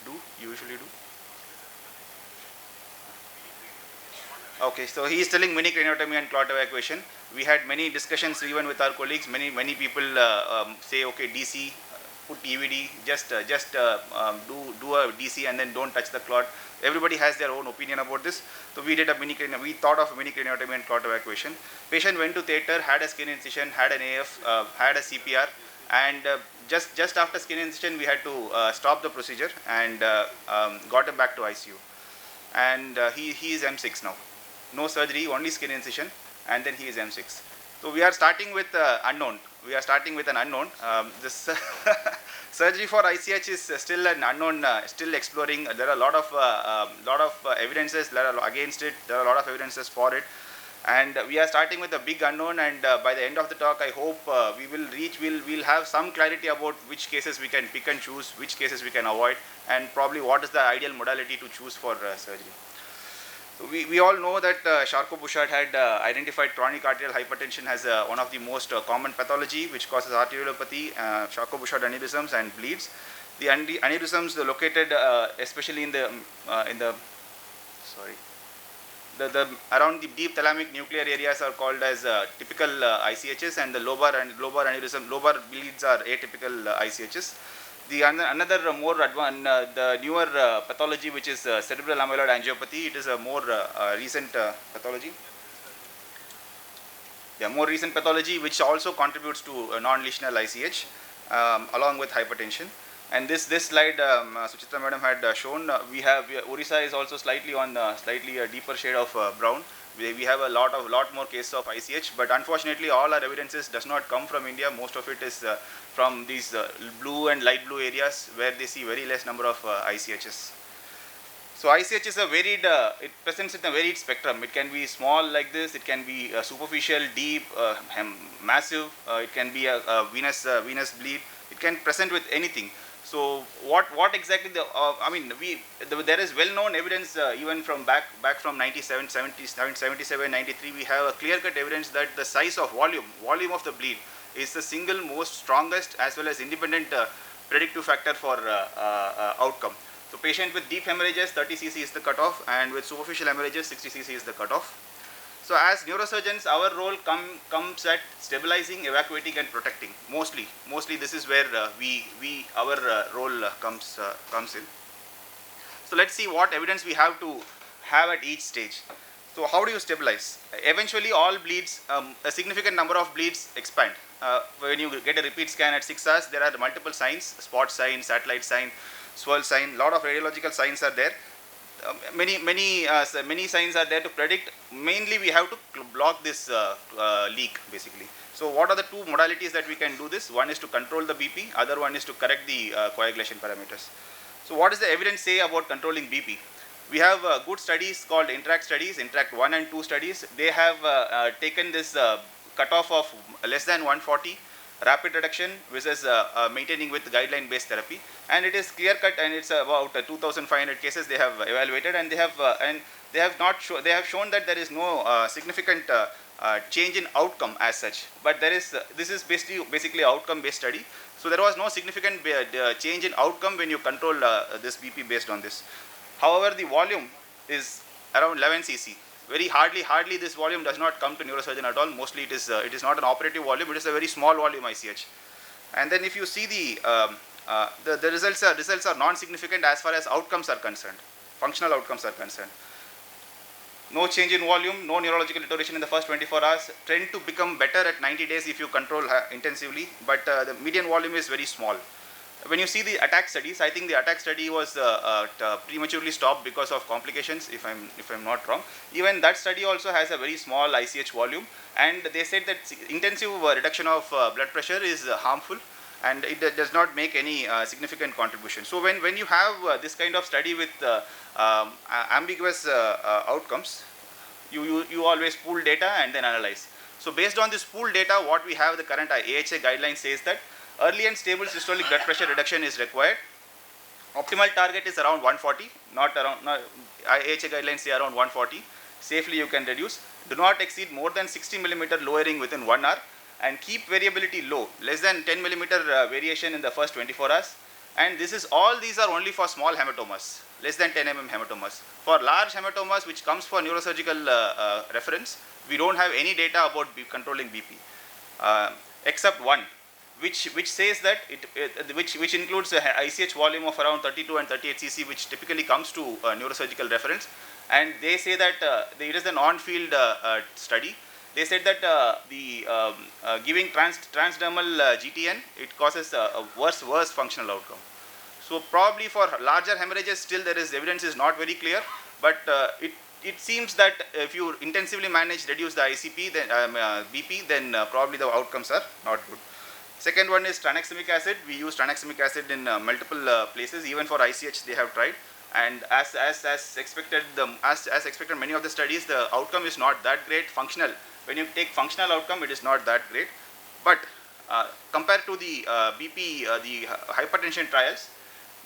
do? Okay, so he is telling mini craniotomy and clot evacuation. We had many discussions even with our colleagues. Many people say okay, DC, put EVD, just do a DC and then don't touch the clot. Everybody has their own opinion about this. So we thought of mini craniotomy and clot evacuation. Patient went to theatre, had a skin incision, had an AF, had a CPR, and just after skin incision we had to stop the procedure and got him back to ICU. And he is M6 now. No surgery, only skin incision, and then he is M6. So we are starting with unknown. We are starting with an unknown. This surgery for ICH is still an unknown, still exploring. There are a lot of evidences against it. There are a lot of evidences for it, and we are starting with a big unknown. And by the end of the talk, I hope we'll have some clarity about which cases we can pick and choose, which cases we can avoid, and probably what is the ideal modality to choose for surgery. We all know that Charcot-Bouchard had identified chronic arterial hypertension as one of the most common pathology which causes arteriolopathy, Charcot-Bouchard aneurysms and bleeds. The aneurysms located especially in the around the deep thalamic nuclear areas are called as typical ICHs, and the lobar bleeds are atypical ICHs. The another more advanced, the newer pathology, which is cerebral amyloid angiopathy, it is a more recent pathology. Yeah, more recent pathology, which also contributes to non-lesional ICH along with hypertension. And this slide, Suchitra madam had shown. Odisha is also slightly on slightly a deeper shade of brown. We have a lot more cases of ICH, but unfortunately all our evidences does not come from India. Most of it is from these blue and light blue areas where they see very less number of ICHs. So ICH is a varied, it presents in a varied spectrum. It can be small like this, it can be superficial, deep, massive, it can be a venous bleed, it can present with anything. So what exactly there is well-known evidence even from back from 77, 93, we have a clear-cut evidence that the size of volume of the bleed is the single most strongest as well as independent predictive factor for outcome. So patient with deep hemorrhages, 30 cc is the cutoff, and with superficial hemorrhages, 60 cc is the cutoff. So as neurosurgeons, our role comes at stabilizing, evacuating and protecting. Mostly this is where our role comes in. So let's see what evidence we have to have at each stage. So how do you stabilize? Eventually all bleeds, a significant number of bleeds expand. When you get a repeat scan at 6 hours, there are multiple signs, spot sign, satellite sign, swirl sign, lot of radiological signs are there. Many signs are there to predict. Mainly we have to block this leak basically. So what are the two modalities that we can do this? One is to control the BP, other one is to correct the coagulation parameters. So what does the evidence say about controlling BP? We have good studies called Interact studies, Interact 1 and 2 studies. They have taken this cutoff of less than 140 rapid reduction versus maintaining with guideline based therapy, and it is clear cut, and it's about 2,500 cases they have evaluated, and they have they have shown that there is no significant change in outcome as such, but there is this is basically outcome based study. So there was no significant change in outcome when you control this BP based on this. However, the volume is around 11 cc. Very hardly this volume does not come to neurosurgeon at all. Mostly it is not an operative volume. It is a very small volume ICH. And then if you see the results are non-significant as far as outcomes are concerned, functional outcomes are concerned. No change in volume, no neurological deterioration in the first 24 hours. Trend to become better at 90 days if you control intensively, but the median volume is very small. When you see the attack studies, I think the attack study was prematurely stopped because of complications, if I'm not wrong. Even that study also has a very small ICH volume, and they said that intensive reduction of blood pressure is harmful, and it does not make any significant contribution. So when you have this kind of study with ambiguous outcomes, you always pool data and then analyze. So based on this pool data, what we have, the current AHA guideline says that early and stable systolic blood pressure reduction is required. Optimal target is around 140, AHA guidelines say around 140. Safely you can reduce. Do not exceed more than 60 millimeter lowering within 1 hour, and keep variability low, less than 10 millimeter variation in the first 24 hours. And these are only for small hematomas, less than 10 mm hematomas. For large hematomas, which comes for neurosurgical reference, we don't have any data about controlling BP, except one, which says that which includes a ICH volume of around 32 and 38 cc, which typically comes to neurosurgical reference, and they say that it is an on-field study. They said that giving transdermal GTN, it causes a worse functional outcome. So probably for larger hemorrhages, still evidence is not very clear, but it seems that if you intensively reduce the ICP, then BP, then probably the outcomes are not good. Second one is tranexamic acid. We use tranexamic acid in multiple places. Even for ICH, they have tried, and as expected, many of the studies, the outcome is not that great. Functional, when you take functional outcome, it is not that great. But compared to the BP, the hypertension trials,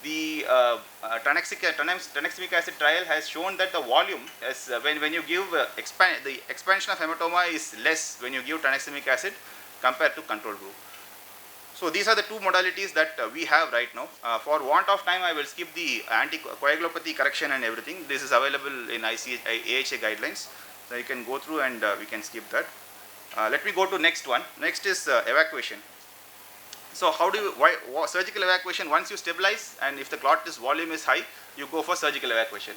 the tranexamic acid trial has shown that the volume, when you give the expansion of hematoma is less when you give tranexamic acid compared to control group. So these are the two modalities that we have right now. For want of time, I will skip the anticoagulopathy correction and everything. This is available in AHA guidelines. So you can go through and we can skip that. Let me go to next one. Next is evacuation. So how do you, surgical evacuation, once you stabilize and if the clot volume is high, you go for surgical evacuation.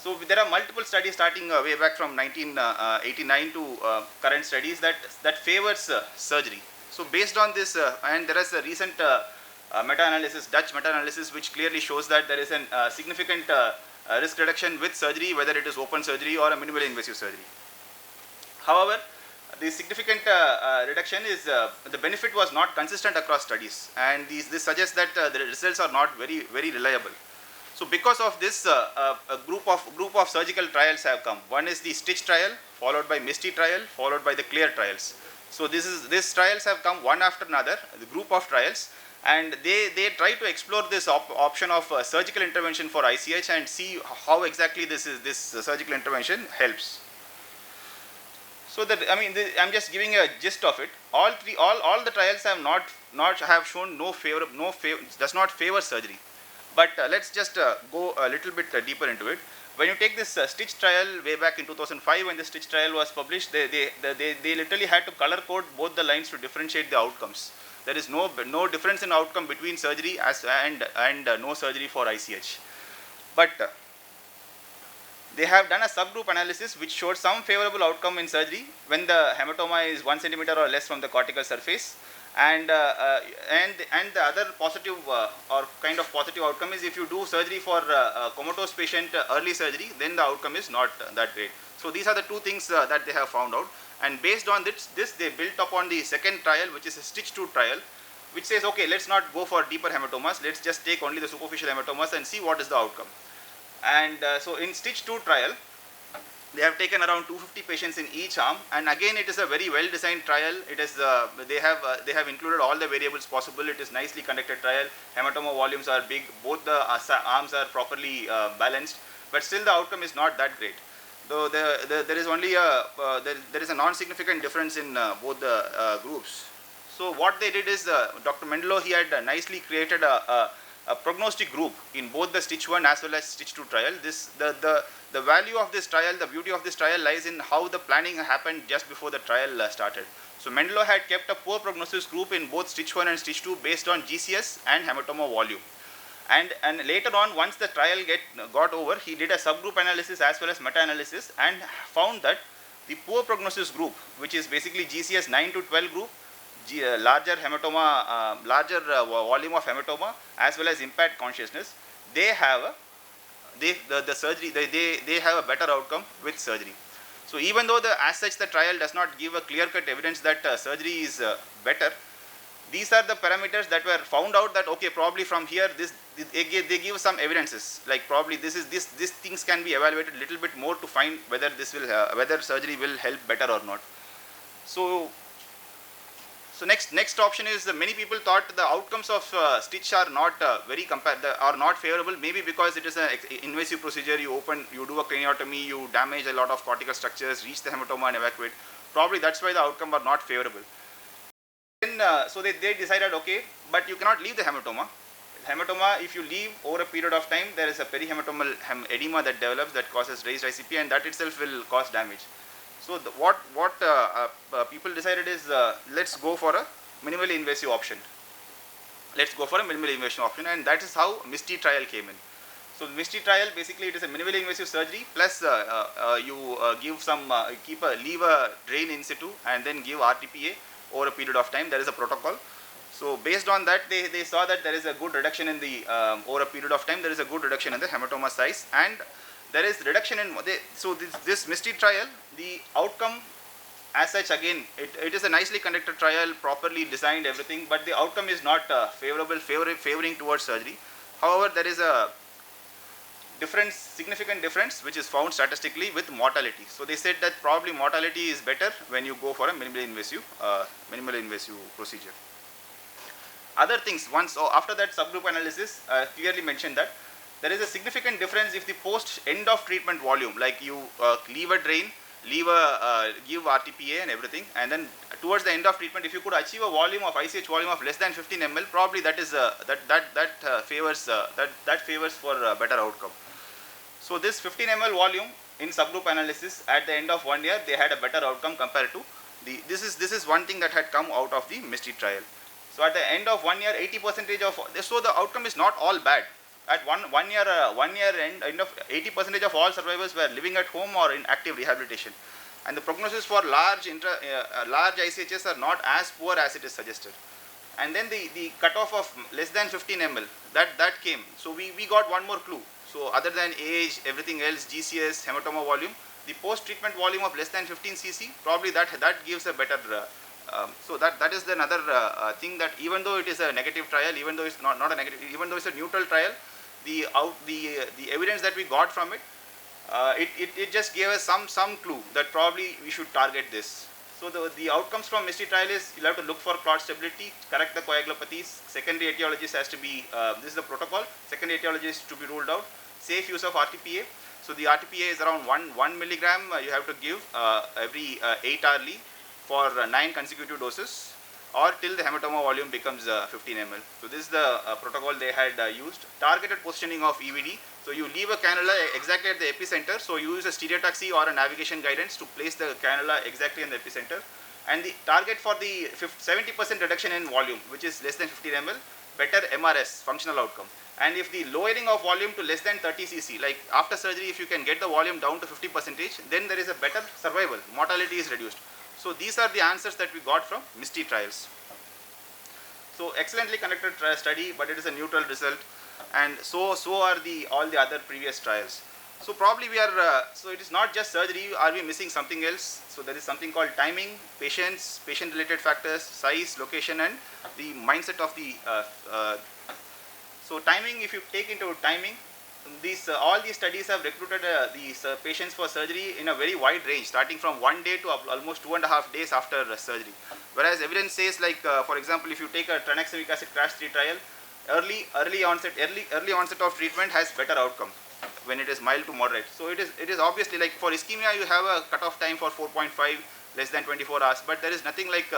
So there are multiple studies starting way back from 1989 to current studies that favors surgery. So based on this, and there is a recent meta-analysis, Dutch meta-analysis, which clearly shows that there is a significant risk reduction with surgery, whether it is open surgery or a minimally invasive surgery. However, the significant reduction is, the benefit was not consistent across studies, and this suggests that the results are not very reliable. So because of this, a group of surgical trials have come. One is the STITCH trial, followed by MISTY trial, followed by the CLEAR trials. So these trials have come one after another, the group of trials, and they try to explore this option of surgical intervention for ICH and see how exactly this surgical intervention helps. So that, I mean, I'm just giving a gist of it. All the trials have have shown does not favor surgery. But let's just go a little bit deeper into it. When you take this STITCH trial way back in 2005, when the STITCH trial was published, they literally had to color code both the lines to differentiate the outcomes. There is no difference in outcome between surgery and no surgery for ICH. But they have done a subgroup analysis which showed some favorable outcome in surgery when the hematoma is 1 centimeter or less from the cortical surface. And the other positive or kind of positive outcome is if you do surgery for a comatose patient, early surgery, then the outcome is not that great. So these are the two things that they have found out, and based on this they built upon the second trial, which is a STITCH 2 trial, which says, okay, let's not go for deeper hematomas, let's just take only the superficial hematomas and see what is the outcome. And so in Stitch 2 trial, they have taken around 250 patients in each arm, and again it is a very well designed trial. It is they have included all the variables possible. It is nicely conducted trial. Hematoma volumes are big. Both the arms are properly balanced, but still the outcome is not that great. Though there is only there is a non-significant difference in both the groups. So what they did is Dr. Mendelo, he had nicely created a prognostic group in both the Stitch 1 as well as Stitch 2 trial. The value of this trial, the beauty of this trial lies in how the planning happened just before the trial started. So Mendelo had kept a poor prognosis group in both Stitch 1 and Stitch 2 based on GCS and hematoma volume. And later on, once the trial got over, he did a subgroup analysis as well as meta-analysis and found that the poor prognosis group, which is basically GCS 9 to 12 group, larger hematoma, larger volume of hematoma as well as impaired consciousness, they have the surgery, they have a better outcome with surgery. So even though as such the trial does not give a clear-cut evidence that surgery is better, these are the parameters that were found out that okay, probably from here they give some evidences, like probably these things can be evaluated a little bit more to find whether whether surgery will help better or not. So next option is many people thought the outcomes of Stitch are not are not favorable, maybe because it is an invasive procedure. You do a craniotomy, you damage a lot of cortical structures, reach the hematoma and evacuate. Probably that's why the outcome are not favorable. Then so they decided, okay, but you cannot leave the hematoma. Hematoma, if you leave over a period of time, there is a perihematomal edema that develops that causes raised ICP, and that itself will cause damage. So what people decided is let's go for a minimally invasive option. Let's go for a minimally invasive option, and that is how MISTI trial came in. So MISTI trial, basically it is a minimally invasive surgery plus you give some leave a drain in situ and then give RTPA over a period of time. There is a protocol. So based on that, they saw that there is a good reduction in the over a period of time. There is a good reduction in the hematoma size, and there is reduction in so this MISTI trial, the outcome as such, again it is a nicely conducted trial, properly designed everything, but the outcome is not favoring towards surgery. However, there is a significant difference which is found statistically with mortality. So they said that probably mortality is better when you go for a minimally invasive procedure. Other things, after that subgroup analysis clearly mentioned that there is a significant difference if the post end of treatment volume, like you leave a drain, give RTPA and everything, and then towards the end of treatment, if you could achieve a volume of ICH volume of less than 15 ml, probably that is favors for a better outcome. So this 15 ml volume in subgroup analysis at the end of 1 year, they had a better outcome compared to this is one thing that had come out of the MISTI trial. So at the end of 1 year, 80% of so the outcome is not all bad. At one year end of 80% of all survivors were living at home or in active rehabilitation, and the prognosis for large ICHs are not as poor as it is suggested. And then the cutoff of less than 15 ml that came. So we got one more clue. So other than age, everything else, GCS, hematoma volume, the post treatment volume of less than 15 cc, probably that gives a better. So that is another thing, that even though it is a negative trial, even though it's not a negative, even though it's a neutral trial, the evidence that we got from it, it just gave us some clue that probably we should target this. So the outcomes from MISTI trial is you'll have to look for clot stability, correct the coagulopathies, secondary etiologies has to be, this is the protocol, secondary etiologies to be ruled out, safe use of RTPA. So the RTPA is around 1 milligram you have to give every 8 hourly for 9 consecutive doses, or till the hematoma volume becomes 15 ml. So this is the protocol they had used. Targeted positioning of EVD. So you leave a cannula exactly at the epicenter. So you use a stereotaxy or a navigation guidance to place the cannula exactly in the epicenter. And the target for the 70% reduction in volume, which is less than 50 ml, better MRS, functional outcome. And if the lowering of volume to less than 30 cc, like after surgery, if you can get the volume down to 50%, then there is a better survival. Mortality is reduced. So these are the answers that we got from MISTI trials. So excellently conducted study, but it is a neutral result, and so are all the other previous trials. So probably we are, so it is not just surgery, are we missing something else? So there is something called timing, patients, patient related factors, size, location, and the mindset of the, so timing, if you take into timing, all these studies have recruited these patients for surgery in a very wide range, starting from 1 day to almost 2.5 days after surgery. Whereas evidence says, like for example, if you take a tranexamic acid crash 3 trial, early onset of treatment has better outcome when it is mild to moderate. So it is obviously, like for ischemia you have a cutoff time for 4.5, less than 24 hours, but there is nothing like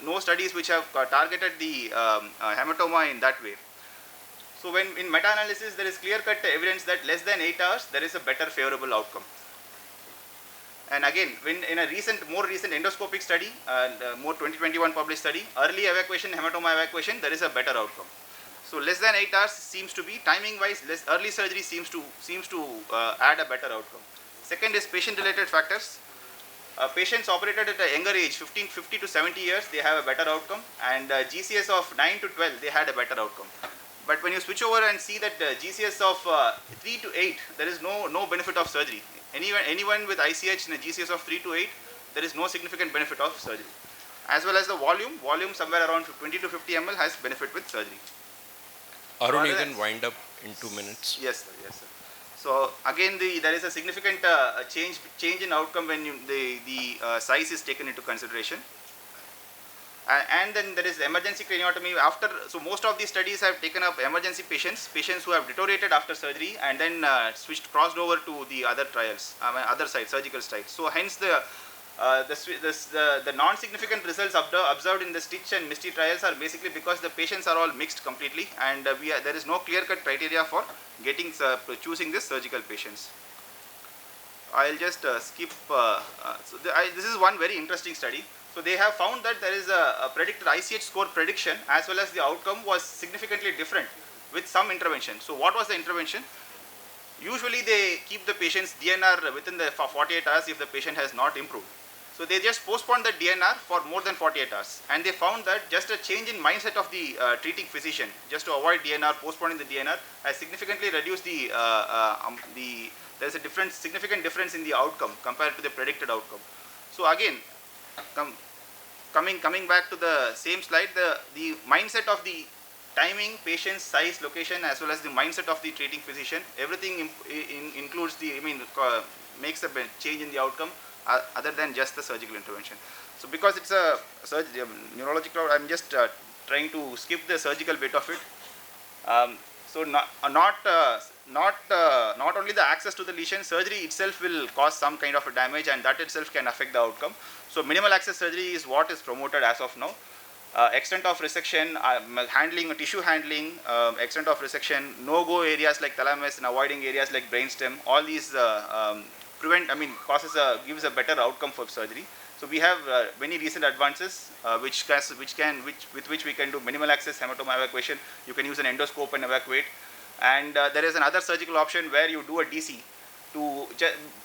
no studies which have targeted the hematoma in that way. So when in meta-analysis there is clear-cut evidence that less than 8 hours there is a better favorable outcome. And again, when in a more recent endoscopic study, more 2021 published study, early evacuation, hematoma evacuation, there is a better outcome. So less than 8 hours seems to be, timing-wise, early surgery seems to add a better outcome. Second is patient-related factors. Patients operated at a younger age, 50 to 70 years, they have a better outcome, and GCS of 9 to 12, they had a better outcome. But when you switch over and see that GCS of 3 to 8, there is no benefit of surgery. Anyone with ICH in a GCS of 3 to 8, there is no significant benefit of surgery. As well as the volume somewhere around 20 to 50 ml has benefit with surgery. Arun, you can wind up in 2 minutes. Yes, sir. Yes, sir. So again, there is a significant change in outcome when the size is taken into consideration. And then there is emergency craniotomy after. So most of these studies have taken up emergency patients who have deteriorated after surgery and then crossed over to the other trials, other sites, surgical sites. So hence the non-significant results observed in the Stitch and Misty trials are basically because the patients are all mixed completely, and there is no clear-cut criteria for choosing these surgical patients. I'll just skip. This is one very interesting study. So they have found that there is a predicted ICH score prediction as well as the outcome was significantly different with some intervention. So what was the intervention? Usually they keep the patient's DNR within the 48 hours if the patient has not improved. So they just postpone the DNR for more than 48 hours, and they found that just a change in mindset of the treating physician, just to avoid DNR, postponing the DNR, has significantly reduced there is a significant difference in the outcome compared to the predicted outcome. So again, coming back to the same slide, the mindset of the timing, patient, size, location, as well as the mindset of the treating physician, everything includes makes a change in the outcome other than just the surgical intervention. So because it's a neurological, I'm just trying to skip the surgical bit of it. So not only the access to the lesion, surgery itself will cause some kind of a damage, and that itself can affect the outcome. So minimal access surgery is what is promoted as of now. Extent of resection, tissue handling, extent of resection, no-go areas like thalamus and avoiding areas like brainstem, all these gives a better outcome for surgery. So we have many recent advances with which we can do minimal access hematoma evacuation. You can use an endoscope and evacuate, and there is another surgical option where you do a DC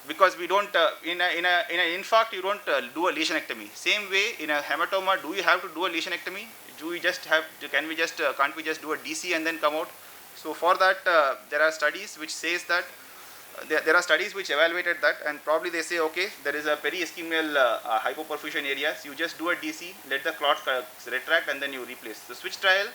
because we don't in an infarct you don't do a lesionectomy. Same way in a hematoma, do you have to do a lesionectomy? Can't we just do a DC and then come out? So for that there are studies which says that there are studies which evaluated that, and probably they say, okay, there is a peri-ischemial hypoperfusion areas, you just do a DC, let the clot retract, and then you replace. The switch trial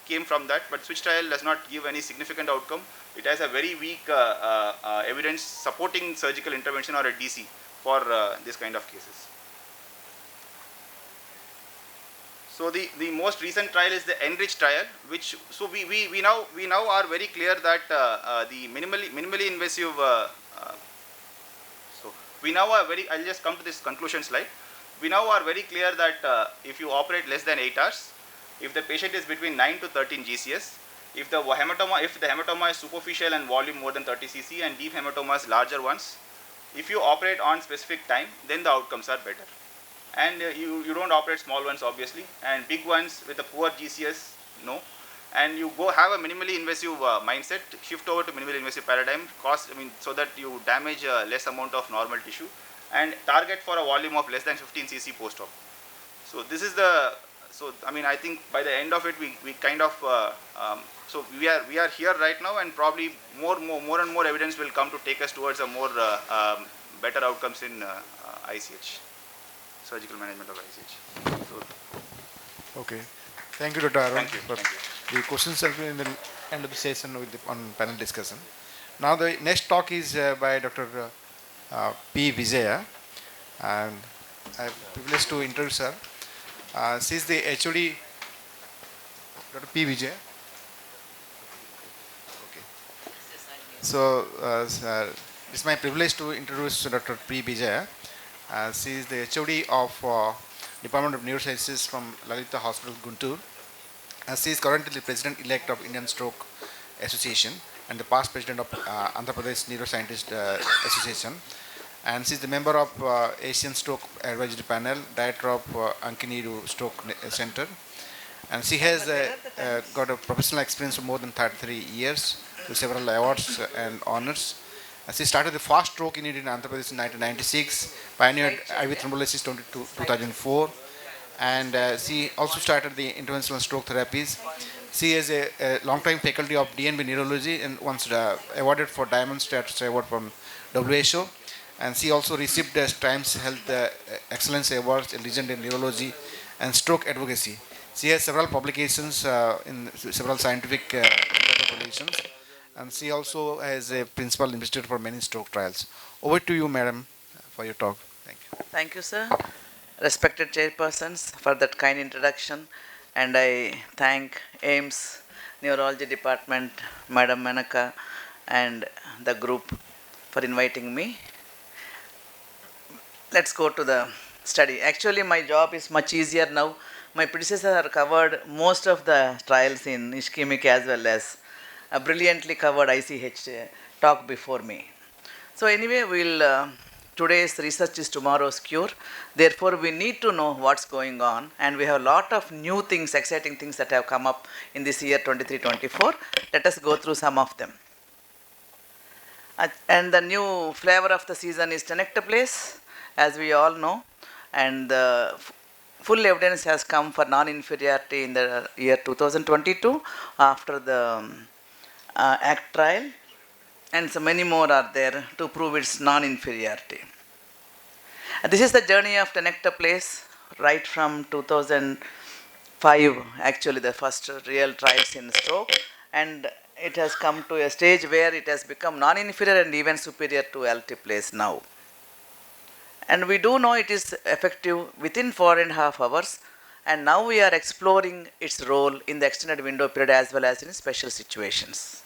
came from that, but switch trial does not give any significant outcome. It has a very weak evidence supporting surgical intervention or a DC for this kind of cases. So the most recent trial is the Enrich trial, which we now are very clear that the minimally invasive. So we now are very. I'll just come to this conclusion slide. We now are very clear that if you operate less than 8 hours, if the patient is between 9 to 13 GCS, if the hematoma is superficial and volume more than 30 cc and deep hematomas larger ones, if you operate on specific time, then the outcomes are better. And you don't operate small ones obviously, and big ones with a poor GCS, no. And you go have a minimally invasive mindset, shift over to minimally invasive paradigm, so that you damage less amount of normal tissue, and target for a volume of less than 15 cc post-op. So this is the, I think by the end of it we kind of, so we are here right now, and probably more and more evidence will come to take us towards a more better outcomes in ICH. Surgical management of ICH. So, okay. Thank you, Dr. Arun. Thank you. The questions will be in the end of the session with on panel discussion. Now the next talk is by Dr. P. Vijaya, and I am privileged to introduce her. She is the HOD, Dr. P. Vijaya. Okay. So it's my privilege to introduce Dr. P. Vijaya. She is the HOD of Department of Neurosciences from Lalita Hospital, Guntur. She is currently the President-elect of Indian Stroke Association and the past President of Andhra Pradesh Neuroscientist Association. And she is the member of Asian Stroke Advisory Panel, Director of Ankiniru Stroke Center. And she has got a professional experience of more than 33 years with several awards and honors. She started the fast stroke unit in Andhra Pradesh in 1996, pioneered IV thrombolysis 2004, and she also started the interventional stroke therapies. She is a long-time faculty of DNB Neurology and once awarded for Diamond Status Award from WHO. And she also received the Times Health Excellence Awards, a legend in neurology and stroke advocacy. She has several publications in several scientific publications, and she also has a principal investigator for many stroke trials. Over to you, madam, for your talk. Thank you. Thank you, sir. Respected chairpersons for that kind introduction, and I thank AIIMS Neurology Department, Madam Manaka, and the group for inviting me. Let's go to the study. Actually, my job is much easier now. My predecessors have covered most of the trials in ischemic as well as brilliantly covered ICH talk before me. So anyway, today's research is tomorrow's cure. Therefore, we need to know what's going on, and we have a lot of new things, exciting things that have come up in this year 23-24. Let us go through some of them. And the new flavor of the season is tenecteplase, as we all know, and the full evidence has come for non-inferiority in the year 2022 after the ACT trial, and so many more are there to prove its non-inferiority. This is the journey of tenecteplase right from 2005, actually the first real trials in stroke, and it has come to a stage where it has become non-inferior and even superior to alteplase now. And we do know it is effective within 4.5 hours, and now we are exploring its role in the extended window period as well as in special situations.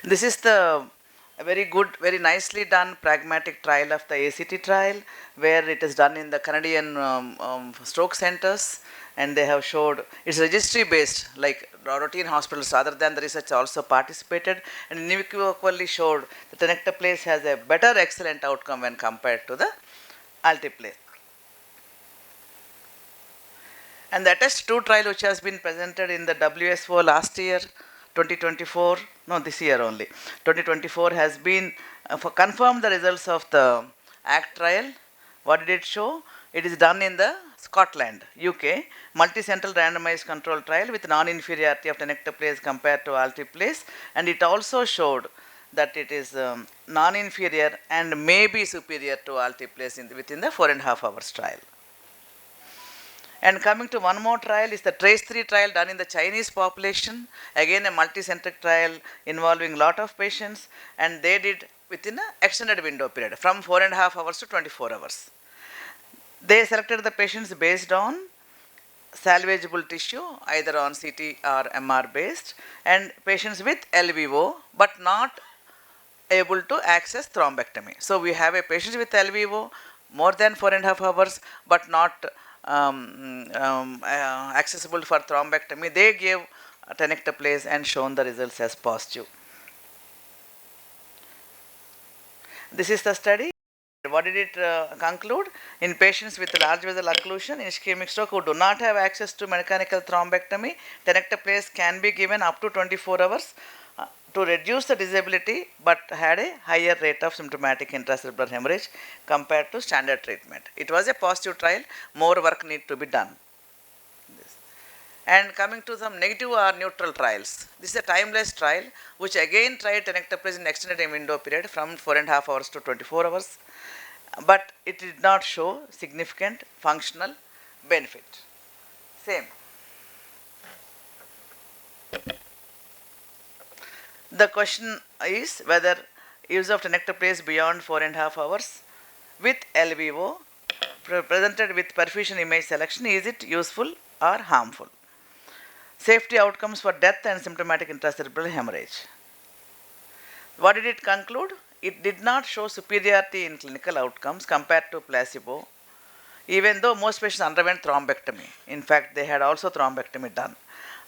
This is the very good, very nicely done pragmatic trial of the ACT trial, where it is done in the Canadian stroke centers, and they have showed it's registry based, like routine hospitals rather than the research also participated, and unequivocally showed that tenecteplase has a better excellent outcome when compared to the alteplase. And the ATTEST-2 trial, which has been presented in the WSO last year, 2024, no, this year only, 2024, has been confirmed the results of the ACT trial. What did it show? It is done in the Scotland, UK, multicentral randomized control trial with non-inferiority of tenecteplase compared to alteplase, and it also showed that it is non-inferior and may be superior to alteplase within the 4.5 hours trial. And coming to one more trial is the TRACE-3 trial done in the Chinese population, again a multicentric trial involving lot of patients, and they did within an extended window period from 4.5 hours to 24 hours. They selected the patients based on salvageable tissue, either on CT or MR based, and patients with LVO but not able to access thrombectomy. So we have a patient with LVO more than 4.5 hours but not accessible for thrombectomy. They gave tenecteplase and shown the results as positive. This is the study. What did it conclude? In patients with large vessel occlusion in ischemic stroke who do not have access to mechanical thrombectomy, tenecteplase can be given up to 24 hours to reduce the disability, but had a higher rate of symptomatic intracerebral hemorrhage compared to standard treatment. It was a positive trial, more work need to be done. And coming to some negative or neutral trials. This is a timeless trial which again tried tenecteplase in extended window period from 4.5 hours to 24 hours, but it did not show significant functional benefit. Same. The question is whether use of tenecteplase beyond 4.5 hours with LVO presented with perfusion image selection, is it useful or harmful? Safety outcomes for death and symptomatic intracerebral hemorrhage. What did it conclude? It did not show superiority in clinical outcomes compared to placebo, even though most patients underwent thrombectomy. In fact, they had also thrombectomy done.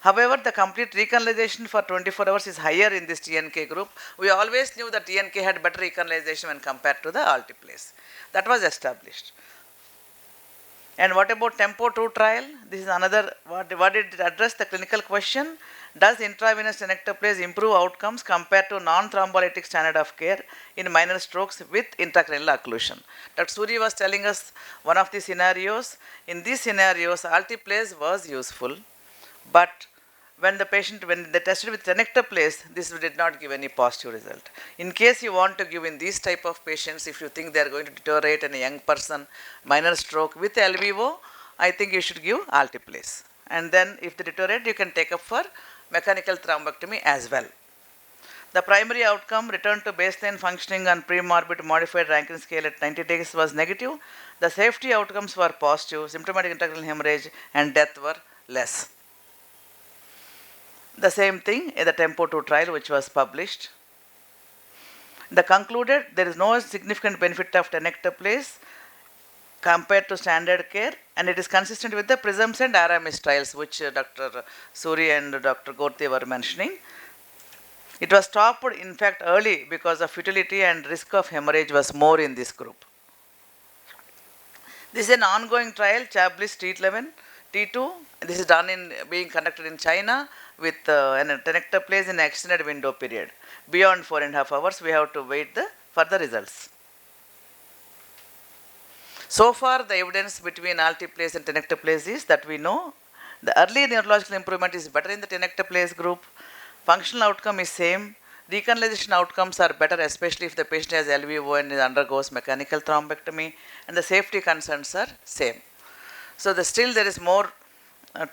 However, the complete recanalization for 24 hours is higher in this TNK group. We always knew that TNK had better recanalization when compared to the altiplase. That was established. And what about Tempo 2 trial? This is another, what did it address the clinical question? Does intravenous tenecteplase improve outcomes compared to non-thrombolytic standard of care in minor strokes with intracranial occlusion? Dr. Suri was telling us one of the scenarios. In these scenarios, altiplase was useful, but when they tested with tenecteplase, this did not give any positive result. In case you want to give in these type of patients, if you think they are going to deteriorate in a young person, minor stroke with LVO, I think you should give altiplase. And then if they deteriorate, you can take up for mechanical thrombectomy as well. The primary outcome, return to baseline functioning on pre-morbid modified Rankin scale at 90 days, was negative. The safety outcomes were positive. Symptomatic intracranial hemorrhage and death were less. The same thing in the Tempo 2 trial, which was published. The concluded there is no significant benefit of tenecteplase compared to standard care, and it is consistent with the PRISMS and AIIMS trials, which Dr. Suri and Dr. Gorte were mentioning. It was stopped, in fact, early because of futility and risk of hemorrhage was more in this group. This is an ongoing trial, Chablis T11, T2. This is being conducted in China with an tenecteplase in extended window period. Beyond 4.5 hours, we have to wait for the results. So far, the evidence between altiplase and tenecteplase is that we know the early neurological improvement is better in the tenecteplase group. Functional outcome is same. Recanalization outcomes are better, especially if the patient has LVO and undergoes mechanical thrombectomy, and the safety concerns are same. So still there is more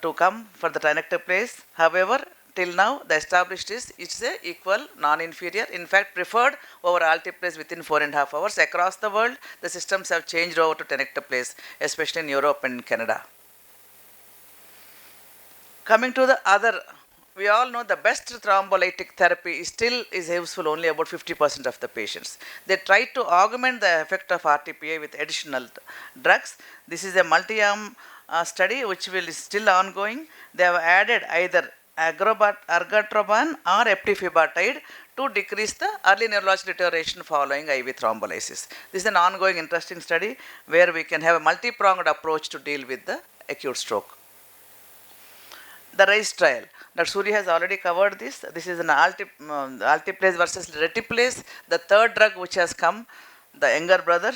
to come for the tenecteplase. However, till now the established is it's a equal, non-inferior, in fact preferred over altiplase within 4.5 hours. Across the world, the systems have changed over to tenecteplase, especially in Europe and Canada. Coming to the other, we all know the best thrombolytic therapy still is useful only about 50% of the patients. They try to augment the effect of RTPA with additional drugs. This is a multi-arm study which is still ongoing. They have added either argatroban or eptifibatide to decrease the early neurological deterioration following IV thrombolysis. This is an ongoing interesting study where we can have a multi-pronged approach to deal with the acute stroke. The RISE trial. Dr. Suri has already covered this. This is an altiplase versus retiplase, the third drug which has come, the younger brother,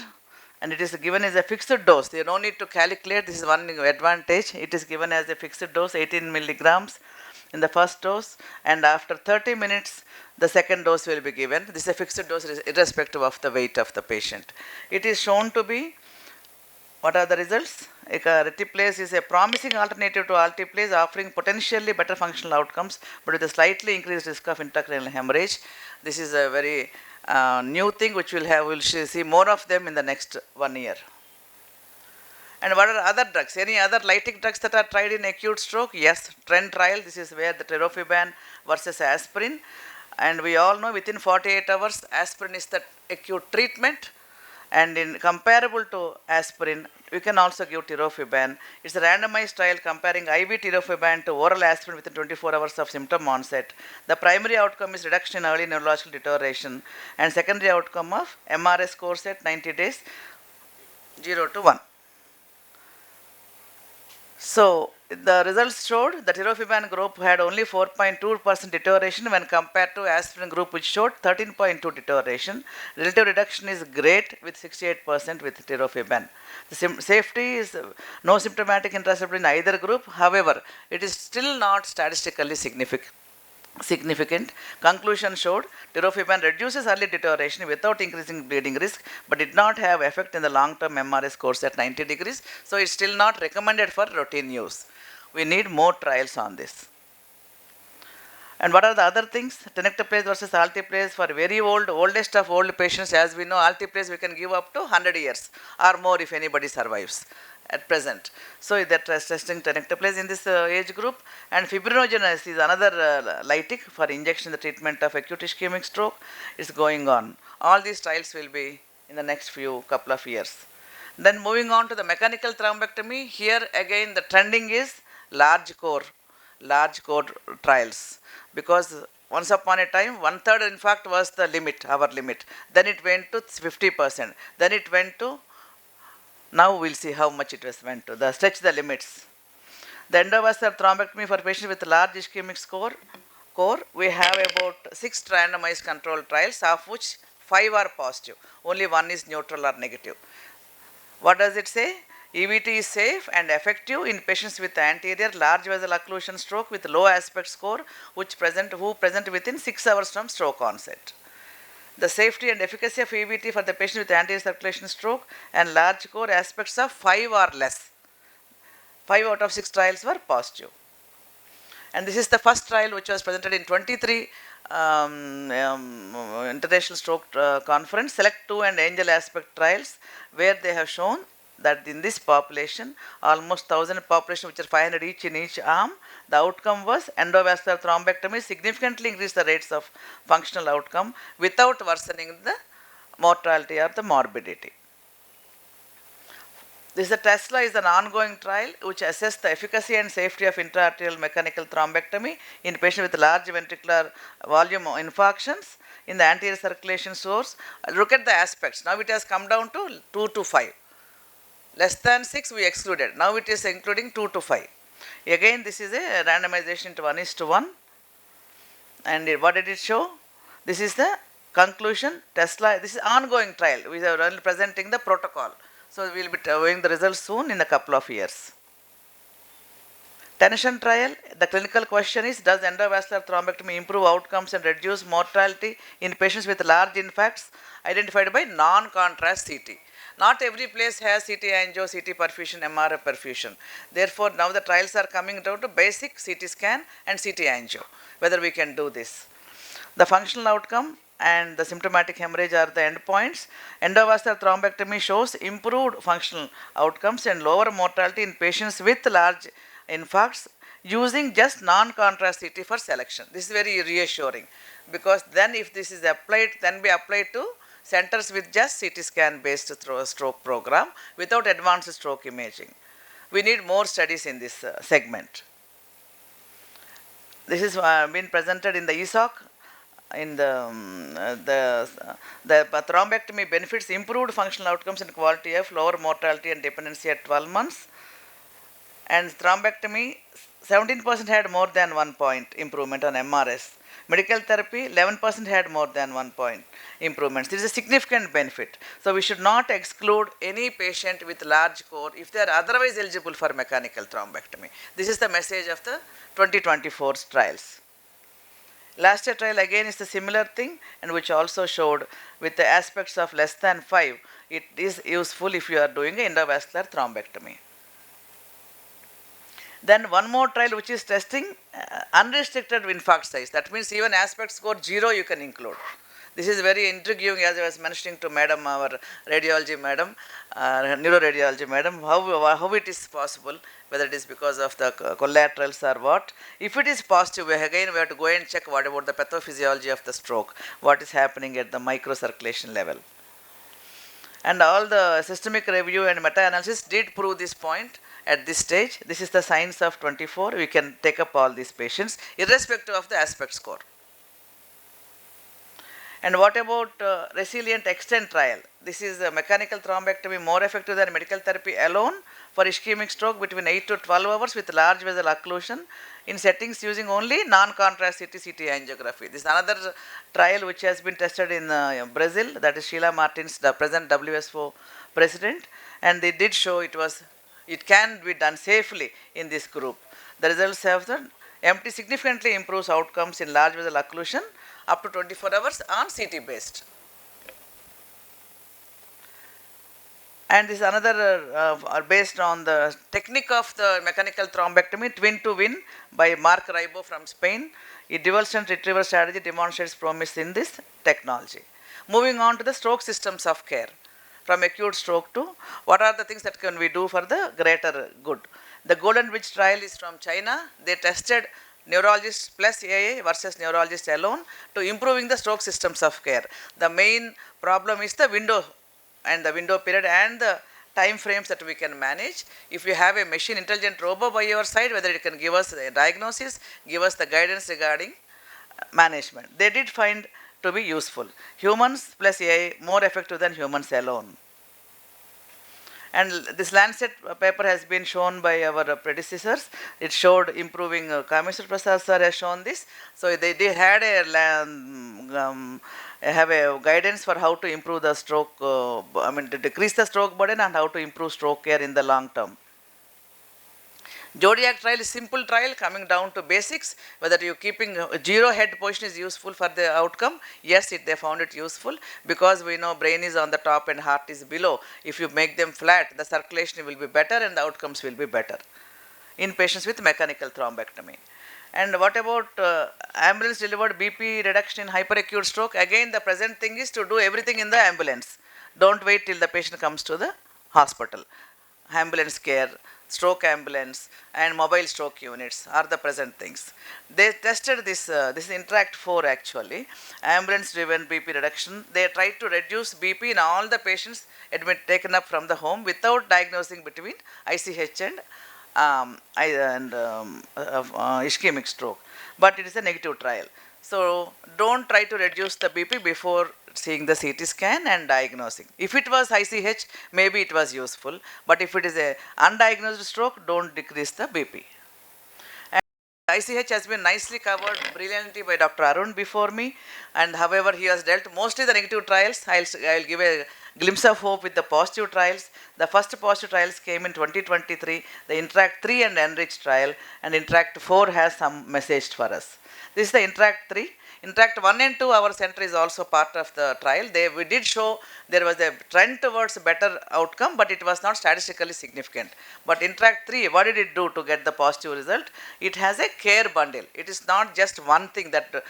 and it is given as a fixed dose. You don't need to calculate. This is one advantage. It is given as a fixed dose, 18 milligrams in the first dose, and after 30 minutes, the second dose will be given. This is a fixed dose irrespective of the weight of the patient. It is shown to be, what are the results? Retiplase is a promising alternative to altiplase, offering potentially better functional outcomes, but with a slightly increased risk of intracranial hemorrhage. This is a very new thing which we'll see more of them in the next 1 year. And what are other drugs? Any other lytic drugs that are tried in acute stroke? Yes, TREND trial. This is where the tirofiban versus aspirin. And we all know within 48 hours, aspirin is the acute treatment. And in comparable to aspirin, we can also give tirofiban. It's a randomized trial comparing IV tirofiban to oral aspirin within 24 hours of symptom onset. The primary outcome is reduction in early neurological deterioration, and secondary outcome of MRS course at 90 days, 0 to 1. So the results showed the tirofiban group had only 4.2% deterioration when compared to aspirin group, which showed 13.2 deterioration. Relative reduction is great with 68% with tirofiban. The safety is no symptomatic intracerebral in either group. However, it is still not statistically significant. Conclusion showed tirofiban reduces early deterioration without increasing bleeding risk, but did not have effect in the long-term MRS course at 90 degrees. So it's still not recommended for routine use. We need more trials on this. And what are the other things? Tenecteplase versus alteplase for very oldest of old patients. As we know, alteplase we can give up to 100 years or more if anybody survives at present. So they're testing tenecteplase in this age group. And fibrinogenase is another lytic for injection in the treatment of acute ischemic stroke. It's going on. All these trials will be in the next couple of years. Then moving on to the mechanical thrombectomy, here again the trending is large core trials, because once upon a time 1/3 in fact was the limit, our limit. Then it went to 50%. Then it went to, now we'll see how much it was went to, stretch the limits. The endovascular thrombectomy for patients with large ischemic core, we have about 6 randomized controlled trials, of which 5 are positive. Only 1 is neutral or negative. What does it say? EVT is safe and effective in patients with anterior large vessel occlusion stroke with low aspect score who present within 6 hours from stroke onset. The safety and efficacy of EVT for the patient with anterior circulation stroke and large core aspects of 5 or less. 5 out of 6 trials were positive. And this is the first trial which was presented in 23 International Stroke Conference, Select 2 and Angel Aspect trials, where they have shown that in this population, almost 1,000 population, which are 500 each in each arm, the outcome was endovascular thrombectomy significantly increased the rates of functional outcome without worsening the mortality or the morbidity. This TESLA is an ongoing trial which assesses the efficacy and safety of intraarterial mechanical thrombectomy in patients with large ventricular volume infarctions in the anterior circulation source. Look at the aspects. Now it has come down to 2 to 5. Less than 6 we excluded. Now it is including 2 to 5. Again, this is a randomization to 1:1. And what did it show? This is the conclusion. TESLA, this is ongoing trial. We are only presenting the protocol. So we will be showing the results soon in a couple of years. Tension trial, the clinical question is, does endovascular thrombectomy improve outcomes and reduce mortality in patients with large infarcts identified by non-contrast CT? Not every place has CT angio, CT perfusion, MRI perfusion. Therefore, now the trials are coming down to basic CT scan and CT angio, whether we can do this. The functional outcome and the symptomatic hemorrhage are the endpoints. Endovascular thrombectomy shows improved functional outcomes and lower mortality in patients with large infarcts using just non-contrast CT for selection. This is very reassuring, because then if this is applied, then be applied to centers with just CT scan based stroke program without advanced stroke imaging. We need more studies in this segment. This is been presented in the ESOC. In the thrombectomy benefits improved functional outcomes and quality of lower mortality and dependency at 12 months. And thrombectomy, 17% had more than 1 point improvement on MRS. Medical therapy, 11% had more than 1 point improvements. This is a significant benefit. So we should not exclude any patient with large core if they are otherwise eligible for mechanical thrombectomy. This is the message of the 2024 trials. Last year trial again is the similar thing, and which also showed with the aspects of less than 5, it is useful if you are doing endovascular thrombectomy. Then one more trial which is testing unrestricted infarct size. That means even aspect score 0 you can include. This is very intriguing, as I was mentioning to madam, our radiology madam, neuroradiology madam, how it is possible, whether it is because of the collaterals or what. If it is positive, we have to go and check what about the pathophysiology of the stroke, what is happening at the microcirculation level. And all the systemic review and meta-analysis did prove this point at this stage. This is the science of 24. We can take up all these patients irrespective of the aspect score. And what about resilient extent trial? This is a mechanical thrombectomy more effective than medical therapy alone for ischemic stroke between 8 to 12 hours with large vessel occlusion in settings using only non-contrast CT angiography. This is another trial which has been tested in Brazil, that is Sheila Martins, the present WSO president, and they did show it can be done safely in this group. The results have the MT significantly improves outcomes in large vessel occlusion up to 24 hours on CT based. And this is another based on the technique of the mechanical thrombectomy, twin to win by Mark Raibo from Spain. A dual stent retrieval strategy demonstrates promise in this technology. Moving on to the stroke systems of care. From acute stroke to what are the things that can we do for the greater good. The Golden Bridge trial is from China. They tested neurologists plus AA versus neurologists alone to improving the stroke systems of care. The main problem is the window and the window period and the time frames that we can manage. If you have a machine intelligent robot by your side, whether it can give us a diagnosis, give us the guidance regarding management. They did find to be useful. Humans plus AI more effective than humans alone. And this Lancet paper has been shown by our predecessors. It showed improving, Kameshwar Prasad sir has shown this. So they had have a guidance for how to improve the stroke, to decrease the stroke burden and how to improve stroke care in the long term. Zodiac trial is simple trial coming down to basics. Whether you keeping zero head position is useful for the outcome. Yes, they found it useful because we know brain is on the top and heart is below. If you make them flat, the circulation will be better and the outcomes will be better in patients with mechanical thrombectomy. And what about ambulance delivered BP reduction in hyperacute stroke? Again, the present thing is to do everything in the ambulance. Don't wait till the patient comes to the hospital. Ambulance care, stroke ambulance and mobile stroke units are the present things. They tested this, this is Interact 4 actually, ambulance driven BP reduction. They tried to reduce BP in all the patients taken up from the home without diagnosing between ICH and ischemic stroke. But it is a negative trial. So don't try to reduce the BP before seeing the CT scan and diagnosing. If it was ICH, maybe it was useful. But if it is a undiagnosed stroke, don't decrease the BP. And ICH has been nicely covered brilliantly by Dr. Arun before me. And however, he has dealt mostly the negative trials. I'll give a glimpse of hope with the positive trials. The first positive trials came in 2023, the Interact 3 and Enrich trial, and Interact 4 has some message for us. This is the Interact 3. Interact 1 and 2, our center is also part of the trial. We did show there was a trend towards better outcome, but it was not statistically significant. But Interact 3, what did it do to get the positive result? It has a care bundle. It is not just one thing that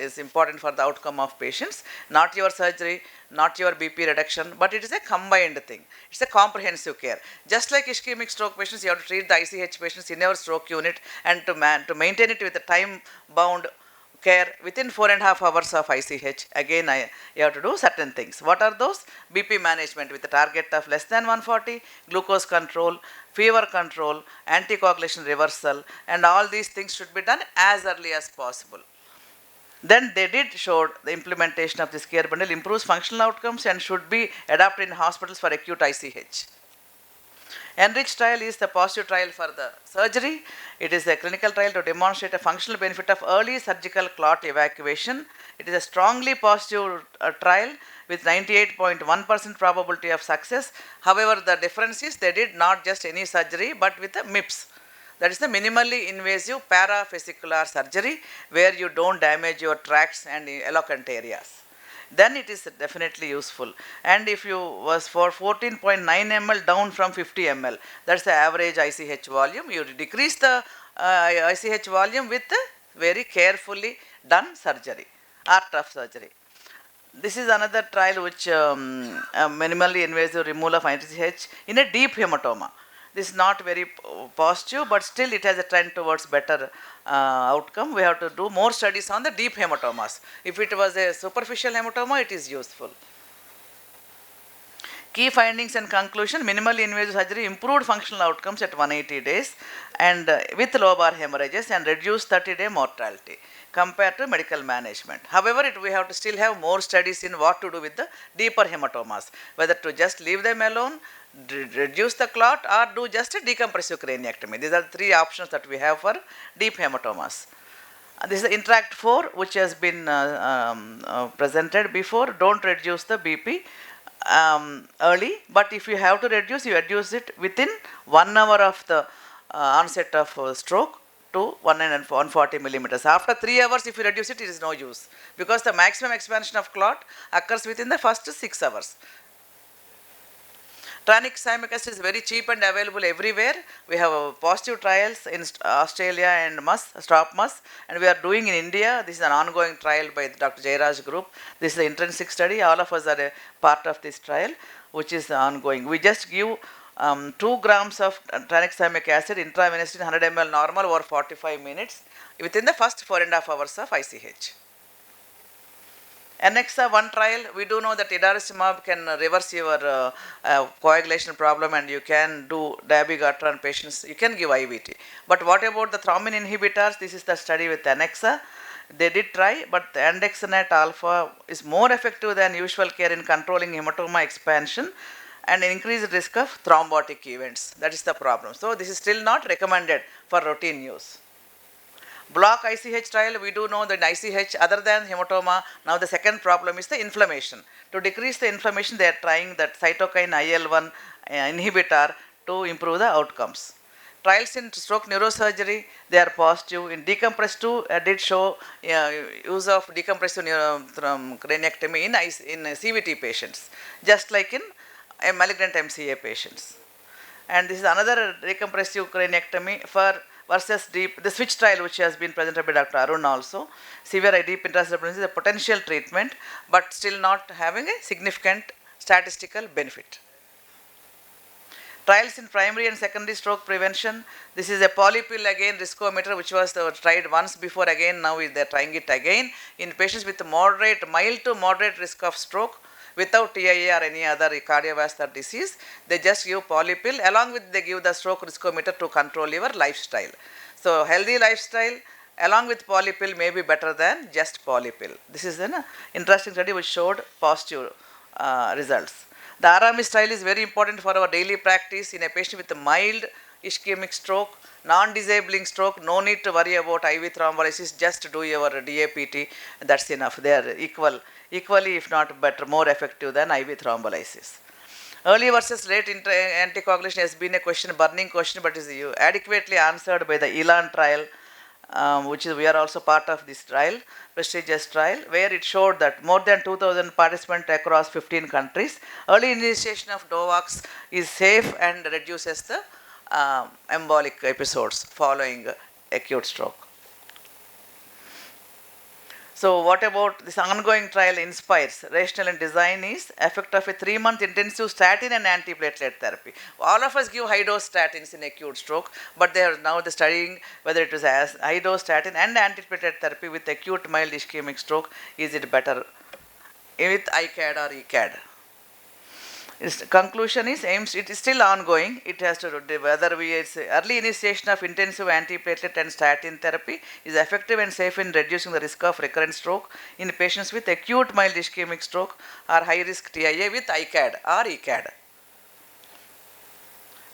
is important for the outcome of patients, not your surgery, not your BP reduction, but it is a combined thing. It's a comprehensive care. Just like ischemic stroke patients, you have to treat the ICH patients in your stroke unit and to maintain it with a time-bound care within 4.5 hours of ICH. Again, you have to do certain things. What are those? BP management with a target of less than 140, glucose control, fever control, anticoagulation reversal, and all these things should be done as early as possible. Then they did show the implementation of this care bundle improves functional outcomes and should be adopted in hospitals for acute ICH. Enrich trial is the positive trial for the surgery. It is a clinical trial to demonstrate a functional benefit of early surgical clot evacuation. It is a strongly positive trial with 98.1% probability of success. However, the difference is they did not just any surgery but with a MIPS. That is the minimally invasive parafascicular surgery where you don't damage your tracts and eloquent areas. Then it is definitely useful. And if you was for 14.9 ml down from 50 ml, that's the average ICH volume. You decrease the ICH volume with a very carefully done surgery, art of surgery. This is another trial which minimally invasive removal of ICH in a deep hematoma. This is not very positive, but still it has a trend towards better outcome. We have to do more studies on the deep hematomas. If it was a superficial hematoma, it is useful. Key findings and conclusion, minimally invasive surgery improved functional outcomes at 180 days and with lobar hemorrhages and reduced 30-day mortality compared to medical management. However, we have to still have more studies in what to do with the deeper hematomas, whether to just leave them alone, reduce the clot or do just a decompressive craniectomy. These are the three options that we have for deep hematomas. This is the Interact 4 which has been presented before. Don't reduce the BP early, but if you have to reduce, you reduce it within 1 hour of the onset of stroke to 140 millimeters. After 3 hours, if you reduce it, it is no use because the maximum expansion of clot occurs within the first 6 hours. Tranexamic acid is very cheap and available everywhere. We have positive trials in Australia and stop mus, and we are doing in India. This is an ongoing trial by the Dr. Jairaj group. This is the intrinsic study. All of us are a part of this trial, which is ongoing. We just give 2 grams of tranexamic acid intravenously in 100 ml normal over 45 minutes within the first 4.5 hours of ICH. Anexa one trial, we do know that idarucimab can reverse your coagulation problem, and you can do dabigatran patients, you can give IVT. But what about the thrombin inhibitors? This is the study with Anexa. They did try, but the andexanet alpha is more effective than usual care in controlling hematoma expansion and increased risk of thrombotic events. That is the problem. So this is still not recommended for routine use. Block ICH trial, we do know that ICH, other than hematoma, now the second problem is the inflammation. To decrease the inflammation, they are trying that cytokine IL-1 inhibitor to improve the outcomes. Trials in stroke neurosurgery, they are positive. In decompressed 2, did show use of decompressive craniectomy in CVT patients, just like in malignant MCA patients. And this is another decompressive craniectomy for versus the switch trial, which has been presented by Dr. Arun also. Severe deep intracerebral is a potential treatment, but still not having a significant statistical benefit. Trials in primary and secondary stroke prevention. This is a polypill again riskometer, which was tried once before, again now they are trying it again in patients with mild to moderate risk of stroke without TIA or any other cardiovascular disease. They just give polypill, along with they give the stroke riskometer to control your lifestyle. So healthy lifestyle along with polypill may be better than just polypill. This is an interesting study which showed positive results. The AIIMS trial is very important for our daily practice in a patient with a mild ischemic stroke, non-disabling stroke. No need to worry about IV thrombolysis, just do your DAPT, that's enough. They are equally if not better, more effective than IV thrombolysis. Early versus late anticoagulation has been a question, burning question, but is adequately answered by the ELAN trial, which is we are also part of this trial, prestigious trial, where it showed that more than 2,000 participants across 15 countries. Early initiation of DOACs is safe and reduces the embolic episodes following acute stroke. So what about this ongoing trial INSPIRES? Rationale and design is effect of a 3-month intensive statin and antiplatelet therapy. All of us give high-dose statins in acute stroke, but they are now studying whether it is as high-dose statin and antiplatelet therapy with acute mild ischemic stroke. Is it better with ICAD or ECAD? Its conclusion is AIIMS, it is still ongoing. It has to do whether early initiation of intensive antiplatelet and statin therapy is effective and safe in reducing the risk of recurrent stroke in patients with acute mild ischemic stroke or high risk TIA with ICAD or ECAD.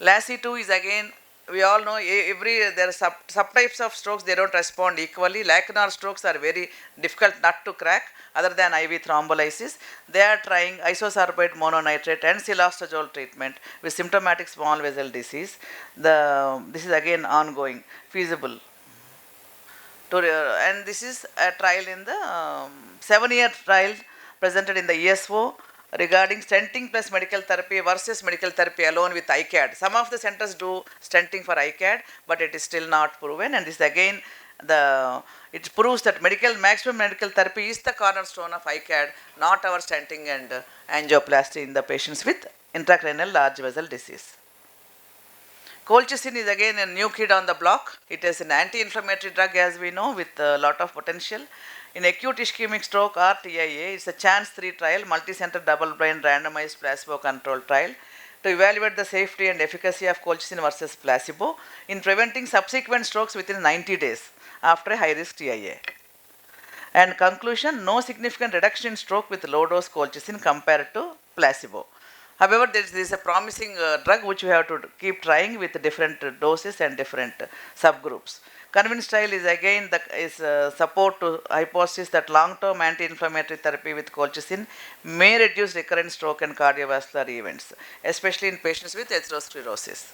LACI2 is again, we all know there are subtypes of strokes, they don't respond equally. Lacunar strokes are very difficult not to crack other than IV thrombolysis. They are trying isosorbide mononitrate and silostazole treatment with symptomatic small vessel disease. This is again ongoing, feasible. And this is a trial in the 7-year trial presented in the ESO regarding stenting plus medical therapy versus medical therapy alone with ICAD. Some of the centers do stenting for ICAD, but it is still not proven. And this again, it proves that maximum medical therapy is the cornerstone of ICAD, not our stenting and angioplasty in the patients with intracranial large vessel disease. Colchicine is again a new kid on the block. It is an anti-inflammatory drug, as we know, with a lot of potential. In acute ischemic stroke or TIA, it's a chance 3 trial, multi-center double-blind randomized placebo-controlled trial to evaluate the safety and efficacy of colchicine versus placebo in preventing subsequent strokes within 90 days after a high-risk TIA. And conclusion, no significant reduction in stroke with low-dose colchicine compared to placebo. However, there is a promising drug which we have to keep trying with different doses and different subgroups. CONVINCE trial is again support to hypothesis that long-term anti-inflammatory therapy with colchicine may reduce recurrent stroke and cardiovascular events, especially in patients with atherosclerosis.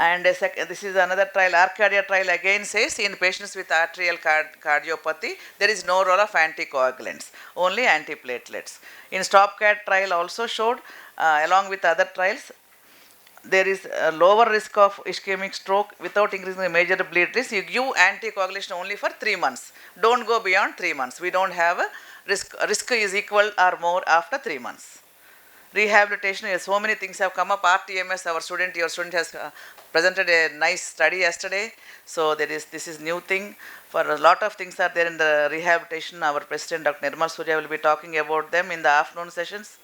And this is another trial, Arcadia trial again says in patients with arterial cardiopathy, there is no role of anticoagulants, only antiplatelets. In STOPCAT trial also showed along with other trials, there is a lower risk of ischemic stroke without increasing the major bleed risk. You give anticoagulation only for 3 months. Don't go beyond 3 months. We don't have a risk. Risk is equal or more after 3 months. Rehabilitation, so many things have come up. RTMS, your student has presented a nice study yesterday. So this is new thing. For a lot of things are there in the rehabilitation. Our president, Dr. Nirmal Surya, will be talking about them in the afternoon sessions.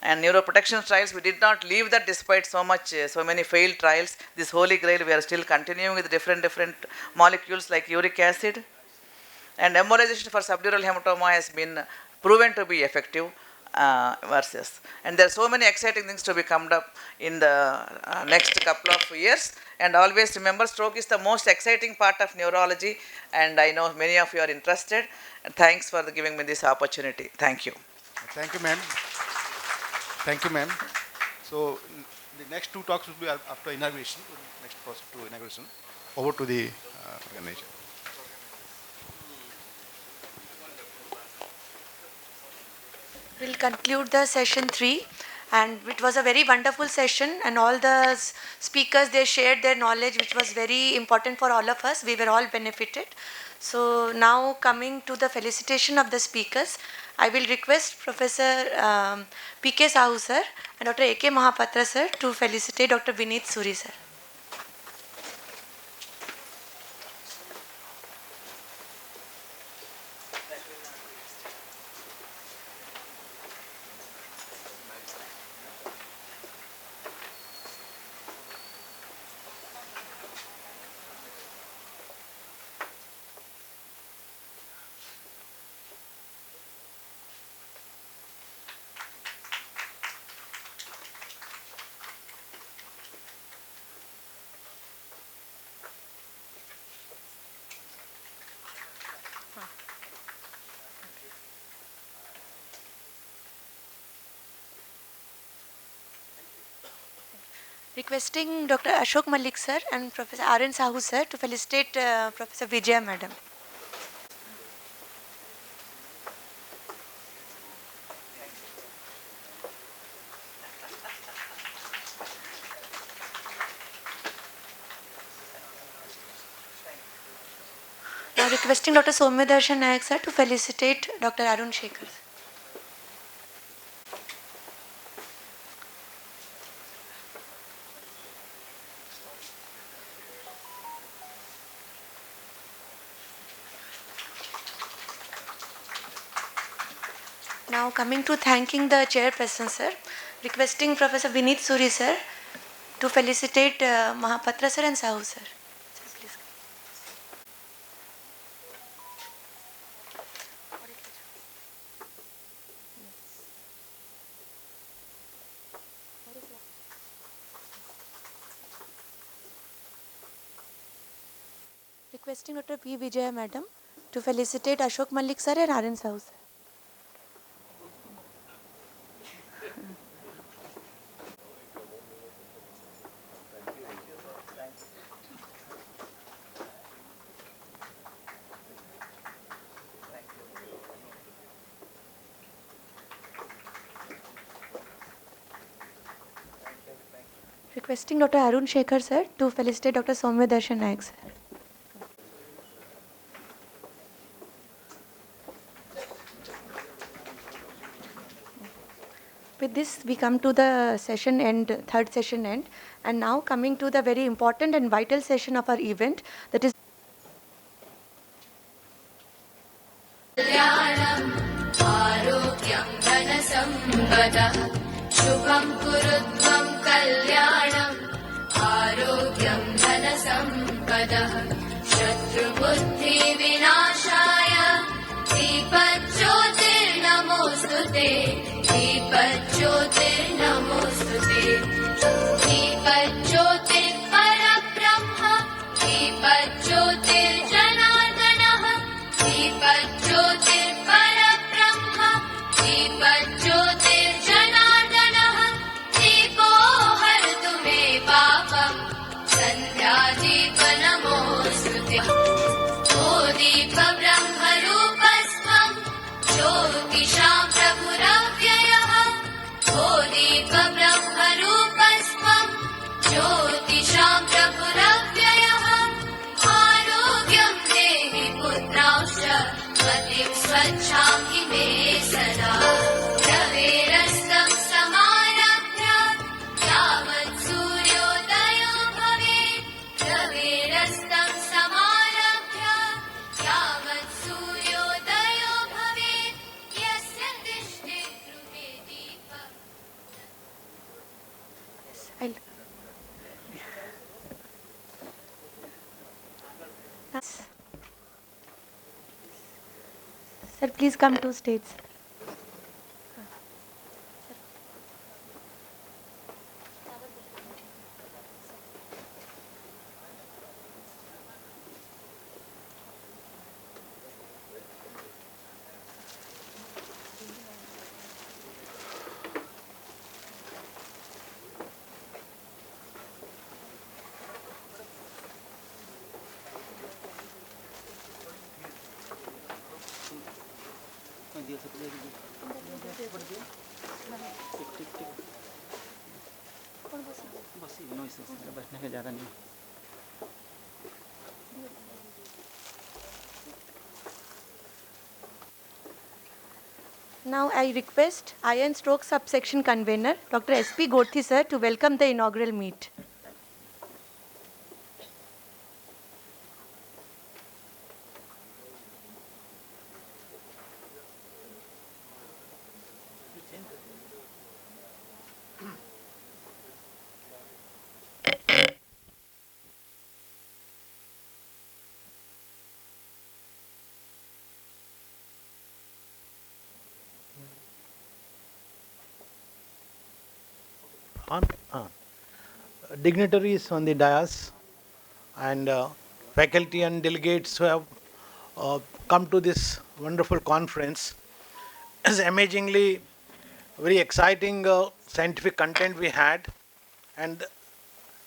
And neuroprotection trials, we did not leave that despite so many failed trials. This holy grail, we are still continuing with different molecules like uric acid. And embolization for subdural hematoma has been proven to be effective versus. And there are so many exciting things to be come up in the next couple of years. And always remember, stroke is the most exciting part of neurology. And I know many of you are interested. And thanks for giving me this opportunity. Thank you. Thank you, ma'am. Thank you, ma'am. So the next 2 talks will be after inauguration, next process to inauguration. Over to the organization. We'll conclude the session 3, and it was a very wonderful session, and all the speakers, they shared their knowledge, which was very important for all of us. We were all benefited. So now coming to the felicitation of the speakers, I will request Professor P.K. Sahu sir and Dr. A.K. Mahapatra sir to felicitate Dr. Vineet Suri sir. Requesting Dr. Ashok Malik sir and Professor R.N. Sahu sir to felicitate Professor Vijaya madam. Now requesting Dr. Soumya Nayak sir to felicitate Dr. Arun Shekhar. Now coming to thanking the chairperson sir, requesting Professor Vineet Suri sir to felicitate Mahapatra sir and Sahu sir. Requesting Dr. P. Vijaya madam to felicitate Ashok Malik sir and R.N. Sahu sir. Requesting Dr. Arun Shekhar sir to felicitate Dr. Soumya Nayak sir. With this, we come to the session end, third session end, and now coming to the very important and vital session of our event, that is Shubham kurudvam kalyanam Arogyam dhana sampadah Shatru buddhi vinashaya Deepajyotir namostute Deepajyotir namostute Deepajyotir parabrahma Deepajyotir janardana Deepajyotir parabrahma Deepajyotir janardana Deepo hartu me papam Sandhya deepa namostute O deepa brahma rupasvam Jyotisham prabhuravyayah O deepa Sir, please come to stage. Now I request Iron Stroke Subsection Convener, Dr. S.P. Gorthi sir, to welcome the inaugural meet. Dignitaries on the dais and faculty and delegates who have come to this wonderful conference. It's amazingly very exciting scientific content we had, and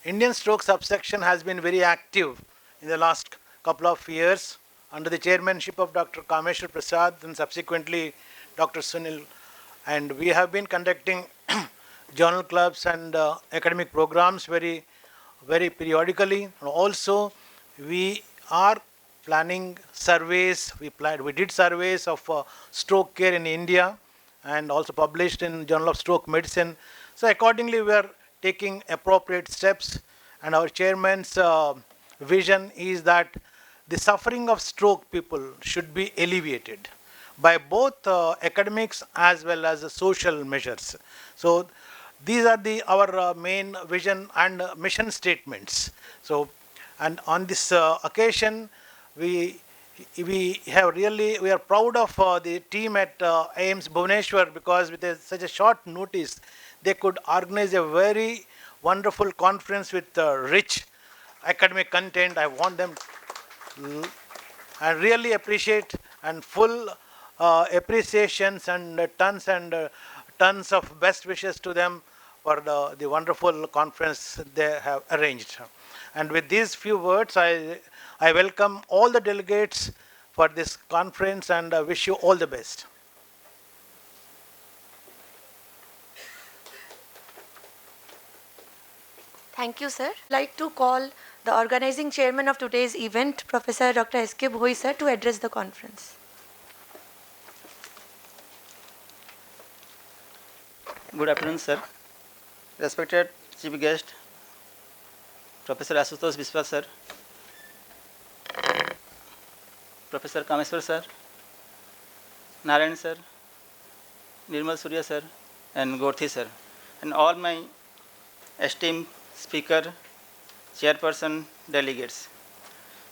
Indian stroke subsection has been very active in the last couple of years under the chairmanship of Dr. Kameshwar Prasad and subsequently Dr. Sunil, and we have been conducting journal clubs and academic programs very periodically. And also we are planning surveys. We did surveys of stroke care in India and also published in Journal of Stroke Medicine. So accordingly we are taking appropriate steps, and our chairman's vision is that the suffering of stroke people should be alleviated by both academics as well as social measures. So these are our main vision and mission statements. So, and on this occasion, we are proud of the team at AIIMS Bhubaneswar, because with such a short notice, they could organize a very wonderful conference with rich academic content. I want them, I really appreciate and full appreciations and tons of best wishes to them for the wonderful conference they have arranged. And with these few words, I welcome all the delegates for this conference and wish you all the best. Thank you, sir. I'd like to call the organizing chairman of today's event, Professor Dr. S.K. Bhoi sir, to address the conference. Good afternoon, sir. Respected Chief Guest, Professor Asutosh Biswas sir, Professor Kameshwar sir, Narayan sir, Nirmal Surya sir, and Gorthi sir, and all my esteemed speaker, chairperson, delegates.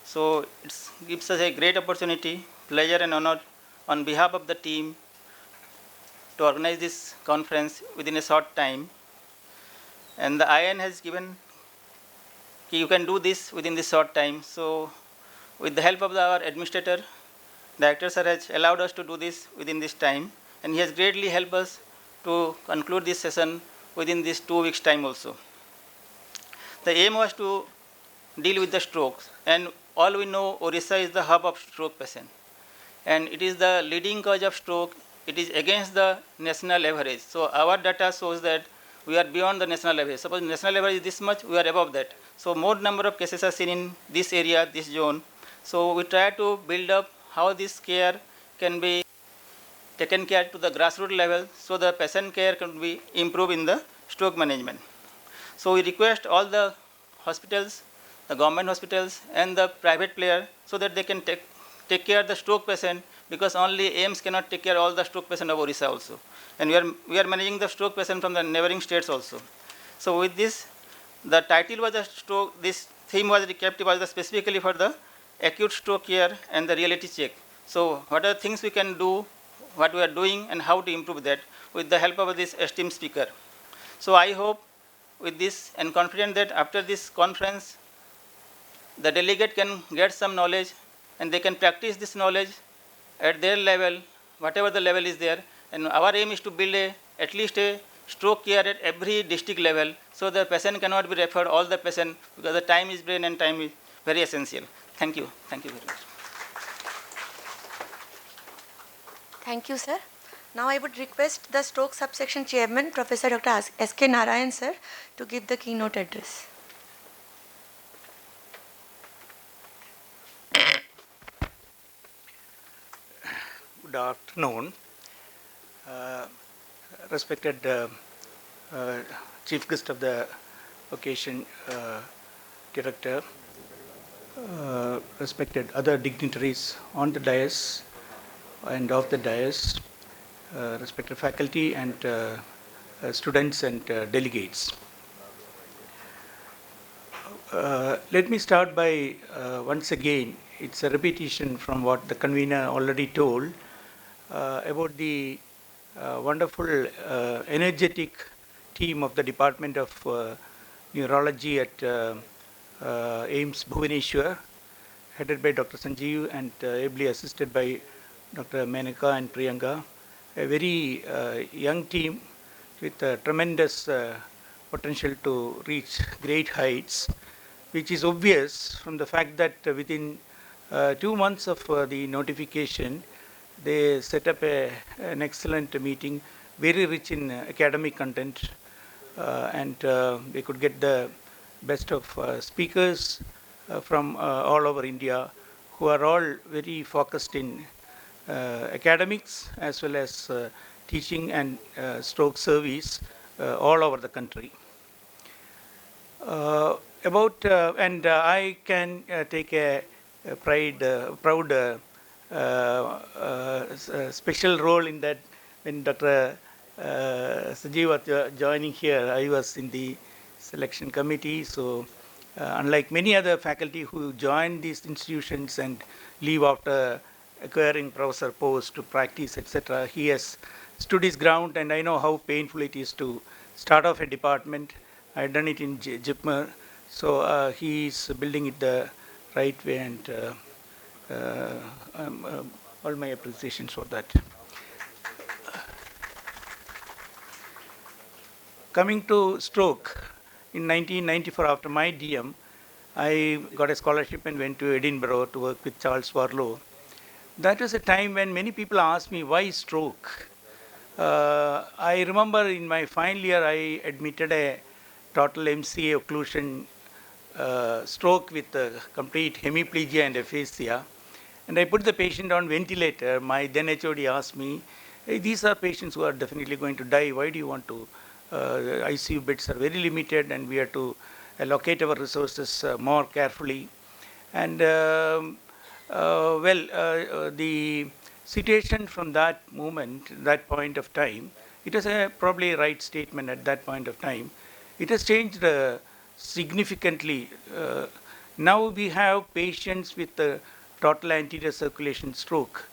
So it gives us a great opportunity, pleasure and honor on behalf of the team to organize this conference within a short time. And the IN has given, you can do this within this short time. So with the help of our administrator, Director sir has allowed us to do this within this time. And he has greatly helped us to conclude this session within this 2 weeks time also. The aim was to deal with the strokes. And all we know, Odisha is the hub of stroke patient. And it is the leading cause of stroke. It is against the national average. So our data shows that we are beyond the national average. Suppose national average is this much, we are above that. So more number of cases are seen in this area, this zone. So we try to build up how this care can be taken care to the grassroots level, so the patient care can be improved in the stroke management. So we request all the hospitals, the government hospitals and the private player, so that they can take care of the stroke patient, because only AIIMS cannot take care of all the stroke patient of Odisha also. And we are managing the stroke patient from the neighboring states also. So with this, the title was a stroke, this theme was kept was specifically for the acute stroke care and the reality check. So what are the things we can do, what we are doing, and how to improve that with the help of this esteemed speaker. So I hope with this and confident that after this conference, the delegate can get some knowledge and they can practice this knowledge at their level, whatever the level is there. And our aim is to build at least a stroke care at every district level, so the patient cannot be referred all the patient, because the time is brain and time is very essential. Thank you. Thank you very much. Thank you, sir. Now I would request the stroke subsection chairman, Professor Dr. S.K. Narayan, sir, to give the keynote address. Good afternoon. Respected Chief Guest of the occasion, Director, respected other dignitaries on the dais and off the dais, respected faculty and students and delegates. Let me start by once again, it's a repetition from what the convener already told about the wonderful, energetic team of the Department of Neurology at AIIMS Bhubaneswar, headed by Dr. Sanjeev and ably assisted by Dr. Menaka and Priyanka. A very young team with tremendous potential to reach great heights, which is obvious from the fact that within 2 months of the notification, they set up an excellent meeting, very rich in academic content, and they could get the best of speakers from all over India, who are all very focused in academics as well as teaching and stroke service all over the country. I can take a proud special role in that. When Dr. Sanjeev was joining here, I was in the selection committee. So unlike many other faculty who join these institutions and leave after acquiring professor post to practice, etc., he has stood his ground, and I know how painful it is to start off a department. I've done it in JIPMER, so he is building it the right way, and all my appreciations for that. Coming to stroke, in 1994, after my DM, I got a scholarship and went to Edinburgh to work with Charles Warlow. That was a time when many people asked me, why stroke? I remember in my final year, I admitted a total MCA occlusion stroke with complete hemiplegia and aphasia. And I put the patient on ventilator. My then HOD asked me, hey, these are patients who are definitely going to die. Why do you want to? ICU beds are very limited, and we have to allocate our resources more carefully. And the situation from that moment, that point of time, it was probably a right statement at that point of time. It has changed significantly. Now we have patients with total anterior circulation stroke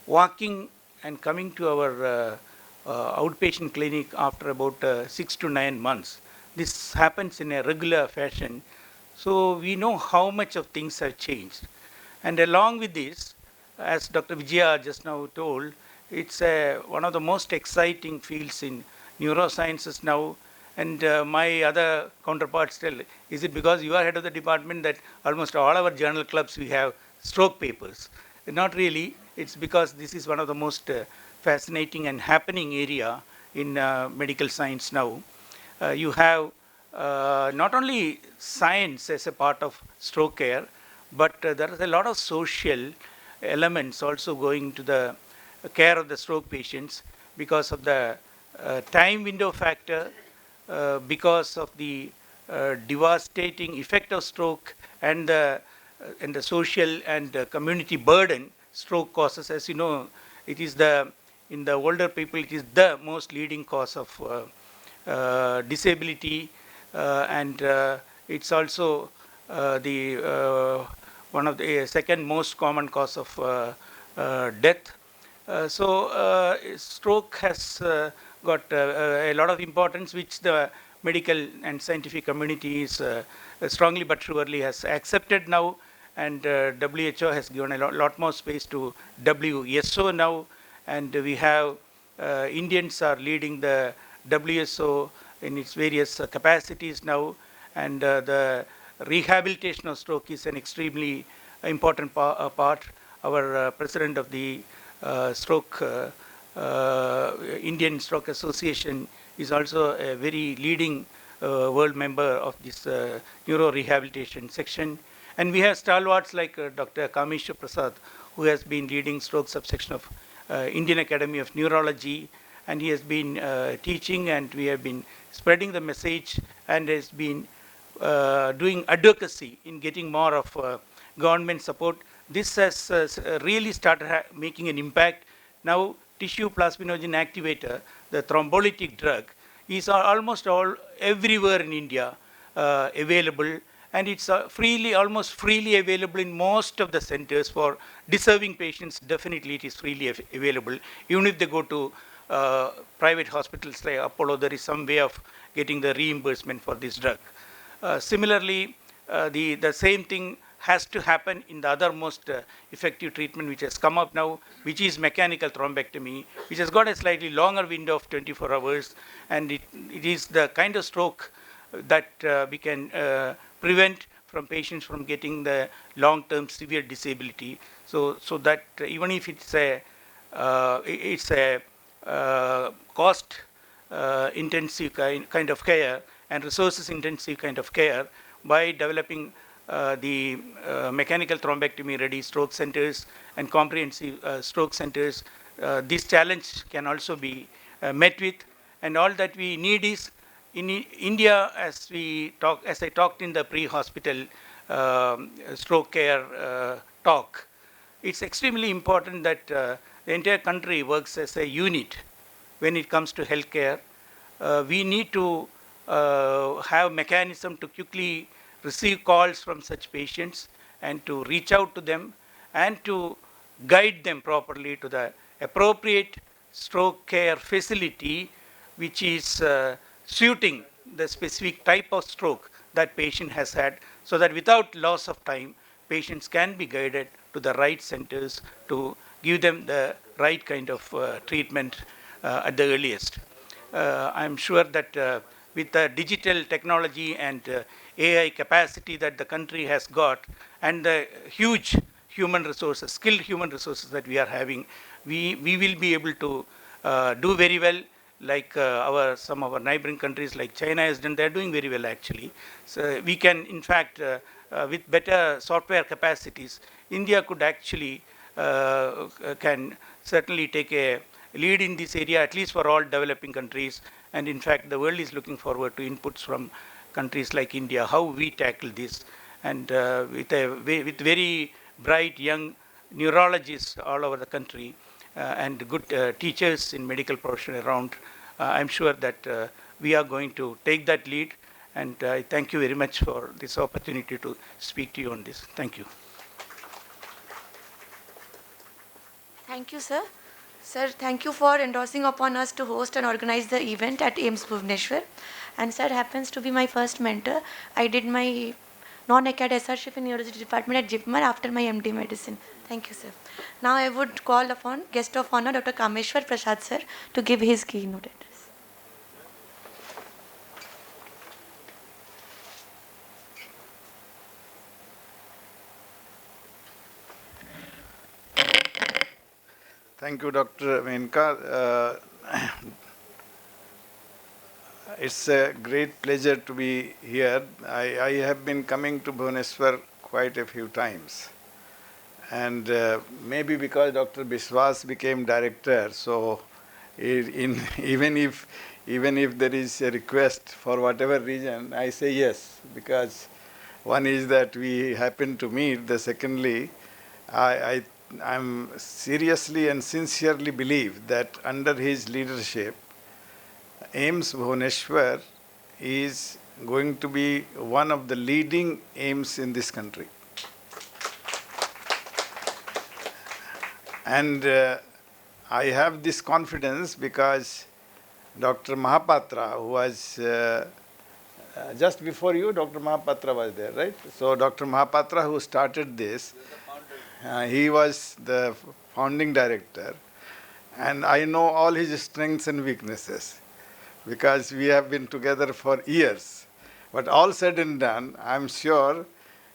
walking and coming to our outpatient clinic after about 6 to 9 months. This happens in a regular fashion. So we know how much of things have changed. And along with this, as Dr. Vijaya just now told, it's one of the most exciting fields in neurosciences now. And my other counterparts tell, is it because you are head of the department that almost all our journal clubs we have stroke papers? Not really. It's because this is one of the most fascinating and happening area in medical science now. You have not only science as a part of stroke care, but there is a lot of social elements also going to the care of the stroke patients because of the time window factor, because of the devastating effect of stroke and the social and community burden stroke causes. As you know, it is in the older people, it is the most leading cause of disability, and it's also one of the second most common cause of death. Stroke has got a lot of importance, which the medical and scientific community is strongly but surely has accepted now, and WHO has given a lot more space to WSO now, and we have Indians are leading the WSO in its various capacities now, and the rehabilitation of stroke is an extremely important part. Our president of the Indian Stroke Association is also a very leading world member of this neuro rehabilitation section. And we have stalwarts like Dr. Kameshwar Prasad, who has been leading stroke subsection of Indian Academy of Neurology, and he has been teaching, and we have been spreading the message, and has been doing advocacy in getting more of government support. This has really started making an impact. Now, tissue plasminogen activator, the thrombolytic drug, is almost everywhere in India available, and it's almost freely available in most of the centers. For deserving patients, definitely it is freely available. Even if they go to private hospitals like Apollo, there is some way of getting the reimbursement for this drug. Similarly, the same thing has to happen in the other most effective treatment which has come up now, which is mechanical thrombectomy, which has got a slightly longer window of 24 hours, and it is the kind of stroke that we can prevent from patients from getting the long-term severe disability. So that even if it's a cost intensive kind of care and resources intensive kind of care, by developing the mechanical thrombectomy ready stroke centers and comprehensive stroke centers, this challenge can also be met with. And all that we need is, in India, as I talked in the pre-hospital stroke care talk, it's extremely important that the entire country works as a unit when it comes to healthcare. We need to have mechanism to quickly receive calls from such patients and to reach out to them and to guide them properly to the appropriate stroke care facility which is suiting the specific type of stroke that patient has had, so that without loss of time, patients can be guided to the right centers to give them the right kind of treatment at the earliest. I'm sure that with the digital technology and AI capacity that the country has got, and the huge human resources, skilled human resources that we are having, we will be able to do very well, like some of our neighboring countries like China has done. They're doing very well actually. So we can, in fact, with better software capacities, India could actually can certainly take a lead in this area, at least for all developing countries. And in fact, the world is looking forward to inputs from countries like India, how we tackle this. And with very bright young neurologists all over the country and good teachers in medical profession around, I'm sure that we are going to take that lead. And I thank you very much for this opportunity to speak to you on this. Thank you. Thank you, sir. Sir, thank you for endorsing upon us to host and organize the event at AIIMS Bhubaneswar. And sir happens to be my first mentor. I did my non-acad SRship in Neurology department at JIPMER after my MD medicine. Thank you, sir. Now I would call upon guest of honor, Dr. Kameshwar Prasad, sir, to give his keynote address. Thank you, Dr. Menka. It's a great pleasure to be here. I have been coming to Bhubaneswar quite a few times. And maybe because Dr. Biswas became director, so even if there is a request for whatever reason, I say yes, because one is that we happen to meet. The secondly, I'm seriously and sincerely believe that under his leadership, AIIMS Bhubaneswar is going to be one of the leading AIIMS in this country. And I have this confidence because Dr. Mahapatra, who was just before you, Dr. Mahapatra was there, right? So Dr. Mahapatra, who started this, he was the founding director, and I know all his strengths and weaknesses because we have been together for years. But all said and done, I'm sure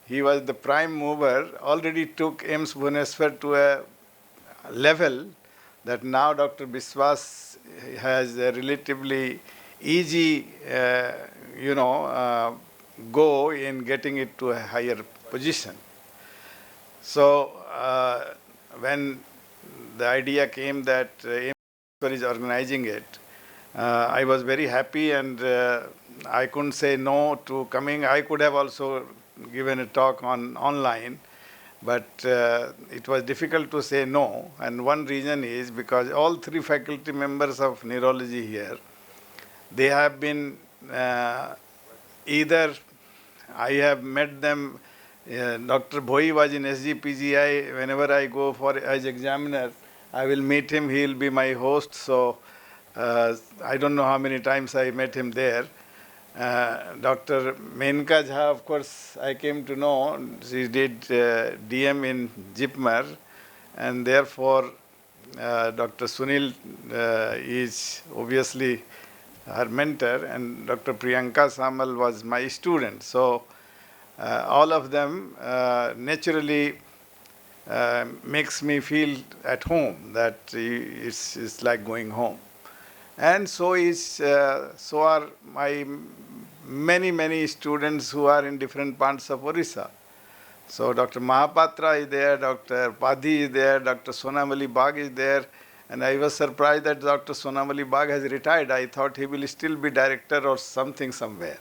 he was the prime mover, already took AIIMS Bhubaneswar to a level that now Dr. Biswas has a relatively easy, go in getting it to a higher position. So when the idea came that AIIMS is organizing it, I was very happy, and I couldn't say no to coming. I could have also given a talk online, but it was difficult to say no. And one reason is because all three faculty members of neurology here, they have been either I have met them. Dr. Bhoi was in SGPGI. Whenever I go for as examiner, I will meet him. He will be my host. So I don't know how many times I met him there. Dr. Menka Jha, of course, I came to know. She did DM in JIPMER, and therefore Dr. Sunil is obviously her mentor, and Dr. Priyanka Samal was my student. So all of them naturally makes me feel at home, that it's like going home. And so are my many students who are in different parts of Odisha. So Dr. Mahapatra is there, Dr. Padhi is there, Dr. Sonamali Bagh is there, and I was surprised that Dr. Sonamali Bagh has retired. I thought he will still be director or something somewhere.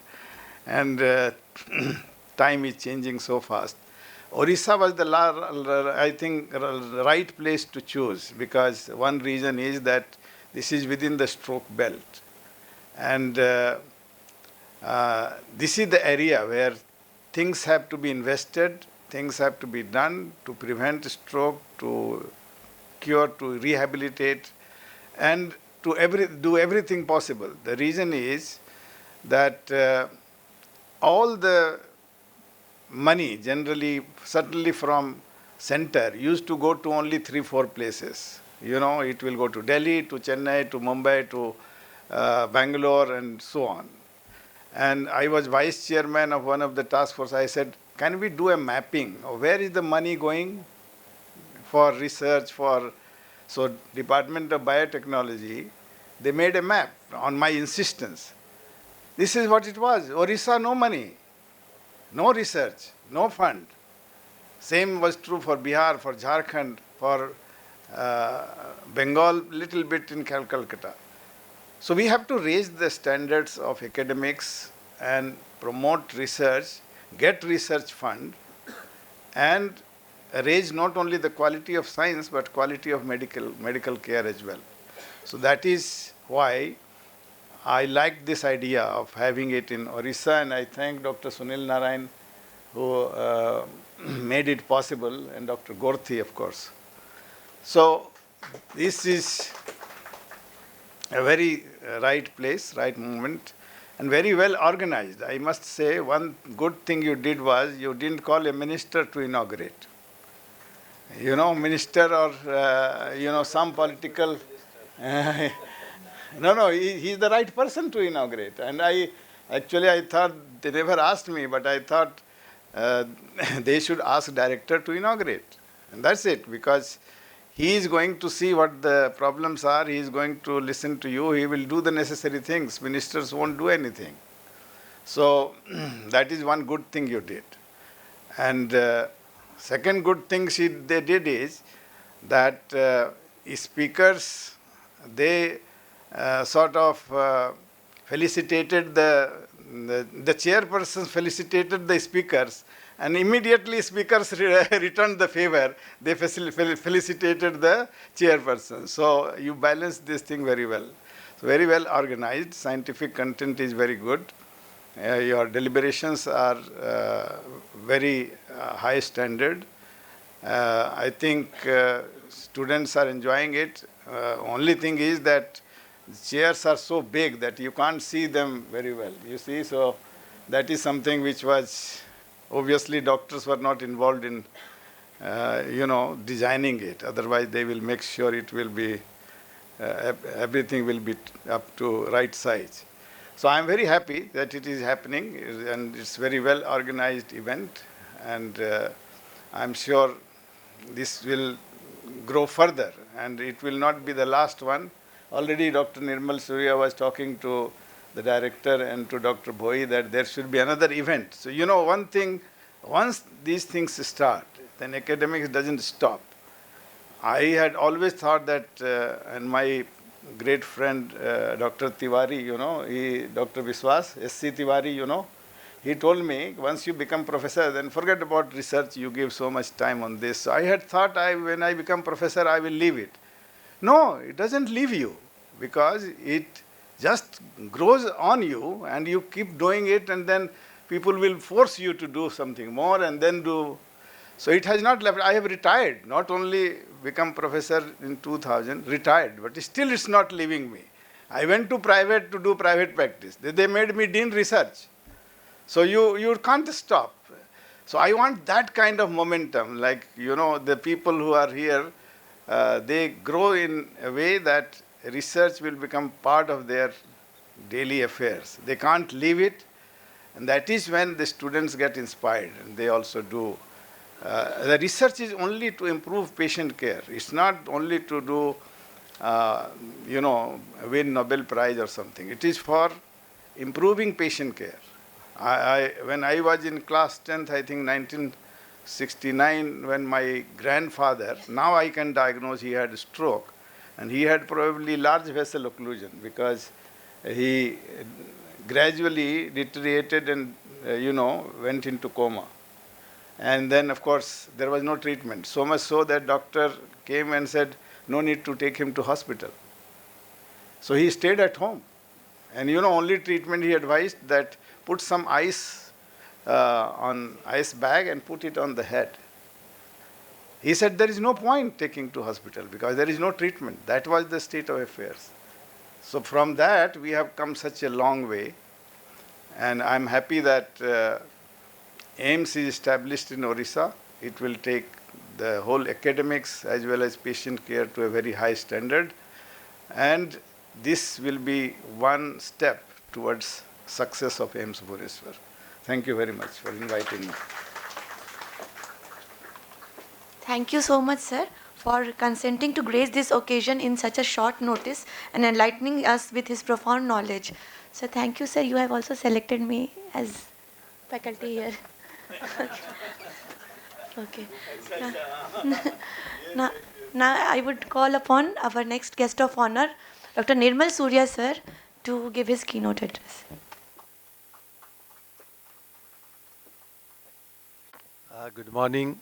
And time is changing so fast. Odisha was I think, right place to choose, because one reason is that this is within the stroke belt. And this is the area where things have to be invested, things have to be done to prevent stroke, to cure, to rehabilitate, and to do everything possible. The reason is that all the money generally, certainly from center, used to go to only 3-4 places. It will go to Delhi, to Chennai, to Mumbai, to Bangalore, and so on. And I was vice chairman of one of the task force. I said, can we do a mapping of where is the money going for research, so Department of Biotechnology, they made a map on my insistence. This is what it was. Odisha, no money, no research, no fund. Same was true for Bihar, for Jharkhand, for Bengal, little bit in Calcutta. So we have to raise the standards of academics and promote research, get research fund, and raise not only the quality of science, but quality of medical care as well. So that is why I like this idea of having it in Odisha, and I thank Dr. Sunil Narayan, who made it possible, and Dr. Gorthi, of course. So this is a very right place, right moment, and very well organized. I must say, one good thing you did was you didn't call a minister to inaugurate. Minister or, some political... No, he's the right person to inaugurate. And I thought, they never asked me, but I thought they should ask director to inaugurate. And that's it, because he is going to see what the problems are, he is going to listen to you, he will do the necessary things. Ministers won't do anything. So that is one good thing you did. And second good thing they did is that speakers, they sort of felicitated the chairpersons felicitated the speakers, and immediately speakers returned the favor. They felicitated the chairperson. So you balance this thing very well. So very well organized. Scientific content is very good. Your deliberations are very high standard. I think students are enjoying it. Only thing is that the chairs are so big that you can't see them very well. You see, so that is something which was, obviously doctors were not involved in, designing it. Otherwise they will make sure it will be, everything will be up to right size. So I'm very happy that it is happening, and it's very well organized event, and I'm sure this will grow further, and it will not be the last one. Already Dr. Nirmal Surya was talking to the director and to Dr. Bhoi that there should be another event. So one thing, once these things start, then academics doesn't stop. I had always thought that, and my great friend Dr. Tiwari, Dr. Biswas, S.C. Tiwari, he told me, once you become professor, then forget about research, you give so much time on this. So I had thought when I become professor, I will leave it. No, it doesn't leave you, because it just grows on you, and you keep doing it, and then people will force you to do something more, and then do. So it has not left. I have retired, not only become professor in 2000, retired, but still it's not leaving me. I went to private to do private practice. They made me dean research. So you can't stop. So I want that kind of momentum, like, the people who are here, they grow in a way that research will become part of their daily affairs. They can't leave it, and that is when the students get inspired, and they also do. The research is only to improve patient care. It's not only to do, win Nobel Prize or something. It is for improving patient care. When I was in class 10th, I think 1969, when my grandfather, now I can diagnose, he had a stroke, and he had probably large vessel occlusion, because he gradually deteriorated and, went into coma. And then, of course, there was no treatment. So much so that doctor came and said, no need to take him to hospital. So he stayed at home. And only treatment he advised that put some ice on ice bag and put it on the head. He said there is no point taking to hospital because there is no treatment. That was the state of affairs. So from that, we have come such a long way. And I'm happy that AIIMS is established in Odisha. It will take the whole academics as well as patient care to a very high standard. And this will be one step towards success of AIIMS Bhubaneswar. Thank you very much for inviting me. Thank you so much, sir, for consenting to grace this occasion in such a short notice and enlightening us with his profound knowledge. So thank you, sir. You have also selected me as faculty here. Okay. Now I would call upon our next guest of honor, Dr. Nirmal Surya, sir, to give his keynote address. Good morning,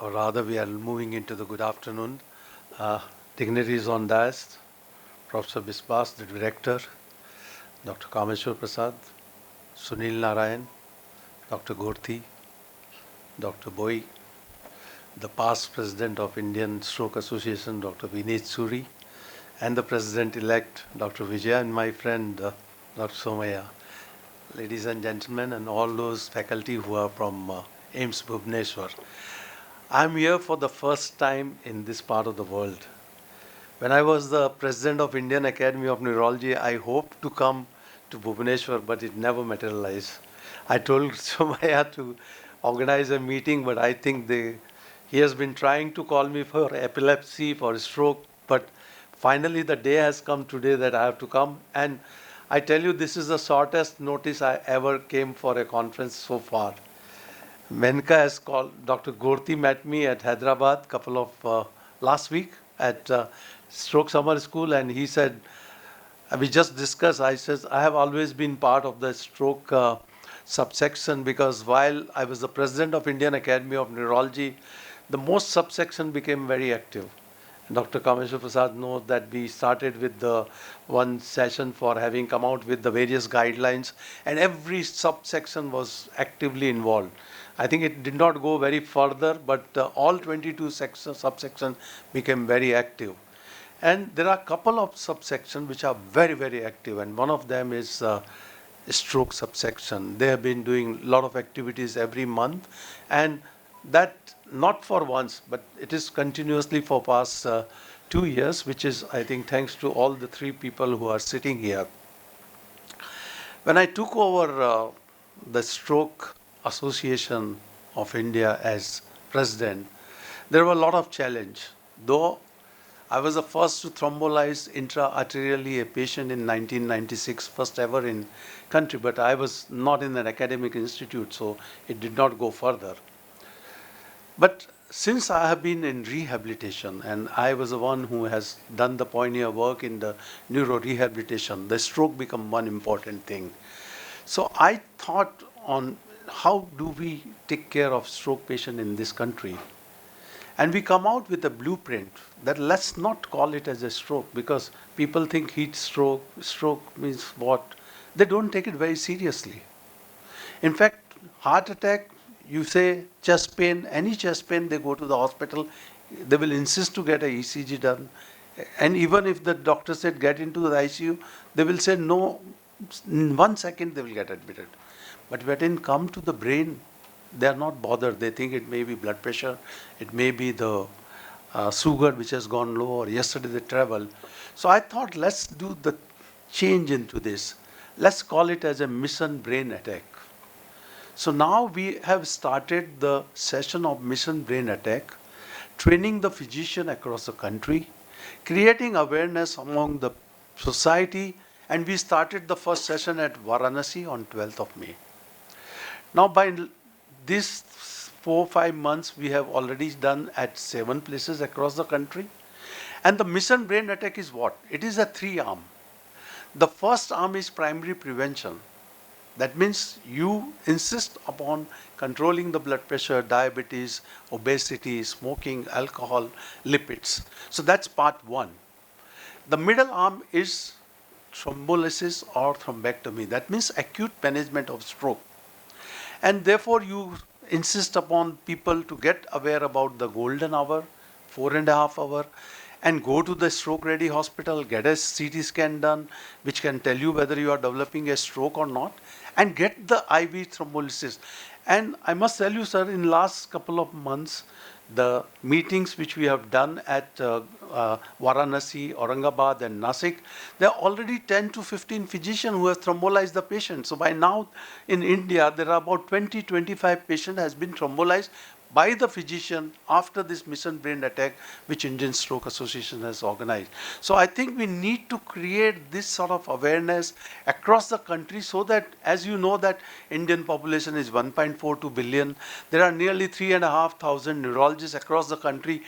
or rather we are moving into the good afternoon. Dignitaries on dais, Professor Biswas, the director, Dr. Kameshwar Prasad, Sunil Narayan, Dr. Gorthi, Dr. Bhoi, the past president of Indian Stroke Association, Dr. Vineet Suri, and the president-elect, Dr. Vijaya, and my friend, Dr. Somaya. Ladies and gentlemen, and all those faculty who are from AIIMS Bhubaneswar. I'm here for the first time in this part of the world. When I was the president of Indian Academy of Neurology, I hoped to come to Bhubaneswar, but it never materialized. I told Somaya to organize a meeting, but I think he has been trying to call me for epilepsy, for stroke, but finally the day has come today that I have to come. And I tell you, this is the shortest notice I ever came for a conference so far. Menka has called, Dr. Gorthi met me at Hyderabad couple of last week at Stroke Summer School, and he said, we just discussed, I said, I have always been part of the stroke subsection because while I was the president of Indian Academy of Neurology, the most subsection became very active. And Dr. Kameshwar Prasad knows that we started with the one session for having come out with the various guidelines, and every subsection was actively involved. I think it did not go very further, but all 22 subsections became very active. And there are a couple of subsections which are very, very active, and one of them is stroke subsection. They have been doing a lot of activities every month, and that not for once, but it is continuously for past 2 years, which is, I think, thanks to all the three people who are sitting here. When I took over the Stroke Association of India as president, there were a lot of challenge. Though I was the first to thrombolize intra-arterially a patient in 1996, first ever in country, but I was not in an academic institute, so it did not go further. But since I have been in rehabilitation, and I was the one who has done the pioneer work in the neuro-rehabilitation, the stroke became one important thing. So I thought on how do we take care of stroke patient in this country. And we come out with a blueprint that let's not call it as a stroke, because people think heat stroke, stroke means what? They don't take it very seriously. In fact, heart attack, you say chest pain, any chest pain, they go to the hospital, they will insist to get a ECG done. And even if the doctor said get into the ICU, they will say no, in 1 second they will get admitted. But when it comes to the brain, they are not bothered. They think it may be blood pressure, it may be the sugar which has gone low, or yesterday they travel. So I thought let's do the change into this. Let's call it as a mission brain attack. So now we have started the session of mission brain attack, training the physician across the country, creating awareness among the society, and we started the first session at Varanasi on 12th of May. Now by these 4-5 months, we have already done at 7 places across the country. And the mission brain attack is what? It is a 3-arm. The first arm is primary prevention. That means you insist upon controlling the blood pressure, diabetes, obesity, smoking, alcohol, lipids. So that's part 1. The middle arm is thrombolysis or thrombectomy. That means acute management of stroke. And therefore you insist upon people to get aware about the golden hour, 4.5 hour, and go to the stroke ready hospital, get a CT scan done, which can tell you whether you are developing a stroke or not, and get the IV thrombolysis. And I must tell you, sir, in last couple of months, the meetings which we have done at Varanasi, Aurangabad and Nasik, there are already 10 to 15 physicians who have thrombolized the patient. So by now in India, there are about 20-25 patients has been thrombolized by the physician after this mission brain attack which Indian Stroke Association has organized. So I think we need to create this sort of awareness across the country so that, as you know, that Indian population is 1.42 billion. There are nearly 3,500 neurologists across the country.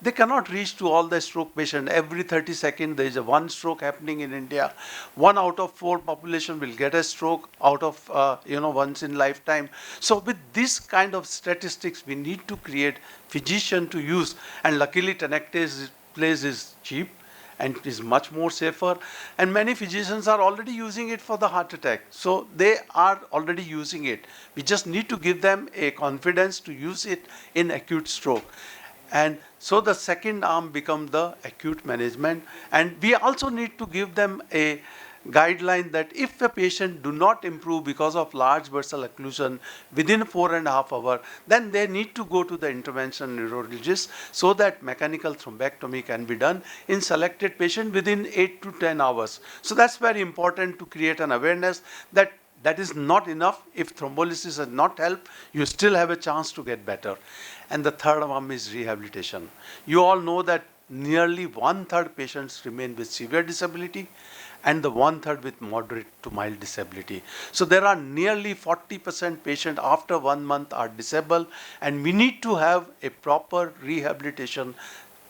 They cannot reach to all the stroke patients. Every 30 seconds there is a 1 stroke happening in India. 1 out of 4 population will get a stroke out of once in lifetime. So with this kind of statistics, we need to create physician to use. And luckily Tenecte's place is cheap and it is much more safer. And many physicians are already using it for the heart attack. So they are already using it. We just need to give them a confidence to use it in acute stroke. And so the second arm becomes the acute management. And we also need to give them a guideline that if a patient do not improve because of large vessel occlusion within 4.5 hours, then they need to go to the intervention neurologist so that mechanical thrombectomy can be done in selected patient within 8 to 10 hours. So that's very important to create an awareness that that is not enough. If thrombolysis has not helped, you still have a chance to get better. And the third arm is rehabilitation. You all know that nearly 1/3 patients remain with severe disability and the 1/3 with moderate to mild disability. So there are nearly 40% patients after 1 month are disabled, and we need to have a proper rehabilitation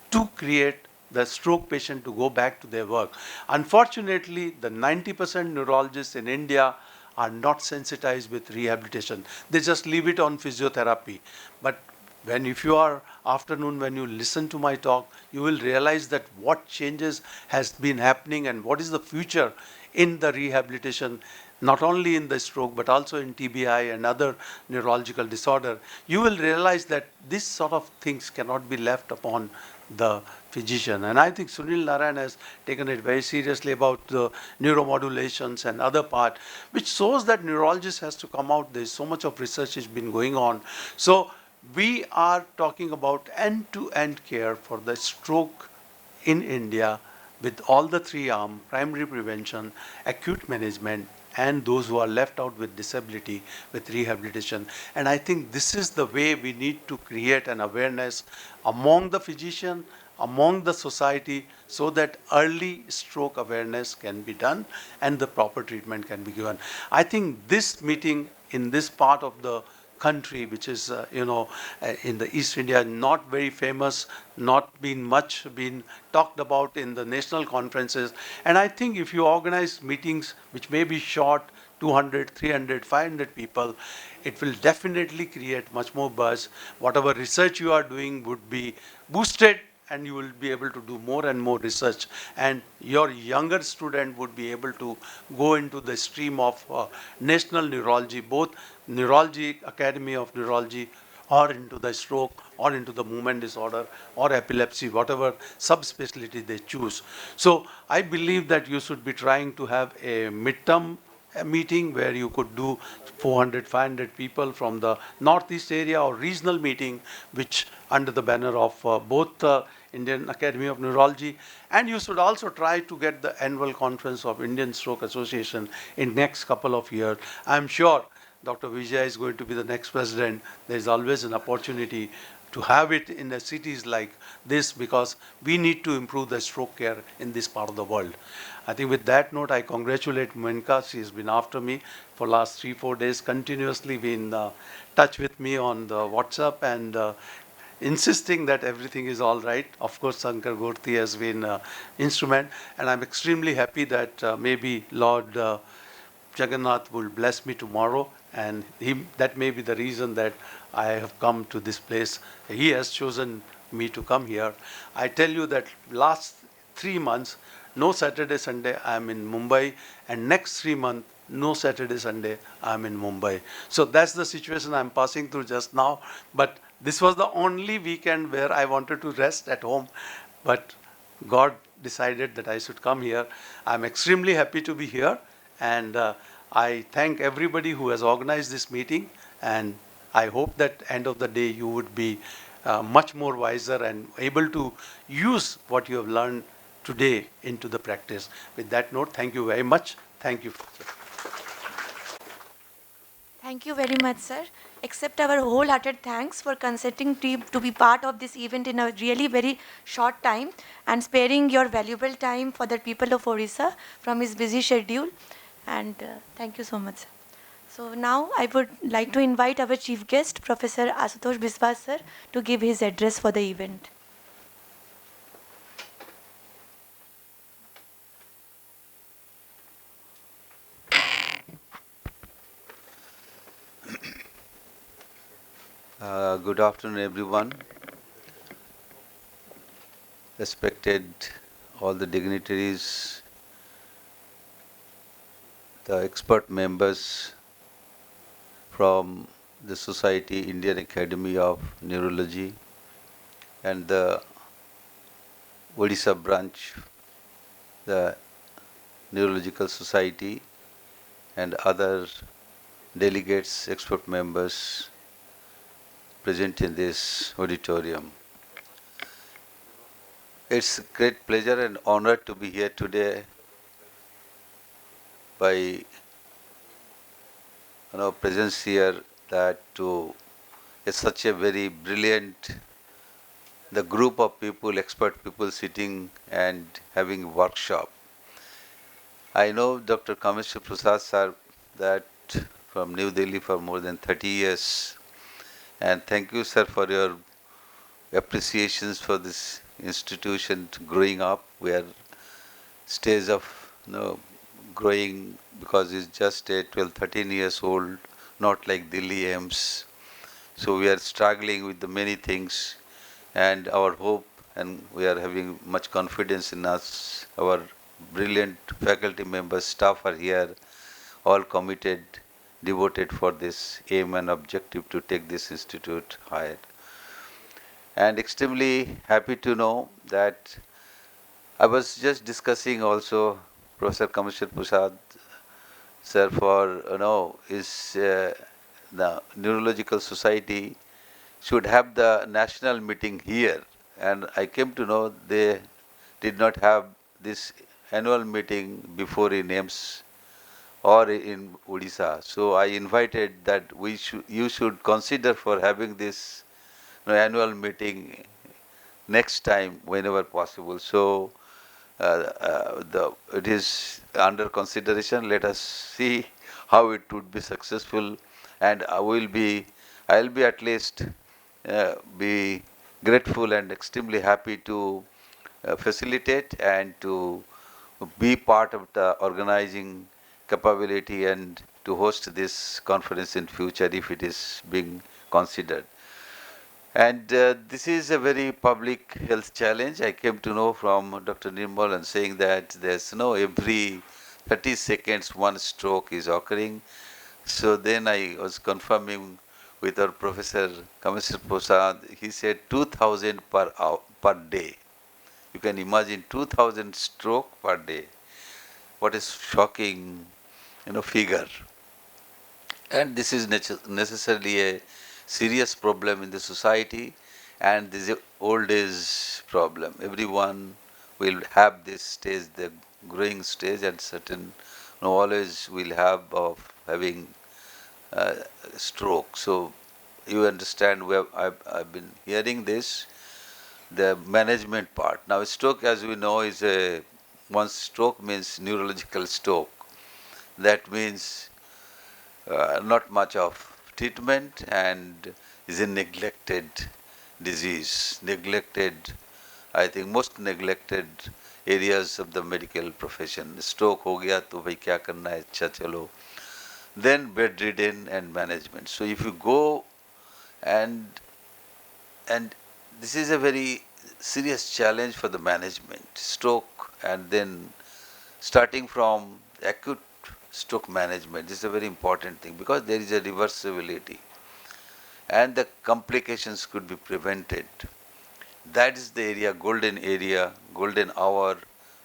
to create the stroke patient to go back to their work. Unfortunately, the 90% neurologists in India are not sensitized with rehabilitation. They just leave it on physiotherapy. But if you are afternoon, when you listen to my talk, you will realize that what changes has been happening and what is the future in the rehabilitation. not only in the stroke but also in TBI and other neurological disorder, you will realize that this sort of things cannot be left upon the physician. And I think Sunil Narayan has taken it very seriously about the neuromodulations and other part, which shows that neurologist has to come out. There's so much of research has been going on. So we are talking about end-to-end care for the stroke in India with all the three arms: primary prevention, acute management, and those who are left out with disability with rehabilitation. And I think this is the way we need to create an awareness among the physician, among the society, so that early stroke awareness can be done and the proper treatment can be given. I think this meeting in this part of the country, which is, in the East India, not very famous, not been much been talked about in the national conferences. And I think if you organize meetings which may be short, 200, 300, 500 people, it will definitely create much more buzz. Whatever research you are doing would be boosted, and you will be able to do more and more research, and your younger student would be able to go into the stream of national neurology, both neurology, Academy of Neurology, or into the stroke, or into the movement disorder, or epilepsy, whatever subspecialty they choose. So I believe that you should be trying to have a midterm meeting where you could do 400, 500 people from the northeast area, or regional meeting, which under the banner of both the Indian Academy of Neurology, and you should also try to get the annual conference of Indian Stroke Association in next couple of years. I'm sure Dr. Vijay is going to be the next president. There is always an opportunity to have it in the cities like this, because we need to improve the stroke care in this part of the world. I think with that note, I congratulate Menka. She has been after me for last 3-4 days, continuously been in touch with me on the WhatsApp, and insisting that everything is all right. Of course, Sankar Gorti has been instrument, and I'm extremely happy that maybe Lord Jagannath will bless me tomorrow, and that may be the reason that I have come to this place. He has chosen me to come here. I tell you that last 3 months, no Saturday, Sunday, I am in Mumbai, and next 3 months, no Saturday, Sunday, I am in Mumbai. So that's the situation I'm passing through just now. But this was the only weekend where I wanted to rest at home, but God decided that I should come here. I'm extremely happy to be here, and I thank everybody who has organized this meeting, and I hope that end of the day you would be much more wiser and able to use what you have learned today into the practice. With that note, thank you very much. Thank you. Thank you very much, sir. Accept our wholehearted thanks for consenting to be part of this event in a really very short time, and sparing your valuable time for the people of Odisha from his busy schedule. And thank you so much, sir. So now I would like to invite our chief guest, Professor Ashutosh Biswas, sir, to give his address for the event. Good afternoon, everyone. Respected all the dignitaries, the expert members from the Society Indian Academy of Neurology and the Odisha branch, the Neurological Society, and other delegates, expert members present in this auditorium. It's a great pleasure and honor to be here today by presence here, that to such a very brilliant, the group of people, expert people sitting and having a workshop. I know Dr. Kameshwar Prasad sir, that from New Delhi for more than 30 years. And thank you, sir, for your appreciations for this institution growing up. We are stage of growing, because it's just a 12, 13 years old, not like Delhi AIIMS. So we are struggling with the many things, and our hope, and we are having much confidence in us. Our brilliant faculty members, staff are here, all committed, devoted for this aim and objective to take this institute higher. And extremely happy to know that I was just discussing also Professor Kameshwar Prasad sir for is the Neurological Society should have the national meeting here, and I came to know they did not have this annual meeting before in AIIMS or in Odisha. So I invited that you should consider for having this annual meeting next time whenever possible. So it is under consideration. Let us see how it would be successful, and I'll be at least be grateful and extremely happy to facilitate and to be part of the organizing capability and to host this conference in future if it is being considered. And this is a very public health challenge. I came to know from Dr. Nirmal and saying that there's every 30 seconds one stroke is occurring. So then I was confirming with our Professor Kameshwar Prasad. He said 2,000 per day. You can imagine 2,000 stroke per day. What is shocking, figure. And this is necessarily a serious problem in the society, and this is an old age problem. Everyone will have this stage, the growing stage, and certain knowledge will have of having stroke. So you understand where I've been hearing this, the management part. Now stroke, as we know, is one stroke means neurological stroke. That means not much of treatment and is a neglected disease. Neglected, I think most neglected areas of the medical profession. Stroke ho gaya to bhai kya karna hai, अच्छा chalo. Then bedridden and management. So if you go and this is a very serious challenge for the management. Stroke, and then starting from acute stroke management. This is a very important thing because there is a reversibility and the complications could be prevented. That is the area, golden hour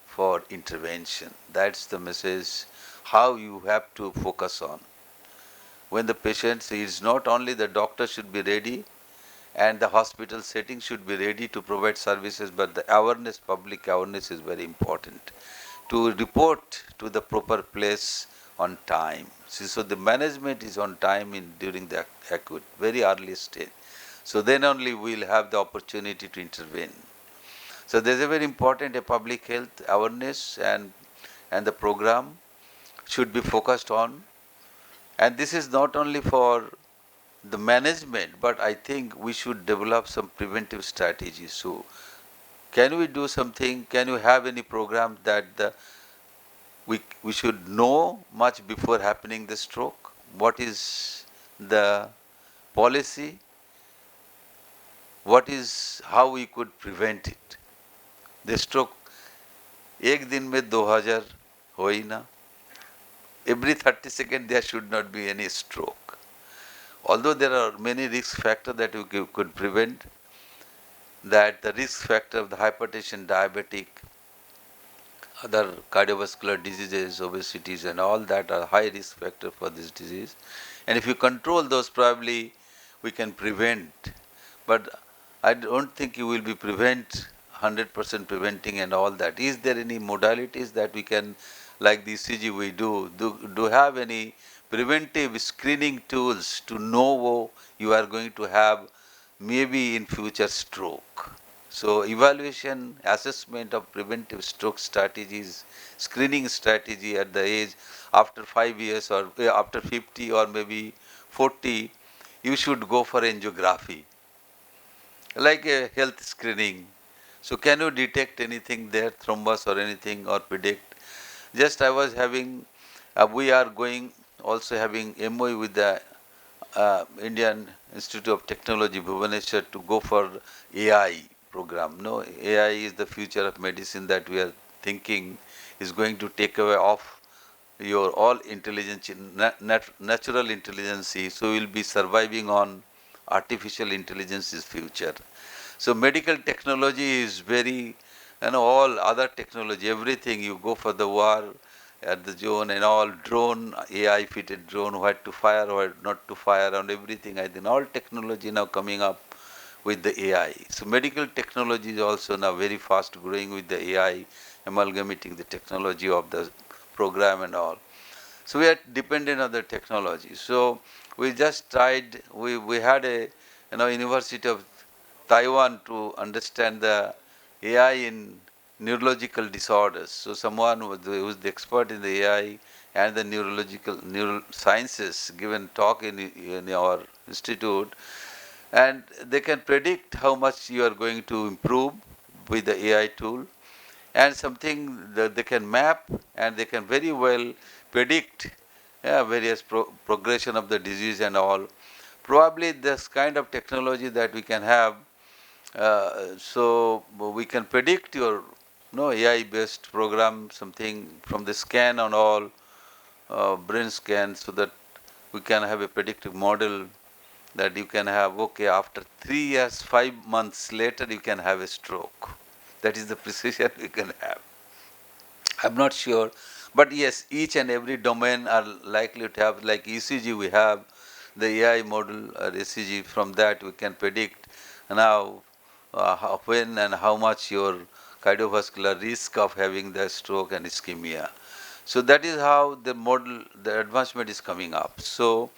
for intervention. That's the message, how you have to focus on. When the patient is not only the doctor should be ready and the hospital setting should be ready to provide services, but the awareness, public awareness is very important. To report to the proper place on time. So the management is on time during the acute, very early stage. So then only we will have the opportunity to intervene. So there is a very important public health awareness and the program should be focused on. And this is not only for the management, but I think we should develop some preventive strategies. So can we do something? Can you have any program that we should know much before happening the stroke? What is the policy? What is how we could prevent it? The stroke, एक दिन में 2000 हो ही ना. Every 30 seconds there should not be any stroke. Although there are many risk factors that we could prevent, that the risk factor of the hypertension, diabetic, other cardiovascular diseases, obesities and all that are high risk factor for this disease. And if you control those, probably we can prevent. But I don't think you will be 100% preventing and all that. Is there any modalities that we can, like the ECG we do have any preventive screening tools to know you are going to have maybe in future stroke? So evaluation, assessment of preventive stroke strategies, screening strategy at the age after 5 years or after 50 or maybe 40, you should go for angiography, like a health screening. So can you detect anything there, thrombus or anything, or predict? Just I was having, we are going also having MOU with the Indian Institute of Technology, Bhubaneswar, to go for AI program. No, AI is the future of medicine that we are thinking is going to take away off your all intelligence, natural intelligence, so we'll be surviving on artificial intelligence's future. So medical technology is very, all other technology, everything, you go for the war at the zone and all drone, AI fitted drone, what to fire, what not to fire, and everything. I think all technology now coming up with the AI. So medical technology is also now very fast growing with the AI, amalgamating the technology of the program and all. So we are dependent on the technology. So we just tried, we had a University of Taiwan to understand the AI in neurological disorders. So someone who is the expert in the AI and the neural sciences given talk in our institute, and they can predict how much you are going to improve with the AI tool, and something that they can map and they can very well predict various progression of the disease and all. Probably this kind of technology that we can have, so we can predict your AI based program, something from the scan and all, brain scan, so that we can have a predictive model that you can have, okay, after 3 years, 5 months later, you can have a stroke. That is the precision we can have. I'm not sure, but yes, each and every domain are likely to have, like ECG, we have the AI model or ECG. From that, we can predict now when and how much your cardiovascular risk of having the stroke and ischemia. So that is how the model, the advancement is coming up. So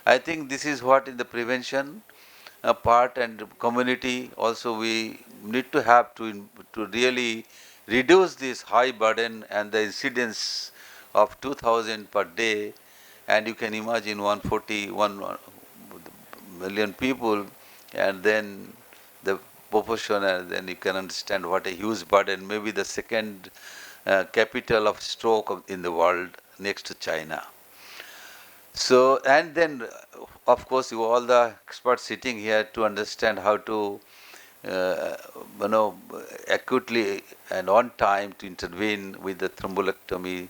I think this is what in the prevention part, and community also we need to have to really reduce this high burden and the incidence of 2,000 per day, and you can imagine 141 million people, and then the proportion, and then you can understand what a huge burden, maybe the second capital of stroke in the world next to China. So, and then of course you all the experts sitting here to understand how to acutely and on time to intervene with the thrombolectomy,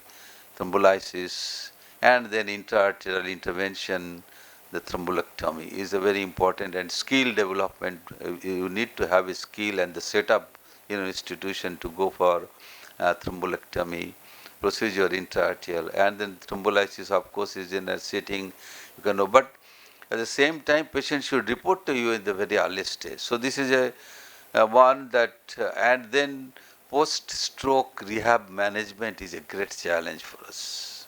thrombolysis, and then intra-arterial intervention. The thrombolectomy is a very important, and skill development. You need to have a skill and the setup in an institution to go for thrombolectomy procedure intra-arterial, and then thrombolysis of course is in a setting you can know, but at the same time patient should report to you in the very early stage. So this is a one that and then post-stroke rehab management is a great challenge for us.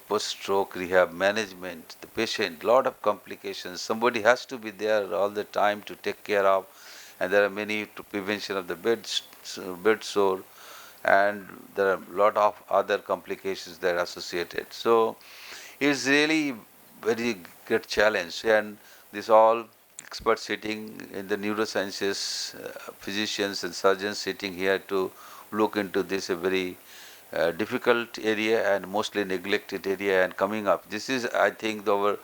Post-stroke rehab management, the patient, lot of complications, somebody has to be there all the time to take care of, and there are many to prevention of the bed sore, and there are a lot of other complications that are associated. So it's really very great challenge, and this all experts sitting in the neurosciences, physicians and surgeons sitting here to look into this a very difficult area and mostly neglected area and coming up. This is, I think, our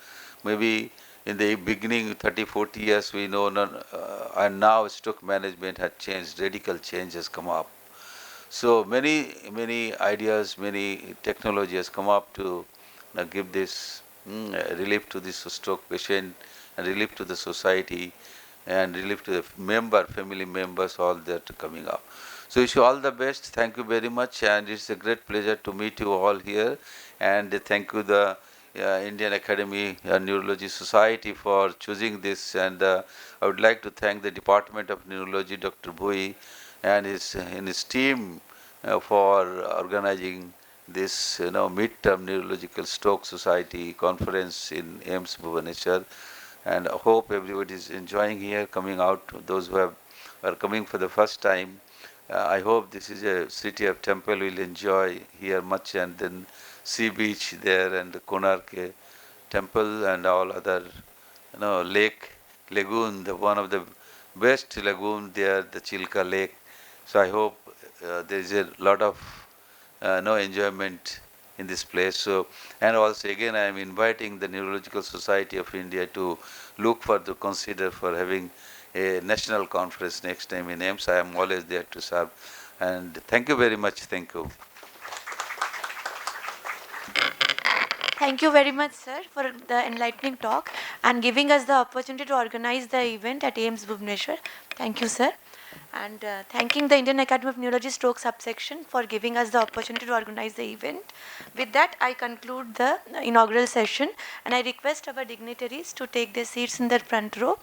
maybe in the beginning 30-40 years we know, and now stroke management has changed, radical change has come up. So many ideas, many technology has come up to give this relief to this stroke patient, and relief to the society, and relief to the family members, all that coming up. So wish you all the best. Thank you very much, and it's a great pleasure to meet you all here. And thank you the Indian Academy Neurology Society for choosing this. And I would like to thank the Department of Neurology, Dr. Bhui, and his team for organizing this midterm neurological stroke society conference in AIIMS Bhubaneswar. And I hope everybody is enjoying here, coming out. Those who are coming for the first time, I hope this is a city of temple. Will enjoy here much, and then sea beach there, and the Konark temple, and all other lake lagoon. The one of the best lagoon there, the Chilka Lake. So I hope there is a lot of enjoyment in this place. So, and also again I am inviting the Neurological Society of India to consider for having a national conference next time in AIIMS. I am always there to serve. And thank you very much. Thank you. Thank you very much, sir, for the enlightening talk and giving us the opportunity to organize the event at AIIMS Bhubaneswar. Thank you, sir. And thanking the Indian Academy of Neurology Stroke Subsection for giving us the opportunity to organize the event. With that, I conclude the inaugural session and I request our dignitaries to take their seats in the front row.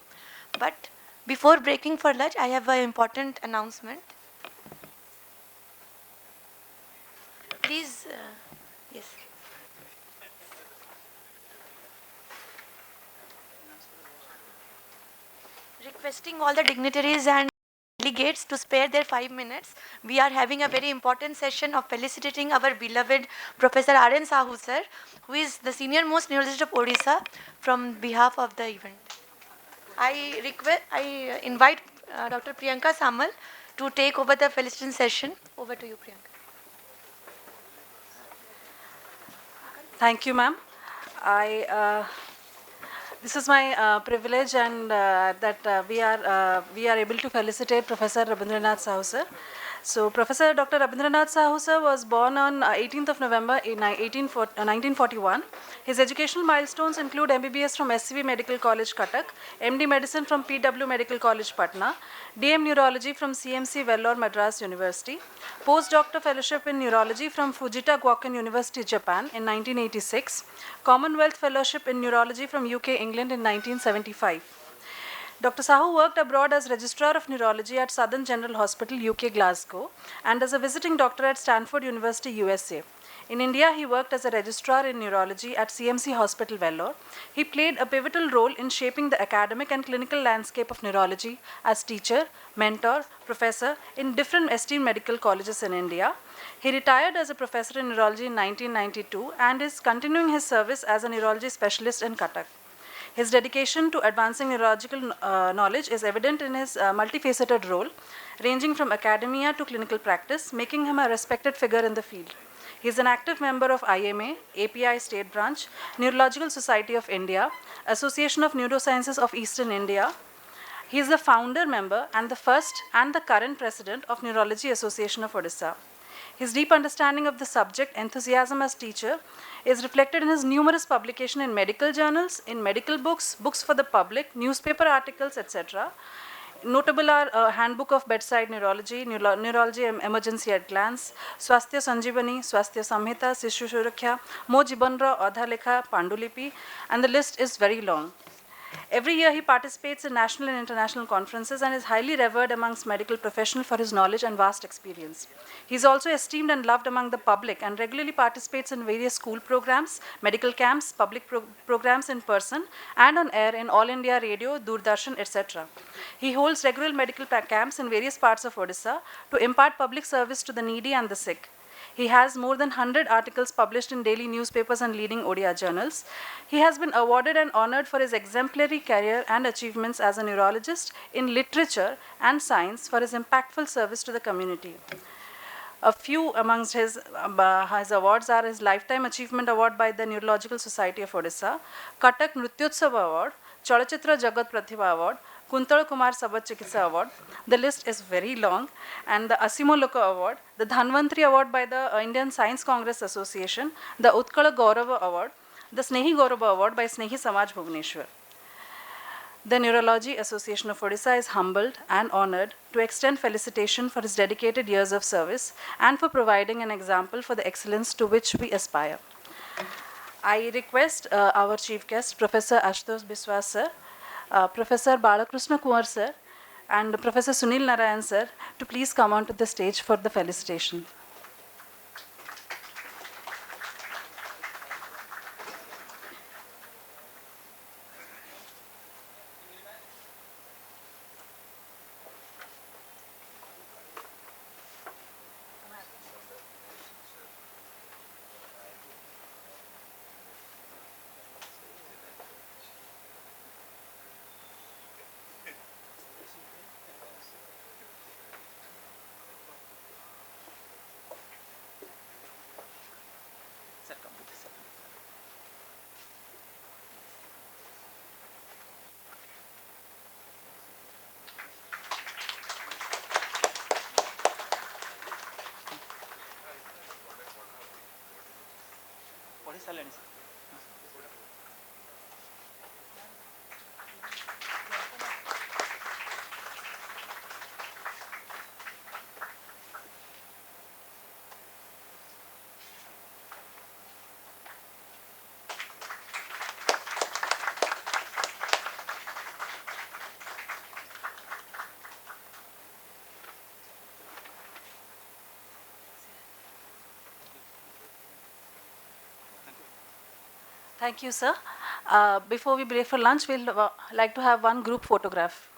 But before breaking for lunch, I have an important announcement. Please, yes. Requesting all the dignitaries and delegates to spare their 5 minutes. We are having a very important session of felicitating our beloved Professor R.N. Sahu sir, who is the senior most neurologist of Odisha, from behalf of the event. I invite Dr. Priyanka Samal to take over the felicitation session. Over to you, Priyanka. Thank you, ma'am. This is my privilege and that we are able to felicitate Professor Rabindranath Sahu sir. So Professor Dr. Rabindranath Sahu sir was born on 18th of November in 1941. His educational milestones include MBBS from SCV Medical College, Cuttack, MD Medicine from PW Medical College, Patna, DM Neurology from CMC Vellore, Madras University, Postdoctoral Fellowship in Neurology from Fujita Gakuen University, Japan in 1986, Commonwealth Fellowship in Neurology from UK, England in 1975. Dr. Sahu worked abroad as Registrar of Neurology at Southern General Hospital, UK, Glasgow, and as a visiting doctor at Stanford University, USA. In India, he worked as a Registrar in Neurology at CMC Hospital, Vellore. He played a pivotal role in shaping the academic and clinical landscape of neurology as teacher, mentor, professor in different esteemed medical colleges in India. He retired as a professor in neurology in 1992 and is continuing his service as a neurology specialist in Cuttack. His dedication to advancing neurological knowledge is evident in his multifaceted role, ranging from academia to clinical practice, making him a respected figure in the field. He is an active member of IMA, API State Branch, Neurological Society of India, Association of Neurosciences of Eastern India. He is the founder member and the first and the current president of Neurology Association of Odisha. His deep understanding of the subject, enthusiasm as teacher, is reflected in his numerous publications in medical journals, in medical books, books for the public, newspaper articles, etc. Notable are Handbook of Bedside Neurology, Neurology Emergency at Glance, Swasthya Sanjivani, Swasthya Samhita, Sishu Suraksha, Mo Jibanra, Adha Lekha, Pandulipi, and the list is very long. Every year he participates in national and international conferences and is highly revered amongst medical professionals for his knowledge and vast experience. He is also esteemed and loved among the public and regularly participates in various school programs, medical camps, public programs in person and on air in All India Radio, Doordarshan, etc. He holds regular medical camps in various parts of Odisha to impart public service to the needy and the sick. He has more than 100 articles published in daily newspapers and leading Odia journals. He has been awarded and honored for his exemplary career and achievements as a neurologist in literature and science for his impactful service to the community. A few amongst his awards are his Lifetime Achievement Award by the Neurological Society of Odisha, Cuttack Nrityotsava Award, Chalachitra Jagat Pratibha Award, Kuntal Kumar Sabat Chikitsa Award. The list is very long. And the Asimo Loka Award, the Dhanvantri Award by the Indian Science Congress Association, the Utkala Gaurava Award, the Snehi Gaurava Award by Snehi Samaj Bhubaneswar. The Neurology Association of Odisha is humbled and honored to extend felicitation for his dedicated years of service and for providing an example for the excellence to which we aspire. I request our chief guest, Professor Ashutosh Biswas sir, Professor Balakrishna Kumar sir, and Professor Sunil Narayan sir to please come onto the stage for the felicitation. Thank you, sir. Before we break for lunch, we'll like to have one group photograph.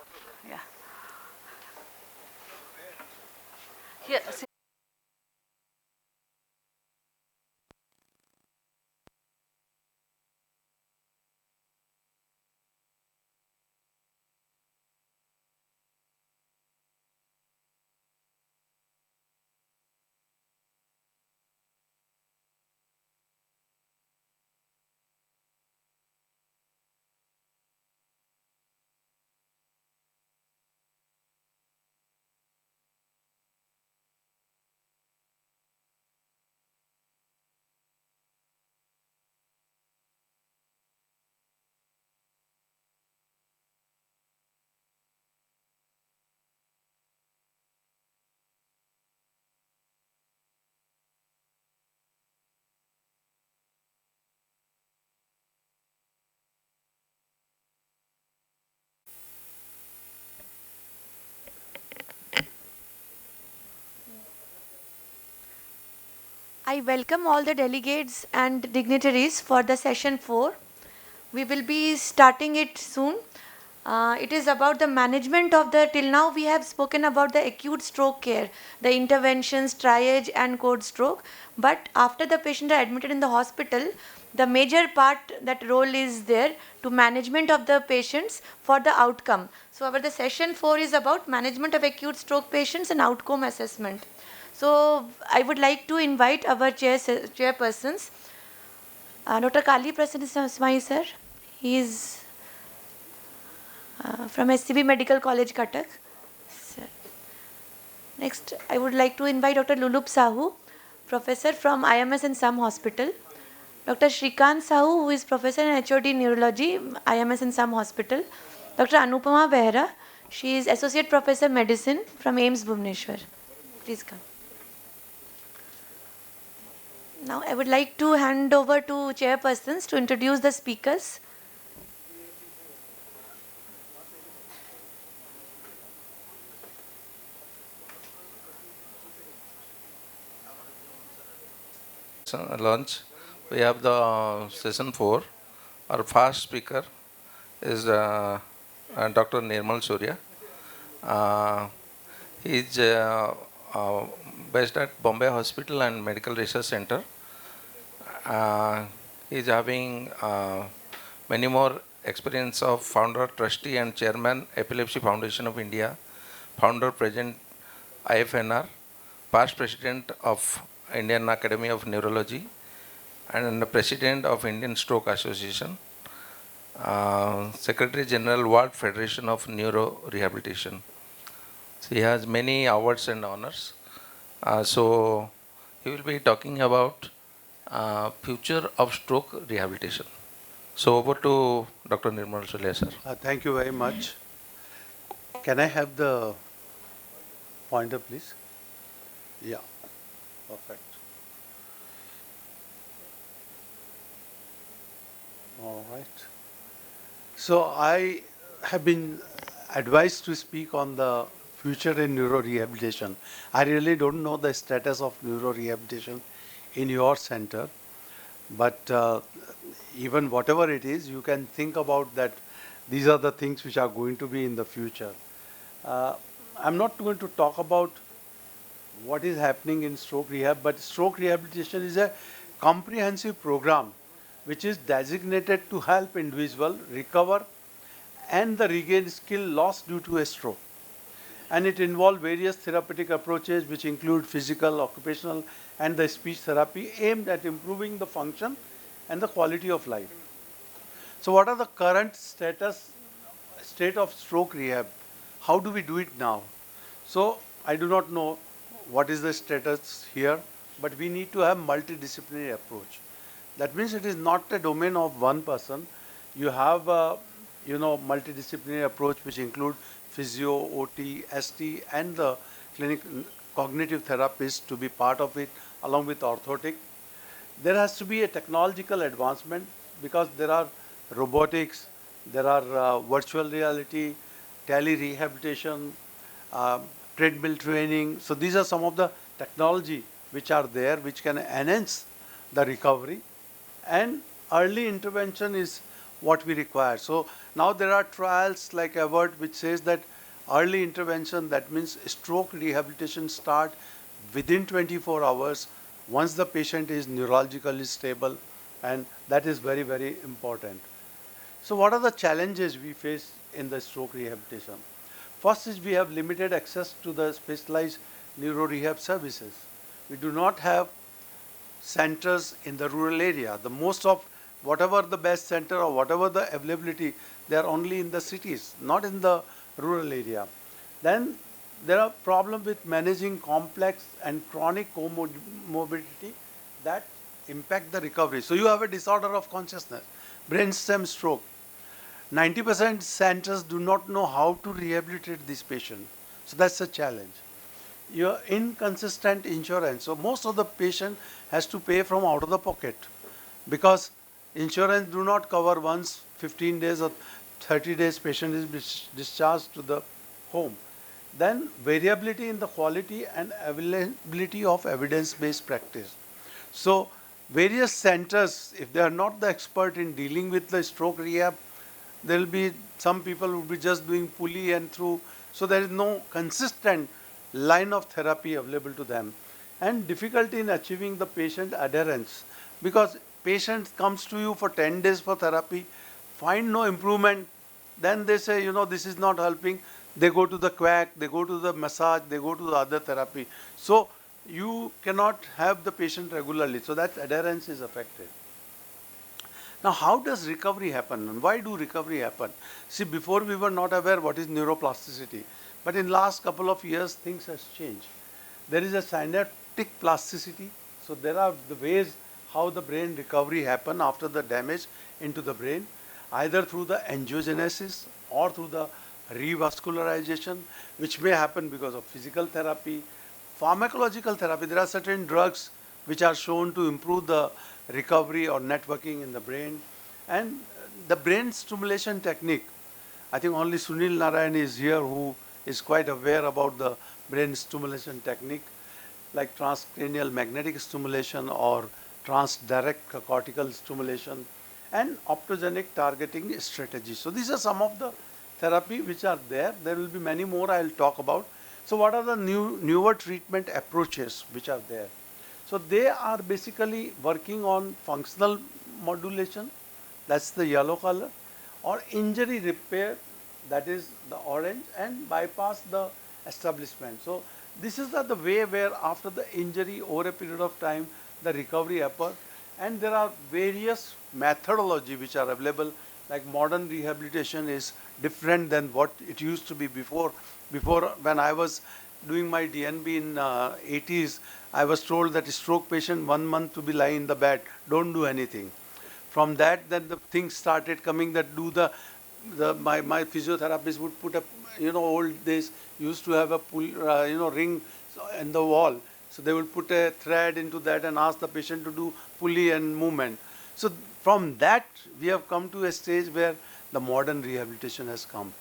Yeah. Here, I welcome all the delegates and dignitaries for the session 4. We will be starting it soon. It is about the management of the, till now we have spoken about the acute stroke care, the interventions, triage and code stroke. But after the patient are admitted in the hospital, the major part, that role is there to management of the patients for the outcome. So our the session 4 is about management of acute stroke patients and outcome assessment. So I would like to invite our chairpersons. Dr. Kali Prasanna Swami sir. He is from SCB Medical College, Cuttack. Sir. Next, I would like to invite Dr. Lulup Sahu, Professor from AIIMS and Some Hospital. Dr. Shrikant Sahu, who is Professor in HOD Neurology, AIIMS and Some Hospital. Dr. Anupama Behra, she is Associate Professor Medicine from AIIMS Bhubaneswar. Please come. Now I would like to hand over to chairpersons to introduce the speakers. Lunch. We have the session 4. Our first speaker is Dr. Nirmal Surya. He is based at Bombay Hospital and Medical Research Center. He is having many more experience of founder, trustee and chairman, Epilepsy Foundation of India, founder, president, IFNR, past president of Indian Academy of Neurology, and the president of Indian Stroke Association, Secretary General World Federation of Neuro Rehabilitation. So he has many awards and honors. So he will be talking about future of stroke rehabilitation. So over to Dr. Nirmal Surya, sir. Thank you very much. Can I have the pointer, please? Yeah, perfect. All right. So I have been advised to speak on the future in neuro rehabilitation. I really don't know the status of neuro rehabilitation in your center, but even whatever it is, you can think about that these are the things which are going to be in the future. I'm not going to talk about what is happening in stroke rehab, but stroke rehabilitation is a comprehensive program which is designated to help individual recover and the regain skill lost due to a stroke. And it involves various therapeutic approaches which include physical, occupational and the speech therapy aimed at improving the function and the quality of life. So what are the current state of stroke rehab? How do we do it now? So I do not know what is the status here, but we need to have multidisciplinary approach. That means it is not a domain of one person. You have multidisciplinary approach which include physio, OT, ST and the cognitive therapist to be part of it along with orthotic. There has to be a technological advancement because there are robotics, there are virtual reality, tele-rehabilitation, treadmill training. So these are some of the technology which are there which can enhance the recovery. And early intervention is what we require. So now there are trials like AVERT which says that early intervention, that means stroke rehabilitation start within 24 hours once the patient is neurologically stable, and that is very, very important. So what are the challenges we face in the stroke rehabilitation? First is we have limited access to the specialized neuro rehab services. We do not have centers in the rural area. The most of whatever the best center or whatever the availability, they are only in the cities, not in the rural area. Then there are problems with managing complex and chronic comorbidity that impact the recovery. So you have a disorder of consciousness, brainstem stroke. 90% centers do not know how to rehabilitate this patient. So that's a challenge. Your inconsistent insurance. So most of the patient has to pay from out of the pocket because insurance do not cover once 15 days or 30 days patient is discharged to the home. Then variability in the quality and availability of evidence-based practice. So various centers, if they are not the expert in dealing with the stroke rehab, there will be some people who will be just doing pulley and through. So there is no consistent line of therapy available to them, and difficulty in achieving the patient adherence because patient comes to you for 10 days for therapy, find no improvement, then they say, this is not helping. They go to the quack, they go to the massage, they go to the other therapy. So you cannot have the patient regularly. So that adherence is affected. Now, how does recovery happen and why do recovery happen? See, before we were not aware what is neuroplasticity, but in last couple of years things has changed. There is a synaptic plasticity. So there are the ways how the brain recovery happen after the damage into the brain, either through the angiogenesis or through the revascularization, which may happen because of physical therapy, pharmacological therapy. There are certain drugs which are shown to improve the recovery or networking in the brain. And the brain stimulation technique, I think only Sunil Narayan is here who is quite aware about the brain stimulation technique, like transcranial magnetic stimulation or transdirect cortical stimulation and optogenic targeting strategies. So these are some of the therapy which are there. There will be many more I will talk about. So what are the newer treatment approaches which are there? So they are basically working on functional modulation, that's the yellow color, or injury repair, that is the orange, and bypass the establishment. So this is the way where after the injury over a period of time the recovery occurs, and there are various methodology which are available, like modern rehabilitation is different than what it used to be before. Before, when I was doing my DNB in 80s, I was told that a stroke patient 1 month to be lying in the bed, don't do anything. From that, then the things started coming that do my physiotherapist would put a, old days used to have a pull, ring in the wall. So they would put a thread into that and ask the patient to do pulley and movement. So from that, we have come to a stage where the modern rehabilitation has come.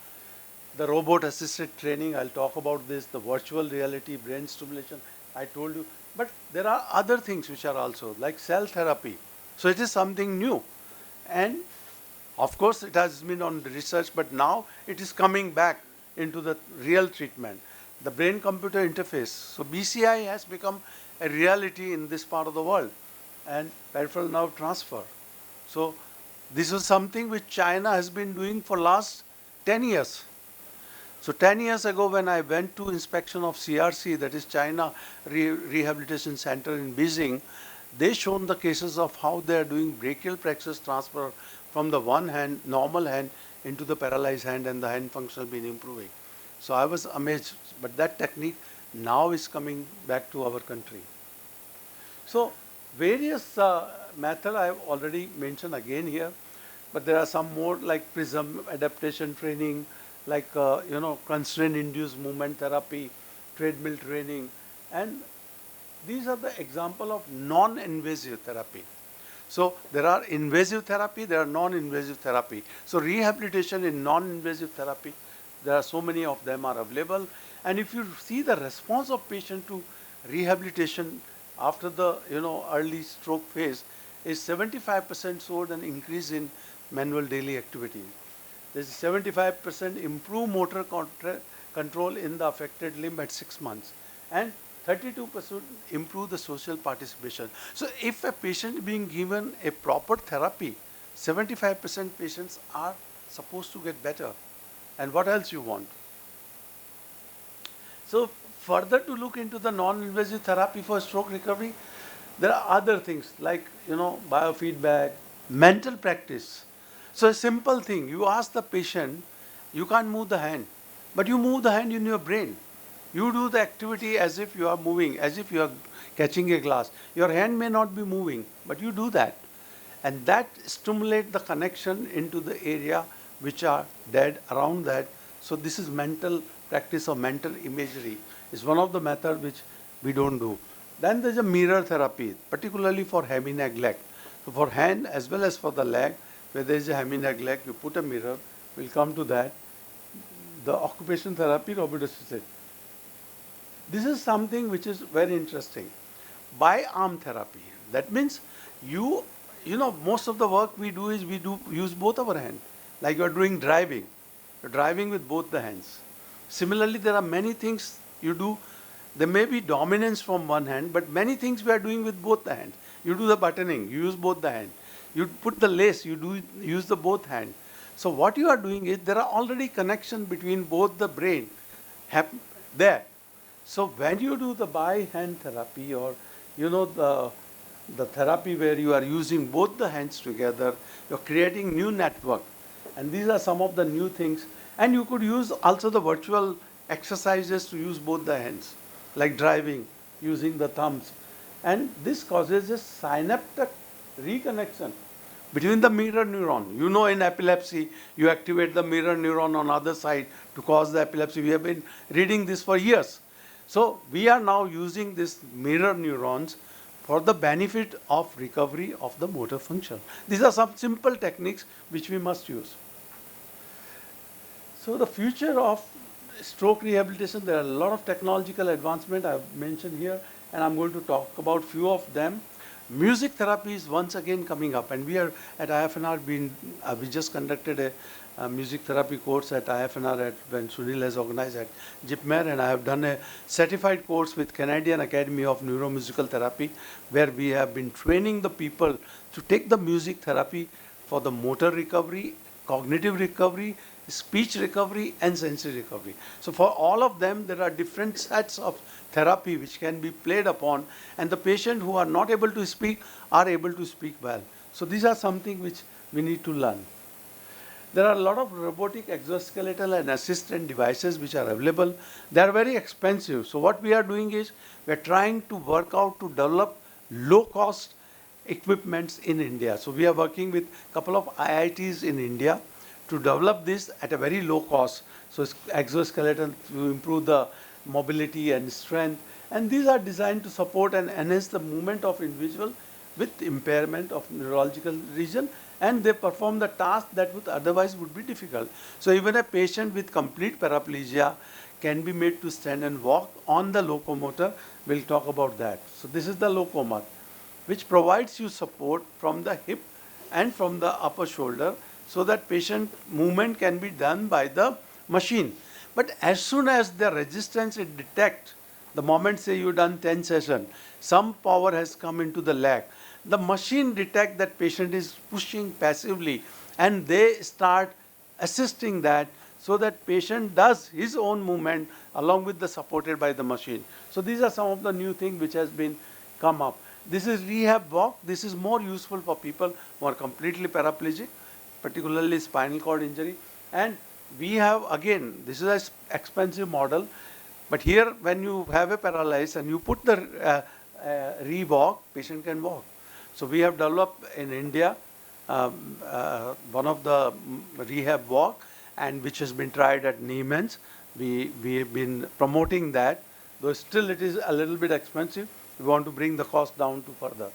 The robot assisted training, I'll talk about this, the virtual reality, brain stimulation, I told you. But there are other things which are also like cell therapy. So it is something new. And of course it has been on research, but now it is coming back into the real treatment. The brain computer interface. So BCI has become a reality in this part of the world, and peripheral nerve transfer. So this is something which China has been doing for last 10 years. So 10 years ago when I went to inspection of CRC, that is China Rehabilitation Center in Beijing, they shown the cases of how they are doing brachial plexus transfer from the one hand, normal hand, into the paralyzed hand, and the hand function been improving. So I was amazed, but that technique now is coming back to our country. So various methods I have already mentioned again here, but there are some more like PRISM adaptation training, like constraint induced movement therapy, treadmill training, and these are the example of non-invasive therapy. So there are invasive therapy, there are non-invasive therapy. So rehabilitation in non-invasive therapy, there are so many of them are available. And if you see the response of patient to rehabilitation after the early stroke phase, is 75% showed an increase in manual daily activity. There is 75% improved motor control in the affected limb at 6 months, and 32% improve the social participation. So if a patient being given a proper therapy, 75% patients are supposed to get better. And what else you want? So further to look into the non-invasive therapy for stroke recovery, there are other things like, biofeedback, mental practice. So a simple thing, you ask the patient, you can't move the hand, but you move the hand in your brain. You do the activity as if you are moving, as if you are catching a glass. Your hand may not be moving, but you do that. And that stimulates the connection into the area which are dead around that. So this is mental practice or mental imagery. It's one of the methods which we don't do. Then there's a mirror therapy, particularly for hemi-neglect. So for hand as well as for the leg, where there is a hemi-neglect, you put a mirror. We'll come to that. The occupation therapy, robotic. This is something which is very interesting. By arm therapy. That means most of the work we do is we use both our hands. Like you are doing driving. You're driving with both the hands. Similarly, there are many things you do. There may be dominance from one hand, but many things we are doing with both the hands. You do the buttoning, you use both the hands. You put the lace, you use the both hands. So what you are doing is there are already connections between both the brain there. So when you do the by hand therapy or the therapy where you are using both the hands together, you're creating new network. And these are some of the new things. And you could use also the virtual exercises to use both the hands, like driving, using the thumbs. And this causes a synaptic reconnection between the mirror neuron. In epilepsy, you activate the mirror neuron on other side to cause the epilepsy. We have been reading this for years. So we are now using these mirror neurons for the benefit of recovery of the motor function. These are some simple techniques which we must use. So the future of stroke rehabilitation, there are a lot of technological advancement I've mentioned here, and I'm going to talk about few of them. Music therapy is once again coming up, and we are at IFNR we just conducted a music therapy course at IFNR when Sunil has organized at JIPMER, and I have done a certified course with Canadian Academy of Neuromusical Therapy, where we have been training the people to take the music therapy for the motor recovery, cognitive recovery, speech recovery, and sensory recovery. So for all of them, there are different sets of therapy which can be played upon, and the patient who are not able to speak are able to speak well. So these are something which we need to learn. There are a lot of robotic exoskeletal and assistant devices which are available. They are very expensive. So what we are doing is we are trying to work out to develop low-cost equipments in India. So we are working with a couple of IITs in India to develop this at a very low cost. So exoskeleton to improve the mobility and strength. And these are designed to support and enhance the movement of individual with impairment of neurological region, and they perform the task that would otherwise would be difficult. So even a patient with complete paraplegia can be made to stand and walk on the locomotor. We'll talk about that. So this is the locomotor, which provides you support from the hip and from the upper shoulder, so that patient movement can be done by the machine. But as soon as the resistance it detects, the moment say you done 10 sessions, some power has come into the leg, the machine detects that patient is pushing passively, and they start assisting that, so that patient does his own movement along with the supported by the machine. So these are some of the new things which has been come up. This is rehab walk. This is more useful for people who are completely paraplegic, particularly spinal cord injury. And we have, again, this is an expensive model, but here when you have a paralysis and you put the re-walk, patient can walk. So we have developed in India one of the rehab walk, and which has been tried at AIIMS. We have been promoting that, though still it is a little bit expensive. We want to bring the cost down to further.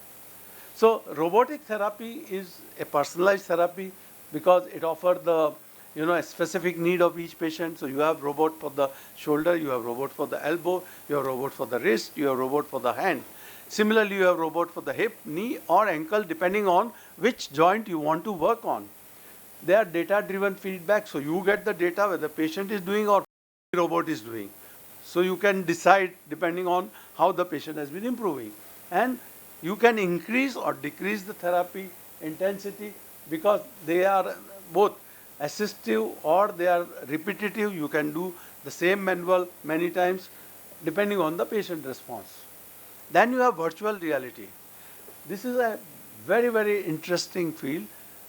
So robotic therapy is a personalized therapy because it offers the a specific need of each patient. So you have robot for the shoulder, you have robot for the elbow, you have robot for the wrist, you have robot for the hand. Similarly, you have robot for the hip, knee or ankle depending on which joint you want to work on. They are data-driven feedback, so you get the data whether the patient is doing or the robot is doing. So you can decide depending on how the patient has been improving. And you can increase or decrease the therapy intensity because they are both assistive or they are repetitive. You can do the same manual many times depending on the patient response. Then you have virtual reality. This is a very, very interesting field.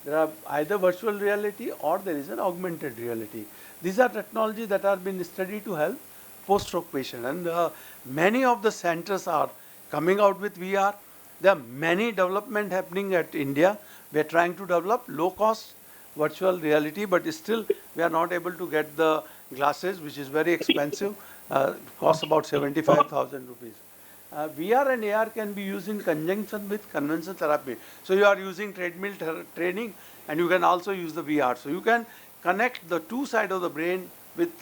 There are either virtual reality or there is an augmented reality. These are technologies that are being studied to help post-stroke patients. And many of the centers are coming out with VR. There are many development happening at India. We are trying to develop low-cost virtual reality, but still we are not able to get the glasses, which is very expensive, costs about 75,000 rupees. VR and AR can be used in conjunction with conventional therapy. So you are using treadmill training and you can also use the VR. So you can connect the two sides of the brain with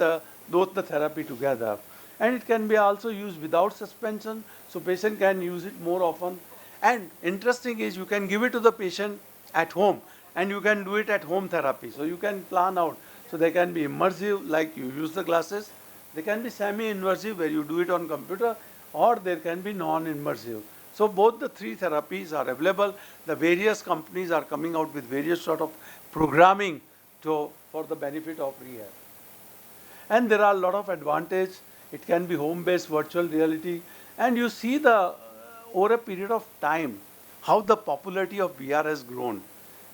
both the therapy together. And it can be also used without suspension, so patient can use it more often. And interesting is you can give it to the patient at home and you can do it at home therapy. So you can plan out. So they can be immersive like you use the glasses. They can be semi-immersive where you do it on computer, or there can be non-immersive. So both the three therapies are available. The various companies are coming out with various sort of programming for the benefit of rehab. And there are a lot of advantages. It can be home-based virtual reality. And you see over a period of time, how the popularity of VR has grown.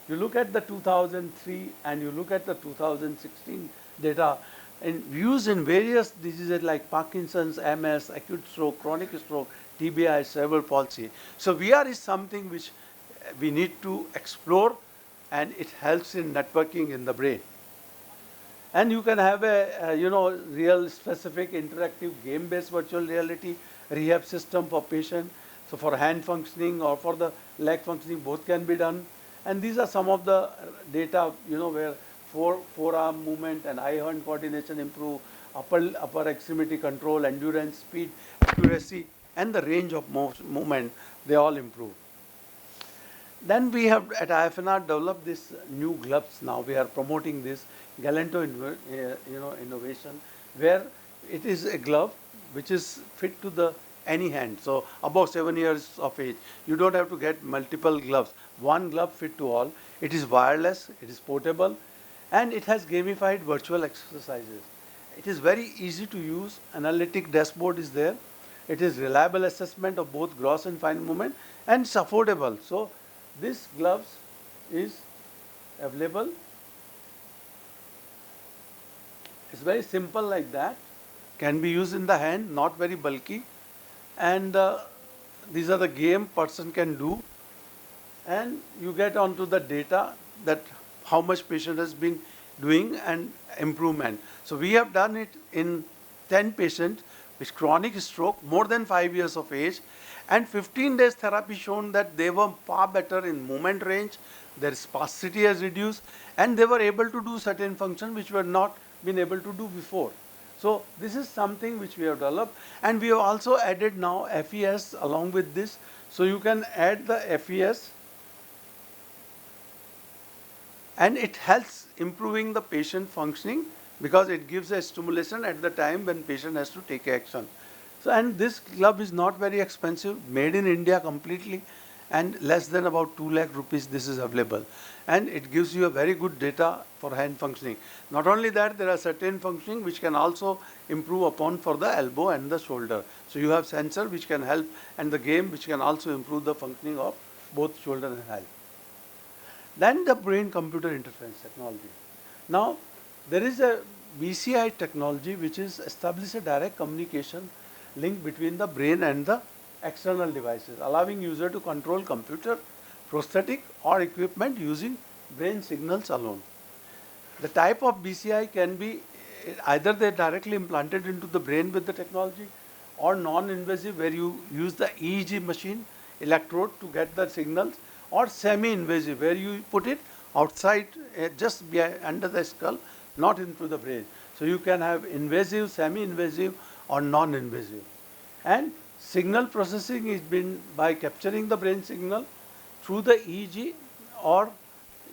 You look at the 2003 and you look at the 2016 data, and views in various diseases like Parkinson's, MS, acute stroke, chronic stroke, TBI, cerebral palsy. So VR is something which we need to explore, and it helps in networking in the brain. And you can have a real specific interactive game-based virtual reality rehab system for patient. So for hand functioning or for the leg functioning, both can be done. And these are some of the data, where forearm movement and eye-hand coordination improve, upper extremity control, endurance, speed, accuracy, and the range of movement, they all improve. Then we have at IFNR developed this new gloves now. We are promoting this Galanto innovation, where it is a glove which is fit to any hand. So above 7 years of age, you don't have to get multiple gloves. One glove fit to all. It is wireless, it is portable, and it has gamified virtual exercises. It is very easy to use. Analytic dashboard is there. It is reliable assessment of both gross and fine movement, and it's affordable. So this gloves is available. It's very simple like that. Can be used in the hand, not very bulky. And these are the game person can do. And you get onto the data that how much patient has been doing and improvement. So we have done it in 10 patients with chronic stroke, more than 5 years of age, and 15 days therapy shown that they were far better in movement range, their spasticity has reduced, and they were able to do certain functions which were not been able to do before. So this is something which we have developed, and we have also added now FES along with this. So you can add the FES, and it helps improving the patient functioning because it gives a stimulation at the time when patient has to take action. So, and this glove is not very expensive, made in India completely, and less than about 2 lakh rupees this is available. And it gives you a very good data for hand functioning. Not only that, there are certain functioning which can also improve upon for the elbow and the shoulder. So you have sensor which can help, and the game which can also improve the functioning of both shoulder and hand. Then the brain-computer interference technology. Now, there is a BCI technology which is established a direct communication link between the brain and the external devices, allowing user to control computer, prosthetic or equipment using brain signals alone. The type of BCI can be either they directly implanted into the brain with the technology, or non-invasive where you use the EEG machine, electrode to get the signals, or semi-invasive where you put it outside, just behind, under the skull, not into the brain. So you can have invasive, semi-invasive or non-invasive. And Signal processing is been by capturing the brain signal through the EEG or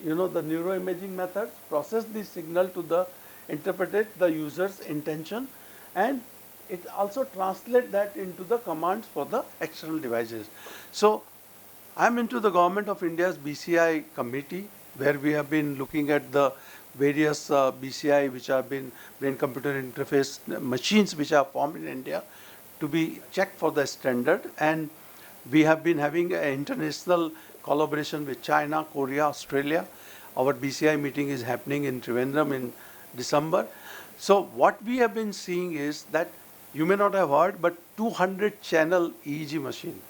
the neuroimaging methods, process this signal to the interpret the user's intention, and it also translate that into the commands for the external devices. So I'm into the Government of India's BCI committee, where we have been looking at the various BCI which have been brain computer interface machines which are formed in India to be checked for the standard, and we have been having an international collaboration with China, Korea, Australia. Our BCI meeting is happening in Trivandrum in December. So what we have been seeing is that you may not have heard, but 200 channel EEG machine,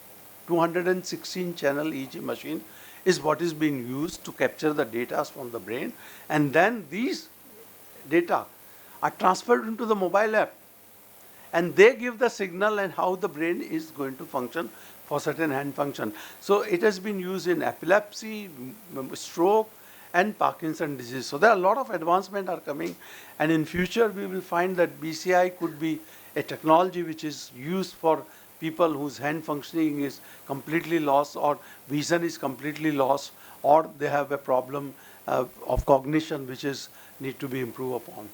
216 channel EEG machine is what is being used to capture the data from the brain, and then these data are transferred into the mobile app, and they give the signal and how the brain is going to function for certain hand function. So it has been used in epilepsy, stroke, and Parkinson disease. So there are a lot of advancement are coming, and in future we will find that BCI could be a technology which is used for people whose hand functioning is completely lost, or vision is completely lost, or they have a problem of cognition which is need to be improved upon.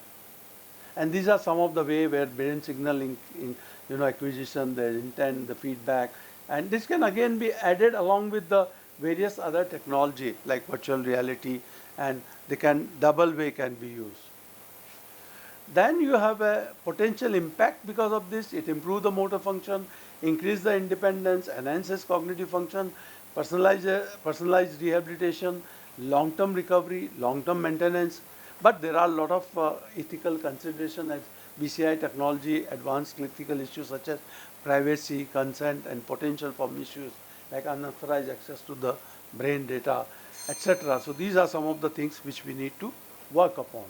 And these are some of the way where brain signaling in acquisition, the intent, the feedback, and this can again be added along with the various other technology like virtual reality, and they can double way can be used. Then you have a potential impact because of this. It improves the motor function, increase the independence, enhances cognitive function, personalized rehabilitation, long-term recovery, long-term maintenance. But there are a lot of ethical consideration as BCI technology, advanced ethical issues such as privacy, consent, and potential for misuse like unauthorized access to the brain data, etc. So these are some of the things which we need to work upon.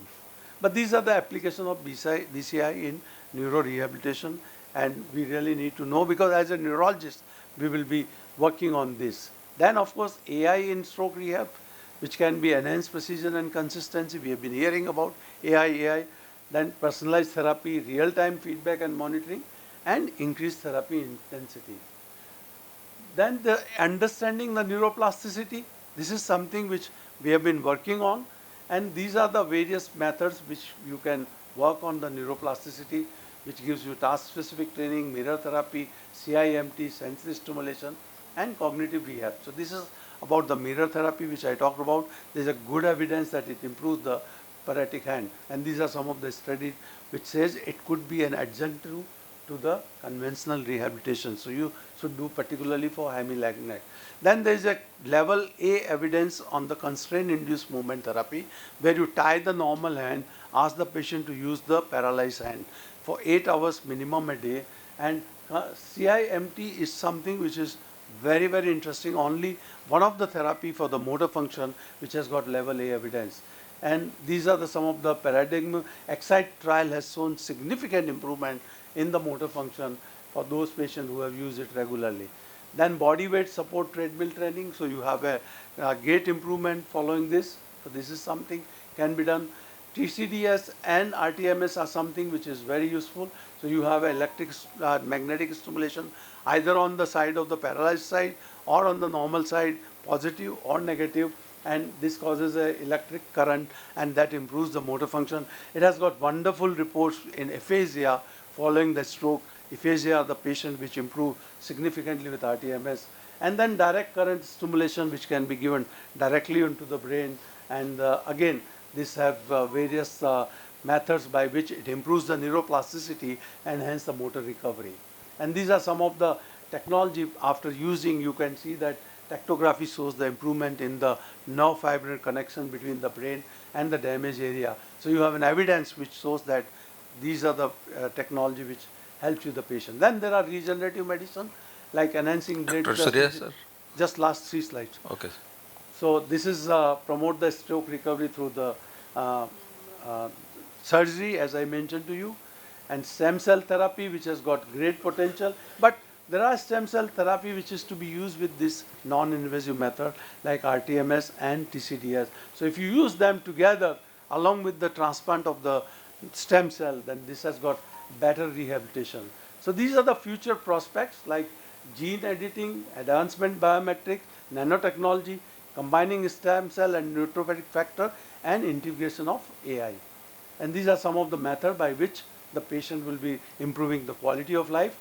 But these are the application of BCI in neurorehabilitation, and we really need to know, because as a neurologist we will be working on this. Then of course AI in stroke rehab, which can be enhanced precision and consistency. We have been hearing about AI. Then personalized therapy, real-time feedback and monitoring, and increased therapy intensity. Then the understanding the neuroplasticity. This is something which we have been working on, and these are the various methods which you can work on the neuroplasticity, which gives you task-specific training, mirror therapy, CIMT, sensory stimulation, and cognitive rehab. So this is about the mirror therapy which I talked about. There is a good evidence that it improves the paratic hand, and these are some of the studies which says it could be an adjunct to the conventional rehabilitation. So you should do particularly for hemileg neck. Then there is a level A evidence on the constraint induced movement therapy, where you tie the normal hand, ask the patient to use the paralyzed hand for 8 hours minimum a day, and CIMT is something which is very, very interesting. Only one of the therapy for the motor function which has got level A evidence. And these are some of the paradigm. Excite trial has shown significant improvement in the motor function for those patients who have used it regularly. Then body weight support treadmill training. So you have a gait improvement following this. So this is something can be done. TCDS and RTMS are something which is very useful. So you have electric magnetic stimulation either on the side of the paralyzed side or on the normal side, positive or negative, and this causes an electric current, and that improves the motor function. It has got wonderful reports in aphasia following the stroke. Aphasia, the patient which improve significantly with RTMS. And then direct current stimulation which can be given directly into the brain, and again these have various methods by which it improves the neuroplasticity and hence the motor recovery. And these are some of the technology after using. You can see that tactography shows the improvement in the nerve fiber connection between the brain and the damaged area. So you have an evidence which shows that these are the technology which helps you the patient. Then there are regenerative medicine like enhancing blood sir. Just last 3 slides. Okay. So this is promote the stroke recovery through the surgery, as I mentioned to you, and stem cell therapy which has got great potential. But there are stem cell therapy which is to be used with this non-invasive method like RTMS and TCDS. So if you use them together along with the transplant of the stem cell, then this has got better rehabilitation. So these are the future prospects like gene editing, advancement biometrics, nanotechnology, combining stem cell and neutropathic factor, and integration of AI. And these are some of the methods by which the patient will be improving the quality of life.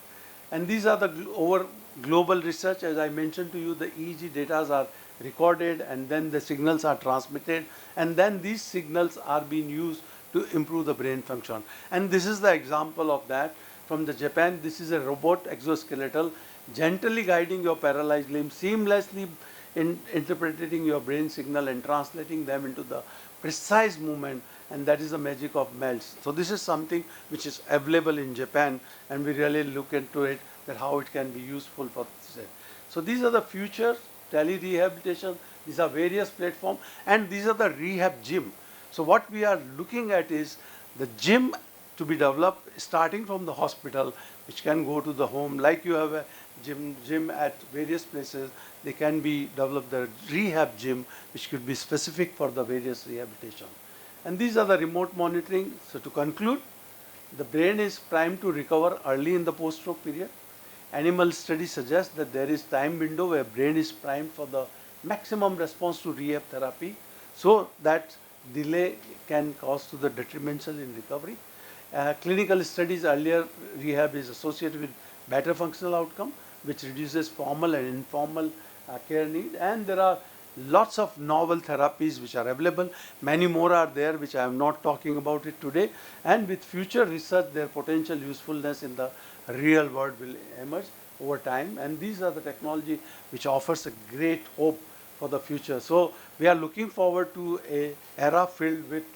And these are the over global research. As I mentioned to you, the EEG data are recorded and then the signals are transmitted, and then these signals are being used to improve the brain function. And this is the example of that from the Japan. This is a robot exoskeletal gently guiding your paralyzed limb, seamlessly interpreting your brain signal and translating them into the precise movement, and that is the magic of MELS. So this is something which is available in Japan, and we really look into it, that how it can be useful for this. So these are the future tele-rehabilitation, these are various platforms, and these are the rehab gym. So what we are looking at is the gym to be developed starting from the hospital, which can go to the home, like you have a gym at various places. They can be developed the rehab gym, which could be specific for the various rehabilitation. And these are the remote monitoring. So to conclude, the brain is primed to recover early in the post-stroke period. Animal studies suggest that there is time window where brain is primed for the maximum response to rehab therapy, so that delay can cause to the detrimental in recovery. Clinical studies earlier rehab is associated with better functional outcome, which reduces formal and informal care need. And there are lots of novel therapies which are available. Many more are there which I am not talking about it today. And with future research, their potential usefulness in the real world will emerge over time. And these are the technology which offers a great hope for the future. So we are looking forward to an era filled with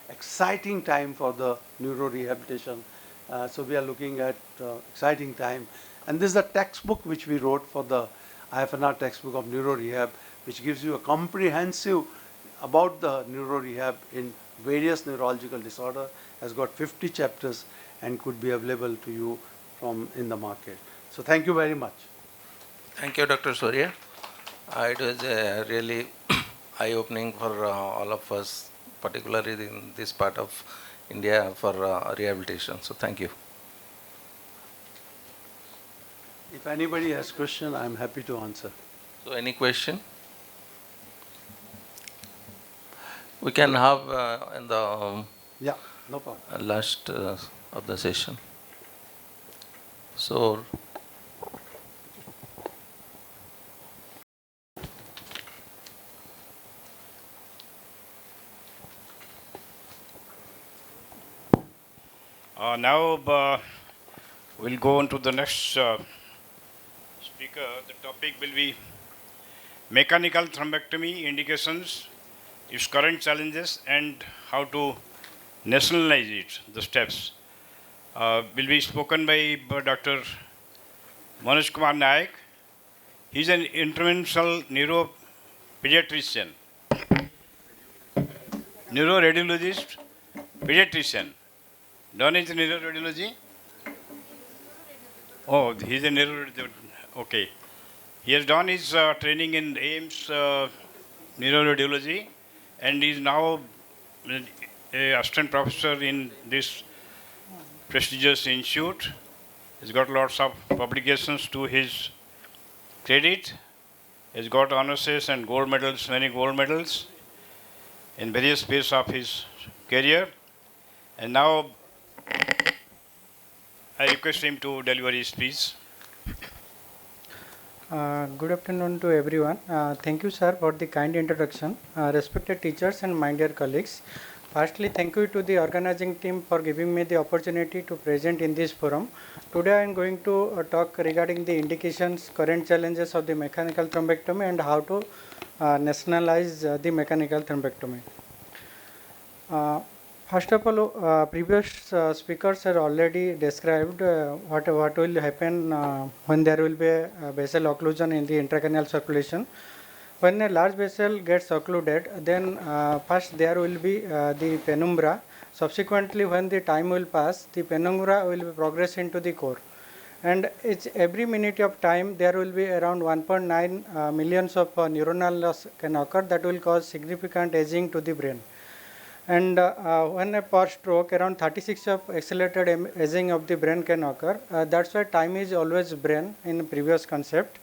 exciting time for the neuro rehabilitation. So we are looking at exciting time. And this is a textbook which we wrote for the IFNR textbook of neuro rehab, which gives you a comprehensive about the neuro rehab in various neurological disorder, has got 50 chapters and could be available to you from in the market. So thank you very much. Thank you, Dr. Surya. It was really eye-opening for all of us, particularly in this part of India for rehabilitation. So thank you. If anybody has question, I am happy to answer. So any question? We can have in the yeah, no problem. Last of the session. So now we'll go on to the next speaker. The topic will be mechanical thrombectomy indications, its current challenges, and how to nationalize it, the steps. Will be spoken by Dr. Manoj Kumar Naik. He is an interventional neuropediatrician, neuroradiologist, pediatrician. Done is neuroradiology? Oh, he is a neuroradiologist. Okay. He has done his training in AIIMS neuroradiology, and is now an assistant professor in this prestigious institute. He's got lots of publications to his credit. He's got honours and gold medals, many gold medals in various phases of his career. And now I request him to deliver his speech. Good afternoon to everyone. Thank you, sir, for the kind introduction. Respected teachers and my dear colleagues, firstly, thank you to the organizing team for giving me the opportunity to present in this forum. Today, I am going to talk regarding the indications, current challenges of the mechanical thrombectomy, and how to nationalize the mechanical thrombectomy. First of all, previous speakers have already described what will happen when there will be a vessel occlusion in the intracranial circulation. When a large vessel gets occluded, then first there will be the penumbra. Subsequently, when the time will pass, the penumbra will progress into the core. And it's every minute of time there will be around 1.9 millions of neuronal loss can occur that will cause significant aging to the brain. And when a per stroke, around 36 of accelerated aging of the brain can occur. That's why time is always brain in previous concept.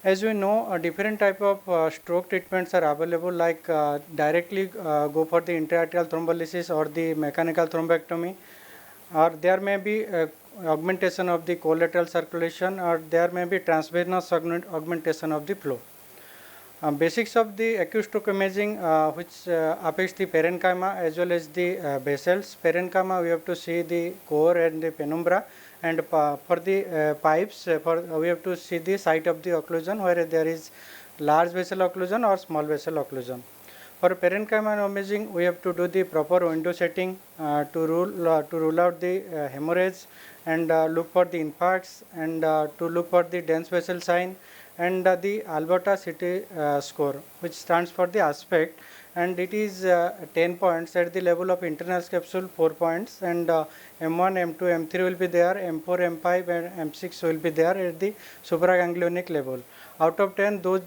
As we know, different type of stroke treatments are available, like directly go for the intra-arterial thrombolysis or the mechanical thrombectomy, or there may be augmentation of the collateral circulation, or there may be transvenous augmentation of the flow. Basics of the acute stroke imaging, which affects the parenchyma as well as the vessels. Parenchyma, we have to see the core and the penumbra, and for the pipes, we have to see the site of the occlusion, where there is large vessel occlusion or small vessel occlusion. For parenchyma imaging, we have to do the proper window setting to rule out the hemorrhage, and look for the infarcts, and to look for the dense vessel sign, and the Alberta City score, which stands for the aspect, and it is 10 points at the level of internal capsule, 4 points, and M1, M2, M3 will be there, M4, M5, and M6 will be there at the supraganglionic level. Out of 10, those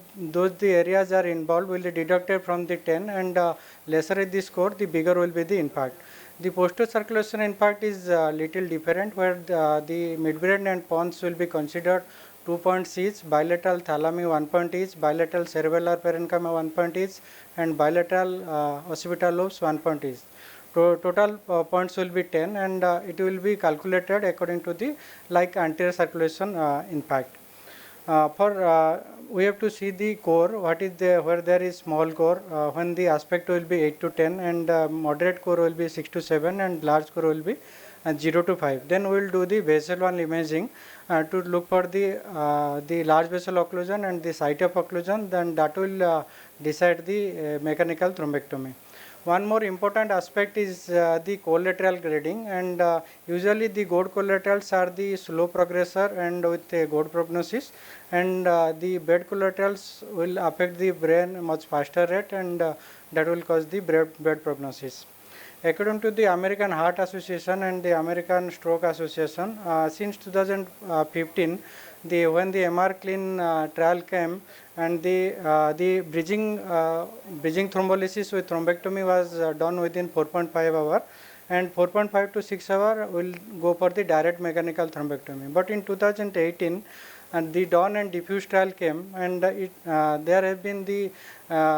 the areas are involved will be deducted from the 10, and lesser is the score, the bigger will be the impact. The posterior circulation impact is little different, where the midbrain and pons will be considered 2 points each, bilateral thalami 1 point each, bilateral cerebellar parenchyma 1 point each, and bilateral occipital lobes 1 point each. Total points will be 10, and it will be calculated according to the like anterior circulation impact. We have to see the core, what is there, where there is small core, when the aspect will be 8 to 10, and moderate core will be 6 to 7, and large core will be 0 to 5. Then we will do the vessel 1 imaging to look for the large vessel occlusion and the site of occlusion, then that will decide the mechanical thrombectomy. One more important aspect is the collateral grading, and usually the good collaterals are the slow progressor and with a good prognosis, and the bad collaterals will affect the brain much faster rate, and that will cause the bad prognosis. According to the American Heart Association and the American Stroke Association, since 2015, when the MR Clean trial came, and the bridging thrombolysis with thrombectomy was done within 4.5 hours, and 4.5 to 6 hours will go for the direct mechanical thrombectomy. But in 2018, and the dawn and diffuse trial came, and there have been the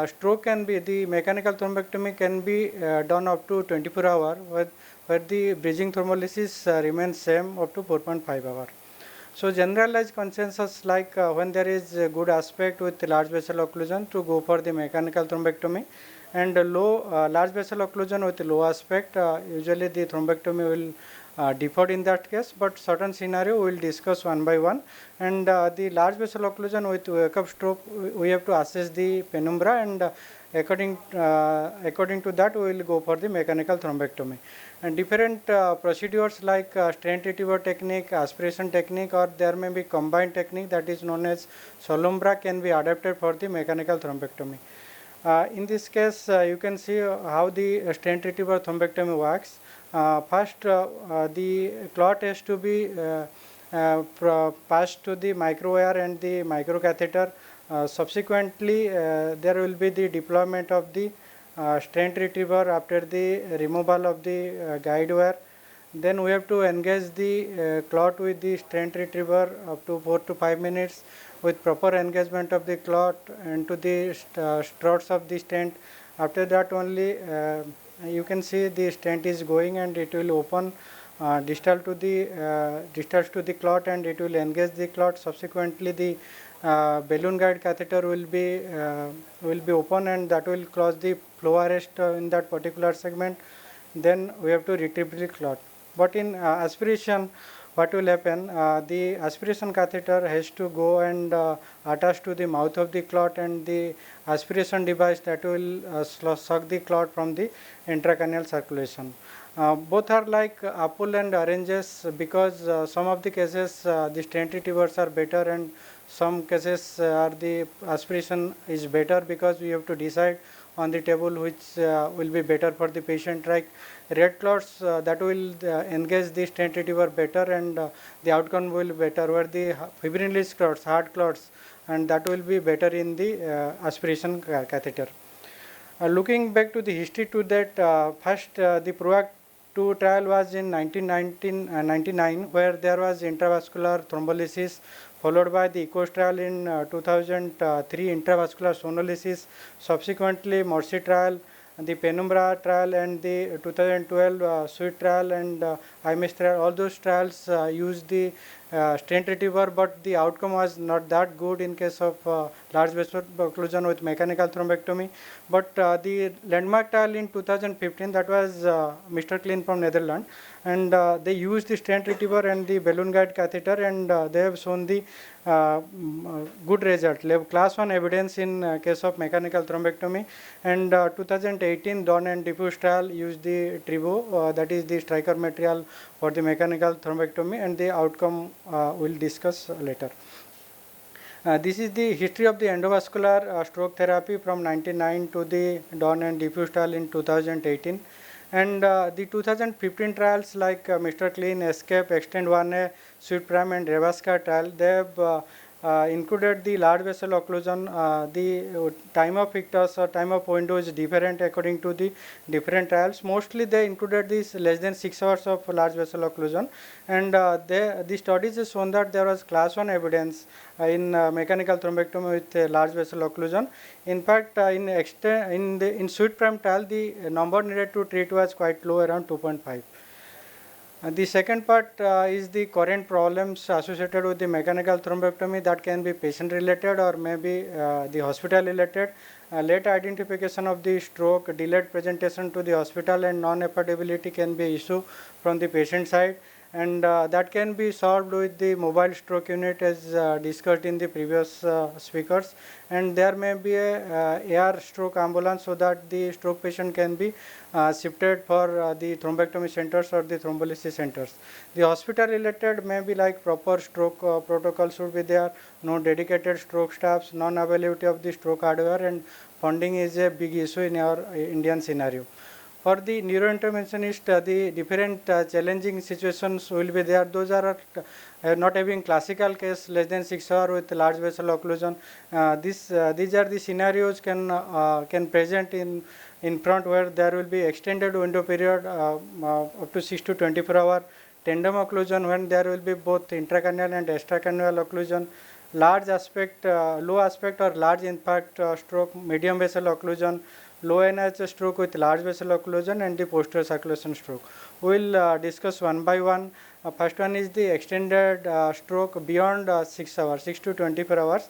stroke can be, the mechanical thrombectomy can be done up to 24 hours, where the bridging thrombolysis remains same up to 4.5 hours. So generalized consensus, like when there is a good aspect with large vessel occlusion, to go for the mechanical thrombectomy, and large vessel occlusion with low aspect, usually the thrombectomy will deferred in that case, but certain scenario we will discuss one by one. And the large vessel occlusion with wake-up stroke, we have to assess the penumbra, and according to that we will go for the mechanical thrombectomy. And different procedures like stent retriever technique, aspiration technique, or there may be combined technique that is known as Solumbra can be adapted for the mechanical thrombectomy. In this case, you can see how the stent retriever thrombectomy works. First, the clot has to be passed to the microwire and the microcatheter. Subsequently, there will be the deployment of the stent retriever after the removal of the guide wire. Then we have to engage the clot with the stent retriever up to 4 to 5 minutes with proper engagement of the clot into the struts of the stent. After that only you can see the stent is going, and it will open distal to the clot, and it will engage the clot. Subsequently, the balloon guide catheter will be open, and that will cause the flow arrest in that particular segment. Then we have to retrieve the clot. But in aspiration, what will happen? The aspiration catheter has to go and attach to the mouth of the clot, and the aspiration device that will suck the clot from the intracranial circulation. Both are like apple and oranges, because some of the cases the stent retrievers are better, and some cases the aspiration is better, because we have to decide on the table which will be better for the patient. Like red clots, that will engage the stent retriever better, and the outcome will be better, where the fibrinous clots, hard clots, and that will be better in the aspiration catheter. Looking back to the history to that, first the PROACT 2 trial was in 1999, where there was intravascular thrombolysis, followed by the ECOS trial in 2003, intravascular sonolysis, subsequently Morsi trial, the Penumbra trial, and the 2012 SWIT trial and AIIMS trial. All those trials used the stent retriever, but the outcome was not that good in case of large vessel occlusion with mechanical thrombectomy. But the landmark trial in 2015, that was Mr. Clean from Netherlands, and they used the stent retriever and the balloon guide catheter, and they have shown the good result. They have class 1 evidence in case of mechanical thrombectomy. And 2018 Dawn and Diffuse trial used the Trivo, that is the striker material for the mechanical thrombectomy, and the outcome we'll discuss later. This is the history of the endovascular stroke therapy from 1999 to the Dawn and Diffuse trial in 2018. And the 2015 trials like Mr. Clean, Escape, Extend 1A, Sweet Prime and Revasca trial, they have included the large vessel occlusion. The time of ictus or time of window is different according to the different trials. Mostly they included this less than 6 hours of large vessel occlusion, and the studies have shown that there was class 1 evidence in mechanical thrombectomy with large vessel occlusion. In fact, in Sweet Prime trial, the number needed to treat was quite low, around 2.5. The second part is the current problems associated with the mechanical thrombectomy that can be patient related or maybe the hospital related. Late identification of the stroke, delayed presentation to the hospital, and non-affordability can be issue from the patient side, and that can be solved with the mobile stroke unit as discussed in the previous speakers. And there may be a AR stroke ambulance so that the stroke patient can be shifted for the thrombectomy centers or the thrombolysis centers. The hospital related may be like proper stroke protocol should be there, no dedicated stroke staffs, non-availability of the stroke hardware, and funding is a big issue in our Indian scenario. For the neurointerventionist, the different challenging situations will be there. Those are not having classical case less than 6 hours with large vessel occlusion. These are the scenarios can present in front where there will be extended window period up to 6 to 24 hours. Tandem occlusion when there will be both intracranial and extracranial occlusion. Large aspect, low aspect or large impact stroke, medium vessel occlusion, low NIH stroke with large vessel occlusion, and the posterior circulation stroke. We will discuss one by one. First one is the extended stroke beyond 6 hours, 6 to 24 hours.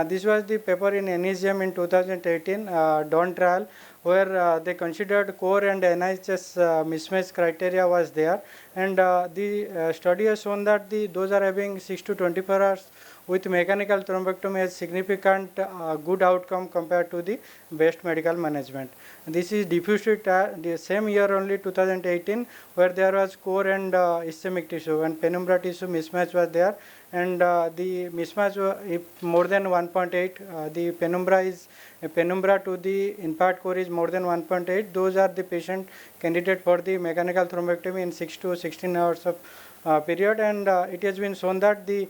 This was the paper in NECM in 2018, Dawn trial, where they considered core and NIHS mismatch criteria was there, and the study has shown that those are having 6 to 24 hours with mechanical thrombectomy has significant good outcome compared to the best medical management. This is diffuse the same year only 2018, where there was core and ischemic tissue and penumbra tissue mismatch was there, and the mismatch if more than 1.8, the penumbra to the impact core is more than 1.8. Those are the patient candidate for the mechanical thrombectomy in 6 to 16 hours of period, and it has been shown that the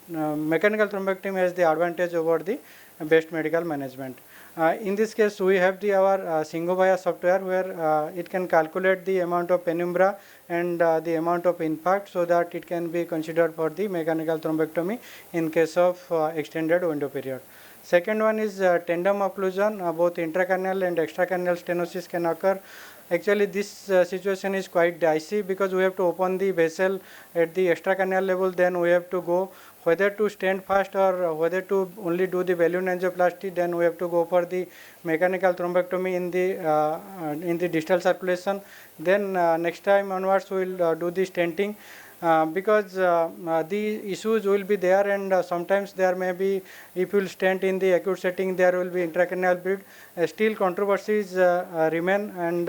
mechanical thrombectomy has the advantage over the best medical management. In this case, we have our Singhovaya software where it can calculate the amount of penumbra and the amount of impact so that it can be considered for the mechanical thrombectomy in case of extended window period. Second one is tandem occlusion. Both intracranial and extracranial stenosis can occur. Actually, this situation is quite dicey because we have to open the vessel at the extracranial level, then we have to go whether to stent first or whether to only do the balloon angioplasty. Then we have to go for the mechanical thrombectomy in the distal circulation. Then next time onwards we will do the stenting. Because the issues will be there, and sometimes there may be, if you will stent in the acute setting, there will be intracranial bleed. Still controversies remain, and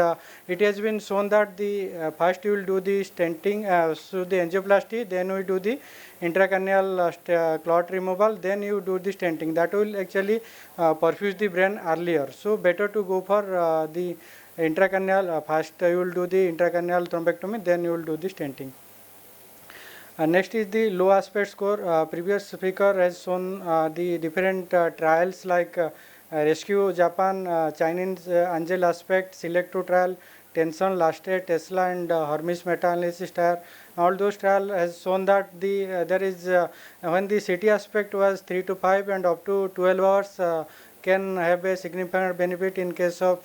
it has been shown that the first you will do the stenting, so the angioplasty, then we do the intracranial clot removal, then you do the stenting. That will actually perfuse the brain earlier. So better to go for the intracranial. First you will do the intracranial thrombectomy, then you will do the stenting. Next is the low aspect score. Previous speaker has shown the different trials like Rescue Japan, Chinese Angel Aspect, Select 2 trial, Tension, Lasted, Tesla and Hermes meta-analysis trial. All those trials has shown that there is when the CT aspect was 3 to 5 and up to 12 hours can have a significant benefit in case of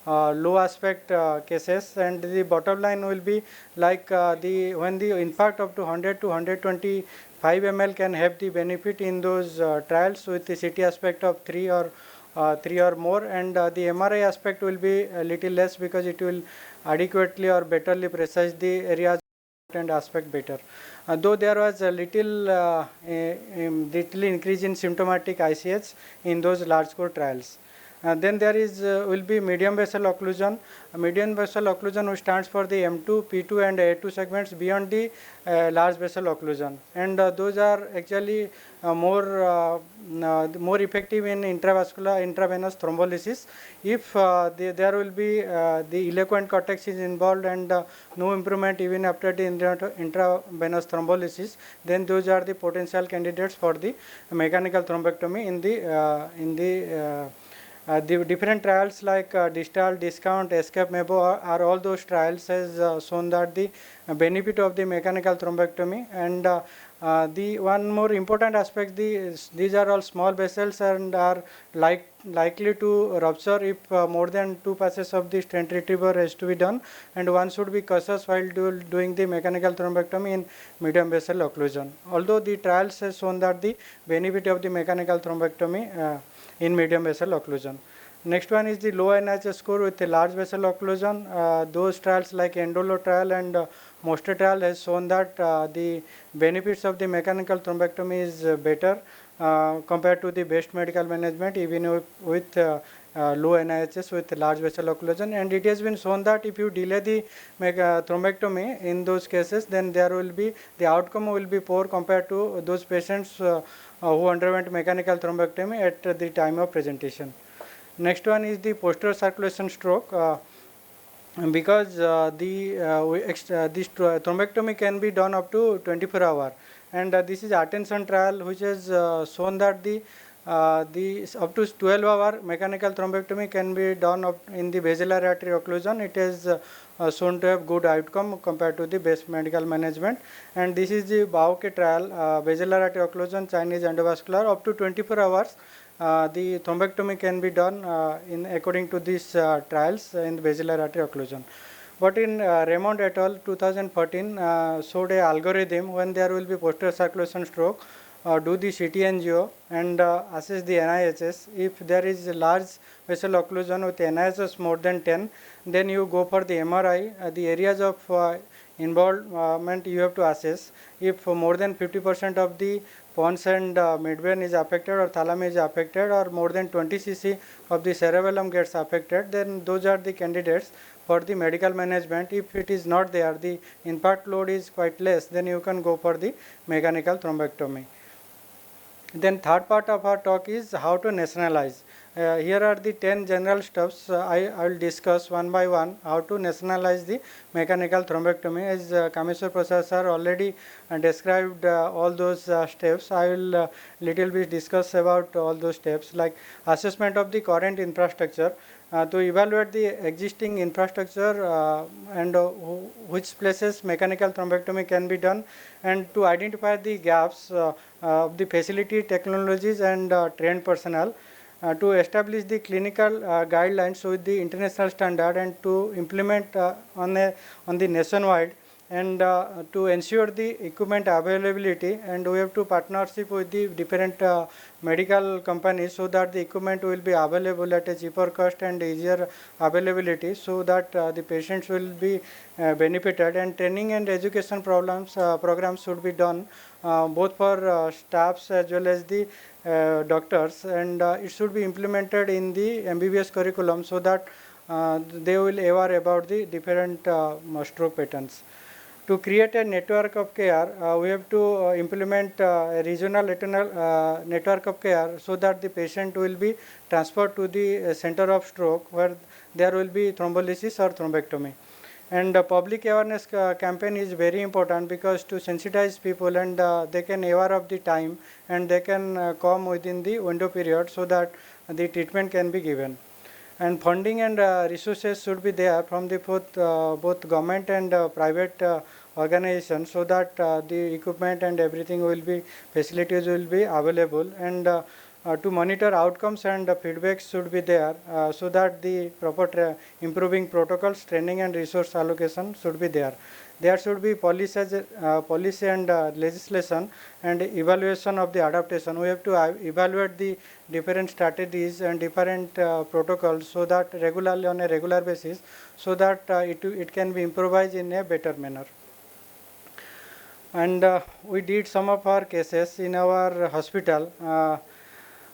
low aspect cases, and the bottom line will be like when the impact up to 100 to 125 ml can have the benefit in those trials with the CT aspect of 3 or more, and the MRI aspect will be a little less because it will adequately or betterly precise the areas and aspect better. Though there was a little increase in symptomatic ICH in those large score trials. Then there is will be medium vessel occlusion. Medium vessel occlusion which stands for the M2, P2 and A2 segments beyond the large vessel occlusion, and those are actually more effective in intravenous thrombolysis. If there will be the ileoquent cortex is involved and no improvement even after the intravenous thrombolysis, then those are the potential candidates for the mechanical thrombectomy in the different trials like distal, discount, escape, MEBO are all those trials has shown that the benefit of the mechanical thrombectomy, and the one more important aspect, these are all small vessels and are likely to rupture if more than 2 passes of the stent retriever has to be done, and one should be cautious while doing the mechanical thrombectomy in medium vessel occlusion. Although the trials has shown that the benefit of the mechanical thrombectomy in medium vessel occlusion. Next one is the low NIH score with a large vessel occlusion. Those trials like Endolo trial and Moster trial has shown that the benefits of the mechanical thrombectomy is better compared to the best medical management even with low NIHs with large vessel occlusion, and it has been shown that if you delay the thrombectomy in those cases, then there will be the outcome will be poor compared to those patients who underwent mechanical thrombectomy at the time of presentation. Next one is the posterior circulation stroke. Because this thrombectomy can be done up to 24 hours, and this is attention trial which has shown that the up to 12 hour mechanical thrombectomy can be done in the basilar artery occlusion. It is shown to have good outcome compared to the best medical management, and this is the Bauke trial, basilar artery occlusion, Chinese endovascular, up to 24 hours. The thrombectomy can be done in according to these trials in the basilar artery occlusion. But in Raymond et al. 2014 showed a algorithm when there will be posterior circulation stroke, do the CT angio and assess the NIHs. If there is a large vessel occlusion with NIHs more than 10, then you go for the MRI. The areas of involvement you have to assess. If more than 50% of the pons and midbrain is affected or thalamus is affected or more than 20 cc of the cerebellum gets affected, then those are the candidates for the medical management. If it is not there, the impact load is quite less, then you can go for the mechanical thrombectomy. Then third part of our talk is how to nationalize. Here are the 10 general steps. I will discuss one by one how to nationalize the mechanical thrombectomy. As Kameshwar Prasad sir already described all those steps, I will little bit discuss about all those steps, like assessment of the current infrastructure. To evaluate the existing infrastructure and which places mechanical thrombectomy can be done, and to identify the gaps of the facility, technologies and trained personnel, to establish the clinical guidelines with the international standard and to implement on the nationwide, and to ensure the equipment availability, and we have to partnership with the different medical companies so that the equipment will be available at a cheaper cost and easier availability, so that the patients will be benefited, and training and education programs should be done both for staffs as well as the doctors, and it should be implemented in the MBBS curriculum so that they will aware about the different stroke patterns. To create a network of care, we have to implement a regional network of care so that the patient will be transferred to the center of stroke where there will be thrombolysis or thrombectomy. And public awareness campaign is very important because to sensitize people, and they can aware of the time and they can come within the window period so that the treatment can be given. And funding and resources should be there from the both government and private organizations, so that the equipment and everything will be, facilities will be available, and to monitor outcomes and feedbacks should be there, so that the proper improving protocols, training and resource allocation should be there. There should be policy and legislation and evaluation of the adaptation. We have to evaluate the different strategies and different protocols, so that regularly, on a regular basis, so that it can be improvised in a better manner. And we did some of our cases in our hospital.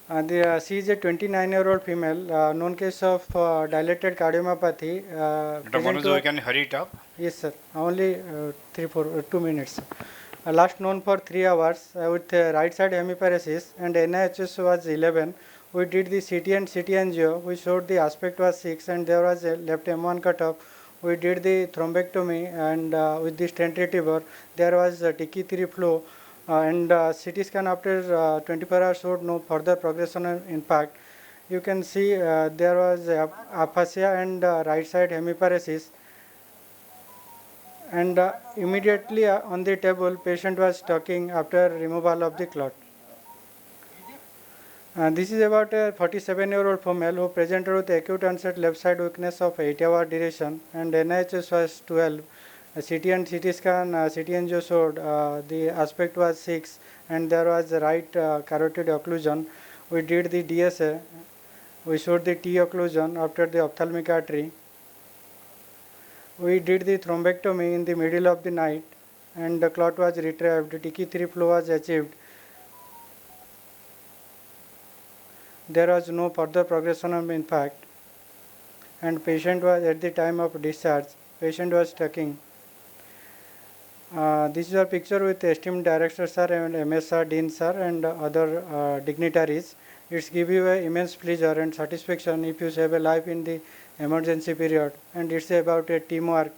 She is a 29-year-old female, known case of dilated cardiomyopathy. Dr. Bhubaneswar, you can hurry it up. Yes, sir. Only 2 minutes. Last known for 3 hours with right side hemiparesis, and NIHS was 11. We did the CT and CT angio. We showed the aspect was 6, and there was a left M1 cutoff. We did the thrombectomy, and with the stent retriever, there was a TK3 flow. And CT scan after 24 hours showed no further progression and impact. You can see there was aphasia and right side hemiparesis. And immediately on the table, patient was talking after removal of the clot. This is about a 47-year-old female who presented with acute onset left side weakness of 8-hour duration, and NIHS was 12. CT and CT scan, CT angio showed the aspect was 6, and there was right carotid occlusion. We did the DSA. We showed the T occlusion after the ophthalmic artery. We did the thrombectomy in the middle of the night, and the clot was retrieved. TK3 flow was achieved. There was no further progression of impact, and patient was, at the time of discharge, patient was talking. This is a picture with esteemed director sir and MSR Dean sir and other dignitaries. It's give you a immense pleasure and satisfaction if you save a life in the emergency period, and it's about a teamwork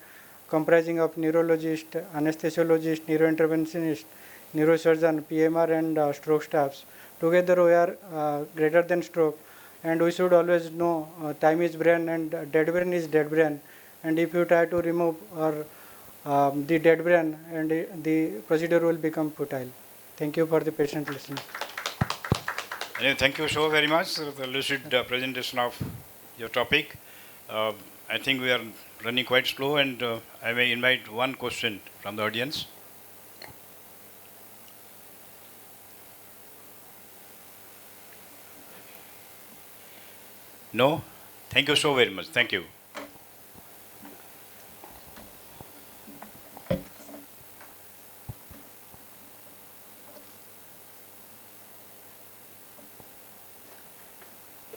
comprising of neurologist, anesthesiologist, neurointerventionist, neurosurgeon, PMR and stroke staffs. Together we are greater than stroke, and we should always know time is brain and dead brain is dead brain, and if you try to remove or the dead brain, and the procedure will become futile. Thank you for the patient listening. Thank you so very much for the lucid presentation of your topic. I think we are running quite slow, and I may invite one question from the audience. No? Thank you so very much. Thank you.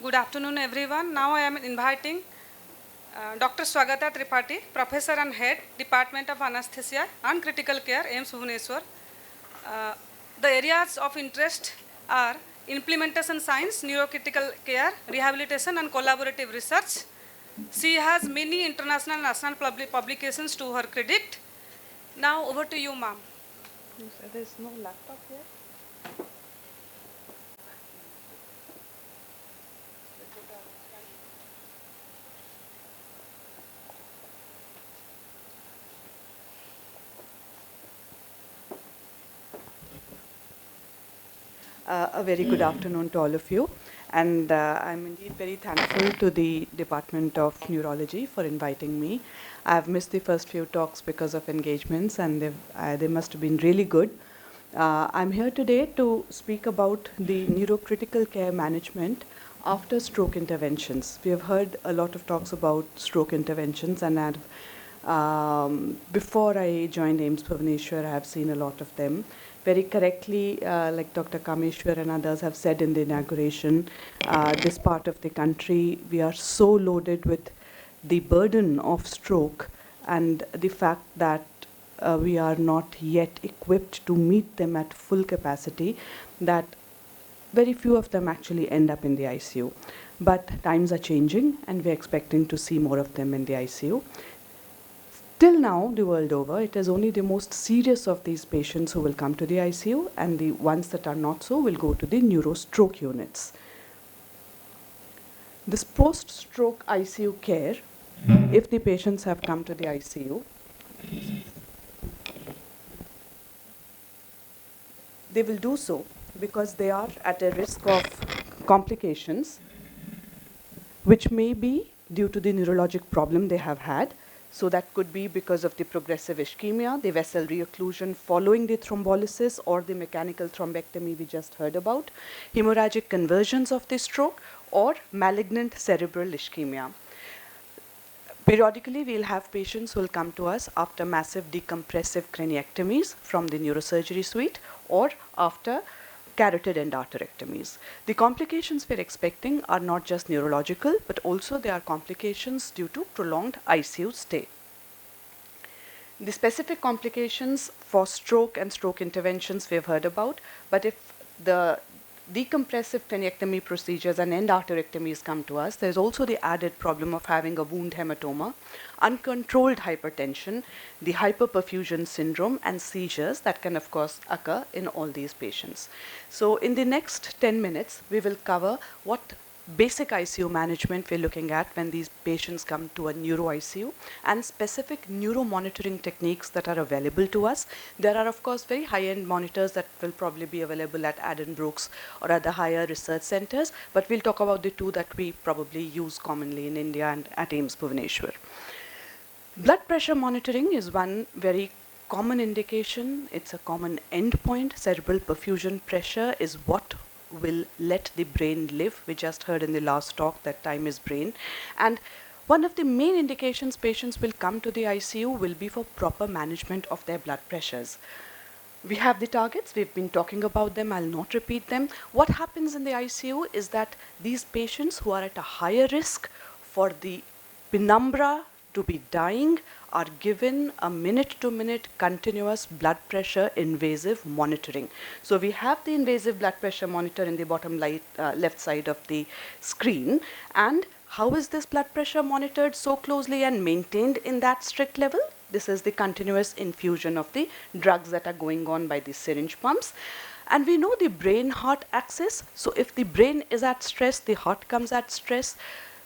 Good afternoon, everyone. Now I am inviting Dr. Swagata Tripathi, Professor and Head, Department of Anesthesia and Critical Care, AIIMS Bhubaneswar. The areas of interest are implementation science, neurocritical care, rehabilitation and collaborative research. She has many international and national publications to her credit. Now over to you, ma'am. There is no laptop here. A very good afternoon to all of you, and I'm indeed very thankful to the Department of Neurology for inviting me. I've missed the first few talks because of engagements, and they must have been really good. I'm here today to speak about the neurocritical care management after stroke interventions. We have heard a lot of talks about stroke interventions, and before I joined AIIMS Bhubaneswar, I have seen a lot of them. Very correctly, like Dr. Kameshwar and others have said in the inauguration, this part of the country, we are so loaded with the burden of stroke and the fact that we are not yet equipped to meet them at full capacity, that very few of them actually end up in the ICU. But times are changing, and we're expecting to see more of them in the ICU. Till now, the world over, it is only the most serious of these patients who will come to the ICU, and the ones that are not so will go to the neurostroke units. This post-stroke ICU care, if the patients have come to the ICU, they will do so because they are at a risk of complications, which may be due to the neurologic problem they have had. So that could be because of the progressive ischemia, the vessel reocclusion following the thrombolysis, or the mechanical thrombectomy we just heard about, hemorrhagic conversions of the stroke, or malignant cerebral ischemia. Periodically, we'll have patients who will come to us after massive decompressive craniectomies from the neurosurgery suite, or after carotid endarterectomies. The complications we're expecting are not just neurological, but also there are complications due to prolonged ICU stay. The specific complications for stroke and stroke interventions we've heard about, but if the decompressive craniectomy procedures and endarterectomies come to us, there's also the added problem of having a wound hematoma, uncontrolled hypertension, the hyperperfusion syndrome, and seizures that can, of course, occur in all these patients. So in the next 10 minutes, we will cover what basic ICU management we're looking at when these patients come to a neuro ICU, and specific neuro monitoring techniques that are available to us. There are, of course, very high-end monitors that will probably be available at Addenbrooke's or other higher research centers, but we'll talk about the two that we probably use commonly in India and at AIIMS Bhubaneswar. Blood pressure monitoring is one very common indication. It's a common endpoint. Cerebral perfusion pressure is what will let the brain live. We just heard in the last talk that time is brain. And one of the main indications patients will come to the ICU will be for proper management of their blood pressures. We have the targets, we've been talking about them, I'll not repeat them. What happens in the ICU is that these patients who are at a higher risk for the penumbra to be dying are given a minute-to-minute continuous blood pressure invasive monitoring. So we have the invasive blood pressure monitor in the bottom left side of the screen. And how is this blood pressure monitored so closely and maintained in that strict level? This is the continuous infusion of the drugs that are going on by the syringe pumps. And we know the brain-heart axis. So if the brain is at stress, the heart comes at stress.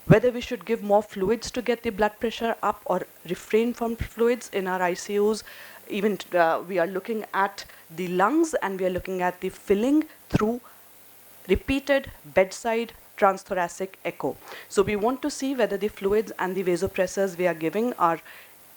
Whether we should give more fluids to get the blood pressure up or refrain from fluids in our ICUs. Even we are looking at the lungs, and we are looking at the filling through repeated bedside transthoracic echo. So we want to see whether the fluids and the vasopressors we are giving are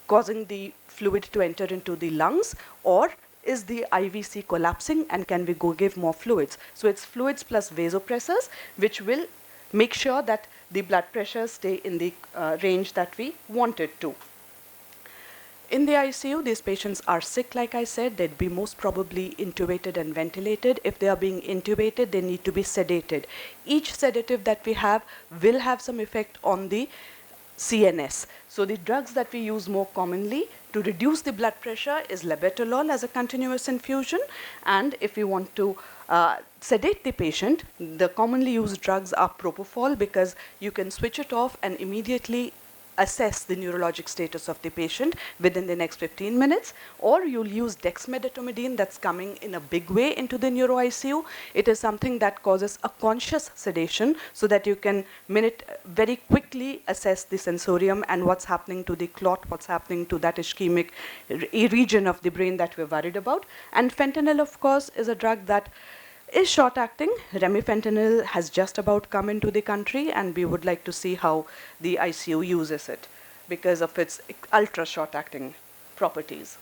causing the fluid to enter into the lungs, or is the IVC collapsing and can we go give more fluids? So it's fluids plus vasopressors which will make sure that the blood pressures stay in the range that we want it to. In the ICU, these patients are sick, like I said. They'd be most probably intubated and ventilated. If they are being intubated, they need to be sedated. Each sedative that we have will have some effect on the CNS. So the drugs that we use more commonly to reduce the blood pressure is labetalol as a continuous infusion. And if we want to sedate the patient, the commonly used drugs are propofol, because you can switch it off and immediately assess the neurologic status of the patient within the next 15 minutes, or you'll use dexmedetomidine that's coming in a big way into the neuro ICU. It is something that causes a conscious sedation so that you can very quickly assess the sensorium and what's happening to the clot, what's happening to that ischemic region of the brain that we're worried about. And fentanyl, of course, is a drug that is short-acting. Remifentanil has just about come into the country, and we would like to see how the ICU uses it because of its ultra short-acting properties.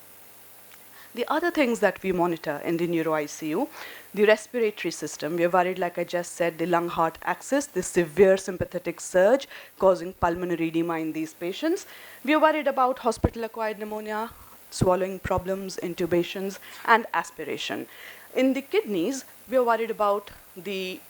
The other things that we monitor in the neuro ICU, the respiratory system. We're worried, like I just said, the lung-heart axis, the severe sympathetic surge causing pulmonary edema in these patients. We're worried about hospital-acquired pneumonia, swallowing problems, intubations, and aspiration. In the kidneys, we are worried about the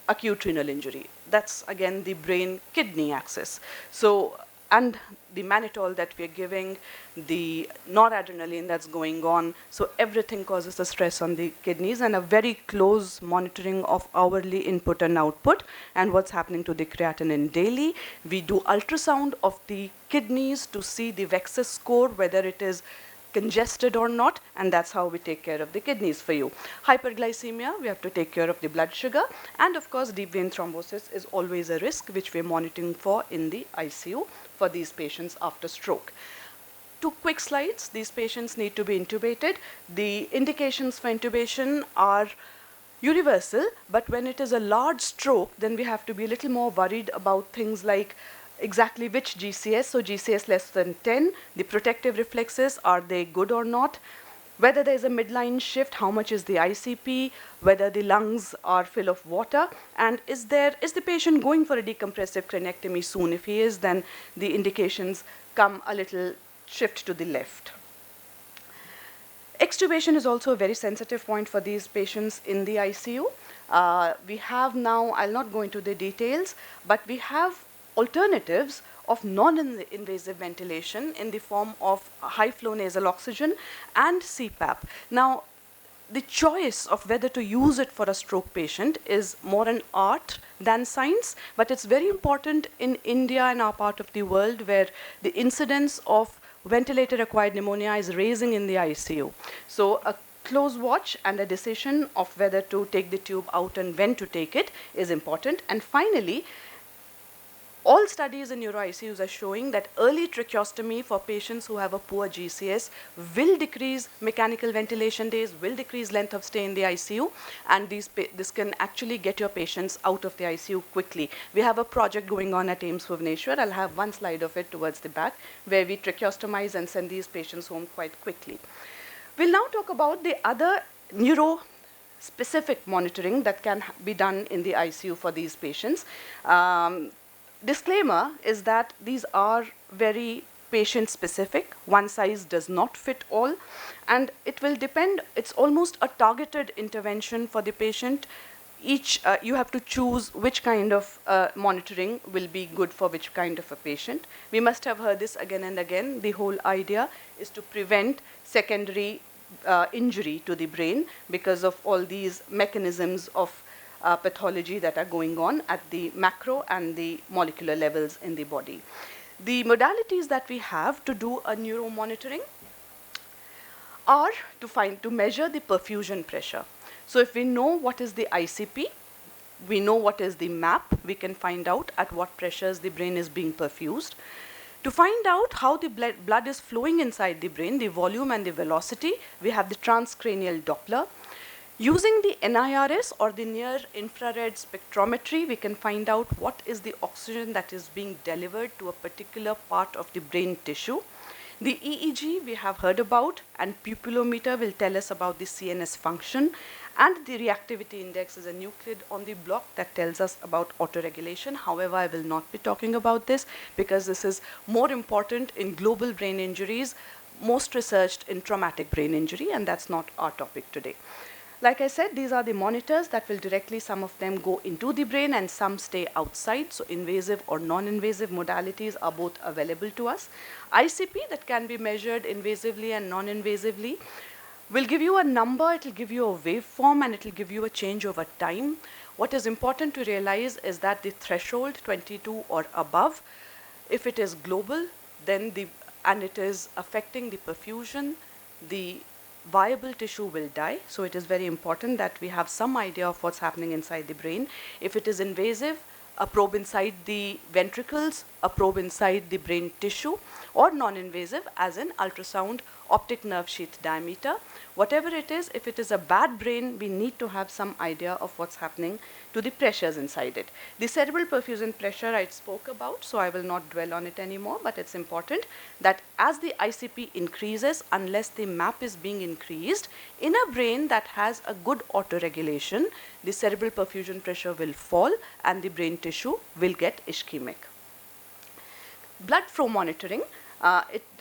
acute renal injury. That's, again, the brain-kidney axis. So, and the mannitol that we're giving, the noradrenaline that's going on. So everything causes a stress on the kidneys, and a very close monitoring of hourly input and output and what's happening to the creatinine daily. We do ultrasound of the kidneys to see the VEXUS score, whether it is congested or not, and that's how we take care of the kidneys for you. Hyperglycemia, we have to take care of the blood sugar, and of course deep vein thrombosis is always a risk which we're monitoring for in the ICU for these patients after stroke. 2 quick slides. These patients need to be intubated. The indications for intubation are universal, but when it is a large stroke, then we have to be a little more worried about things like exactly which GCS, so GCS less than 10, the protective reflexes, are they good or not, whether there is a midline shift, how much is the ICP, whether the lungs are full of water, and is the patient going for a decompressive craniectomy soon? If he is, then the indications come a little shift to the left. Extubation is also a very sensitive point for these patients in the ICU. We have now, I'll not go into the details, but we have alternatives of non-invasive ventilation in the form of high flow nasal oxygen and CPAP. Now, the choice of whether to use it for a stroke patient is more an art than science, but it's very important in India and our part of the world where the incidence of ventilator-acquired pneumonia is raising in the ICU. So a close watch and a decision of whether to take the tube out and when to take it is important. And finally, all studies in neuro ICUs are showing that early tracheostomy for patients who have a poor GCS will decrease mechanical ventilation days, will decrease length of stay in the ICU, and this can actually get your patients out of the ICU quickly. We have a project going on at AIIMS Bhubaneswar. I'll have one slide of it towards the back, where we tracheostomize and send these patients home quite quickly. We'll now talk about the other neuro-specific monitoring that can be done in the ICU for these patients. Disclaimer is that these are very patient specific. One size does not fit all, and it will depend, it's almost a targeted intervention for the patient. You have to choose which kind of monitoring will be good for which kind of a patient. We must have heard this again and again. The whole idea is to prevent secondary injury to the brain because of all these mechanisms of pathology that are going on at the macro and the molecular levels in the body. The modalities that we have to do a neuromonitoring are to measure the perfusion pressure. So if we know what is the ICP, we know what is the MAP, we can find out at what pressures the brain is being perfused. To find out how the blood is flowing inside the brain, the volume and the velocity, we have the transcranial Doppler. Using the NIRS or the near infrared spectrometry, we can find out what is the oxygen that is being delivered to a particular part of the brain tissue. The EEG we have heard about, and pupillometer will tell us about the CNS function, and the reactivity index is a nucleid on the block that tells us about autoregulation. However, I will not be talking about this because this is more important in global brain injuries, most researched in traumatic brain injury, and that's not our topic today. Like I said, these are the monitors that will directly, some of them go into the brain and some stay outside. So invasive or non-invasive modalities are both available to us. ICP that can be measured invasively and non-invasively will give you a number, it will give you a waveform, and it will give you a change over time. What is important to realize is that the threshold 22 or above, if it is global, then and it is affecting the perfusion, the viable tissue will die. So it is very important that we have some idea of what's happening inside the brain. If it is invasive, a probe inside the ventricles, a probe inside the brain tissue, or non-invasive as an ultrasound optic nerve sheath diameter. Whatever it is, if it is a bad brain, we need to have some idea of what's happening to the pressures inside it. The cerebral perfusion pressure I spoke about, so I will not dwell on it anymore, but it's important that as the ICP increases, unless the MAP is being increased, in a brain that has a good autoregulation, the cerebral perfusion pressure will fall and the brain tissue will get ischemic. Blood flow monitoring,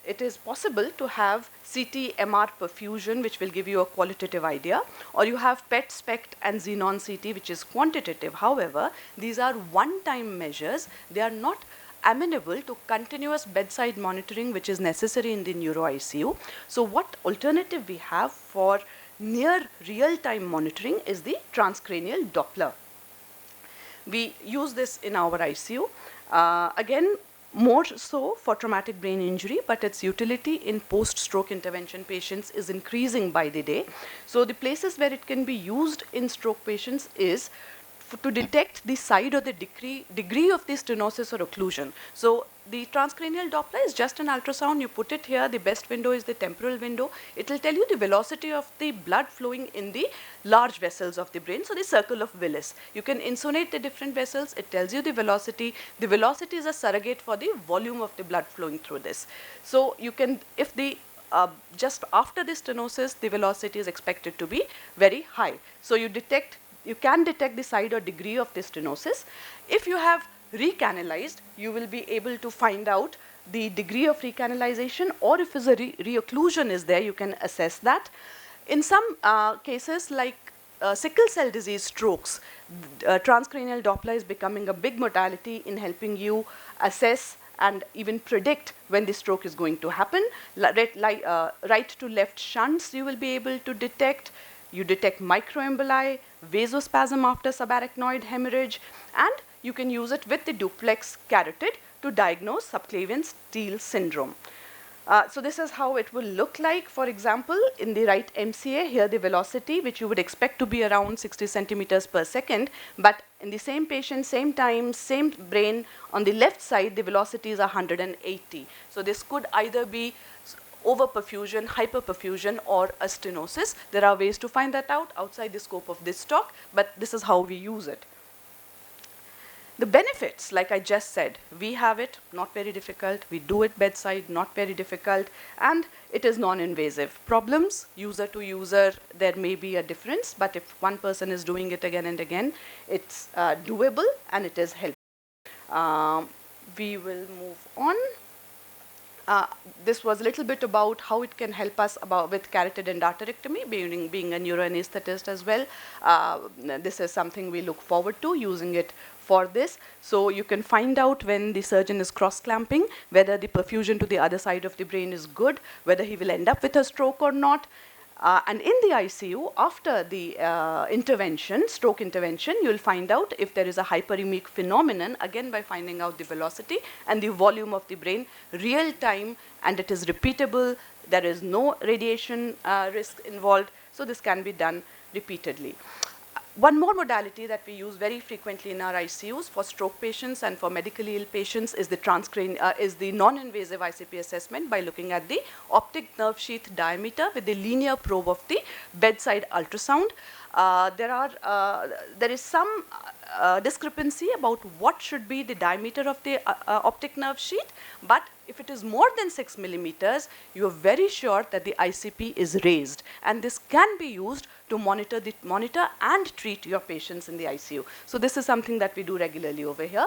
it is possible to have CT, MR perfusion, which will give you a qualitative idea, or you have PET, SPECT, and xenon CT, which is quantitative. However, these are one-time measures. They are not amenable to continuous bedside monitoring, which is necessary in the neuro ICU. So what alternative we have for near real-time monitoring is the transcranial Doppler. We use this in our ICU. Again, more so for traumatic brain injury, but its utility in post-stroke intervention patients is increasing by the day. So the places where it can be used in stroke patients is to detect the side or the degree of the stenosis or occlusion. So the transcranial Doppler is just an ultrasound. You put it here. The best window is the temporal window. It will tell you the velocity of the blood flowing in the large vessels of the brain, so the circle of Willis. You can insonate the different vessels. It tells you the velocity. The velocity is a surrogate for the volume of the blood flowing through this. So you can, if the just after the stenosis, the velocity is expected to be very high. So you can detect the side or degree of the stenosis. If you have recanalized, you will be able to find out the degree of recanalization, or if a reocclusion is there, you can assess that. In some cases, like sickle cell disease strokes, transcranial Doppler is becoming a big modality in helping you assess and even predict when the stroke is going to happen. Right to left shunts you will be able to detect. You detect microemboli, vasospasm after subarachnoid hemorrhage, and you can use it with the duplex carotid to diagnose subclavian steal syndrome. So this is how it will look like. For example, in the right MCA, here the velocity, which you would expect to be around 60 centimeters per second, but in the same patient, same time, same brain, on the left side, the velocity is 180. So this could either be overperfusion, hyperperfusion, or a stenosis. There are ways to find that out outside the scope of this talk, but this is how we use it. The benefits, like I just said, we have it, not very difficult. We do it bedside, not very difficult, and it is non-invasive. Problems, user to user, there may be a difference, but if one person is doing it again and again, it's doable and it is helpful. We will move on. This was a little bit about how it can help us with carotid endarterectomy, being a neuroanesthetist as well. This is something we look forward to, using it for this. So you can find out when the surgeon is cross-clamping, whether the perfusion to the other side of the brain is good, whether he will end up with a stroke or not. And in the ICU, after the stroke intervention, you'll find out if there is a hyperemic phenomenon, again by finding out the velocity and the volume of the brain, real time, and it is repeatable. There is no radiation risk involved, so this can be done repeatedly. One more modality that we use very frequently in our ICUs for stroke patients and for medically ill patients is the non-invasive ICP assessment by looking at the optic nerve sheath diameter with the linear probe of the bedside ultrasound. There is some discrepancy about what should be the diameter of the optic nerve sheath, but if it is more than 6 millimeters, you are very sure that the ICP is raised, and this can be used to monitor and treat your patients in the ICU. So this is something that we do regularly over here.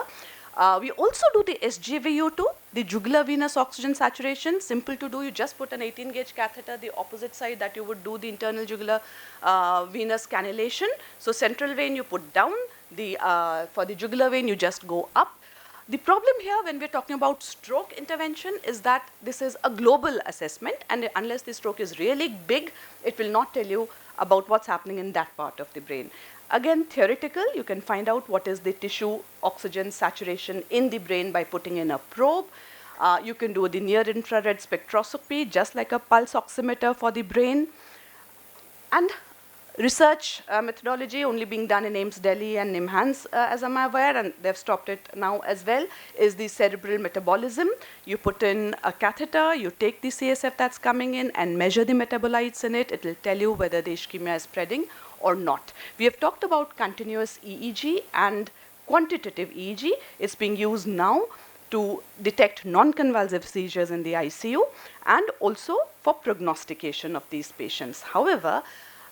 We also do the SGVO2, the jugular venous oxygen saturation. Simple to do. You just put an 18-gauge catheter the opposite side that you would do the internal jugular venous cannulation. So central vein you put down. For the jugular vein you just go up. The problem here when we're talking about stroke intervention is that this is a global assessment, and unless the stroke is really big, it will not tell you about what's happening in that part of the brain. Again, theoretical, you can find out what is the tissue oxygen saturation in the brain by putting in a probe. You can do the near-infrared spectroscopy, just like a pulse oximeter for the brain. And research methodology only being done in AIIMS Delhi and NIMHANS, as I'm aware, and they've stopped it now as well, is the cerebral metabolism. You put in a catheter, you take the CSF that's coming in and measure the metabolites in it. It will tell you whether the ischemia is spreading or not. We have talked about continuous EEG and quantitative EEG. It's being used now to detect non-convulsive seizures in the ICU and also for prognostication of these patients. However,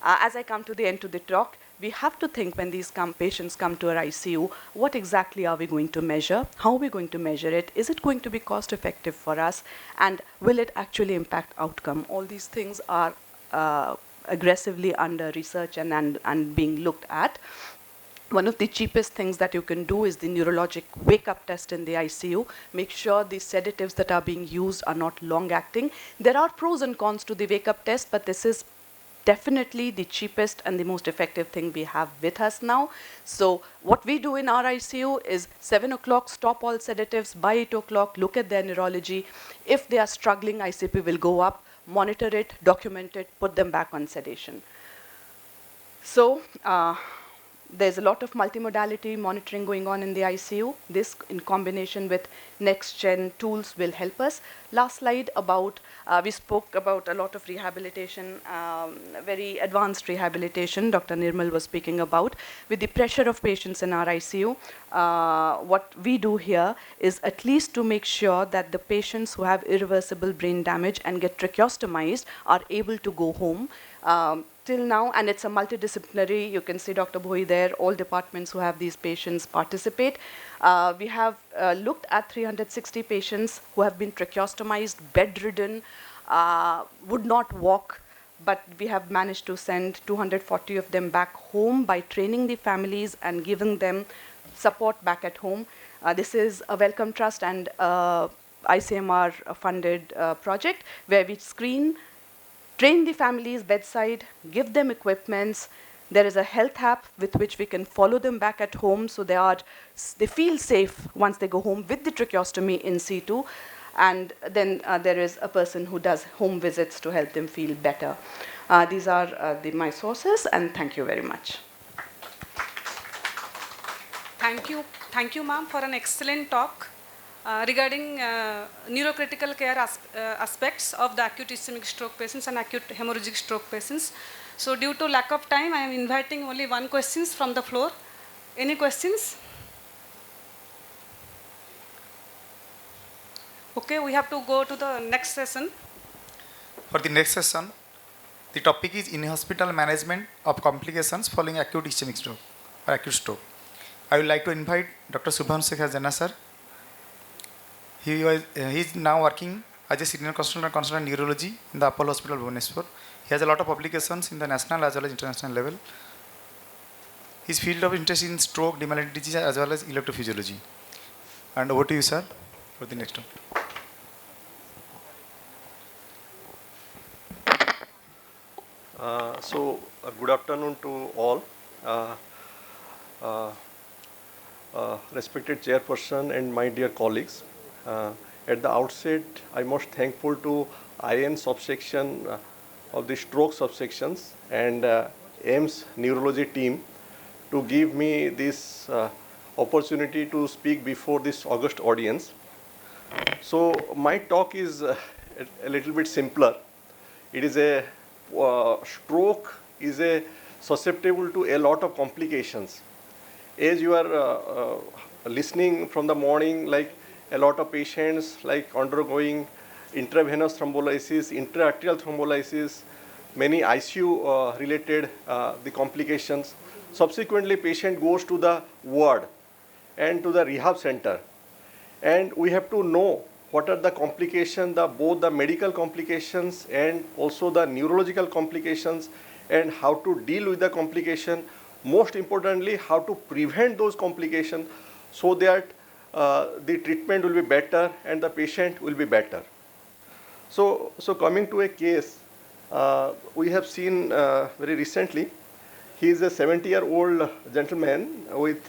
as I come to the end of the talk, we have to think when these patients come to our ICU, what exactly are we going to measure? How are we going to measure it? Is it going to be cost effective for us? And will it actually impact outcome? All these things are aggressively under research and being looked at. One of the cheapest things that you can do is the neurologic wake-up test in the ICU. Make sure the sedatives that are being used are not long-acting. There are pros and cons to the wake-up test, but this is definitely the cheapest and the most effective thing we have with us now. So what we do in our ICU is 7 o'clock, stop all sedatives. By 8 o'clock, look at their neurology. If they are struggling, ICP will go up, monitor it, document it, put them back on sedation. So there's a lot of multimodality monitoring going on in the ICU. This, in combination with next-gen tools, will help us. Last slide about, we spoke about a lot of rehabilitation, very advanced rehabilitation Dr. Nirmal was speaking about. With the pressure of patients in our ICU, what we do here is at least to make sure that the patients who have irreversible brain damage and get tracheostomized are able to go home. Till now, and it's a multidisciplinary, you can see Dr. Bhoi there, all departments who have these patients participate. We have looked at 360 patients who have been tracheostomized, bedridden, would not walk, but we have managed to send 240 of them back home by training the families and giving them support back at home. This is a Wellcome Trust and ICMR funded project where we screen, train the families bedside, give them equipments. There is a health app with which we can follow them back at home so they feel safe once they go home with the tracheostomy in situ. And then there is a person who does home visits to help them feel better. These are my sources, and thank you very much. Thank you, ma'am, for an excellent talk regarding neurocritical care aspects of the acute ischemic stroke patients and acute hemorrhagic stroke patients. So due to lack of time, I am inviting only one question from the floor. Any questions? Okay, we have to go to the next session. For the next session, the topic is in-hospital management of complications following acute ischemic stroke or acute stroke. I would like to invite Dr. Bhubaneswar sir. He is now working as a senior consultant in neurology in the Apollo Hospital, Bhubaneswar. He has a lot of publications in the national as well as international level. His field of interest in stroke, demyelinating disease as well as electrophysiology. And over to you, sir, for the next one. Good afternoon to all. Respected chairperson and my dear colleagues. At the outset, I most thankful to AIIMS subsection of the stroke subsections and AIIMS neurology team to give me this opportunity to speak before this august audience. So my talk is a little bit simpler. It is a stroke is a susceptible to a lot of complications. As you are listening from the morning, like a lot of patients like undergoing intravenous thrombolysis, intra-arterial thrombolysis, many ICU related the complications. Subsequently, patient goes to the ward and to the rehab center. And we have to know what are the complications, both the medical complications and also the neurological complications, and how to deal with the complication. Most importantly, how to prevent those complications so that the treatment will be better and the patient will be better. So coming to a case, we have seen very recently, he is a 70-year-old gentleman with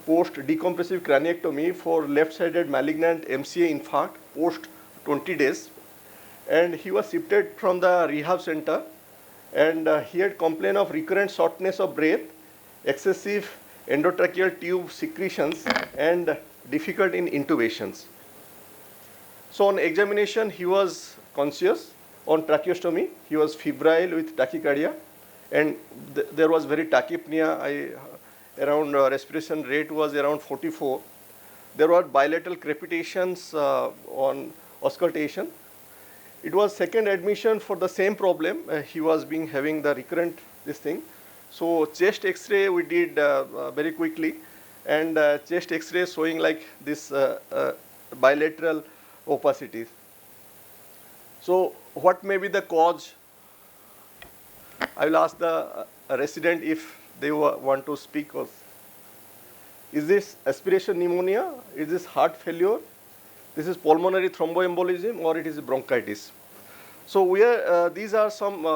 post-decompressive craniectomy for left-sided malignant MCA infarct post 20 days. And he was shifted from the rehab center, and he had complained of recurrent shortness of breath, excessive endotracheal tube secretions, and difficult in intubations. So on examination, he was conscious. On tracheostomy, he was febrile with tachycardia, and there was very tachypnea. Around respiration rate was around 44. There were bilateral crepitations on auscultation. It was second admission for the same problem. He was having the recurrent this thing. So chest X-ray we did very quickly, and chest X-ray showing like this bilateral opacities. So what may be the cause? I will ask the resident if they want to speak. Is this aspiration pneumonia? Is this heart failure? This is pulmonary thromboembolism, or it is bronchitis? So these are some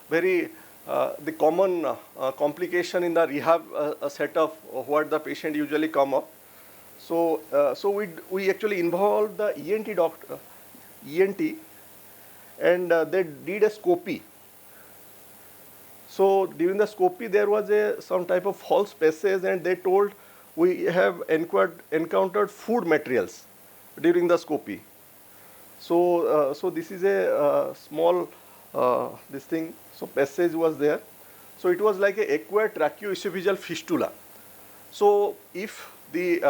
very the common complication in the rehab setup of what the patient usually come up. So we actually involved the ENT doctor, ENT, and they did a scopy. So during the scopy there was some type of false passage, and they told we have encountered food materials during the scopy. So this is a small this thing. So passage was there. So it was like a acquired tracheoesophageal fistula. So if the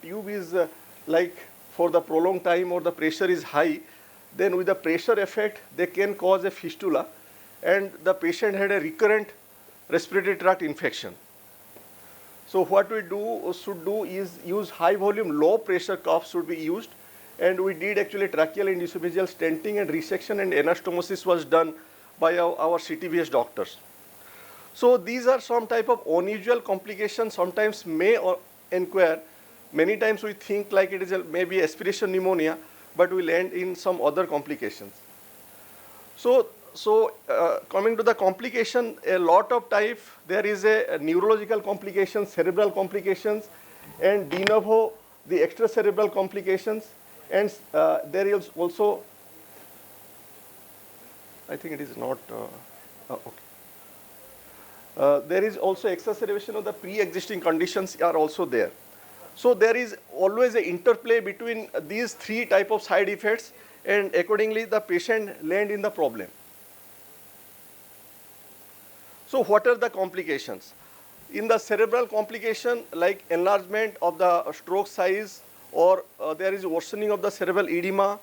tube is like for the prolonged time or the pressure is high, then with the pressure effect they can cause a fistula, and the patient had a recurrent respiratory tract infection. So what we should do is use high volume, low pressure cuffs should be used, and we did actually tracheal and esophageal stenting and resection, and anastomosis was done by our CTVS doctors. So these are some type of unusual complications sometimes may inquire. Many times we think like it is maybe aspiration pneumonia, but we land in some other complications. So coming to the complication, a lot of type, there is a neurological complications, cerebral complications, and de novo the extracerebral complications, and there is also, I think it is not, okay. There is also exacerbation of the pre-existing conditions are also there. So there is always an interplay between these three type of side effects, and accordingly the patient land in the problem. So what are the complications? In the cerebral complication, like enlargement of the stroke size, or there is worsening of the cerebral edema,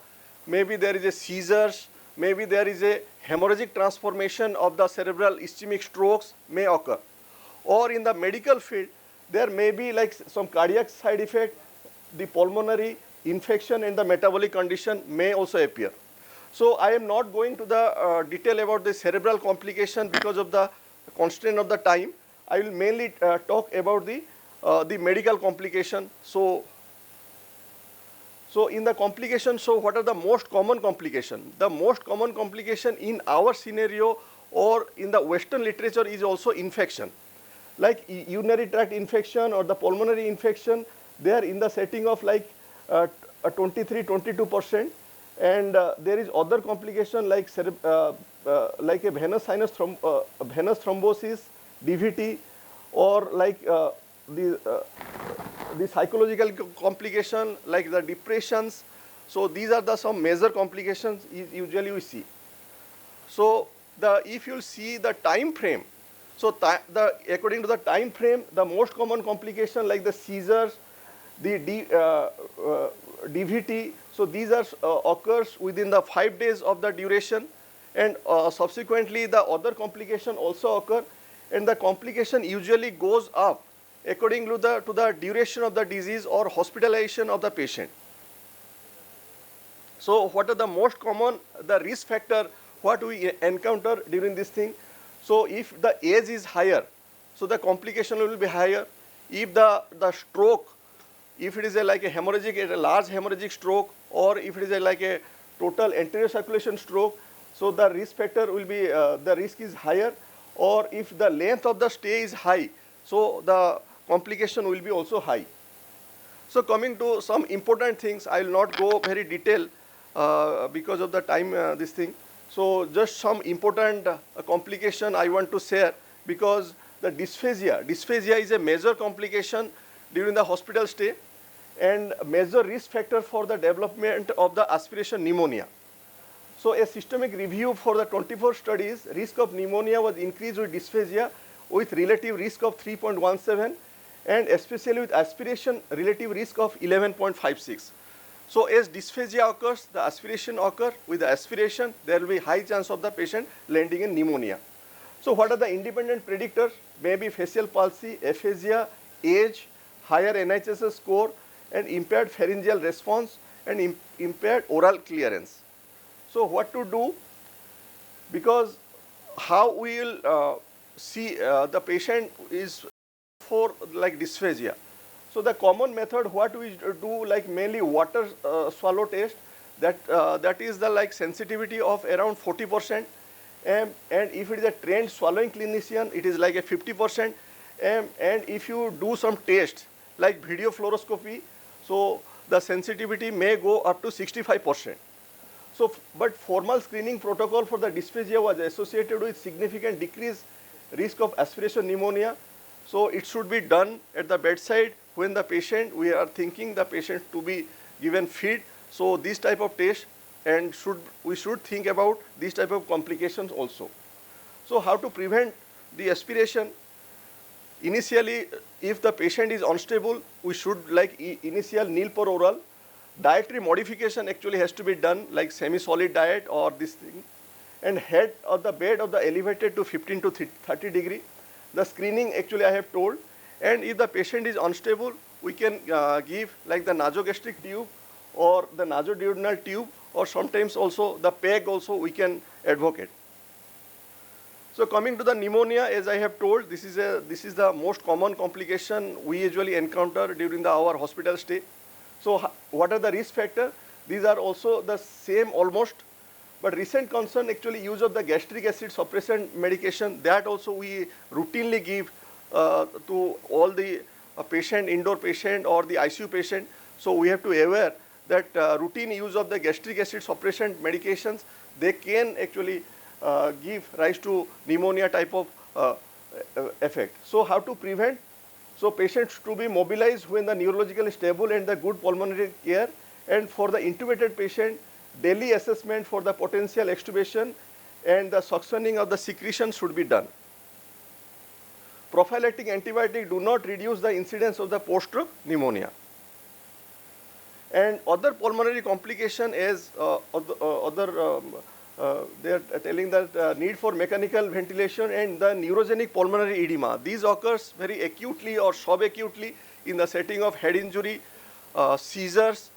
maybe there is a seizures, maybe there is a hemorrhagic transformation of the cerebral ischemic strokes may occur. Or in the medical field, there may be like some cardiac side effect, the pulmonary infection and the metabolic condition may also appear. So I am not going to the detail about the cerebral complication because of the constraint of the time. I will mainly talk about the medical complication. So in the complication, so what are the most common complication? The most common complication in our scenario or in the Western literature is also infection. Like urinary tract infection or the pulmonary infection, they are in the setting of like 23-22%. And there is other complication like a venous thrombosis, DVT, or like the psychological complication like the depressions. So these are some major complications usually we see. So if you see the time frame, so according to the time frame, the most common complication like the seizures, the DVT, so these are occurs within the 5 days of the duration, and subsequently the other complication also occur, and the complication usually goes up according to the duration of the disease or hospitalization of the patient. So what are the most common, the risk factor, what we encounter during this thing? So if the age is higher, so the complication will be higher. If the stroke, if it is like a hemorrhagic, a large hemorrhagic stroke, or if it is like a total anterior circulation stroke, so the risk factor will be, the risk is higher. Or if the length of the stay is high, so the complication will be also high. So coming to some important things, I will not go very detailed because of the time this thing. So just some important complication I want to share, because the dysphagia is a major complication during the hospital stay and major risk factor for the development of the aspiration pneumonia. So a systemic review for the 24 studies, risk of pneumonia was increased with dysphagia with relative risk of 3.17 and especially with aspiration relative risk of 11.56. So as dysphagia occurs, the aspiration occurs. With the aspiration, there will be high chance of the patient landing in pneumonia. So what are the independent predictors? Maybe facial palsy, aphasia, age, higher NIHSS score, and impaired pharyngeal response and impaired oral clearance. So what to do? Because how we will see the patient is for like dysphagia. So the common method what we do, like mainly water swallow test. that is the like sensitivity of around 40%. And if it is a trained swallowing clinician, it is like a 50%. And if you do some tests like video fluoroscopy, so the sensitivity may go up to 65%. So, but formal screening protocol for the dysphagia was associated with significant decreased risk of aspiration pneumonia. So it should be done at the bedside when the patient, we are thinking the patient to be given feed. So this type of test, and we should think about these type of complications also. So how to prevent the aspiration? Initially, if the patient is unstable, we should like initial nil per oral. Dietary modification actually has to be done, like semi-solid diet or this thing. And head of the bed of the elevated to 15 to 30 degree. The screening actually I have told. And if the patient is unstable, we can give like the nasogastric tube or the nasoduodenal tube, or sometimes also the PEG also we can advocate. So coming to the pneumonia, as I have told, this is the most common complication we usually encounter during our hospital stay. So what are the risk factors? These are also the same almost, but recent concern actually use of the gastric acid suppressant medication, that also we routinely give to all the patient, indoor patient or the ICU patient. So we have to aware that routine use of the gastric acid suppressant medications, they can actually give rise to pneumonia type of effect. So how to prevent? So patients to be mobilized when the neurologically stable and the good pulmonary care, and for the intubated patient, daily assessment for the potential extubation and the suctioning of the secretion should be done. Prophylactic antibiotic do not reduce the incidence of the post-stroke pneumonia. And other pulmonary complication is they are telling that need for mechanical ventilation and the neurogenic pulmonary edema. These occurs very acutely or subacutely in the setting of head injury, seizures,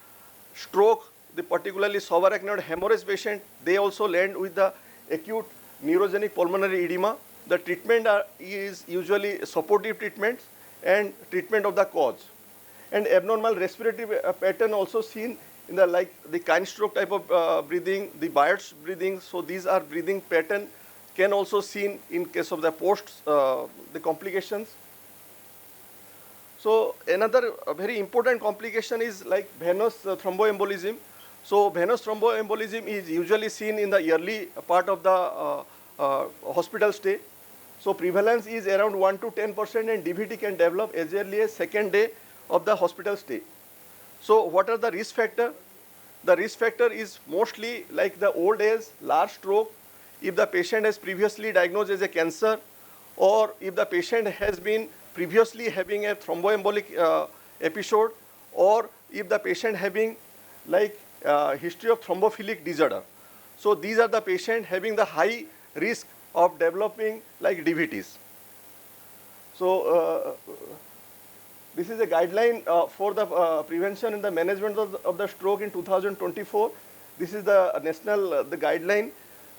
stroke, the particularly subarachnoid hemorrhage patient. They also land with the acute neurogenic pulmonary edema. The treatment is usually supportive treatments and treatment of the cause. And abnormal respiratory pattern also seen in the like the kind stroke type of breathing, the Byrd's breathing. So these are breathing pattern can also seen in case of the the complications. So another very important complication is like venous thromboembolism. So venous thromboembolism is usually seen in the early part of the hospital stay. So prevalence is around 1 to 10% and DVT can develop as early as second day of the hospital stay. So what are the risk factors? The risk factor is mostly like the old age, large stroke, if the patient has previously diagnosed as a cancer, or if the patient has been previously having a thromboembolic episode, or if the patient having like history of thrombophilic disorder. So these are the patient having the high risk of developing like DVTs. So this is a guideline for the prevention and the management of the stroke in 2024. This is the national the guideline.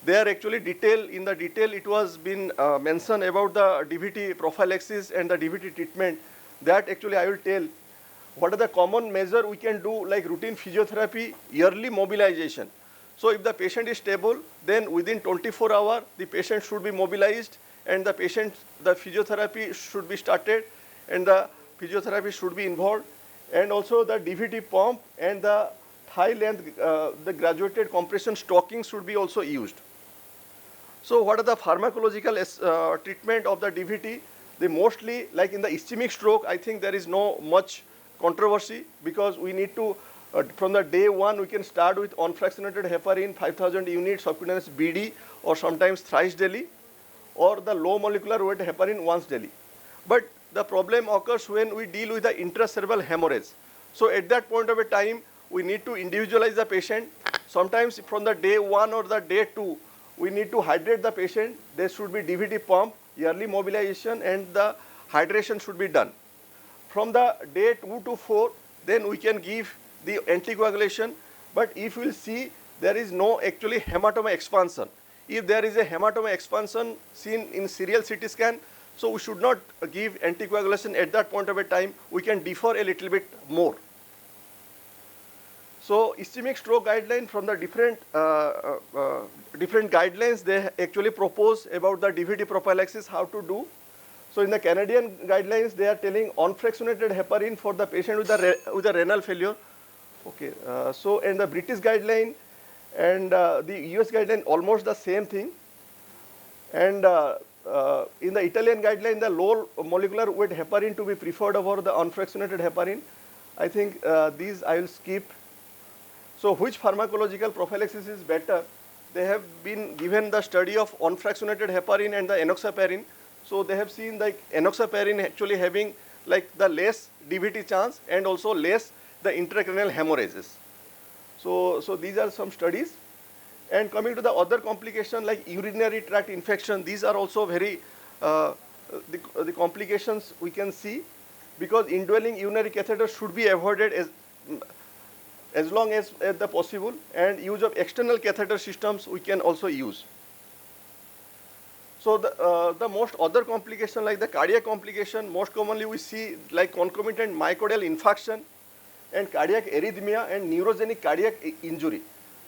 There actually in the detail it was been mentioned about the DVT prophylaxis and the DVT treatment. That actually I will tell what are the common measure we can do, like routine physiotherapy, yearly mobilization. So if the patient is stable, then within 24 hours the patient should be mobilized and the physiotherapy should be started and the physiotherapy should be involved, and also the DVT pump and the thigh length, the graduated compression stocking should be also used. So what are the pharmacological treatment of the DVT? They mostly, like in the ischemic stroke, I think there is no much controversy because we need to, from the day one, we can start with unfractionated heparin, 5,000 units subcutaneous BD, or sometimes thrice daily, or the low molecular weight heparin once daily. But the problem occurs when we deal with the intracerebral hemorrhage. So at that point of a time, we need to individualize the patient. Sometimes from the day one or the day two, we need to hydrate the patient. There should be DVT pump, yearly mobilization, and the hydration should be done. From the day 2 to 4, then we can give the anticoagulation. But if we will see, there is no actually hematoma expansion. If there is a hematoma expansion seen in serial CT scan, so we should not give anticoagulation at that point of a time. We can defer a little bit more. So ischemic stroke guideline from the different guidelines, they actually propose about the DVT prophylaxis, how to do. So in the Canadian guidelines, they are telling unfractionated heparin for the patient with a renal failure. Okay, so in the British guideline and the US guideline, almost the same thing. And in the Italian guideline, the low molecular weight heparin to be preferred over the unfractionated heparin. I think these I will skip. So which pharmacological prophylaxis is better? They have been given the study of unfractionated heparin and the enoxaparin. So they have seen like enoxaparin actually having like the less DVT chance and also less the intracranial hemorrhages. So these are some studies. And coming to the other complication like urinary tract infection, these are also very, the complications we can see, because indwelling urinary catheter should be avoided as long as the possible, and use of external catheter systems we can also use. So the most other complication like the cardiac complication, most commonly we see like concomitant myocardial infarction and cardiac arrhythmia and neurogenic cardiac injury.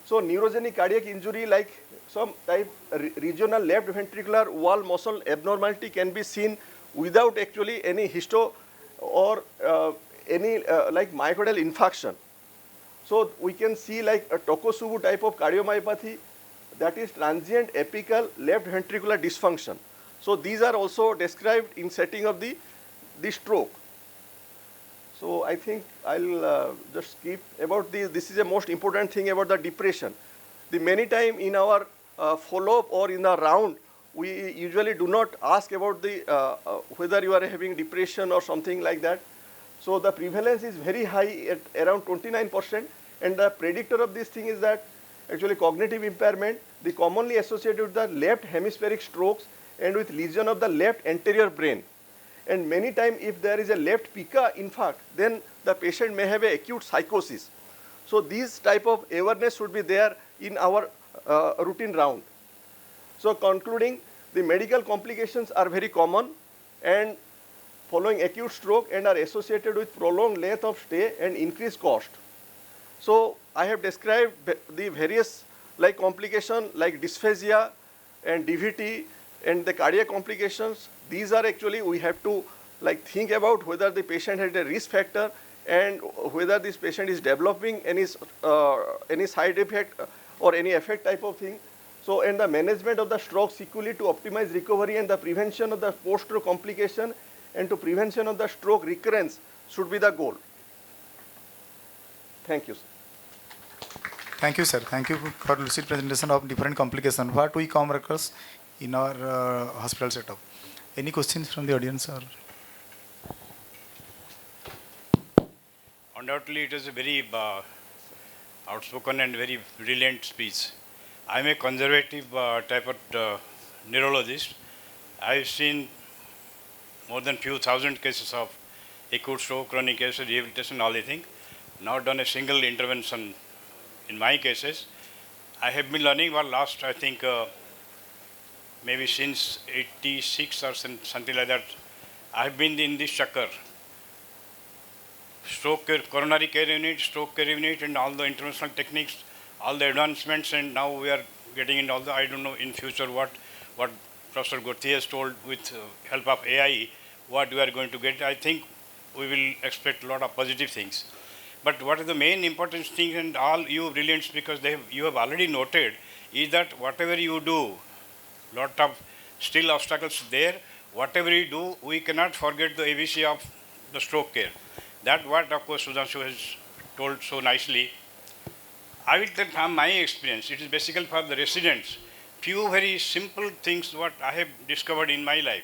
So neurogenic cardiac injury like some type regional left ventricular wall muscle abnormality can be seen without actually any histo or any like myocardial infarction. So we can see like a Tokosubu type of cardiomyopathy, that is transient apical left ventricular dysfunction. So these are also described in setting of the stroke. So I think I'll just skip about this is the most important thing about the depression. The many time in our follow-up or in the round, we usually do not ask about the whether you are having depression or something like that. So the prevalence is very high at around 29%, and the predictor of this thing is that actually cognitive impairment, the commonly associated with the left hemispheric strokes and with lesion of the left anterior brain. And many times if there is a left pica infarct, then the patient may have an acute psychosis. So these type of awareness should be there in our routine round. So concluding, the medical complications are very common and following acute stroke and are associated with prolonged length of stay and increased cost. So I have described the various like complication like dysphagia and DVT and the cardiac complications. These are actually we have to like think about whether the patient had a risk factor and whether this patient is developing any side effect or any effect type of thing. So and the management of the stroke sequelae to optimize recovery and the prevention of the post-stroke complication and to prevention of the stroke recurrence should be the goal. Thank you, sir. Thank you, sir. Thank you for lucid presentation of different complications. What we come across in our hospital setup. Any questions from the audience? Or? Undoubtedly, it is a very outspoken and very brilliant speech. I am a conservative type of neurologist. I have seen more than few thousand cases of acute stroke, chronic cases, rehabilitation, all the things. Not done a single intervention in my cases. I have been learning for last, I think, maybe since 86 or something like that. I have been in this chakkar. Stroke care, coronary care unit, stroke care unit, and all the interventional techniques, all the advancements, and now we are getting into all the, I don't know in future what Professor Gorthi has told with help of AI, what we are going to get. I think we will expect a lot of positive things. But what is the main important thing, and all you brilliant speakers, you have already noted, is that whatever you do, lot of still obstacles there, whatever you do, we cannot forget the ABC of the stroke care. That what, of course, Sudhanshu has told so nicely. I will tell from my experience, it is basically for the residents, few very simple things what I have discovered in my life.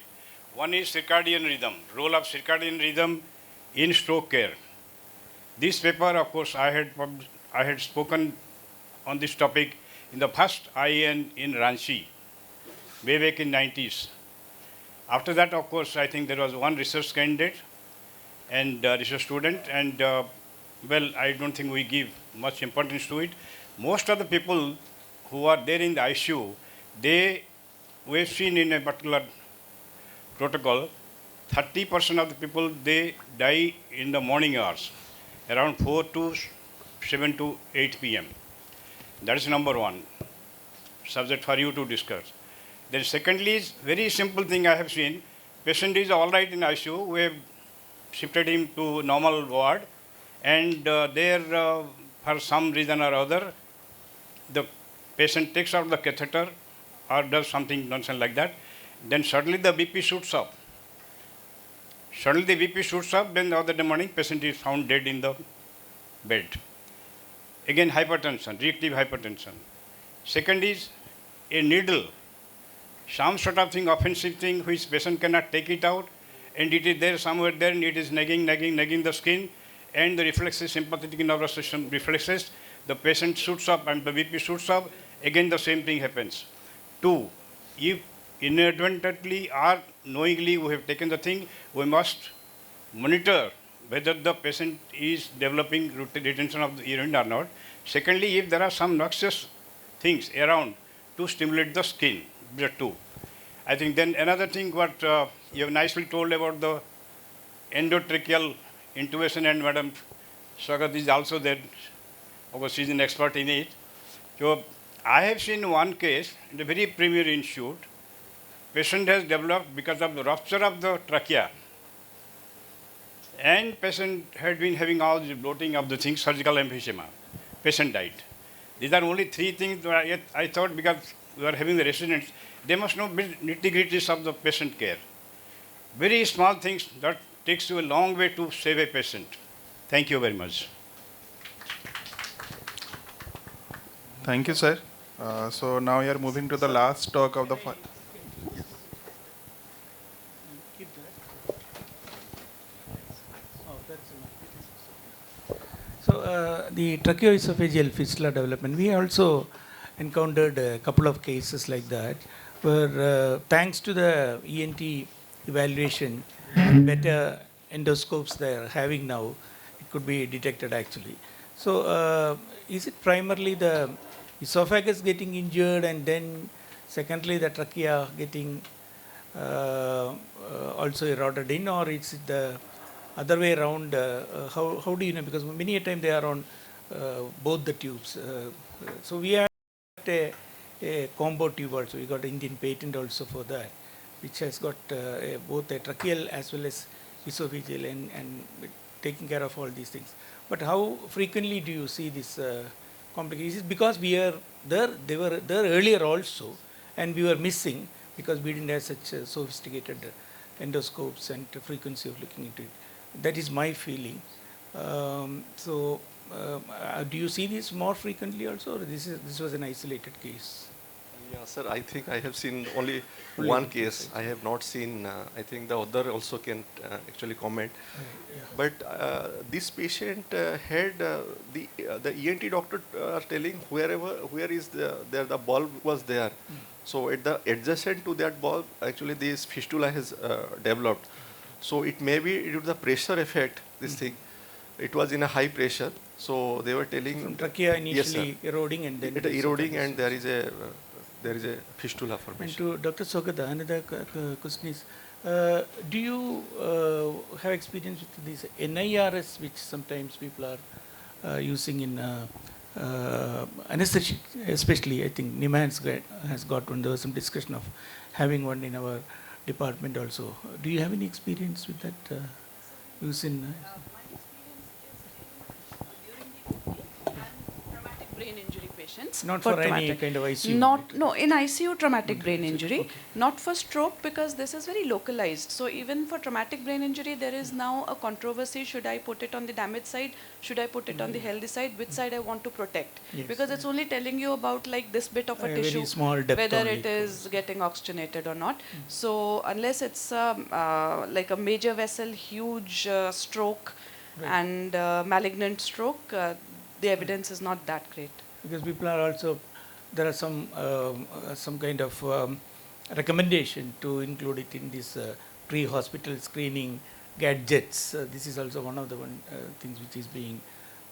One is circadian rhythm, role of circadian rhythm in stroke care. This paper, of course, I had spoken on this topic in the first IAN in Ranchi, way back in 90s. After that, of course, I think there was one research candidate and research student, and well, I don't think we give much importance to it. Most of the people who are there in the ICU, we have seen in a particular protocol, 30% of the people, they die in the morning hours, around 4 to 7 to 8 p.m. That is number one, subject for you to discuss. Then secondly is very simple thing I have seen. Patient is all right in ICU. We have shifted him to normal ward, and there for some reason or other, the patient takes out the catheter or does something nonsense like that. Then suddenly the BP shoots up. Suddenly the BP shoots up, then the other morning patient is found dead in the bed. Again hypertension, reactive hypertension. Second is a needle, some sort of thing, offensive thing which patient cannot take it out, and it is there somewhere there and it is nagging the skin, and the reflexes, sympathetic nervous system reflexes, the patient shoots up and the BP shoots up, again the same thing happens. Two, if inadvertently or knowingly we have taken the thing, we must monitor whether the patient is developing retention of the urine or not. Secondly, if there are some noxious things around to stimulate the skin, the two. I think then another thing what you have nicely told about the endotracheal intubation, and Madam Swagat is also there, of course she is an expert in it. So I have seen one case in the very premier institute, patient has developed because of the rupture of the trachea, and patient had been having all the bloating of the things, surgical emphysema. Patient died. These are only three things that I thought, because we are having the residents, they must know nitty-gritties of the patient care. Very small things that takes you a long way to save a patient. Thank you very much. Thank you, sir. So now we are moving to the last talk of the. So the tracheoesophageal fistula development, we also encountered a couple of cases like that, where thanks to the ENT evaluation, better endoscopes they are having now, it could be detected actually. So is it primarily the esophagus getting injured, and then secondly the trachea getting also eroded in, or is it the other way around? How do you know? Because many a time they are on both the tubes. So we have a combo tube also. We got Indian patent also for that, which has got both a tracheal as well as esophageal, and taking care of all these things. But how frequently do you see this complications? Because we are there, they were there earlier also, and we were missing because we didn't have such sophisticated endoscopes and frequency of looking into it. That is my feeling. Do you see this more frequently also, or this was an isolated case? Yeah, sir, I think I have seen only one case. I have not seen, I think the other also can actually comment. Yeah. But this patient had, the ENT doctor are telling where is the bulb was there. So at the adjacent to that bulb, actually this fistula has developed. So it may be due to the pressure effect, this thing. It was in a high pressure. So they were telling. From trachea initially eroding, and then. It eroding, and there is a fistula formation. And to Dr. Sogata, another question is, do you have experience with this NIRS, which sometimes people are using in anesthesia, especially I think NIMA has got one. There was some discussion of having one in our department also. Do you have any experience with that use in? Brain injury patients. Not for any kind of ICU. No, in ICU traumatic brain injury, okay. Not for stroke, because this is very localized. So even for traumatic brain injury, there is now a controversy: should I put it on the damaged side? Should I put it on the healthy side? Which side I want to protect? Yes. Because it's only telling you about like this bit of a tissue, whether it is getting oxygenated or not. So unless it's like a major vessel, huge stroke, and malignant stroke, the evidence is not that great. Because people are also, there are some kind of recommendation to include it in this pre-hospital screening gadgets. This is also one of the things which is being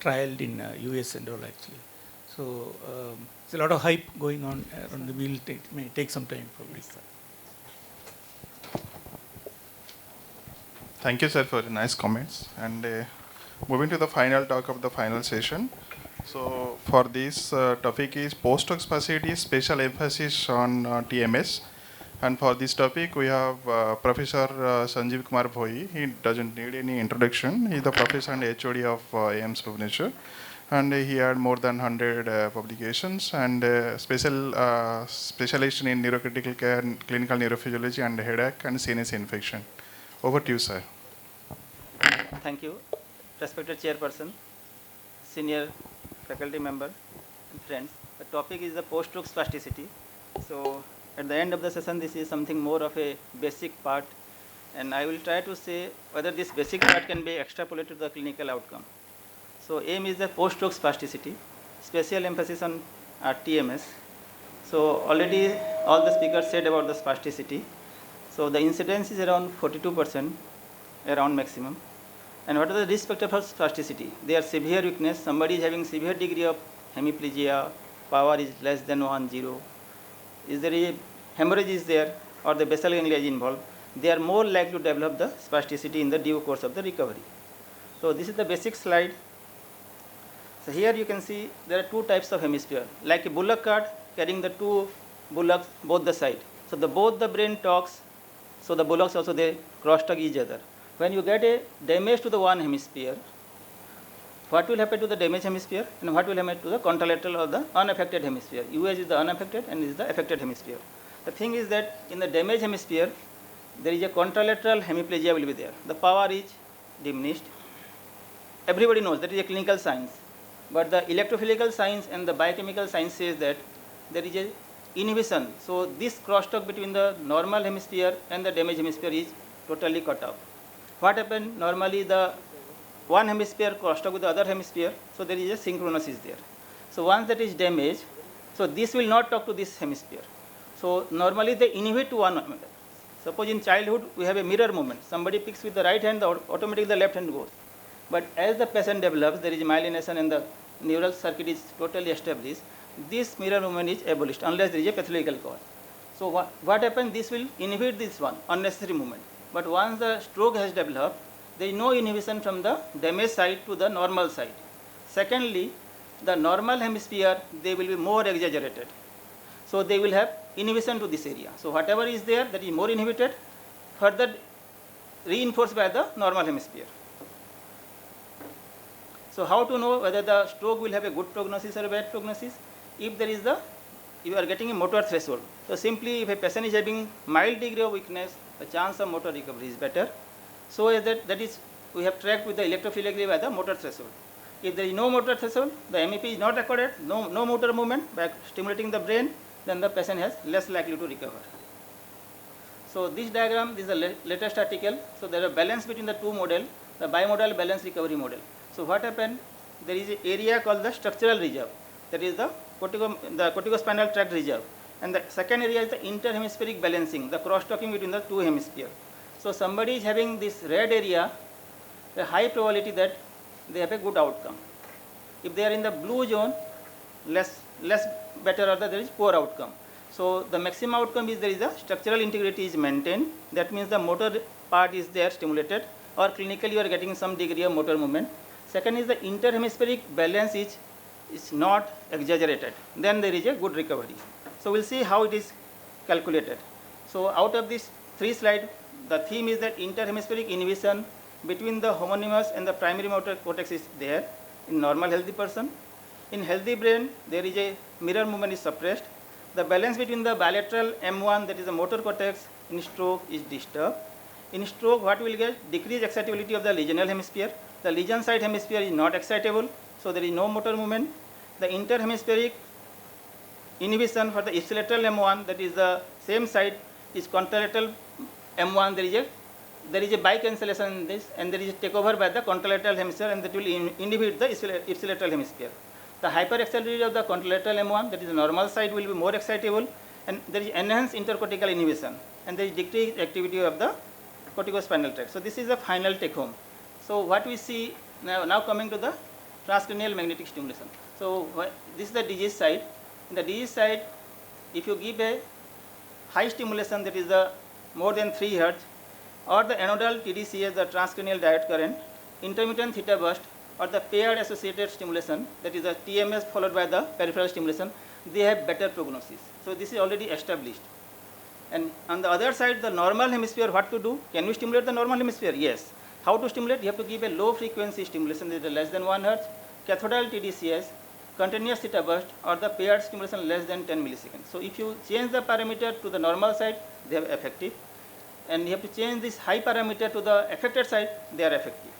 trialed in US and all actually. So it's a lot of hype going on the wheel. It may take some time probably. Thank you, sir, for the nice comments. And moving to the final talk of the final session, So for this topic is postdoc spacioity, special emphasis on TMS. And for this topic, we have Professor Sanjeev Kumar Bhoi. He doesn't need any introduction. He's the professor and HOD of AIIMS Bhubaneswar. And he had more than 100 publications and specialization in neurocritical care, clinical neurophysiology and headache and CNS infection. Over to you, sir. Thank you. Respected chairperson, senior faculty member and friends. The topic is the post-stroke spasticity. So at the end of the session, this is something more of a basic part, and I will try to say whether this basic part can be extrapolated to the clinical outcome. So AIM is the post-stroke spasticity, special emphasis on TMS. So already all the speakers said about the spasticity. So the incidence is around 42%, around maximum. And what are the risk factors for spasticity? They are severe weakness. Somebody is having severe degree of hemiplegia, power is less than 1, 0. Is there a hemorrhage is there or the basal ganglia is involved? They are more likely to develop the spasticity in the due course of the recovery. So this is the basic slide. So here you can see there are two types of hemisphere, like a bullock cart carrying the two bullocks both the side. So both the brain talks, so the bullocks also they cross talk each other. When you get a damage to the one hemisphere, what will happen to the damaged hemisphere and what will happen to the contralateral or the unaffected hemisphere? US is the unaffected and is the affected hemisphere. The thing is that in the damaged hemisphere, there is a contralateral hemiplegia will be there. The power is diminished. Everybody knows that is a clinical science. But the electrophysical science and the biochemical science says that there is a inhibition. So this crosstalk between the normal hemisphere and the damaged hemisphere is totally cut off. What happened? Normally the one hemisphere crosstalk with the other hemisphere, so there is a synchronosis there. So once that is damaged, so this will not talk to this hemisphere. So normally they inhibit one. Suppose in childhood we have a mirror movement. Somebody picks with the right hand, automatically the left hand goes. But as the patient develops, there is myelination and the neural circuit is totally established. This mirror movement is abolished unless there is a pathological cause. So what happens? This will inhibit this one, unnecessary movement. But once the stroke has developed, there is no inhibition from the damaged side to the normal side. Secondly, the normal hemisphere, they will be more exaggerated. So they will have inhibition to this area. So whatever is there that is more inhibited, further reinforced by the normal hemisphere. So how to know whether the stroke will have a good prognosis or a bad prognosis? If there is you are getting a motor threshold. So simply if a patient is having mild degree of weakness, the chance of motor recovery is better. So as that is we have tracked with the electrophysiology by the motor threshold. If there is no motor threshold, the MEP is not recorded, no motor movement by stimulating the brain, then the patient has less likely to recover. So this diagram, this is the latest article. So there is a balance between the two model, the bimodal balance recovery model. So what happened? There is an area called the structural reserve, that is the corticospinal tract reserve. And the second area is the interhemispheric balancing, the cross-talking between the two hemispheres. So somebody is having this red area, a high probability that they have a good outcome. If they are in the blue zone, less better or there is poor outcome. So the maximum outcome is there is a structural integrity is maintained. That means the motor part is there stimulated, or clinically you are getting some degree of motor movement. Second is the interhemispheric balance is not exaggerated. Then there is a good recovery. So we'll see how it is calculated. So out of these three slides, the theme is that interhemispheric inhibition between the homonymous and the primary motor cortex is there in normal healthy person. In healthy brain, there is a mirror movement is suppressed. The balance between the bilateral M1, that is the motor cortex, in stroke is disturbed. In stroke, what will get? Decreased excitability of the lesional hemisphere. The lesion side hemisphere is not excitable, so there is no motor movement. The interhemispheric inhibition for the ipsilateral M1, that is the same side, is contralateral M1. There is a bicancellation in this, and there is a takeover by the contralateral hemisphere, and that will inhibit the ipsilateral hemisphere. The hyperexcitability of the contralateral M1, that is the normal side, will be more excitable, and there is enhanced intercortical inhibition, and there is decreased activity of the corticospinal tract. So this is the final take home. So what we see now coming to the transcranial magnetic stimulation. So this is the disease side. In the disease side, if you give a high stimulation, that is the more than 3 Hz, or the anodal TDCS, the transcranial direct current, intermittent theta burst, or the paired associated stimulation, that is the TMS followed by the peripheral stimulation, they have better prognosis. So this is already established. And on the other side, the normal hemisphere, what to do? Can we stimulate the normal hemisphere? Yes. How to stimulate? You have to give a low frequency stimulation that is less than 1 Hz, cathodal TDCS, continuous theta burst, or the paired stimulation less than 10 milliseconds. So if you change the parameter to the normal side, they are effective. And you have to change this high parameter to the affected side, they are effective.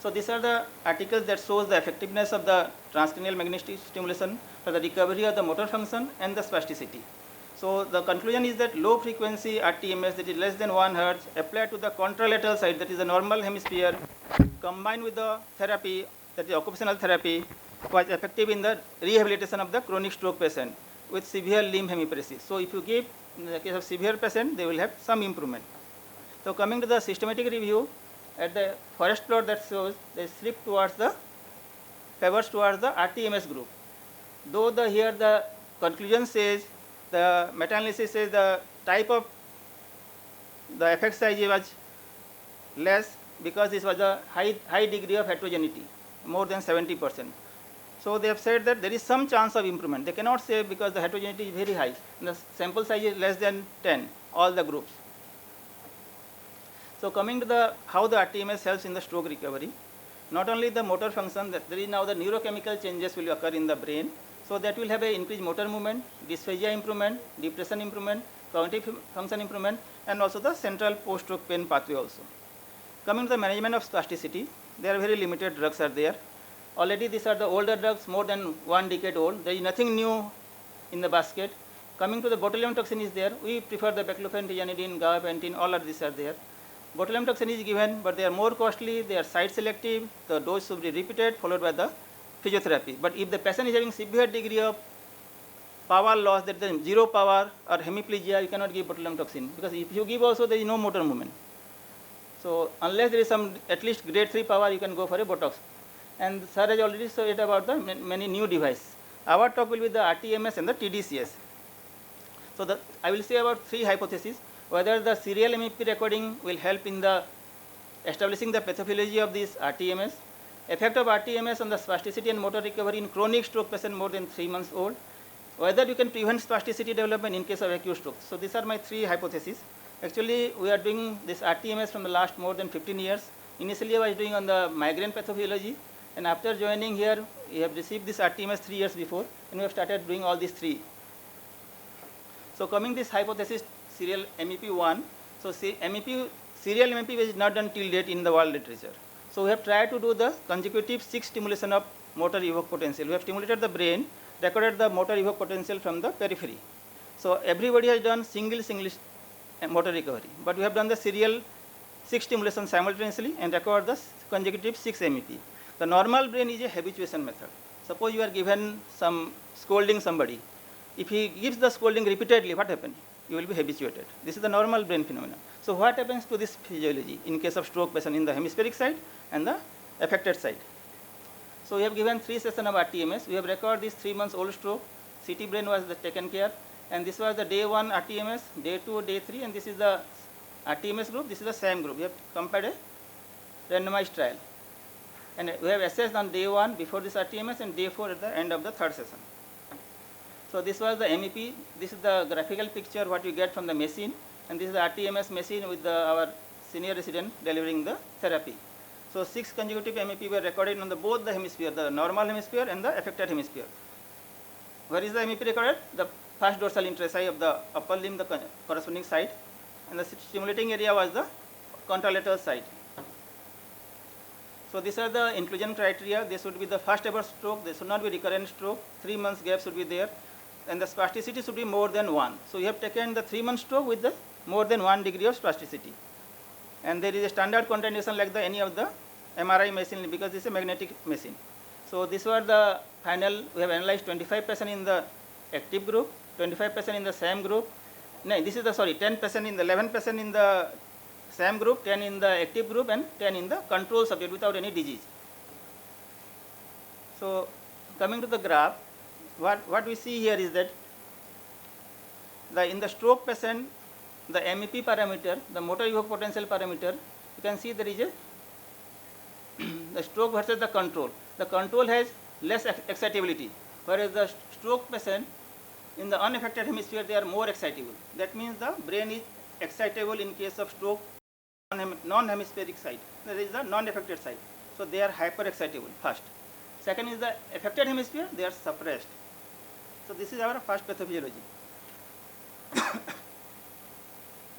So these are the articles that shows the effectiveness of the transcranial magnetic stimulation for the recovery of the motor function and the spasticity. So the conclusion is that low frequency RTMS, that is less than 1 Hz, applied to the contralateral side, that is the normal hemisphere, combined with the therapy, that is occupational therapy, was effective in the rehabilitation of the chronic stroke patient with severe limb hemiparesis. So if you give, in the case of severe patient, they will have some improvement. So coming to the systematic review, at the forest plot that shows they slip towards the, favors towards the RTMS group. Though here the conclusion says, the meta-analysis says the type of the effect size was less because this was a high degree of heterogeneity, more than 70%. So they have said that there is some chance of improvement. They cannot say because the heterogeneity is very high. And the sample size is less than 10, all the groups. So coming to the how the RTMS helps in the stroke recovery, not only the motor function, there is now the neurochemical changes will occur in the brain. So that will have an increased motor movement, dysphagia improvement, depression improvement, cognitive function improvement, and also the central post-stroke pain pathway also. Coming to the management of spasticity, there are very limited drugs are there. Already these are the older drugs, more than 1 decade old. There is nothing new in the basket. Coming to the botulinum toxin is there. We prefer the baclofen, tizanidine, gabapentin, all of these are there. Botulinum toxin is given, but they are more costly, they are site selective, the dose should be repeated, followed by the physiotherapy. But if the patient is having severe degree of power loss, that is zero power or hemiplegia, you cannot give botulinum toxin, because if you give also there is no motor movement. So unless there is some at least grade 3 power, you can go for a Botox. And sir has already said about the many new devices. Our talk will be the RTMS and the TDCS. So I will say about 3 hypotheses, whether the serial MEP recording will help in the establishing the pathophysiology of this RTMS, effect of RTMS on the spasticity and motor recovery in chronic stroke patient more than 3 months old, whether you can prevent spasticity development in case of acute stroke. So these are my 3 hypotheses. Actually, we are doing this RTMS from the last more than 15 years. Initially, I was doing on the migraine pathophysiology, and after joining here, we have received this RTMS 3 years before, and we have started doing all these 3. So coming this hypothesis, serial MEP1, so serial MEP is not done till date in the world literature. So we have tried to do the consecutive 6 stimulation of motor evoked potential. We have stimulated the brain, recorded the motor evoked potential from the periphery. So everybody has done single motor recovery, but we have done the serial 6 stimulation simultaneously and record the consecutive 6 MEP. The normal brain is a habituation method. Suppose you are given some scolding somebody. If he gives the scolding repeatedly, what happens? You will be habituated. This is the normal brain phenomenon. So what happens to this physiology in case of stroke patient in the hemispheric side and the affected side? So we have given 3 sessions of RTMS. We have recorded this 3 months old stroke. CT brain was taken care. And this was the day 1 RTMS, day 2, day 3, and this is the RTMS group. This is the same group. We have compared a randomized trial. And we have assessed on day 1 before this RTMS and day 4 at the end of the 3rd session. So this was the MEP. This is the graphical picture what you get from the machine, and this is the RTMS machine with our senior resident delivering the therapy. So 6 consecutive MEP were recorded on both the hemisphere, the normal hemisphere and the affected hemisphere. Where is the MEP recorded? The first dorsal interosseous of the upper limb, the corresponding side, and the stimulating area was the contralateral side. So these are the inclusion criteria. They should be the first ever stroke. They should not be recurrent stroke. 3 months gap should be there. And the spasticity should be more than 1. So you have taken the 3 month stroke with the more than 1 degree of spasticity. And there is a standard contraindication like any of the MRI machine, because this is a magnetic machine. So these were the final. We have analyzed 25% in the active group, 25% in the SAM group. No, this is the 10% in the 11% in the SAM group, 10 in the active group, and 10 in the control subject without any disease. So coming to the graph, what we see here is that in the stroke patient, the MEP parameter, the motor evoked potential parameter, you can see there is a the stroke versus the control. The control has less excitability, whereas the stroke patient in the unaffected hemisphere, they are more excitable. That means the brain is excitable in case of stroke non-hemispheric side. That is the non-affected side. So they are hyper-excitable first. Second is the affected hemisphere, they are suppressed. So this is our first pathophysiology.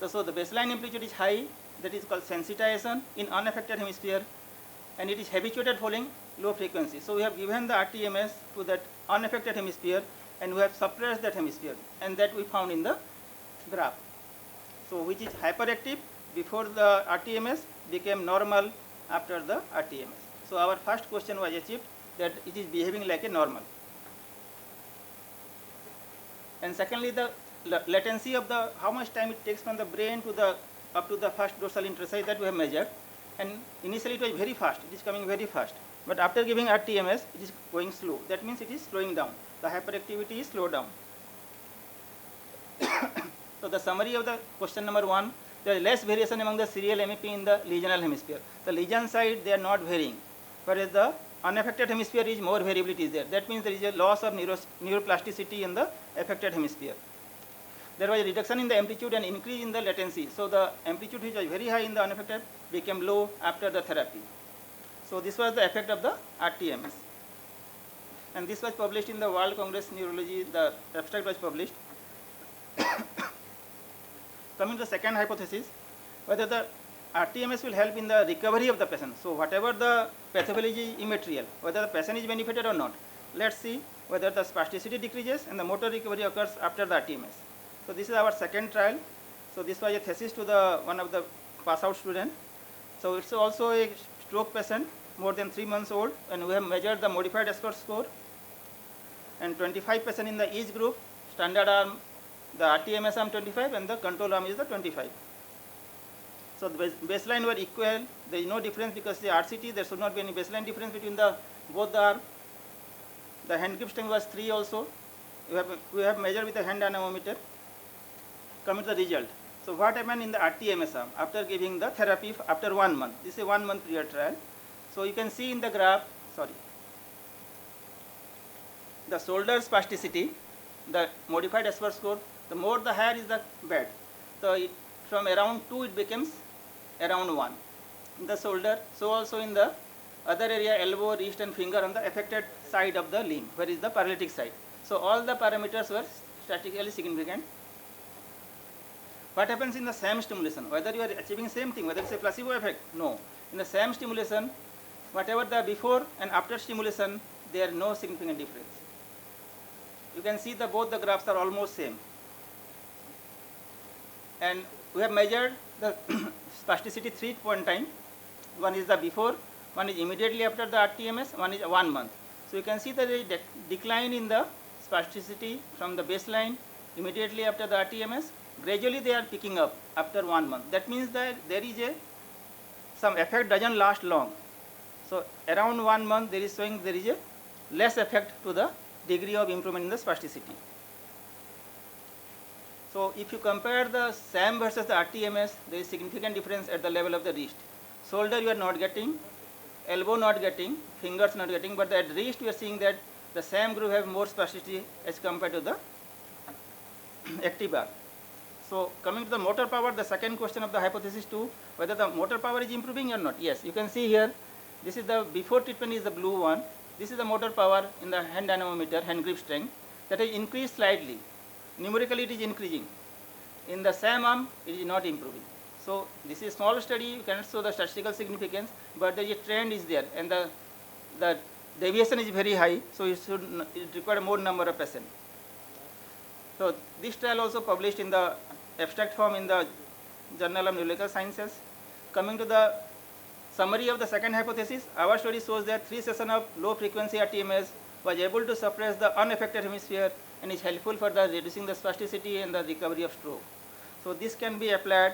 So the baseline amplitude is high, that is called sensitization in unaffected hemisphere, and it is habituated following low frequency. So we have given the RTMS to that unaffected hemisphere, and we have suppressed that hemisphere, and that we found in the graph. So which is hyperactive before the RTMS, became normal after the RTMS. So our first question was achieved, that it is behaving like a normal. And secondly, the latency of the how much time it takes from the brain to the up to the first dorsal interside, that we have measured. And initially it was very fast, it is coming very fast. But after giving RTMS, it is going slow. That means it is slowing down. The hyperactivity is slowed down. So the summary of the question number 1, there is less variation among the serial MEP in the lesional hemisphere. The lesion side, they are not varying, whereas the unaffected hemisphere is more variability is there. That means there is a loss of neuroplasticity in the affected hemisphere. There was a reduction in the amplitude and increase in the latency. So the amplitude which was very high in the unaffected became low after the therapy. So this was the effect of the RTMS. And this was published in the World Congress Neurology, the abstract was published. Coming to the second hypothesis, whether the RTMS will help in the recovery of the patient. So whatever the pathology is immaterial, whether the patient is benefited or not. Let's see whether the spasticity decreases and the motor recovery occurs after the RTMS. So this is our second trial. So this was a thesis to the one of the pass out student. So it's also a stroke patient, more than 3 months old, and we have measured the modified Escort score, and 25% in the each group, standard arm, the RTMS arm 25 and the control arm is the 25. So the baseline were equal, there is no difference because the RCT, there should not be any baseline difference between the both the arm. The hand grip strength was 3 also. We have measured with a hand anemometer. Coming to the result. So what happened in the RTMS arm after giving the therapy after 1 month? This is a 1 month period trial. So you can see in the graph, the shoulder spasticity, the modified Esper score, the more the higher is the bad. So from around 2 it becomes around 1 in the shoulder. So also in the other area, elbow, wrist and finger on the affected side of the limb, where is the paralytic side. So all the parameters were statistically significant. What happens in the same stimulation? Whether you are achieving same thing, whether it's a placebo effect? No. In the same stimulation, whatever the before and after stimulation, there are no significant difference. You can see that both the graphs are almost same. And we have measured the spasticity 3 point time. One is the before, one is immediately after the RTMS, one is 1 month. So you can see that a decline in the spasticity from the baseline immediately after the RTMS. Gradually they are picking up after 1 month. That means that there is some effect doesn't last long. So around 1 month there is showing there is a less effect to the degree of improvement in the spasticity. So if you compare the SAM versus the RTMS, there is significant difference at the level of the wrist. Shoulder you are not getting, elbow not getting, fingers not getting, but at wrist we are seeing that the SAM group have more spasticity as compared to the active arm. So coming to the motor power, the second question of the hypothesis 2, whether the motor power is improving or not. Yes, you can see here, this is the before treatment is the blue one. This is the motor power in the hand anemometer, hand grip strength, that is increased slightly. Numerically it is increasing. In the SAM arm, it is not improving. So this is small study, you cannot show the statistical significance, but the trend is there and the deviation is very high, so it require more number of patients. So this trial also published in the abstract form in the Journal of Neurological Sciences. Coming to the summary of the second hypothesis, our study shows that 3 sessions of low frequency RTMS was able to suppress the unaffected hemisphere and is helpful for the reducing the spasticity and the recovery of stroke. So this can be applied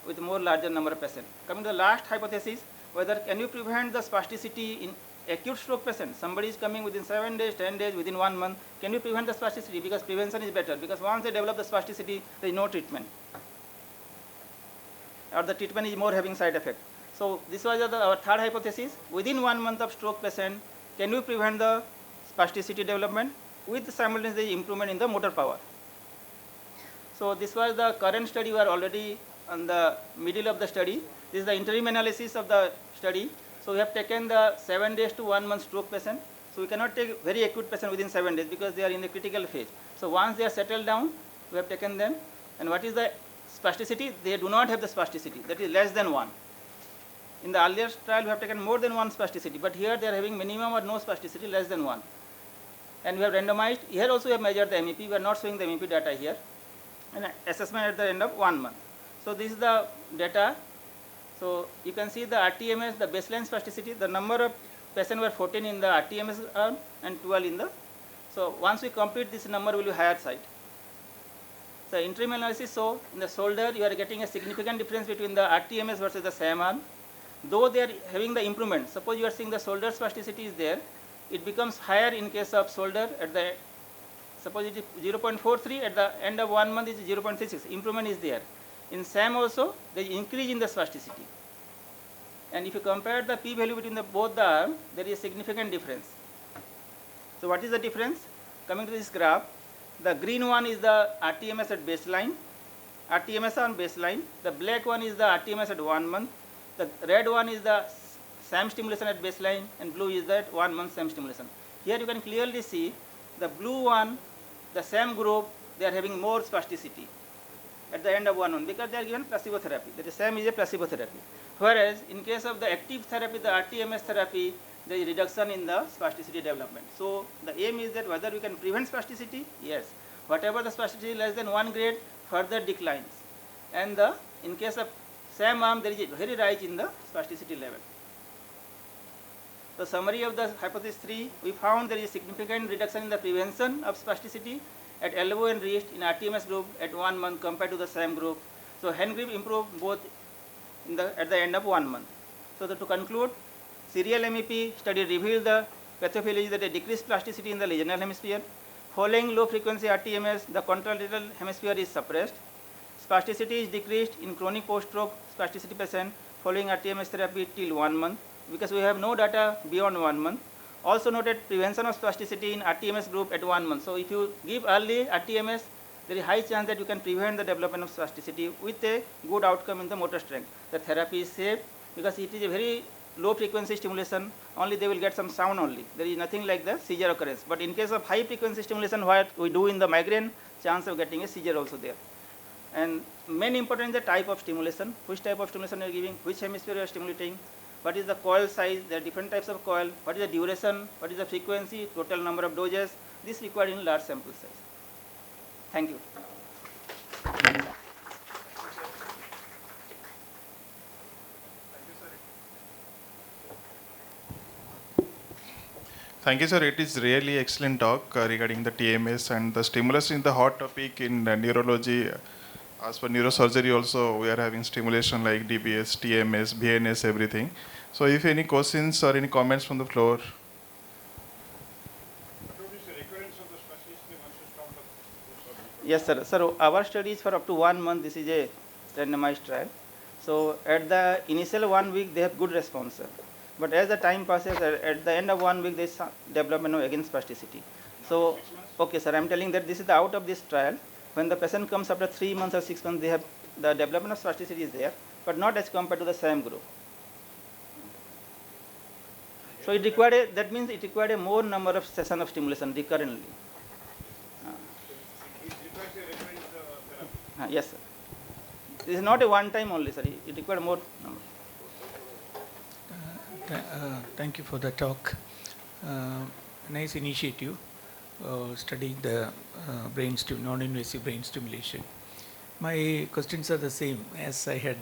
with more larger number of patients. Coming to the last hypothesis, whether can you prevent the spasticity in acute stroke patient? Somebody is coming within 7 days, 10 days, within 1 month. Can you prevent the spasticity? Because prevention is better. Because once they develop the spasticity, there is no treatment. Or the treatment is more having side effect. So this was our third hypothesis. Within 1 month of stroke patient, can we prevent the spasticity development with simultaneous improvement in the motor power? So this was the current study. We are already on the middle of the study. This is the interim analysis of the study. So we have taken the 7 days to 1 month stroke patient. So we cannot take very acute patient within 7 days because they are in the critical phase. So once they are settled down, we have taken them. And what is the spasticity? They do not have the spasticity. That is less than 1. In the earlier trial, we have taken more than 1 spasticity. But here they are having minimum or no spasticity, less than 1. And we have randomized. Here also we have measured the MEP. We are not showing the MEP data here. And assessment at the end of 1 month. So this is the data. So you can see the RTMS, the baseline spasticity. The number of patients were 14 in the RTMS arm and 12 in the. So once we complete, this number will be higher side. So interim analysis, so in the shoulder you are getting a significant difference between the RTMS versus the SAM arm. Though they are having the improvement, suppose you are seeing the shoulder spasticity is there, it becomes higher in case of shoulder at the, suppose it is 0.43, at the end of 1 month it is 0.36, improvement is there. In SAM also, there is increase in the spasticity. And if you compare the p-value between both the arms, there is a significant difference. So what is the difference? Coming to this graph, the green one is the RTMS at baseline, RTMS on baseline. The black one is the RTMS at 1 month. The red one is the SAM stimulation at baseline, and blue is that 1 month SAM stimulation. Here you can clearly see the blue one, the SAM group, they are having more spasticity at the end of 1 month because they are given placebo therapy. That is, SAM is a placebo therapy. Whereas in case of the active therapy, the RTMS therapy, there is reduction in the spasticity development. So the aim is that whether we can prevent spasticity, yes. Whatever the spasticity less than 1 grade, further declines. And in case of SAM arm, there is a very rise in the spasticity level. The summary of the hypothesis 3, we found there is significant reduction in the prevention of spasticity at elbow and wrist in RTMS group at 1 month compared to the SAM group. So hand grip improved both at the end of 1 month. So to conclude, serial MEP study revealed the pathophysiology that a decreased plasticity in the lesional hemisphere. Following low frequency RTMS, the contralateral hemisphere is suppressed. Spasticity is decreased in chronic post-stroke spasticity patient following RTMS therapy till 1 month, because we have no data beyond 1 month. Also noted prevention of spasticity in RTMS group at 1 month. So if you give early RTMS, there is high chance that you can prevent the development of spasticity with a good outcome in the motor strength. The therapy is safe because it is a very low frequency stimulation, only they will get some sound only. There is nothing like the seizure occurrence. But in case of high frequency stimulation, what we do in the migraine, chance of getting a seizure also there. And main important is the type of stimulation, which type of stimulation you are giving, which hemisphere you are stimulating, what is the coil size, there are different types of coil, what is the duration, what is the frequency, total number of doses, this required in large sample size. Thank you. Thank you, sir. It is really excellent talk regarding the TMS and the stimulus in the hot topic in neurology. As for neurosurgery also, we are having stimulation like DBS, TMS, BNS, everything. So if any questions or any comments from the floor. Yes, sir. Sir, our study is for up to 1 month. This is a randomized trial. So at the initial 1 week, they have good response, sir. But as the time passes, at the end of 1 week, there is development of again spasticity. So, okay, sir, I am telling that this is the out of this trial. When the patient comes after 3 months or 6 months, they have the development of spasticity is there, but not as compared to the SAM group. So it required that means it required a more number of sessions of stimulation recurrently. Yes, sir. This is not a one time only, sir. It required more number. Thank you for the talk. Nice initiative, studying the non-invasive brain stimulation. My questions are the same as I had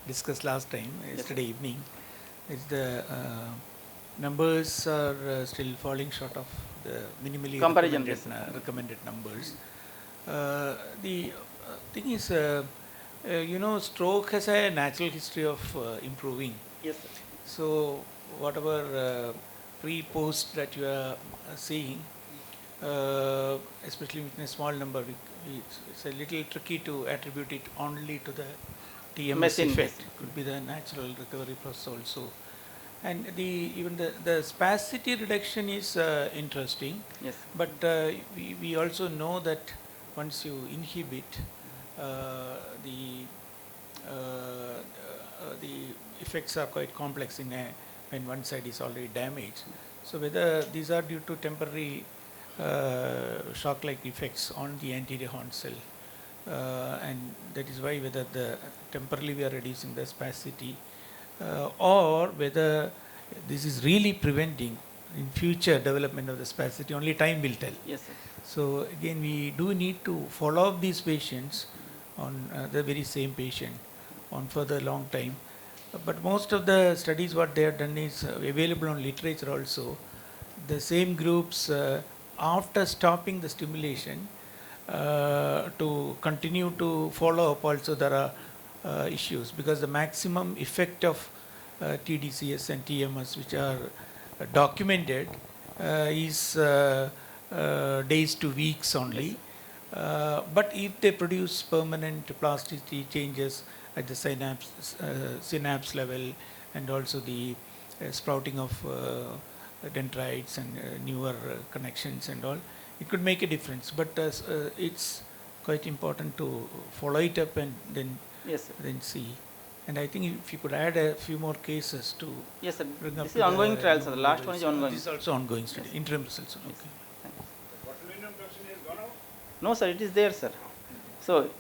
discussed last time, yesterday evening. Is the numbers are still falling short of the minimally recommended numbers. The thing is, stroke has a natural history of improving. Yes, sir. So whatever pre-post that you are seeing, especially in a small number, it's a little tricky to attribute it only to the TMS Machine, effect. yes. Could be the natural recovery process also. And even the spasticity reduction is interesting. Yes. But we also know that once you inhibit the the effects are quite complex when one side is already damaged. So whether these are due to temporary shock-like effects on the anterior horn cell, and that is why whether temporarily we are reducing the spasticity, or whether this is really preventing in future development of the spasticity, only time will tell. Yes, sir. So again, we do need to follow up these patients on the very same patient on further long time. But most of the studies what they have done is available on literature also. The same groups after stopping the stimulation to continue to follow up also there are issues, because the maximum effect of TDCS and TMS which are documented is days to weeks only. But if they produce permanent plasticity changes at the synapse level, and also the sprouting of dendrites and newer connections and all, it could make a difference. But it's quite important to follow it up and then Yes, sir. then see. And I think if you could add a few more cases to Yes, sir. bring up This to is ongoing the trial, sir. new The last levels. one is ongoing. This is also ongoing study. Yes. Interim results. Yes. Okay. Thank you. No, sir, it is there, sir. So,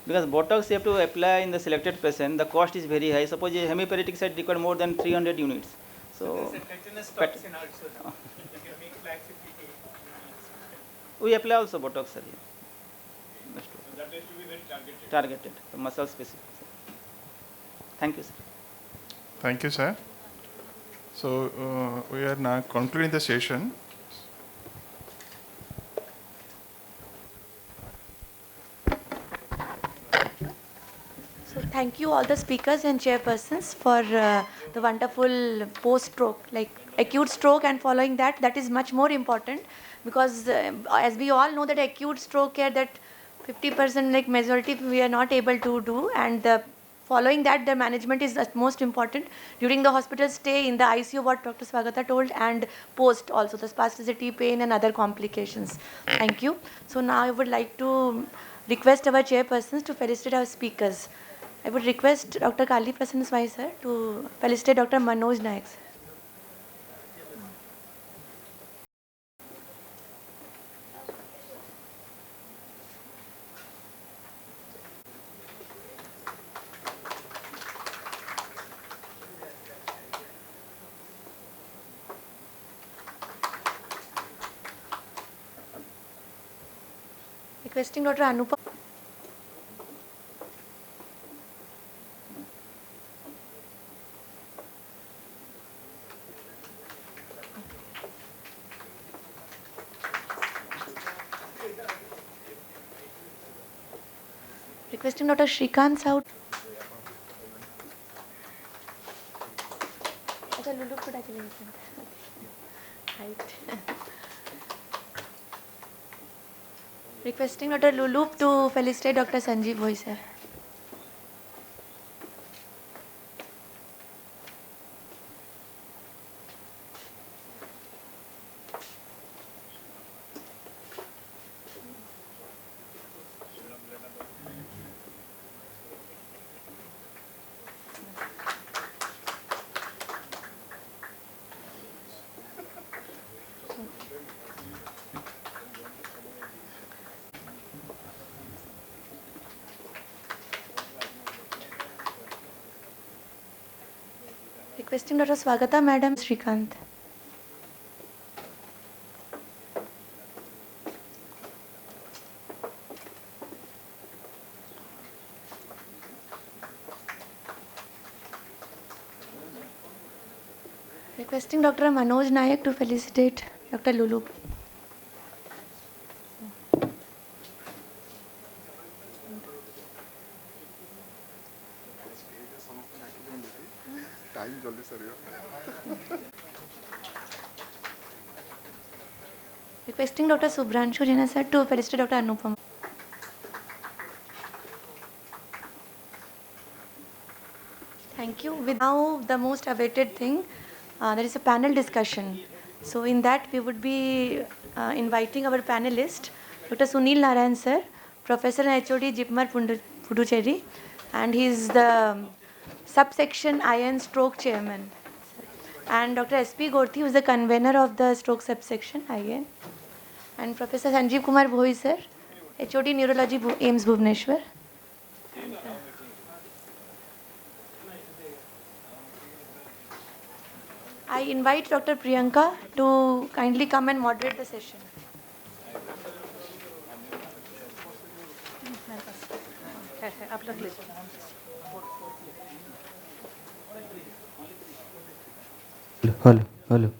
because Botox you have to apply in the selected patient, the cost is very high. Suppose a hemiparetic site require more than 300 units. So, we apply also Botox, sir. That has to be very targeted. Targeted, the muscle specific. Sir. Thank you, sir. Thank you, sir. So we are now concluding the session. So thank you all the speakers and chairpersons for the wonderful post-stroke, like acute stroke and following that is much more important, because as we all know that acute stroke care, that 50% like majority we are not able to do, and following that the management is most important during the hospital stay, in the ICU what Dr. Swagata told, and post also the spasticity, pain and other complications. Thank you. So now I would like to request our chairpersons to felicitate our speakers. I would request Dr. Kali Prasanna Swai sir to felicitate Dr. Manoj Nayak sir. Requesting Dr. Anupam. Requesting Dr. Shrikant Saut. अच्छा लुलु को डाके लेंगे right. Requesting Dr. Lulu to felicitate Dr. Sanjeev Bhoi sir. Requesting Dr. Swagata Madam Shrikant. Requesting Dr. Manoj Nayak to felicitate Dr. Lulu. Requesting Dr. Subhranshu Jena sir to felicitate Dr. Anupam. Thank you. With now the most awaited thing, there is a panel discussion. So in that we would be inviting our panelist, Dr. Sunil Narayan sir, Professor and HOD Jipmar Puducherry, and he is the subsection IN stroke chairman. And Dr. S.P. Gorthi, who is the convener of the stroke subsection IN. And Professor Sanjeev Kumar Bhoi sir, HOD Neurology AIIMS Bhubaneswar. And, I invite Dr. Priyanka to kindly come and moderate the session. Hello.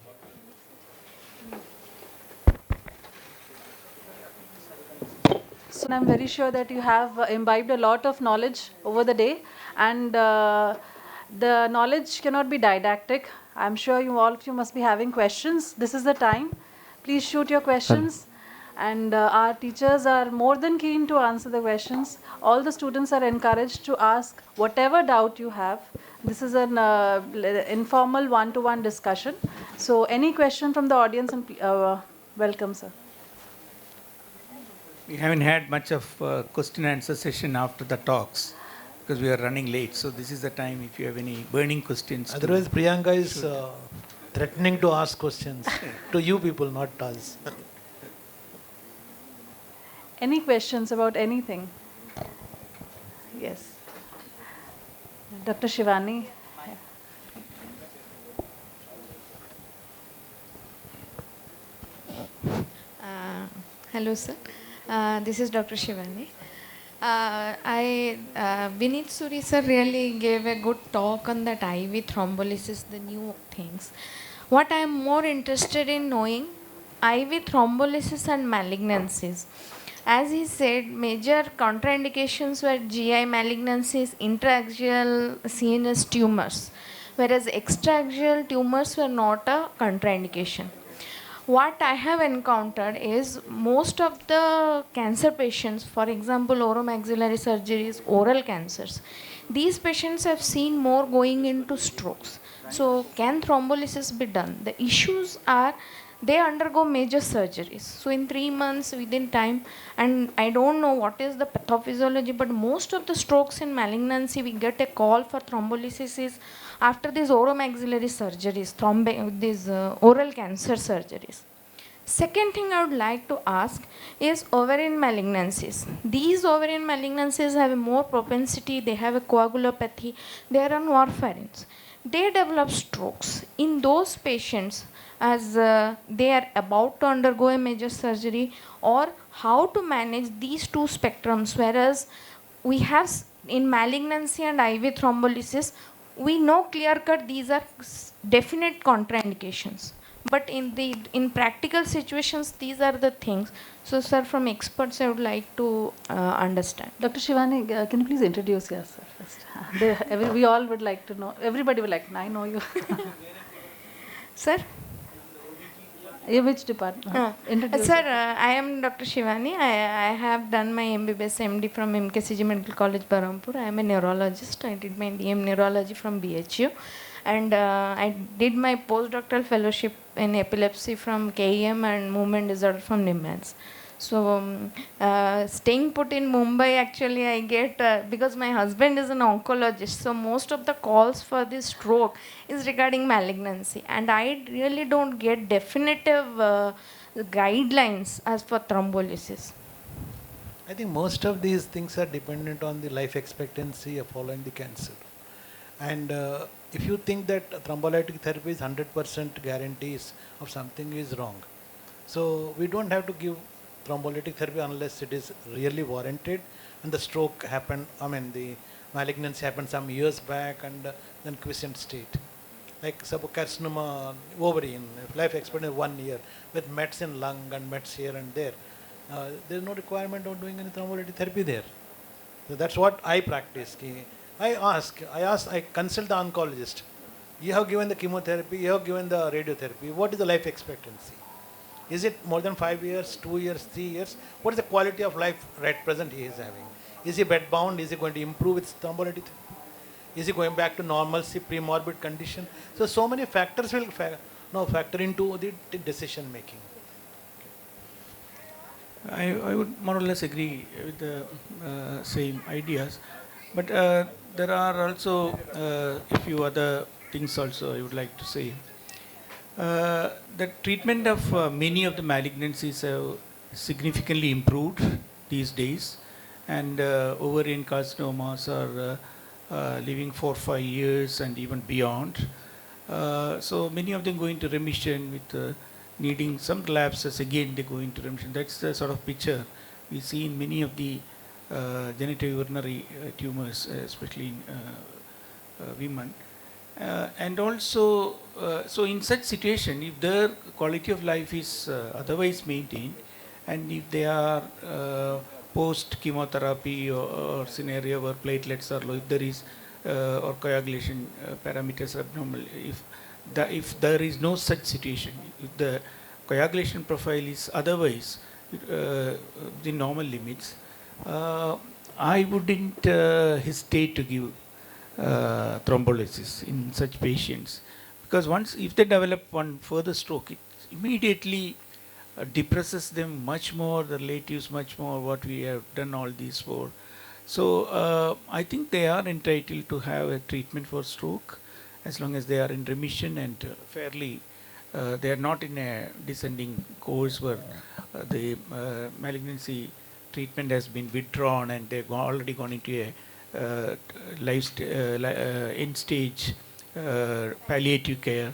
So I'm very sure that you have imbibed a lot of knowledge over the day, and the knowledge cannot be didactic. I'm sure you all of you must be having questions. This is the time. Please shoot your questions. And our teachers are more than keen to answer the questions. All the students are encouraged to ask whatever doubt you have. This is an informal one-to-one discussion. So any question from the audience, and welcome, sir. We haven't had much of question and answer session after the talks because we are running late. So this is the time if you have any burning questions. Otherwise, Priyanka is threatening to ask questions to you people, not us. Any questions about anything? Yes. Dr. Shivani. Hello, sir. This is Dr. Shivani. Vineet Suri sir really gave a good talk on that IV thrombolysis, the new things. What I am more interested in knowing, IV thrombolysis and malignancies. As he said, major contraindications were GI malignancies, intraaxial CNS tumors, whereas extraaxial tumors were not a contraindication. What I have encountered is most of the cancer patients, for example, oromaxillary surgeries, oral cancers, these patients have seen more going into strokes. So can thrombolysis be done? The issues are they undergo major surgeries. So in 3 months within time, and I don't know what is the pathophysiology, but most of the strokes in malignancy, we get a call for thrombolysis is after these oromaxillary surgeries, these oral cancer surgeries. Second thing I would like to ask is ovarian malignancies. These ovarian malignancies have a more propensity, they have a coagulopathy, they are on warfarins. They develop strokes. In those patients, as they are about to undergo a major surgery, or how to manage these two spectrums, whereas we have in malignancy and IV thrombolysis, we know clear cut these are definite contraindications. But in practical situations, these are the things. So, sir, from experts, I would like to understand. Dr. Shivani, can you please introduce yourself first? We all would like to know. Everybody would like to know. I know you. Sir? Which department? Sir, I am Dr. Shivani. I have done my MBBS MD from MKCG Medical College, Berhampur. I am a neurologist. I did my DM Neurology from BHU. And I did my postdoctoral fellowship in epilepsy from KEM and movement disorder from NIMHANS. So staying put in Mumbai, actually I get, because my husband is an oncologist, so most of the calls for this stroke is regarding malignancy. And I really don't get definitive guidelines as for thrombolysis. I think most of these things are dependent on the life expectancy following the cancer. And if you think that thrombolytic therapy is 100% guarantees of something is wrong. So we don't have to give thrombolytic therapy unless it is really warranted and the stroke happened, the malignancy happened some years back and then quiescent state. Like suppose carcinoma ovarian, life expectancy 1 year with mets in lung and mets here and there. There is no requirement of doing any thrombolytic therapy there. So that's what I practice. I consult the oncologist. You have given the chemotherapy, you have given the radiotherapy. What is the life expectancy? Is it more than 5 years, 2 years, 3 years? What is the quality of life right present he is having? Is he bed bound? Is he going to improve with thrombolytic therapy? Is he going back to normalcy, pre-morbid condition? So many factors will factor into the decision making. I would more or less agree with the same ideas, but there are also a few other things also I would like to say. The treatment of many of the malignancies have significantly improved these days, and ovarian carcinomas are living for 5 years and even beyond. So many of them go into remission with needing some relapses, again they go into remission. That's the sort of picture we see in many of the genitourinary tumors, especially in women. And also, so in such situation, if their quality of life is otherwise maintained, and if they are post chemotherapy or scenario where platelets are low, if there is or coagulation parameters are abnormal, if there is no such situation, if the coagulation profile is otherwise the normal limits, I wouldn't hesitate to give thrombolysis in such patients, because once if they develop one further stroke, it immediately depresses them much more, the relatives much more, what we have done all these for. So I think they are entitled to have a treatment for stroke as long as they are in remission and fairly they are not in a descending course where the malignancy treatment has been withdrawn and they've already gone into a end stage palliative care.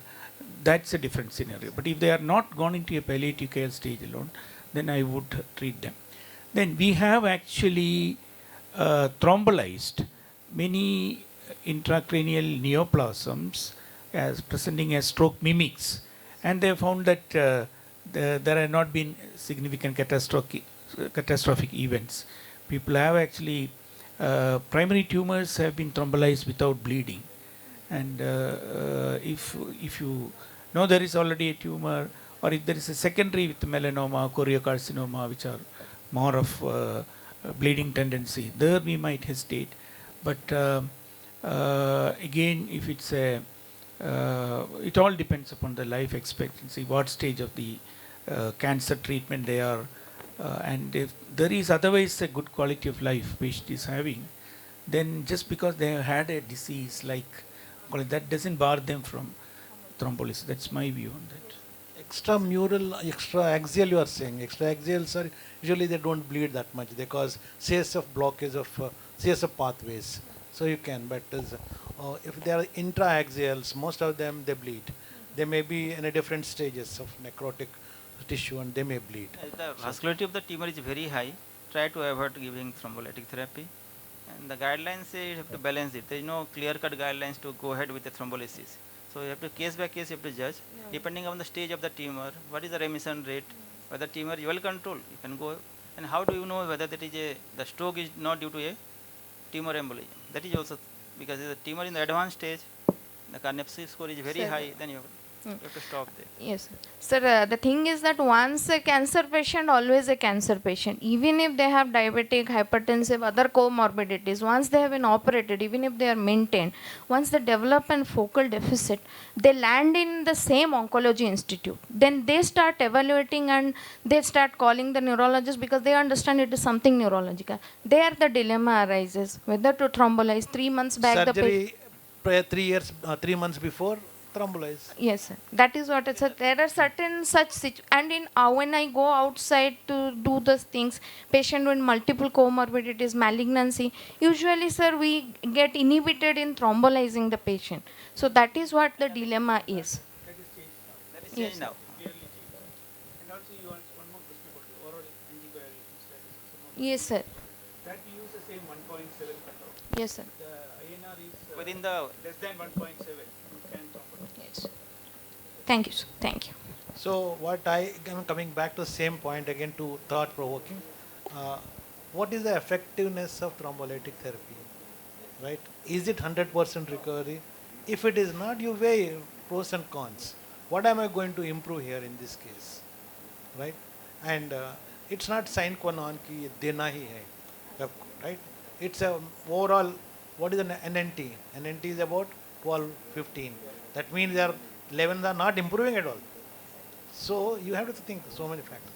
That's a different scenario. But if they are not gone into a palliative care stage alone, then I would treat them. Then we have actually thrombolized many intracranial neoplasms as presenting as stroke mimics, and they found that there have not been significant catastrophic events. People have actually primary tumors have been thrombolized without bleeding, and if you know there is already a tumor, or if there is a secondary with melanoma, choriocarcinoma, which are more of bleeding tendency, there we might hesitate. But again, if it's a it all depends upon the life expectancy, what stage of the cancer treatment they are, and if there is otherwise a good quality of life patient is having, then just because they have had a disease like that doesn't bar them from thrombolysis. That's my view on that. Extramural, extraaxial you are saying. Extraaxials are usually they don't bleed that much. They cause CSF blockage of CSF pathways. So you can, but if they are intraaxials, most of them they bleed. They may be in a different stages of necrotic tissue and they may bleed. The vascularity of the tumor is very high. Try to avoid giving thrombolytic therapy. And the guidelines say you have to balance it. There is no clear-cut guidelines to go ahead with the thrombolysis. So you have to case by case you have to judge, depending on the stage of the tumor, what is the remission rate, whether tumor is well controlled, you can go. And how do you know whether that is the stroke is not due to a tumor embolism? That is also because if the tumor in the advanced stage, the Karnapsi score is very high, then you have to stop there. Yes. Sir, the thing is that once a cancer patient, always a cancer patient. Even if they have diabetic, hypertensive, other comorbidities, once they have been operated, even if they are maintained, once they develop an focal deficit, they land in the same oncology institute. Then they start evaluating and they start calling the neurologist because they understand it is something neurological. There the dilemma arises, whether to thrombolize 3 months back. Surgery 3 months before, thrombolyze. Yes, sir. That is what it's. There are certain such and in when I go outside to do those things, patient with multiple comorbidities, malignancy, usually, sir, we get inhibited in thrombolizing the patient. So that is what the dilemma is. That is changed now. And also you asked one more question about the oral anticoagulation status. Yes, sir. That we use the same 1.7 cutoff. Yes, sir. The INR is within the less than 1.7. Yes. Thank you, sir. Thank you. So what I am coming back to the same point again to thought provoking. What is the effectiveness of thrombolytic therapy? Right? Is it 100% recovery? If it is not, you weigh pros and cons. What am I going to improve here in this case? Right? And it's not sine qua non ki dena hi hai. Right? It's a overall What is an NNT? NNT is about 12, 15. That means their levels are not improving at all. So you have to think so many factors.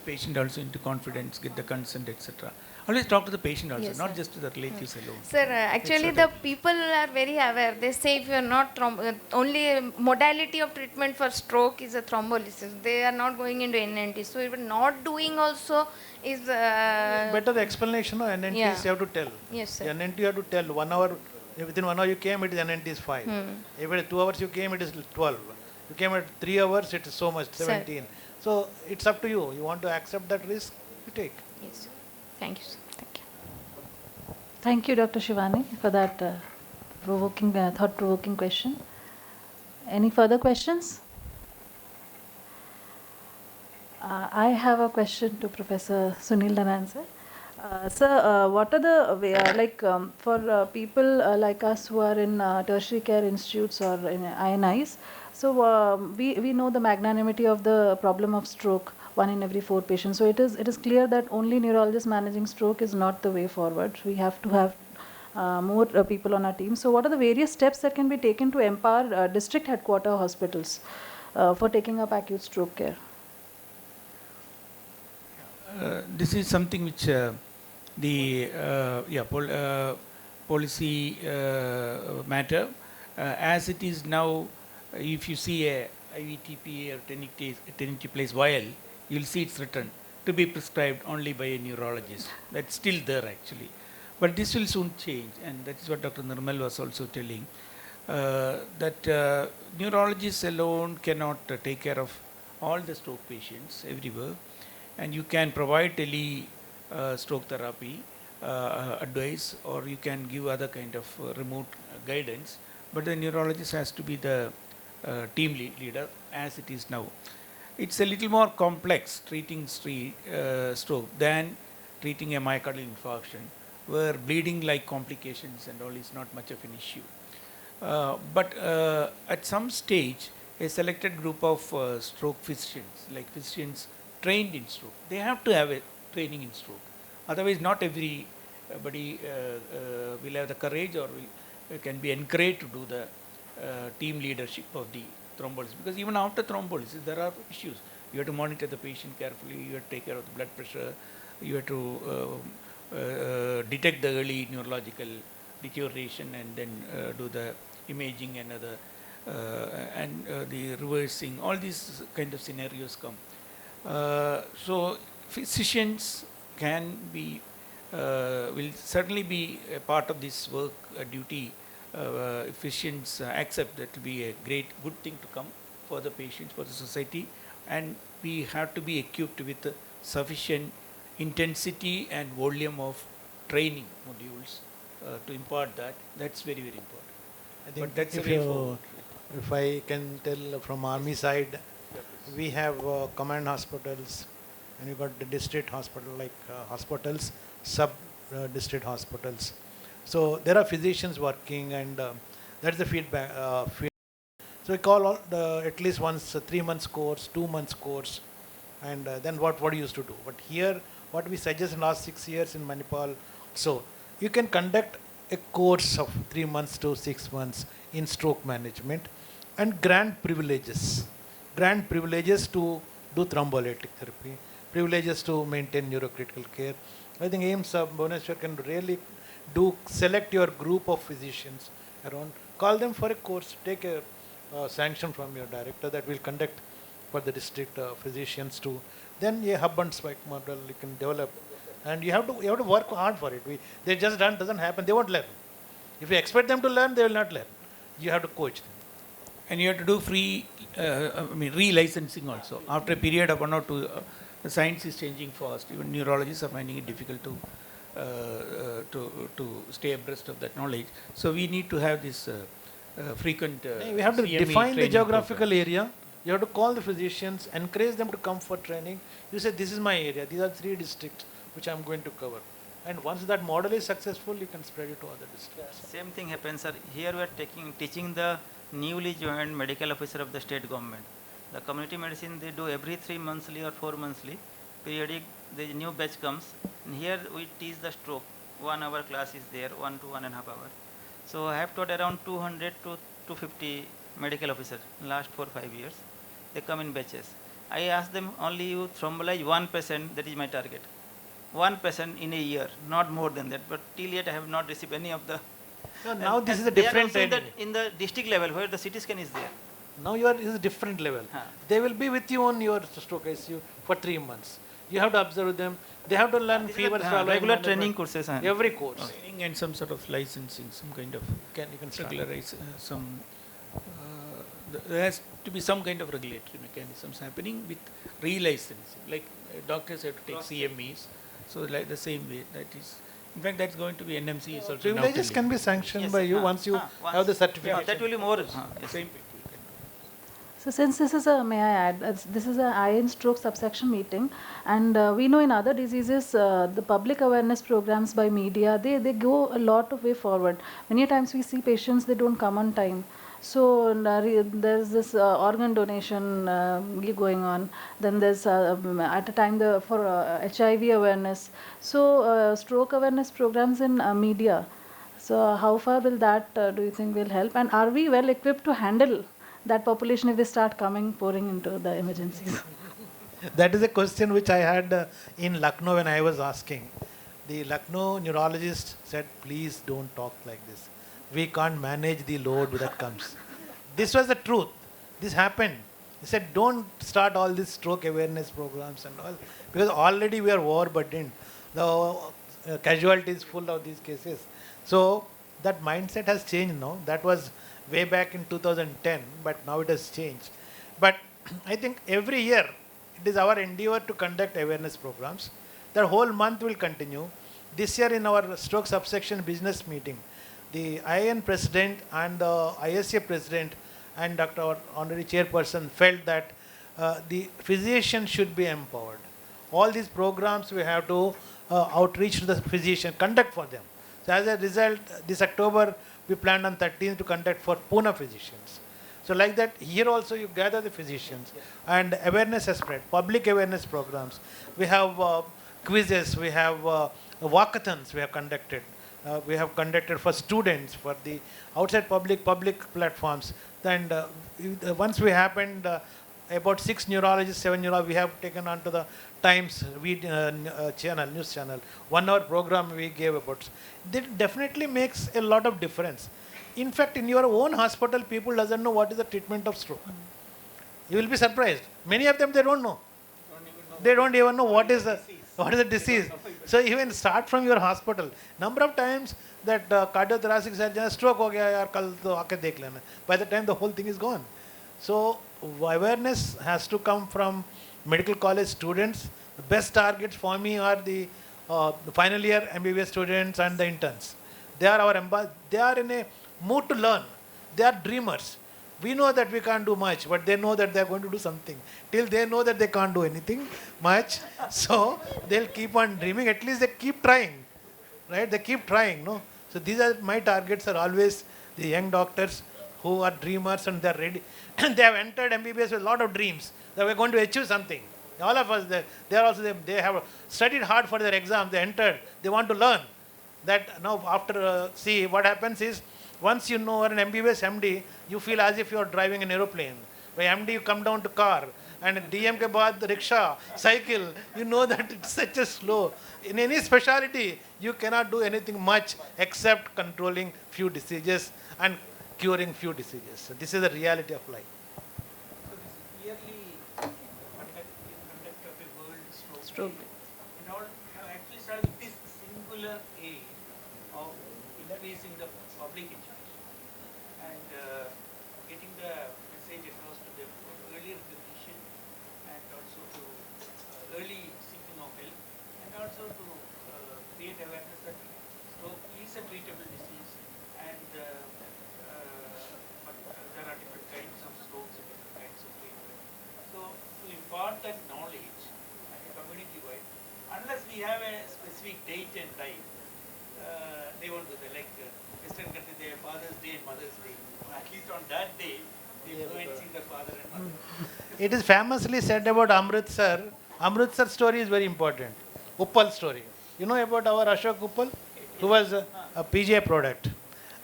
Patient also into confidence, get the consent, etc. Always talk to the patient also, Yes, not sir. just to the relatives alone. Sir, actually the people are very aware. They say if you are not only modality of treatment for stroke is a thrombolysis. They are not going into NNT. So even not doing also is Better the explanation of NNTs yeah. you have to tell. Yes, sir. The NNT you have to tell 1 hour, within 1 hour you came, it is NNT is 5. If it is 2 hours you came, it is 12. You came at 3 hours, it is so much, 17. Sir. So it's up to you. You want to accept that risk, you take. Yes, sir. Thank you, sir. Thank you. Thank you, Dr. Shivani, for that thought-provoking question. Any further questions? I have a question to Professor Sunil Dhanan, sir. Sir, what are the for people like us who are in tertiary care institutes or in AIIMS? So we know the magnanimity of the problem of stroke, 1 in every 4 patients. So it is clear that only neurologists managing stroke is not the way forward. We have to have more people on our team. So what are the various steps that can be taken to empower district headquarter hospitals for taking up acute stroke care? This is something which the policy matter. As it is now, if you see a IVTP or tenecteplase vial, you will see it's written to be prescribed only by a neurologist. That's still there actually. But this will soon change, and that is what Dr. Nirmal was also telling, that neurologists alone cannot take care of all the stroke patients everywhere, and you can provide stroke therapy advice, or you can give other kind of remote guidance, but the neurologist has to be the team leader as it is now. It's a little more complex treating stroke than treating a myocardial infarction, where bleeding like complications and all is not much of an issue. But at some stage, a selected group of stroke physicians, like physicians trained in stroke, they have to have a training in stroke. Otherwise, not everybody will have the courage or can be encouraged to do the team leadership of the thrombolysis. Because even after thrombolysis, there are issues. You have to monitor the patient carefully, you have to take care of the blood pressure, you have to detect the early neurological deterioration and then do the imaging and the reversing. All these kind of scenarios come. So physicians will certainly be a part of this work duty. Physicians accept that to be a good thing to come for the patients, for the society, and we have to be equipped with sufficient intensity and volume of training modules to impart that. That's very, very important. I think but that's a way forward. If I can tell from army side, we have command hospitals, and you got the district hospital like hospitals, sub-district hospitals. So there are physicians working, and that's the feedback. So we call at least once 3 months course, 2 months course, and then what we used to do. But here, what we suggest in last 6 years in Manipal, so you can conduct a course of 3 months to 6 months in stroke management, and grant privileges to do thrombolytic therapy, privileges to maintain neurocritical care. I think AIIMS Bhubaneswar can really select your group of physicians around, call them for a course, take a sanction from your director that will conduct for the district physicians to, then a hub and spike model you can develop, and you have to work hard for it. They just doesn't happen. They won't learn. If you expect them to learn, they will not learn. You have to coach them. And you have to do free, re-licensing also. After a period of 1 or 2, the science is changing fast. Even neurologists are finding it difficult to stay abreast of that knowledge. So we need to have this frequent. We have to CME define the geographical program. area. You have to call the physicians, encourage them to come for training. You say, this is my area. These are 3 districts which I am going to cover. And once that model is successful, you can spread it to other districts. Same thing happens, sir. Here we are teaching the newly joined medical officer of the state government. The community medicine they do every 3 monthly or 4 monthly. Periodic, the new batch comes. And here we teach the stroke. 1 hour class is there, 1 to 1.5 hours. So I have taught around 200 to 250 medical officers in last 4 or 5 years. They come in batches. I ask them, only you thrombolize 1%, that is my target. 1% in a year, not more than that. But till yet I have not received any of the. So now this is a they are different also training. in the district level where the CT scan is there. Now you are is a different level. They will be with you on your stroke ICU for 3 months. You have to observe them. They have to learn fever swallowing regular management. training courses. Every course. Training and some sort of licensing, some kind of you can start. regularize there has to be some kind of regulatory mechanisms happening with relicensing. Like doctors have to take CMEs, so like the same way that is. In fact, that's going to be NMC is also now Privileges telling. can be sanctioned by you once you have the certificate. That will be more. Same. So since this is a, may I add, this is a iron stroke subsection meeting, and we know in other diseases, the public awareness programs by media, they go a lot of way forward. Many times we see patients, they don't come on time. So there's this organ donation going on. Then there's at a time for HIV awareness. So stroke awareness programs in media. So how far will that do you think will help? And are we well equipped to handle that population if they start pouring into the emergencies? That is a question which I had in Lucknow when I was asking. The Lucknow neurologist said, please don't talk like this. We can't manage the load that comes. This was the truth. This happened. He said, don't start all these stroke awareness programs and all, because already we are overburdened. The casualties full of these cases. So that mindset has changed now. That was way back in 2010, but now it has changed. But I think every year it is our endeavor to conduct awareness programs. The whole month will continue. This year in our stroke subsection business meeting, the IIN president and the ISA president and Dr. our honorary chairperson felt that the physician should be empowered. All these programs we have to outreach to the physician, conduct for them. So as a result, this October we planned on 13th to conduct for Pune physicians. So like that, here also you gather the physicians and awareness has spread, public awareness programs. We have quizzes, we have walkathons we have conducted. We have conducted for students, for the outside public platforms. And once we happened, about 6 neurologists, 7 neurologists, we have taken on to the Times channel, news channel. 1 hour program we gave about. That definitely makes a lot of difference. In fact, in your own hospital, people doesn't know what is the treatment of stroke. You will be surprised. Many of them, they don't know. They don't even know what is the disease. So even start from your hospital. Number of times that cardiothoracic surgeon, stroke ho gaya yaar, kal to aake dekh lena. By the time the whole thing is gone. So awareness has to come from medical college students. The best targets for me are the final year MBBS students and the interns. They are they are in a mood to learn. They are dreamers. We know that we can't do much, but they know that they are going to do something. Till they know that they can't do anything much, so they'll keep on dreaming. At least they keep trying, right? They keep trying, no? So these are my targets. Are always the young doctors who are dreamers and they are ready. They have entered MBBS with a lot of dreams that we're going to achieve something. All of us, they have studied hard for their exam. They entered. They want to learn. That now after see what happens is, once you know an MBBS MD, you feel as if you are driving an aeroplane. By MD, you come down to car, and DM ke baad the rickshaw, cycle. You know that it's such a slow. In any specialty, you cannot do anything much except controlling few diseases and curing few diseases. So this is the reality of life. So this yearly conduct of a world stroke day. In order to actually serve this singular aim of increasing the public education and getting the message across to them for early recognition and also to early seeking of help and also to create awareness that stroke is a treatable disease and but there are different kinds of strokes and different kinds of treatment. So to impart that knowledge at a community wide, unless we have a specific date and time, they won't do that. Like Western countries, they have Father's Day and Mother's Day. At least on that day, they go and see their father and mother. It is famously said about Amritsar. Amritsar story is very important. Uppal story. You know about our Ashok Uppal? who was a PGI product.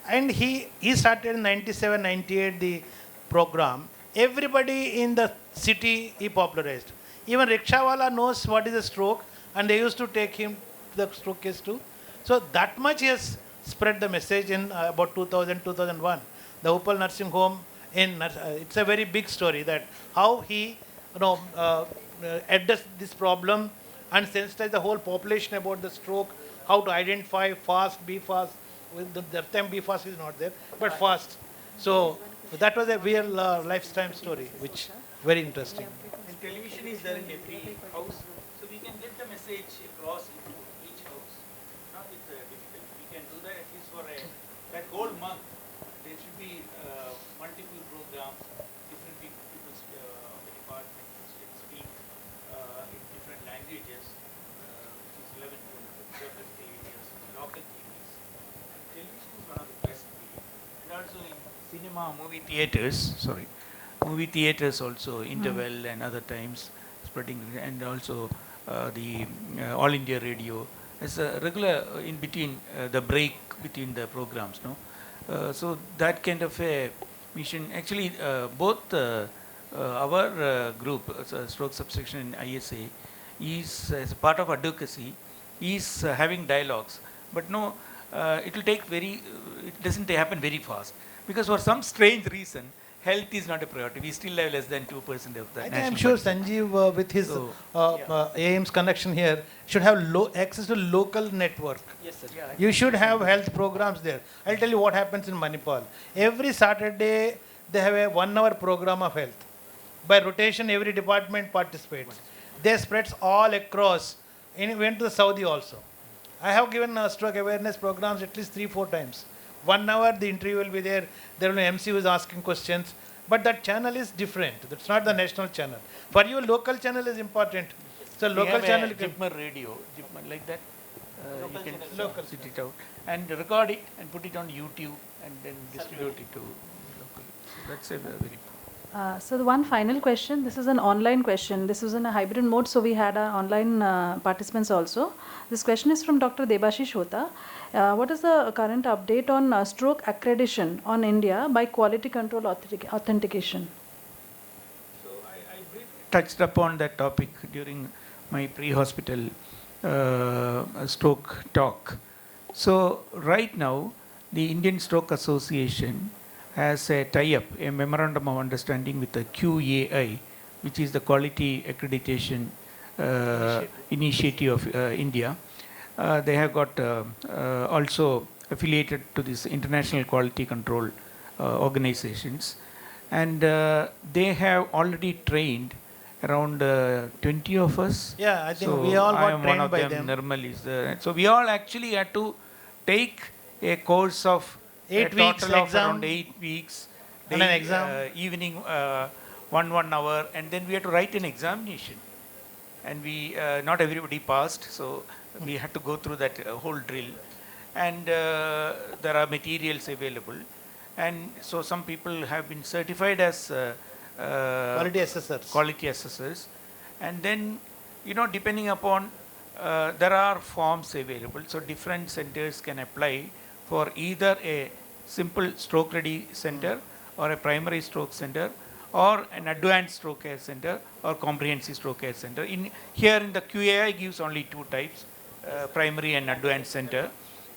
And he started in 97, 98 the program. Everybody in the city he popularized. Even rickshawala knows what is a stroke, and they used to take him the stroke case too. So that much he has spread the message in about 2000, 2001. The Upal nursing home it's a very big story that how he addressed this problem and sensitized the whole population about the stroke, how to identify fast, be fast. That time be fast is not there, but fast. So that was a real lifetime story, which very interesting. And television is there in every house, so we can get the message across into each house. Not with difficult. We can do that at least for that whole month. There should be multiple programs, different people of the department should speak in different languages, which is 11 geography areas, local TVs. Television is one of the best media. And also in cinema, movie theaters also, interval and other times spreading, and also the All India Radio as a regular in between the break between the programs, no? So that kind of a mission, actually both our group, stroke subsection in ISA, is as a part of advocacy, is having dialogues, but no, it will take it doesn't happen very fast, because for some strange reason, health is not a priority. We still have less than 2% of the national I'm sure budget. Sanjeev, with his AIIMS connection here, should have access to local network. Yes, sir. Yeah, You should have health programs there. I'll tell you what happens in Manipal. Every Saturday, they have a 1-hour program of health. By rotation, every department participates. They spreads all across. Went to the Saudi also. I have given stroke awareness programs at least 3-4 times. 1 hour, the interview will be there. There will be MC who is asking questions. But that channel is different. That's not the national channel. For you, local channel is important. So We local have channel. a Jipmer radio, Jipmer like that. You can sit it out and record it and put it on YouTube and then distribute it to local. So that's a very. So the one final question, this is an online question. This was in a hybrid mode, so we had online participants also. This question is from Dr. Debashish Hota. What is the current update on stroke accreditation on India by quality control authentication? So I briefly touched upon that topic during my pre-hospital stroke talk. So right now, the Indian Stroke Association has a tie-up, a memorandum of understanding with the QAI, which is the Quality Accreditation Initiative of India. They have got also affiliated to this international quality control organizations, and they have already trained around 20 of us. Yeah, I think we all got trained by them. Nirmal is so we all actually had to take a course of 8 weeks total of exam. around 8 weeks, And an exam. evening 1 hour, and then we had to write an examination, and we not everybody passed, so we had to go through that whole drill, and there are materials available, and so some people have been certified as quality assessors, and then depending upon there are forms available, so different centers can apply for either a simple stroke ready center or a primary stroke center or an advanced stroke care center or comprehensive stroke care center. Here in the QAI gives only 2 types, primary and advanced center.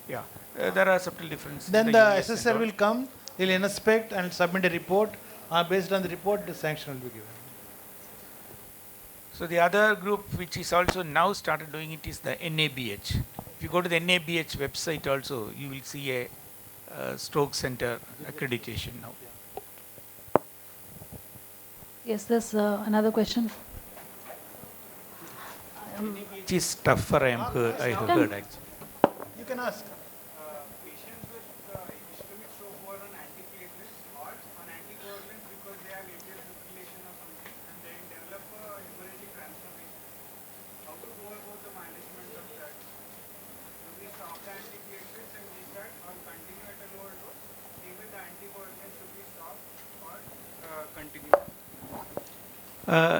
Yeah, there are subtle differences. Then the assessor will come, he'll inspect and submit a report. Based on the report, the sanction will be given. So the other group which is also now started doing it is the NABH. If you go to the NABH website also, you will see a stroke center accreditation now. Yes, there's another question. Which is tougher, I heard actually. You can ask.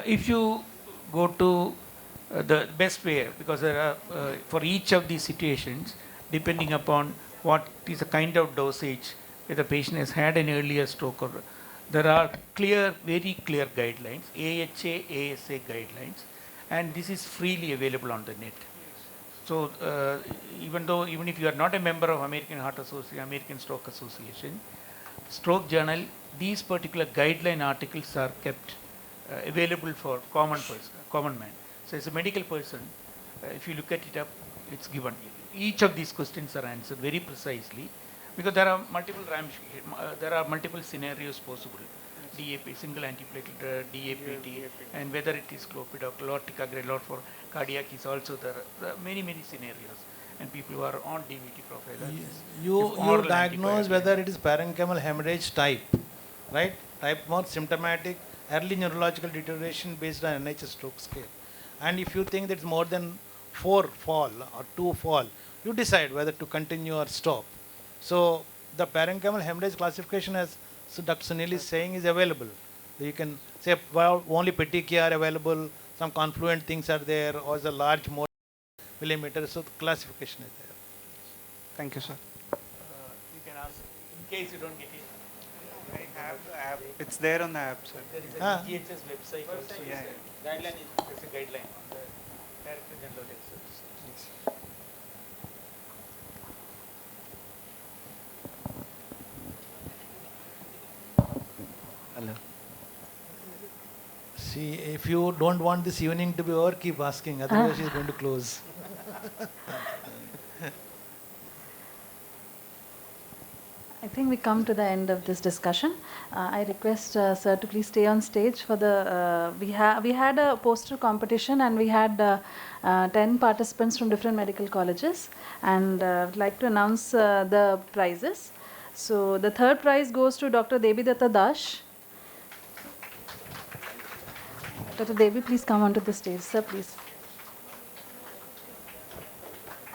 If you go to the best way, because there are for each of these situations depending upon what is the kind of dosage, whether the patient has had an earlier stroke or there are clear, very clear guidelines, AHA, ASA guidelines, and this is freely available on the net. So even if you are not a member of American Heart Association, American Stroke Association, Stroke Journal, these particular guideline articles are kept available for common man. So as a medical person, if you look at it up, it's given. Each of these questions are answered very precisely because there are multiple scenarios possible. DAP, single antiplatelet, DAPT, and whether it is clopidogrel or ticagrelor or for cardiac is also there. There are many scenarios, and people who are on DVT prophylaxis. You diagnose whether it is parenchymal hemorrhage type, right? Type 1 symptomatic early neurological deterioration based on NHS stroke scale. And if you think that it's more than 4 fall or 2 fall, you decide whether to continue or stop. So the parenchymal hemorrhage classification, as Dr. Sunil is saying, is available. You can say, well, only petechiae are available, some confluent things are there, or the large more millimeters, so the classification is there. Thank you, sir. You can ask, in case you don't get it. I have the app. It's there on the app, sir. There is a GHS website also. Yeah. Guideline is, there's a guideline on the Director General of Exercise. Hello. See, if you don't want this evening to be over, keep asking, otherwise she's going to close. I think we come to the end of this discussion. I request sir to please stay on stage for the. We had a poster competition and we had 10 participants from different medical colleges, and I'd like to announce the prizes. So the third prize goes to Dr. Debidatta Dash. Dr. Devi, please come onto the stage, sir, please.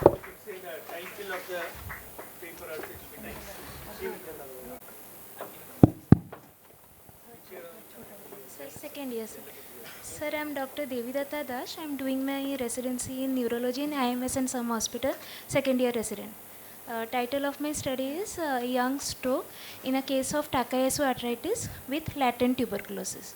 Say the title of the paper also, it will be nice. Sir, second year, sir. Sir, I am Dr. Devidatta Das. I am doing my residency in Neurology in AIIMS and some hospital, second year resident. Title of my study is Young Stroke in a case of Takayasu arthritis with latent tuberculosis.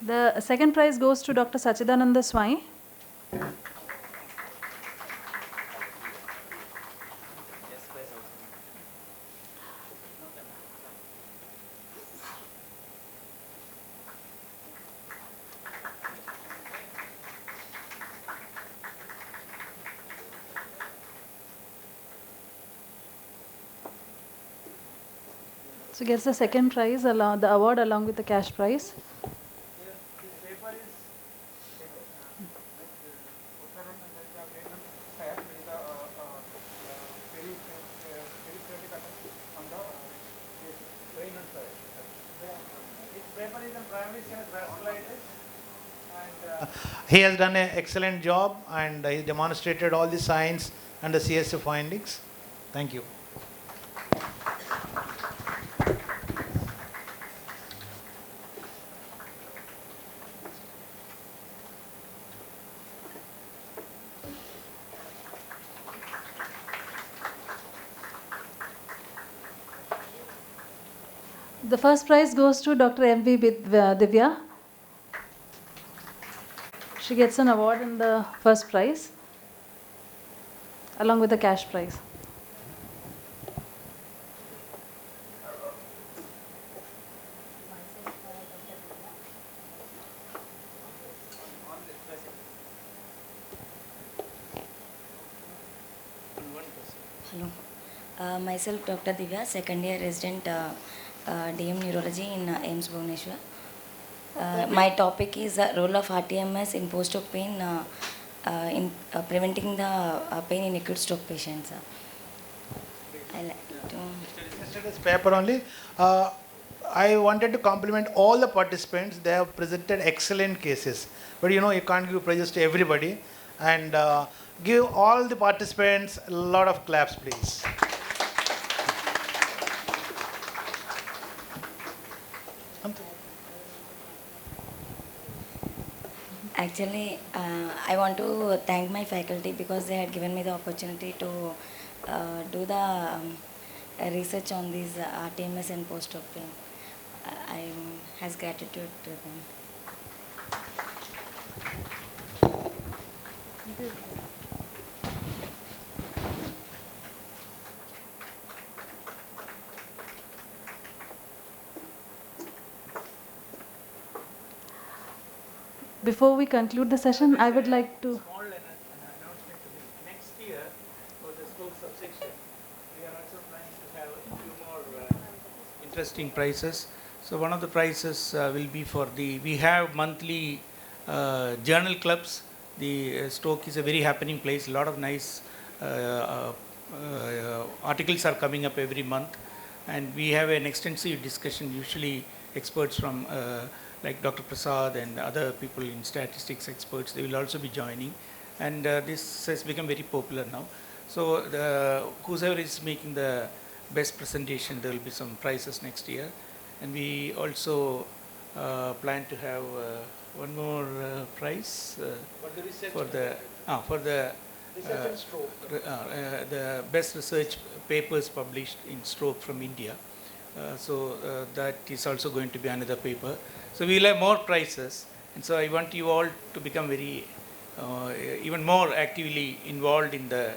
The second prize goes to Dr. Sachidananda Swami. So gets the second prize, the award along with the cash prize. He has done an excellent job and he demonstrated all the science and the CSF findings. Thank you. The first prize goes to Dr. M.V. Divya. She gets an award in the first prize along with the cash prize. Hello. Myself Dr. Divya, second year resident DM Neurology in AIIMS Bhubaneswar. My topic is role of RTMS in post-op pain in preventing the pain in acute stroke patients. I like to. Yesterday's paper only. I wanted to compliment all the participants. They have presented excellent cases. But you know, you can't give prizes to everybody. And give all the participants a lot of claps, please. Actually, I want to thank my faculty because they had given me the opportunity to do the research on these RTMS and post-op pain. I has gratitude to them. Before we conclude the session, I would like to. Next year, for the stroke subsection, we are also planning to have a few more interesting prizes. So one of the prizes will be for we have monthly journal clubs. The stroke is a very happening place. A lot of nice articles are coming up every month. And we have an extensive discussion, usually experts from like Dr. Prasad and other people in statistics experts, they will also be joining. And this has become very popular now. So whoever is making the best presentation, there will be some prizes next year. And we also plan to have one more prize for the best research papers published in stroke from India. So that is also going to be another paper. So we will have more prizes, and so I want you all to become very even more actively involved in the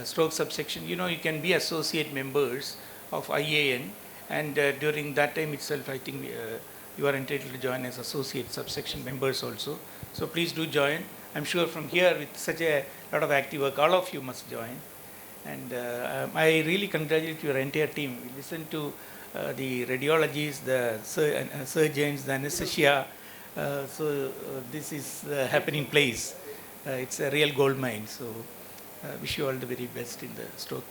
stroke subsection. You know, you can be associate members of IAN, and during that time itself, I think you are entitled to join as associate subsection members also. So please do join. I'm sure from here, with such a lot of active work, all of you must join. And I really congratulate your entire team. We listen to the radiologists, the surgeons, the anesthesia. So this is the happening place. It's a real gold mine. So wish you all the very best in the stroke.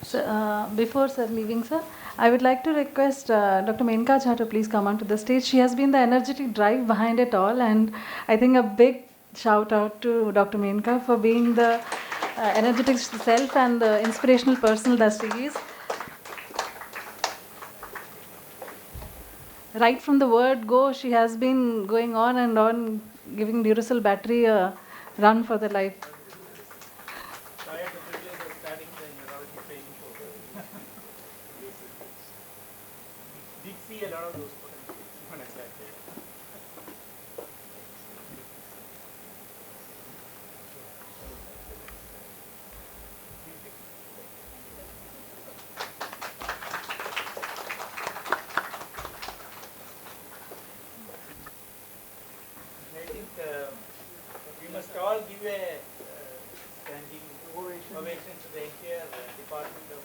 So, before sir leaving, sir, I would like to request Dr. Menka Jha to please come onto the stage. She has been the energetic drive behind it all, and I think a big shout out to Dr. Menka for being the energetic self and the inspirational person that she is. Right from the word go, she has been going on and on, giving Duracell battery a run for the life. Did see a lot of those potentials. I think we must all give a standing ovation to the entire Department of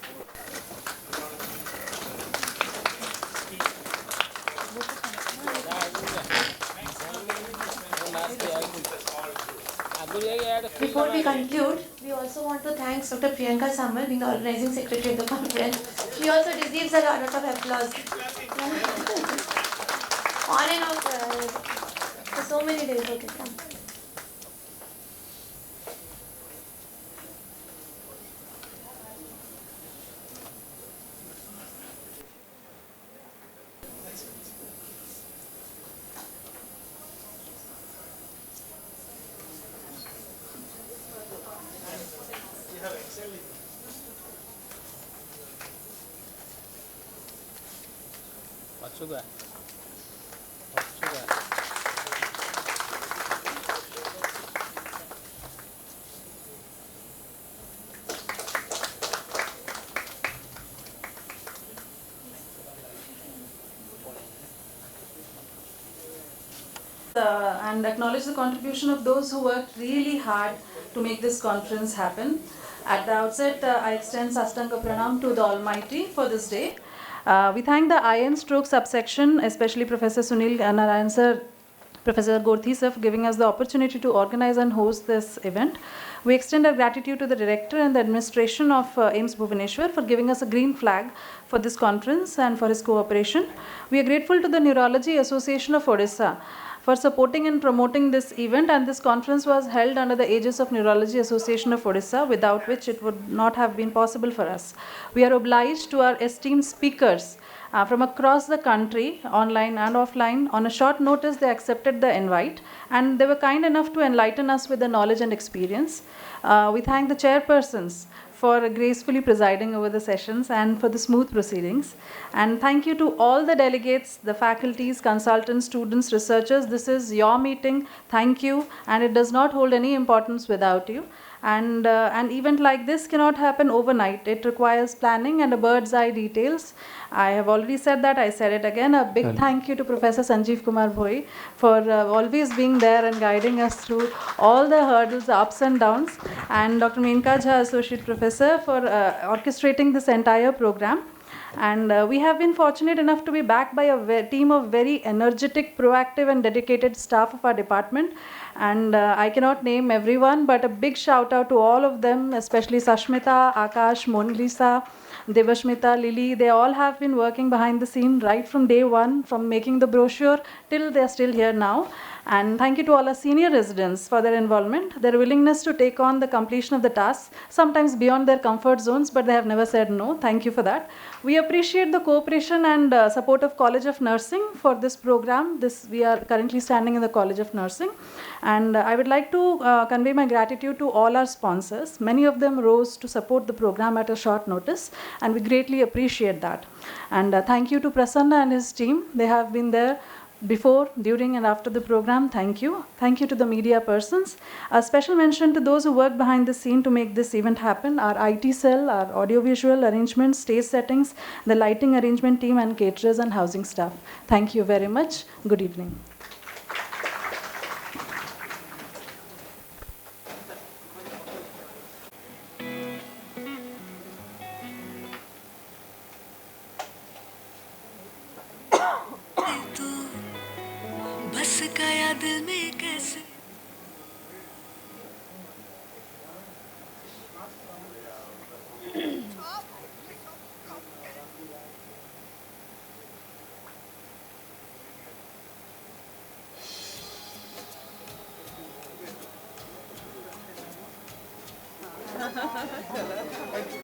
Before we conclude, we also want to thank Dr. Priyanka Samal, being the organizing secretary of the conference. She also receives a lot of applause. On and off for so many days. Okay, come. And acknowledge the contribution of those who worked really hard to make this conference happen. At the outset, I extend Sastanga Pranam to the Almighty for this day. We thank the IN stroke subsection, especially Professor Sunil Narayan sir, Professor Gorthi sir, for giving us the opportunity to organize and host this event. We extend our gratitude to the director and the administration of AIIMS Bhubaneswar for giving us a green flag for this conference and for his cooperation. We are grateful to the Neurology Association of Odisha for supporting and promoting this event, and this conference was held under the aegis of Neurology Association of Odisha, without which it would not have been possible for us. We are obliged to our esteemed speakers from across the country, online and offline. On a short notice, they accepted the invite, and they were kind enough to enlighten us with their knowledge and experience. We thank the chairpersons for gracefully presiding over the sessions and for the smooth proceedings. And thank you to all the delegates, the faculties, consultants, students, researchers. This is your meeting. Thank you. And it does not hold any importance without you. And an event like this cannot happen overnight. It requires planning and a bird's eye details. I have already said that. I said it again. A big thank you to Professor Sanjeev Kumar Bhoi for always being there and guiding us through all the hurdles, the ups and downs. And Dr. Menka Jha, Associate Professor, for orchestrating this entire program. And we have been fortunate enough to be backed by a team of very energetic, proactive and dedicated staff of our department. And I cannot name everyone, but a big shout out to all of them, especially Sashmita, Akash, Monalisa, Devashmita, Lily. They all have been working behind the scene right from day one, from making the brochure till they're still here now. And thank you to all our senior residents for their involvement, their willingness to take on the completion of the tasks, sometimes beyond their comfort zones, but they have never said no. Thank you for that. We appreciate the cooperation and support of College of Nursing for this program. We are currently standing in the College of Nursing. And I would like to convey my gratitude to all our sponsors. Many of them rose to support the program at a short notice, and we greatly appreciate that. And thank you to Prasanna and his team. They have been there before, during and after the program. Thank you. Thank you to the media persons. A special mention to those who worked behind the scene to make this event happen, our IT cell, our audiovisual arrangements, stage settings, the lighting arrangement team and caterers and housing staff. Thank you very much. Good evening. बस गया दिल में कैसे